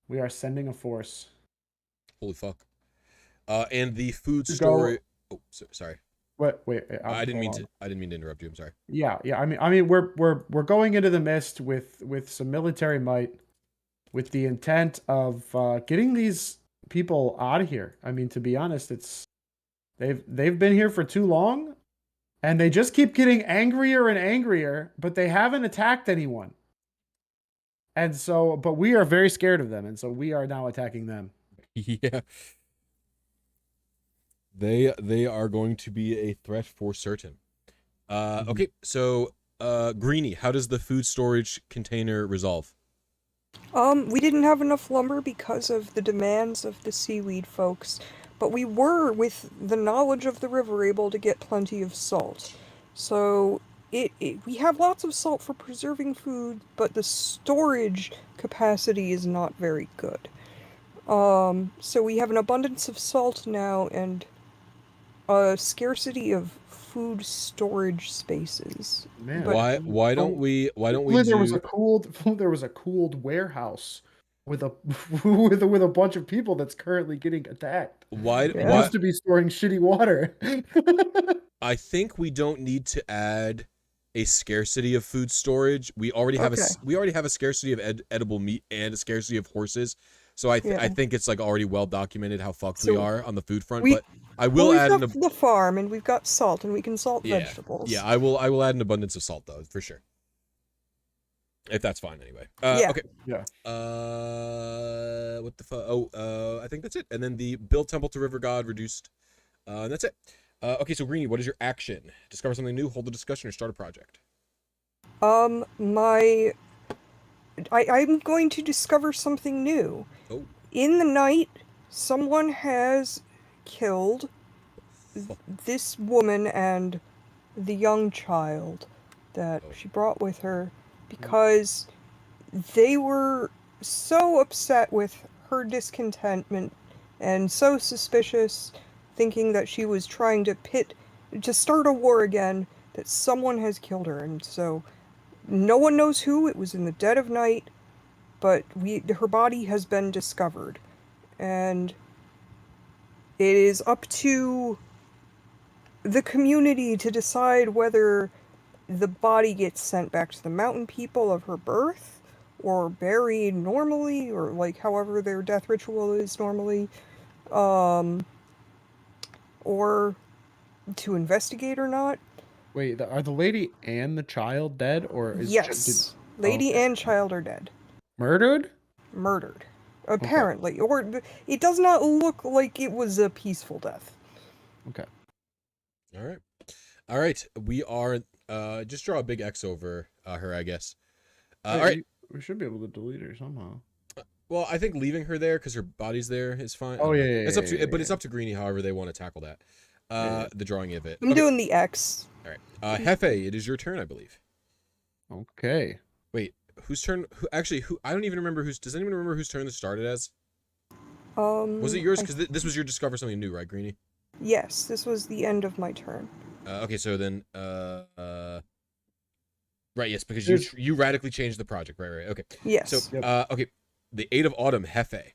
We are sending a force. Holy fuck. And the food To story. Oh, sorry. Wait. I didn't mean to interrupt you. I'm sorry. Yeah. I mean, we're going into the mist with some military might, with the intent of getting these people out of here. I mean, to be honest, they've been here for too long, and they just keep getting angrier and angrier, but they haven't attacked anyone. And so, but we are very scared of them, and so we are now attacking them. Yeah. They are going to be a threat for certain. Okay, so Greenie, how does the food storage container resolve? We didn't have enough lumber because of the demands of the seaweed folks, but we were, with the knowledge of the river, able to get plenty of salt. So we have lots of salt for preserving food, but the storage capacity is not very good. So we have an abundance of salt now and a scarcity of food storage spaces. Man, But Why don't we there was a cooled warehouse with a with a bunch of people that's currently getting attacked. why It why used to be storing shitty water. I think we don't need to add a scarcity of food storage. We already have a scarcity of edible meat and a scarcity of horses. So I think it's like already well documented how fucked we are on the food front. But I will add the farm, and we've got salt, and we can salt vegetables. Yeah, I will add an abundance of salt though, for sure. If that's fine, anyway. Okay. Yeah. What the fuck? I think that's it. And then the build temple to river god reduced. And that's it. Okay, so Greenie, what is your action? Discover something new, hold a discussion, or start a project. I'm going to discover something new. Oh. In the night, someone has killed this woman and the young child that she brought with her because they were so upset with her discontentment and so suspicious, thinking that she was trying to start a war again, that someone has killed her. And so no one knows who. It was in the dead of night, but her body has been discovered. And it is up to the community to decide whether the body gets sent back to the mountain people of her birth, or buried normally, or like however their death ritual is normally, or to investigate or not. Wait, are the lady and the child dead, or is yes, lady and child are dead. Murdered? Murdered, apparently, or it does not look like it was a peaceful death. Okay. All right. We are just draw a big X over her, I guess. All right. We should be able to delete her somehow. Well, I think leaving her there because her body's there is fine. Oh yeah, it's up to, but it's up to Greenie however they want to tackle that. The drawing of it. I'm doing the X. All right. Hefe, it is your turn, I believe. Okay. Wait, whose turn? Who? I don't even remember whose. Does anyone remember whose turn this started as? Was it yours? Because this was your discover something new, right, Greenie? Yes, this was the end of my turn. Okay, so then, right, yes, because you radically changed the project, right, okay. Yes. So, okay, the 8 of Autumn, Hefe.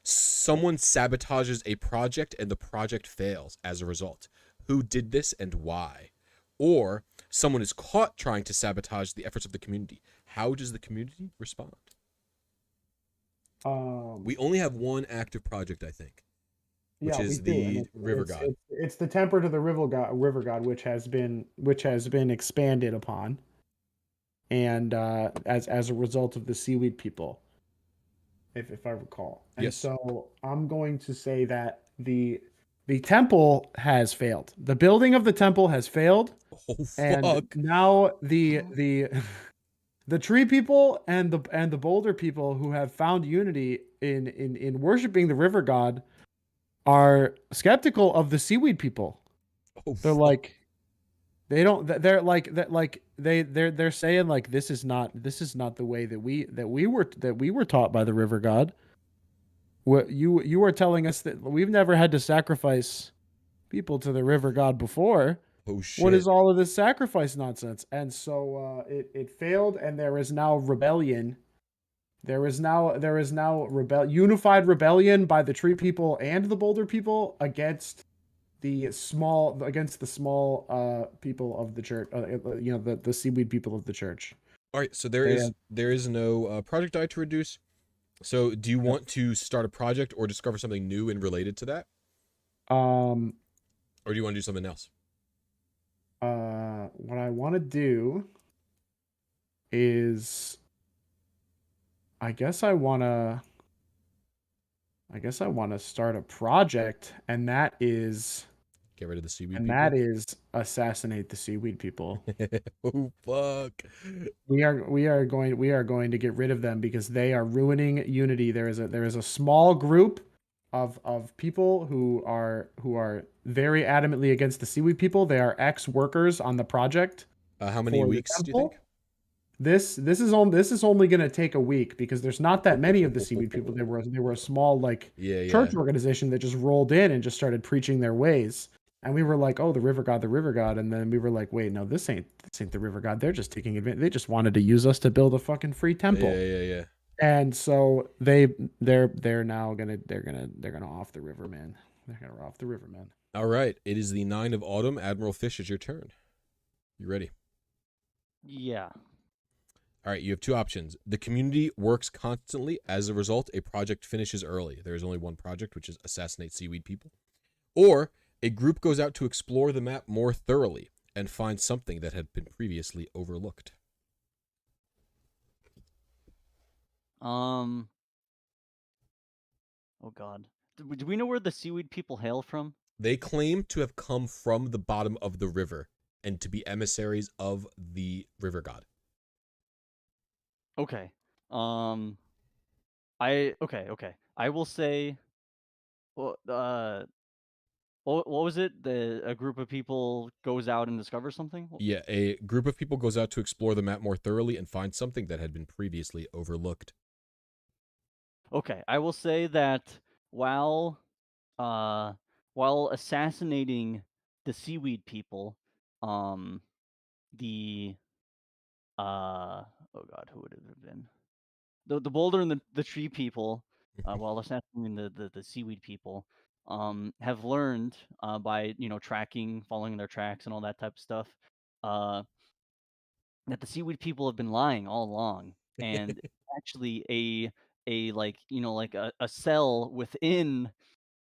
Someone sabotages a project and the project fails as a result. Who did this and why? Or someone is caught trying to sabotage the efforts of the community. How does the community respond? We only have one active project, I think. which Yeah, we is do, and the river god. it's the temper to the river god, which has been expanded upon, and as a result of the seaweed people, if I recall. And Yes. so I'm going to say that the temple has failed. The building of the temple has failed, Oh and fuck. now the the tree people and the boulder people who have found unity in worshiping the river god are skeptical of the seaweed people. Oh They're fuck. like, they don't. They're like that. Like they're saying like this is not the way that we were taught by the river god. What you are telling us that we've never had to sacrifice people to the river god before. Oh What is shit. all of this sacrifice nonsense? And so it failed, and there is now rebellion. There is now unified rebellion by the tree people and the boulder people against the small people of the church. The seaweed people of the church. All right, so They there is no project die to reduce. So do you want to start a project or discover something new and related to that, um or do you want to do something else? what I want to do is I guess I want to start a project, and that is Get rid of the seaweed people. assassinate the seaweed people. Oh fuck. We are going to get rid of them because they are ruining unity. There is a small group of people who are very adamantly against the seaweed people. They are ex-workers on the project. How many for the weeks do you temple. think? This is only going to take a week because there's not that many of the seaweed people. They were a small Yeah, church organization that just rolled in and just started preaching their ways. And we were like, "Oh, the river god," and then we were like, "Wait, no, this ain't the river god. They're just taking advantage. They just wanted to use us to build a fucking free temple." Yeah. And so they're now gonna off the river, man. They're gonna off the river, man. All right, it is the 9 of autumn. Admiral Fish, it's your turn. You ready? Yeah. All right, you have two options. The community works constantly. As a result, a project finishes early. There is only one project, which is assassinate seaweed people. Or a group goes out to explore the map more thoroughly and find something that had been previously overlooked. Oh God. Do we know where the seaweed people hail from? They claim to have come from the bottom of the river and to be emissaries of the river god. Okay. Okay. I will say. Well, what was it? A group of people goes out and discovers something. Yeah, a group of people goes out to explore the map more thoroughly and find something that had been previously overlooked. Okay, I will say that while while assassinating the seaweed people, the oh God, who would it have been? The boulder and the tree people, while assassinating the seaweed people, have learned by tracking, following their tracks and all that type of stuff, that the seaweed people have been lying all along, and actually a cell within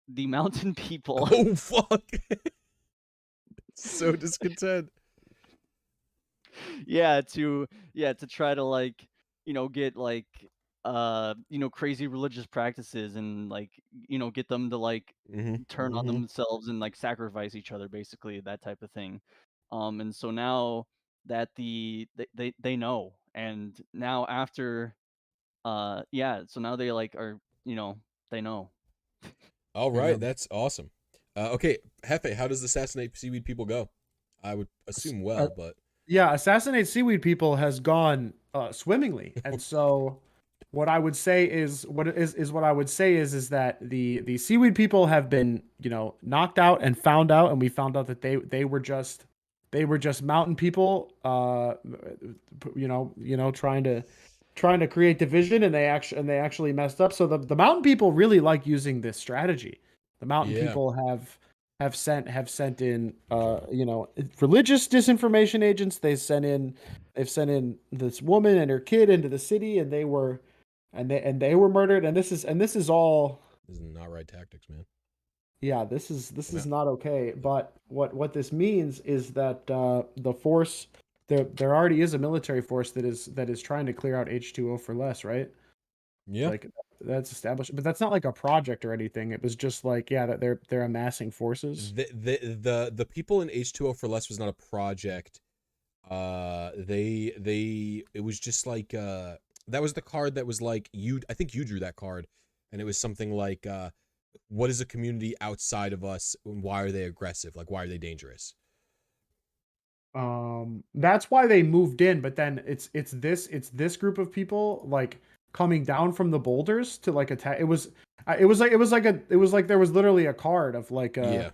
the mountain people. Oh fuck. So discontent. to try to get crazy religious practices and get them to turn on themselves and sacrifice each other, basically that type of thing. And so now that they know, and now after so now they are they know. All Yeah. right, that's awesome. Okay, Hefe, how does assassinate seaweed people go? I would assume well, but Yeah, assassinate seaweed people has gone swimmingly, and so what I would say is that the seaweed people have been knocked out and found out, and we found out that they were just mountain people, trying to create division, and they actually messed up. So the mountain people really like using this strategy. The mountain Yeah. people have sent in religious disinformation agents. They've sent in this woman and her kid into the city, and they were murdered. And this is all this is not right tactics, man. Yeah, this is Yeah. not okay. But what this means is that the force there already is a military force that is trying to clear out H2O for less, right? Yeah. Like that's established, but that's not like a project or anything. It was just like, yeah, that they're amassing forces. The people in H2O for less was not a project. It was just like that was the card that was like I think you drew that card, and it was something like what is a community outside of us and why are they aggressive? Like why are they dangerous? That's why they moved in, but then it's this group of people like coming down from the boulders to like attack. It was like there was literally a card of like Yeah.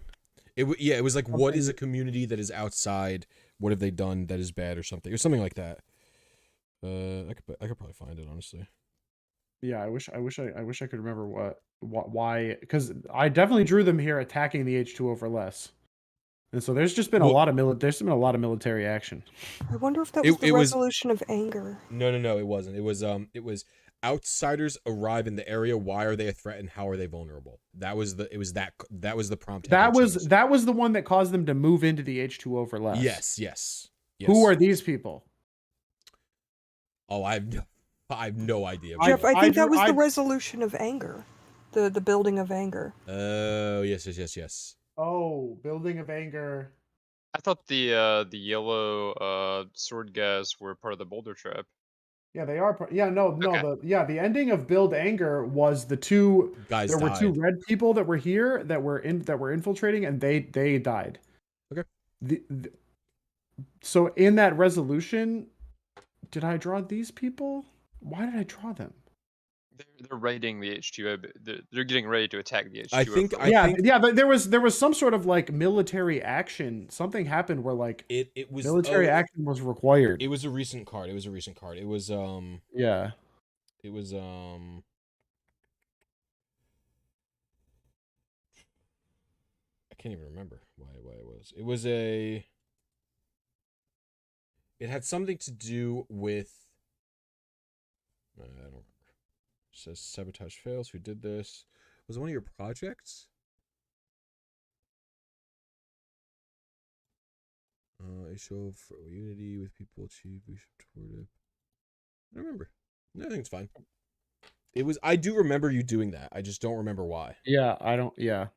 It was like what is a something- community that is outside? What have they done that is bad or something? Or something like that. I could probably find it honestly. Yeah, I wish I could remember why, because I definitely drew them here attacking the H2O for less. And so there's just been a lot of military action. I wonder if that was the It was resolution of anger. no, it wasn't. It was outsiders arrive in the area. Why are they a threat and how are they vulnerable? That was the prompt. That was the one that caused them to move into the H2O for less. Yes. Who are these people? Oh, I have no idea. Jeff, I think that was I- the resolution of anger. The building of anger. Oh, yes. Oh, building of anger. I thought the yellow sword guys were part of the boulder trap. Yeah, they are. Yeah, no. Okay. The ending of Build Anger was the two Guys There were two died. red people that were here that were infiltrating, and they died. Okay. So in that resolution, did I draw these people? Why did I draw them? They're raiding the H2O. They're getting ready to attack the H2O. I think But there was some sort of like military action. Something happened where like it was military action was required. It was a recent card. It was Yeah. It was I can't even remember why it was. It was a. It had something to do with. I don't remember. It says sabotage fails. Who did this? Was it one of your projects? A show for unity with people achieve. We should toward it. I don't remember. No, I think it's fine. It was. I do remember you doing that. I just don't remember why. Yeah, I don't. Yeah.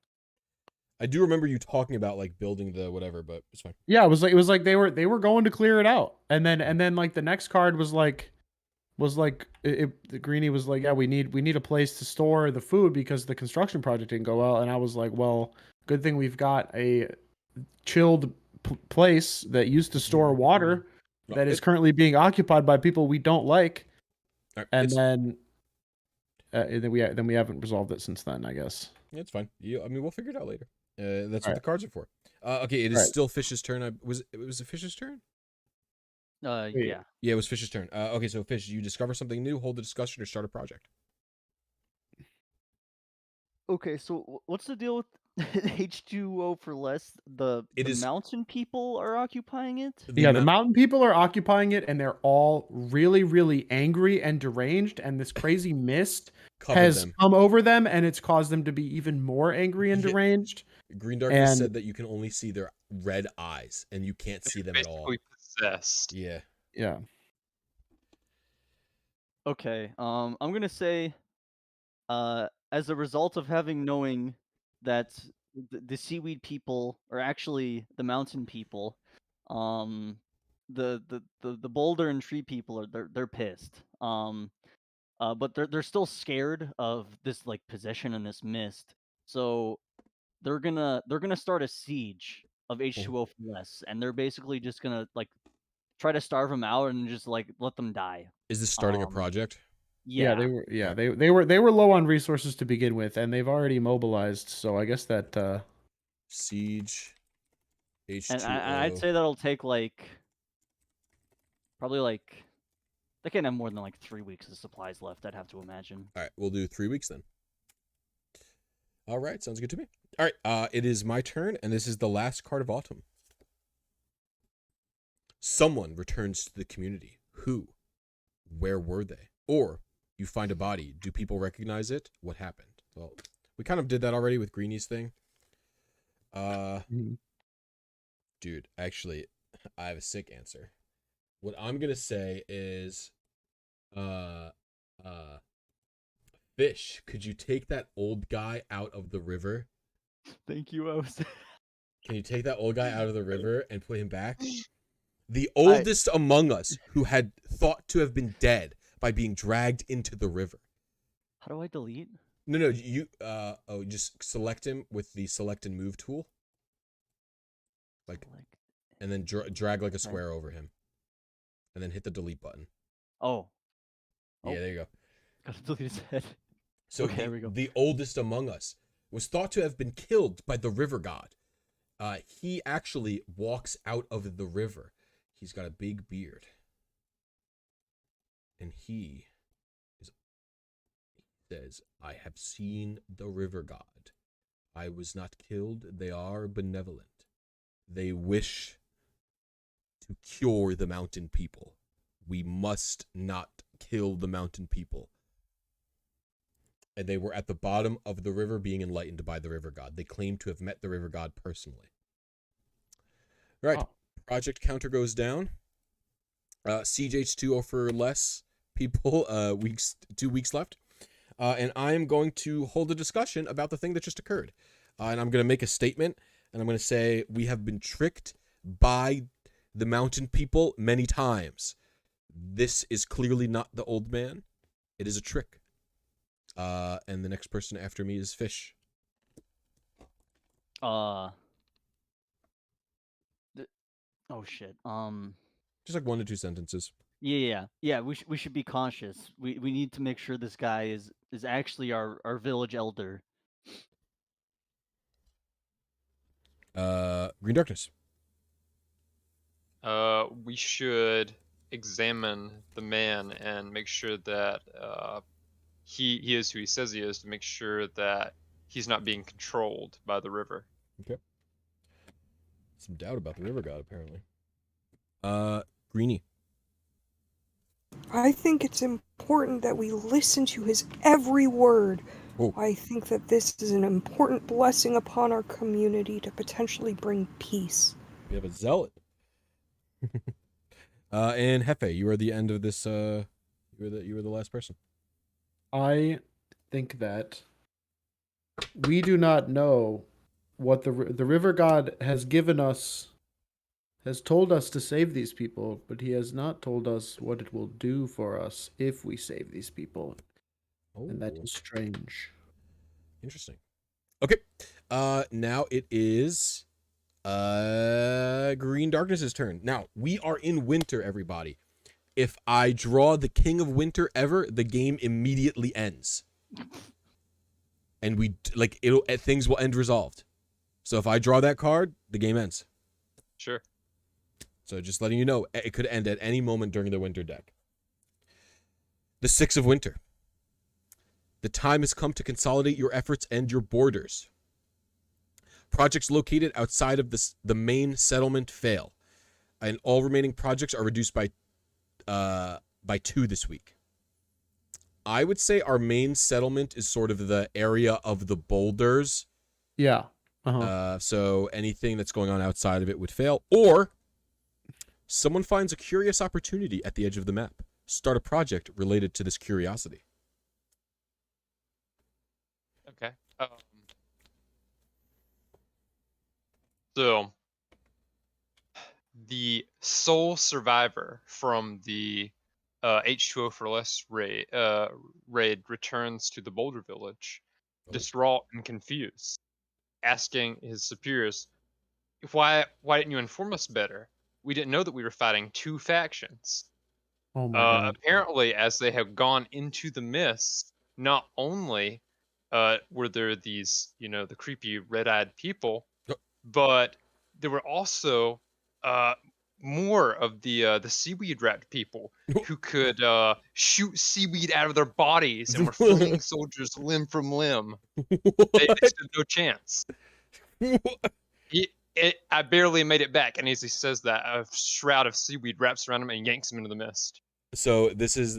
I do remember you talking about like building the whatever, but it's fine. Yeah, it was like they were going to clear it out, and then like the next card was like the Greenie was like, yeah, we need a place to store the food because the construction project didn't go well, and I was like, well, good thing we've got a chilled place that used to store water that is currently being occupied by people we don't like, and then we haven't resolved it since then, I guess. It's fine. I mean, we'll figure it out later. That's what the cards are for. Okay, it is still Fish's turn. It was Fish's turn? Yeah. Yeah, it was Fish's turn. Okay, so Fish, you discover something new, hold the discussion, or start a project. Okay, so what's the deal with H2O for less? The mountain people are occupying it? The mountain people are occupying it, and they're all really, really angry and deranged, and this crazy mist has come over them, and it's caused them to be even more angry and deranged. Green Darkness said that you can only see their red eyes, and you can't see them at all. Basically possessed. Yeah. Yeah. Okay, I'm gonna say, as a result of knowing that the seaweed people are actually the mountain people, the boulder and tree people they're pissed. But they're still scared of this like possession and this mist. So they're gonna start a siege of H2O for less, and they're basically just gonna like try to starve them out and just like let them die. Is this starting a project? Yeah, they were low on resources to begin with, and they've already mobilized. So I guess that siege H2O. And I'd say that'll take like probably like they can't have more than like 3 weeks of supplies left. I'd have to imagine. All right, we'll do 3 weeks then. All right, sounds good to me. All right, it is my turn, and this is the last card of autumn. Someone returns to the community. Who? Where were they? Or you find a body. Do people recognize it? What happened? Well, we kind of did that already with Greenie's thing. Mhm. Dude, actually, I have a sick answer. What I'm gonna say is, uh, uh, Fish, could you take that old guy out of the river? Thank you. I was. Can you take that old guy out of the river and put him back? The I oldest among us who had thought to have been dead by being dragged into the river. How do I delete? No, you just select him with the select and move tool. Like, Select. and then drag like a Okay. square over him. And then hit the delete button. Oh. Yeah, Oh. there you go. Gotta delete his head. So Okay, there we go. the oldest among us was thought to have been killed by the river god. He actually walks out of the river. He's got a big beard. And he says, I have seen the river god. I was not killed. They are benevolent. They wish to cure the mountain people. We must not kill the mountain people. And they were at the bottom of the river being enlightened by the river god. They claim to have met the river god personally. Right. Oh. Project counter goes down. CJH2 or for less people, 2 weeks left. And I am going to hold a discussion about the thing that just occurred. And I'm going to make a statement, and I'm going to say we have been tricked by the mountain people many times. This is clearly not the old man. It is a trick. And the next person after me is Fish. Oh shit. Just like 1 to 2 sentences. Yeah. We should be cautious. We need to make sure this guy is actually our village elder. Green Darkness. We should examine the man and make sure that he is who he says he is, to make sure that he's not being controlled by the river. Okay. Some doubt about the river god, apparently. Greenie. I think it's important that we listen to his every word. Oh. I think that this is an important blessing upon our community to potentially bring peace. We have a zealot. And Hefe, you are the end of this. You were the last person. I think that we do not know what the river god has given us, has told us to save these people, but he has not told us what it will do for us if we save these people. And that Oh. is strange. Interesting. Okay. Now it is Green Darkness's turn. Now, we are in winter, everybody. If I draw the King of Winter ever, the game immediately ends. And things will end resolved. So if I draw that card, the game ends. Sure. So just letting you know, it could end at any moment during the winter deck. The Six of Winter. The time has come to consolidate your efforts and your borders. Projects located outside of the main settlement fail, and all remaining projects are reduced by 2 this week. I would say our main settlement is sort of the area of the boulders. Yeah. So anything that's going on outside of it would fail, or someone finds a curious opportunity at the edge of the map. Start a project related to this curiosity. Okay. So the sole survivor from the H2O for less raid returns to the Boulder Village, distraught and confused, asking his superiors, why didn't you inform us better? We didn't know that we were fighting 2 factions. Oh my god. Apparently, as they have gone into the mist, not only were there these, the creepy red-eyed people, but there were also more of the seaweed wrapped people who could shoot seaweed out of their bodies and were flinging soldiers limb from limb. They stood no chance. I barely made it back, and as he says that, a shroud of seaweed wraps around him and yanks him into the mist. So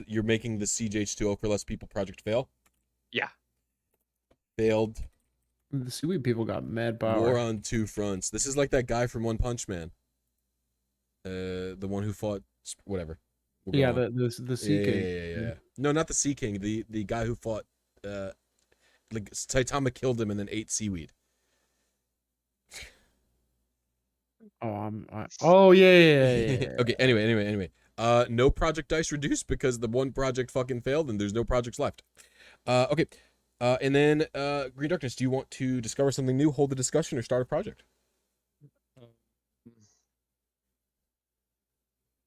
you're making the CJH2O for less people project fail? Yeah. Failed. The seaweed people got mad power. War on two fronts. This is like that guy from One Punch Man. The one who fought whatever. We'll go Yeah, on. the Sea King. Yeah. No, not the Sea King. The guy who fought. Like Saitama killed him and then ate seaweed. Oh yeah. Okay. Anyway. No project dice reduced because the one project fucking failed and there's no projects left. Okay. And then Green Darkness, do you want to discover something new, hold the discussion, or start a project?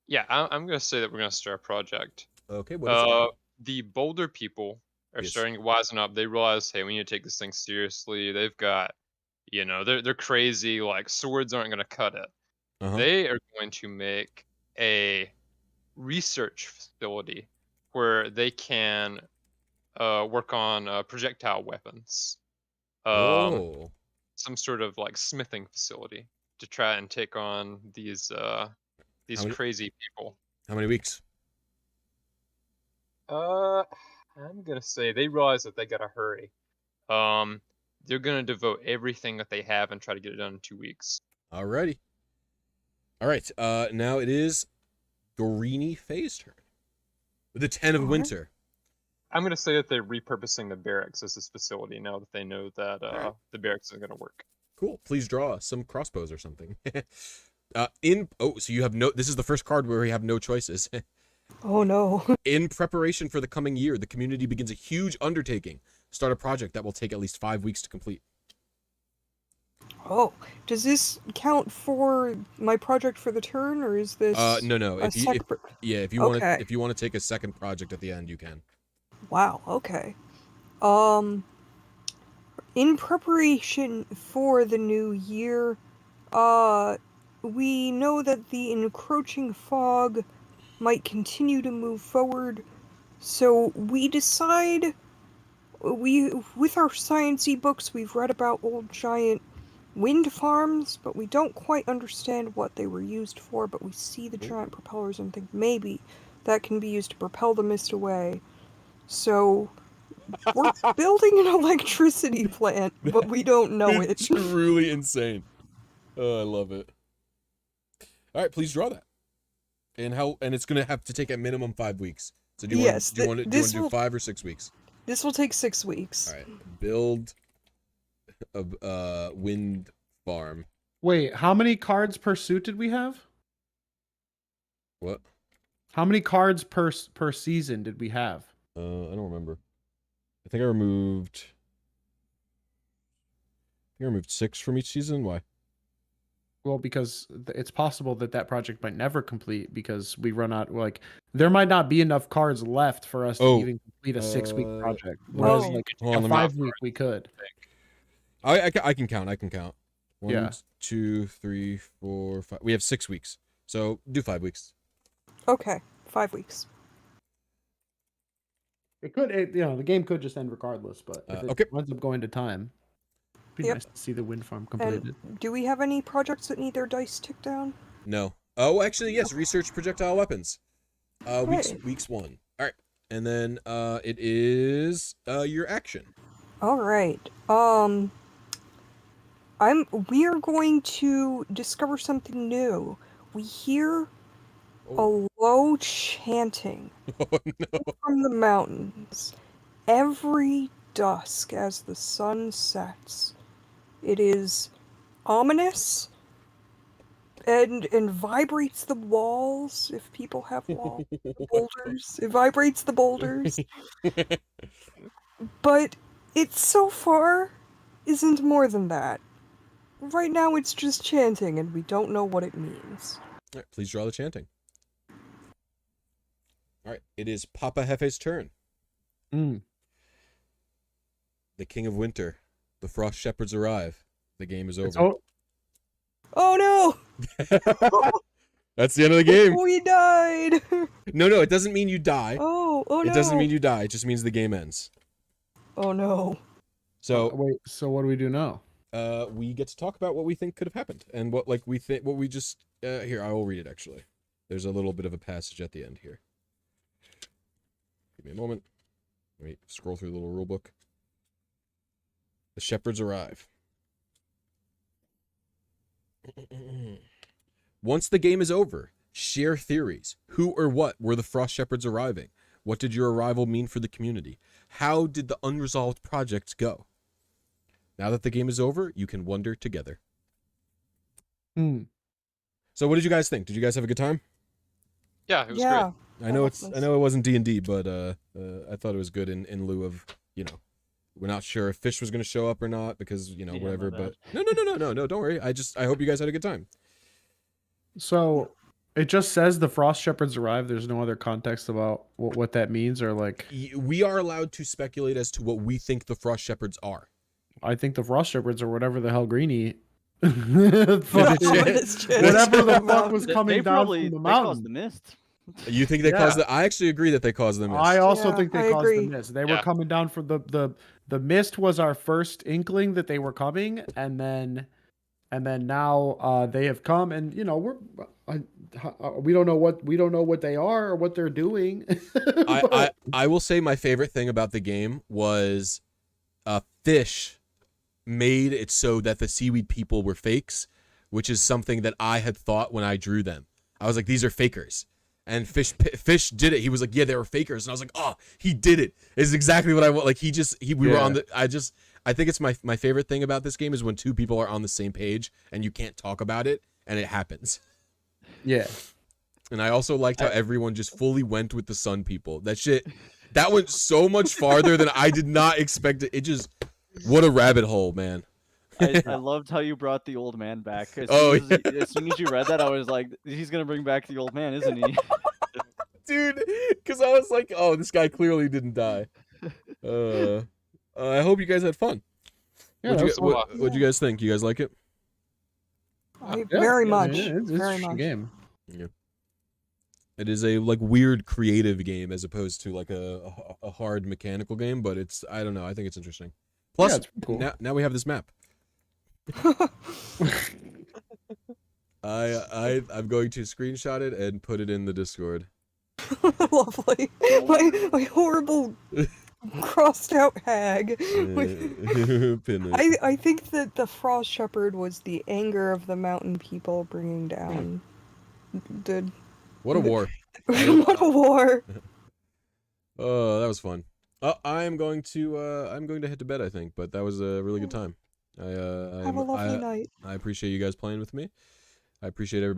Yeah, I'm gonna say that we're gonna start a project. Okay. What is it? The Boulder people are Yes. starting to wisen up. They realize, hey, we need to take this thing seriously. They've got, they're crazy. Like swords aren't gonna cut it. Uh-huh. They are going to make a research facility where they can work on projectile weapons. Some sort of like smithing facility to try and take on these crazy people. How many weeks? I'm gonna say they realize that they gotta hurry. They're gonna devote everything that they have and try to get it done in 2 weeks. Alrighty. All right. Now it is Greeny Faye's turn. With the 10 of winter. I'm gonna say that they're repurposing the barracks as this facility now that they know that the barracks is gonna work. Cool. Please draw some crossbows or something. So you have no. This is the first card where we have no choices. Oh no. In preparation for the coming year, the community begins a huge undertaking. Start a project that will take at least 5 weeks to complete. Oh, does this count for my project for the turn, or is this No. a separate? If you want to take a second project at the end, you can. Wow. Okay. In preparation for the new year, we know that the encroaching fog might continue to move forward, so we decide. With our sciencey books, we've read about old giant wind farms, but we don't quite understand what they were used for, but we see the giant propellers and think maybe that can be used to propel the mist away. So we're building an electricity plant, but we don't know it. It's truly insane. Oh, I love it. All right, please draw that. And it's gonna have to take a minimum 5 weeks. So do you want to do 5 or 6 weeks? This will take 6 weeks. All right, build a wind farm. Wait, how many cards per suit did we have? What? How many cards per season did we have? I don't remember. I think I removed 6 from each season. Why? Well, because it's possible that project might never complete because we run out. Like, there might not be enough cards left for us to even complete a 6-week project. Whereas, like a 5-week, we could. I can count. I can count. 1, Yeah. 2, 3, 4, 5. We have 6 weeks. So do 5 weeks. Okay, 5 weeks. It could, the game could just end regardless, but if it ends up going to time, it'd be nice to see the wind farm completed. And do we have any projects that need their dice ticked down? No. Oh, actually, yes. Research projectile weapons. Weeks 1. All right, and then it is your action. All right. We are going to discover something new. We hear a low chanting from the mountains every dusk as the sun sets. It is ominous and vibrates the walls if people have walls. Boulders. It vibrates the boulders. But it so far isn't more than that. Right now it's just chanting and we don't know what it means. All right, please draw the chanting. All right, it is Papa Hefe's turn. The King of Winter. The Frost Shepherds arrive. The game is over. Oh no! That's the end of the game. We died! No, it doesn't mean you die. Oh no! It doesn't mean you die. It just means the game ends. Oh no. So wait, so what do we do now? We get to talk about what we think could have happened and what we just here, I will read it actually. There's a little bit of a passage at the end here. Give me a moment. Let me scroll through the little rule book. The shepherds arrive. Once the game is over, share theories. Who or what were the frost shepherds arriving? What did your arrival mean for the community? How did the unresolved projects go? Now that the game is over, you can wonder together. So what did you guys think? Did you guys have a good time? Yeah, it was Yeah. great. I know it wasn't D&D, but I thought it was good in lieu of, you know, we're not sure if Fish was going to show up or not because, you know, Yeah, whatever, my but bad. no, don't worry. I hope you guys had a good time. So it just says the frost shepherds arrived. There's no other context about what that means, or like. We are allowed to speculate as to what we think the frost shepherds are. I think the frost shepherds are whatever the hell Greeny. Shit. Whatever the fuck was They coming down probably from the they caused mountain. the mist. You think they caused the? I actually agree that they caused the mist. I also Yeah, think they I caused agree. the mist. They Yeah. were coming down from the mist was our first inkling that they were coming, and then now they have come, and you know we don't know what they are or what they're doing. I will say my favorite thing about the game was Fish made it so that the seaweed people were fakes, which is something that I had thought when I drew them. I was like, these are fakers. And Fish did it. He was like, yeah, they were fakers. And I was like, oh, he did it. It's exactly what I want. Like we were on the, I think it's my favorite thing about this game is when two people are on the same page and you can't talk about it and it happens. Yeah. And I also liked how everyone just fully went with the sun people. That went so much farther than I did not expect it. It just, what a rabbit hole, man. I loved how you brought the old man back. As soon as you read that, I was like, he's gonna bring back the old man, isn't he? Dude, because I was like, oh, this guy clearly didn't die. I hope you guys had fun. Yeah, What'd you guys think? You guys like it? Very much. It's Very a much. game. Yeah. It is a like weird creative game as opposed to like a hard mechanical game, but it's, I don't know, I think it's interesting. Plus, it's cool. now we have this map. I'm going to screenshot it and put it in the Discord. Lovely. My horrible crossed out hag. Pin it. I think that the frost shepherd was the anger of the mountain people bringing down. What a war. What a war. Oh, that was fun. I'm going to head to bed, I think, but that was a really good time. Have a lovely night. I appreciate you guys playing with me. I appreciate everybody.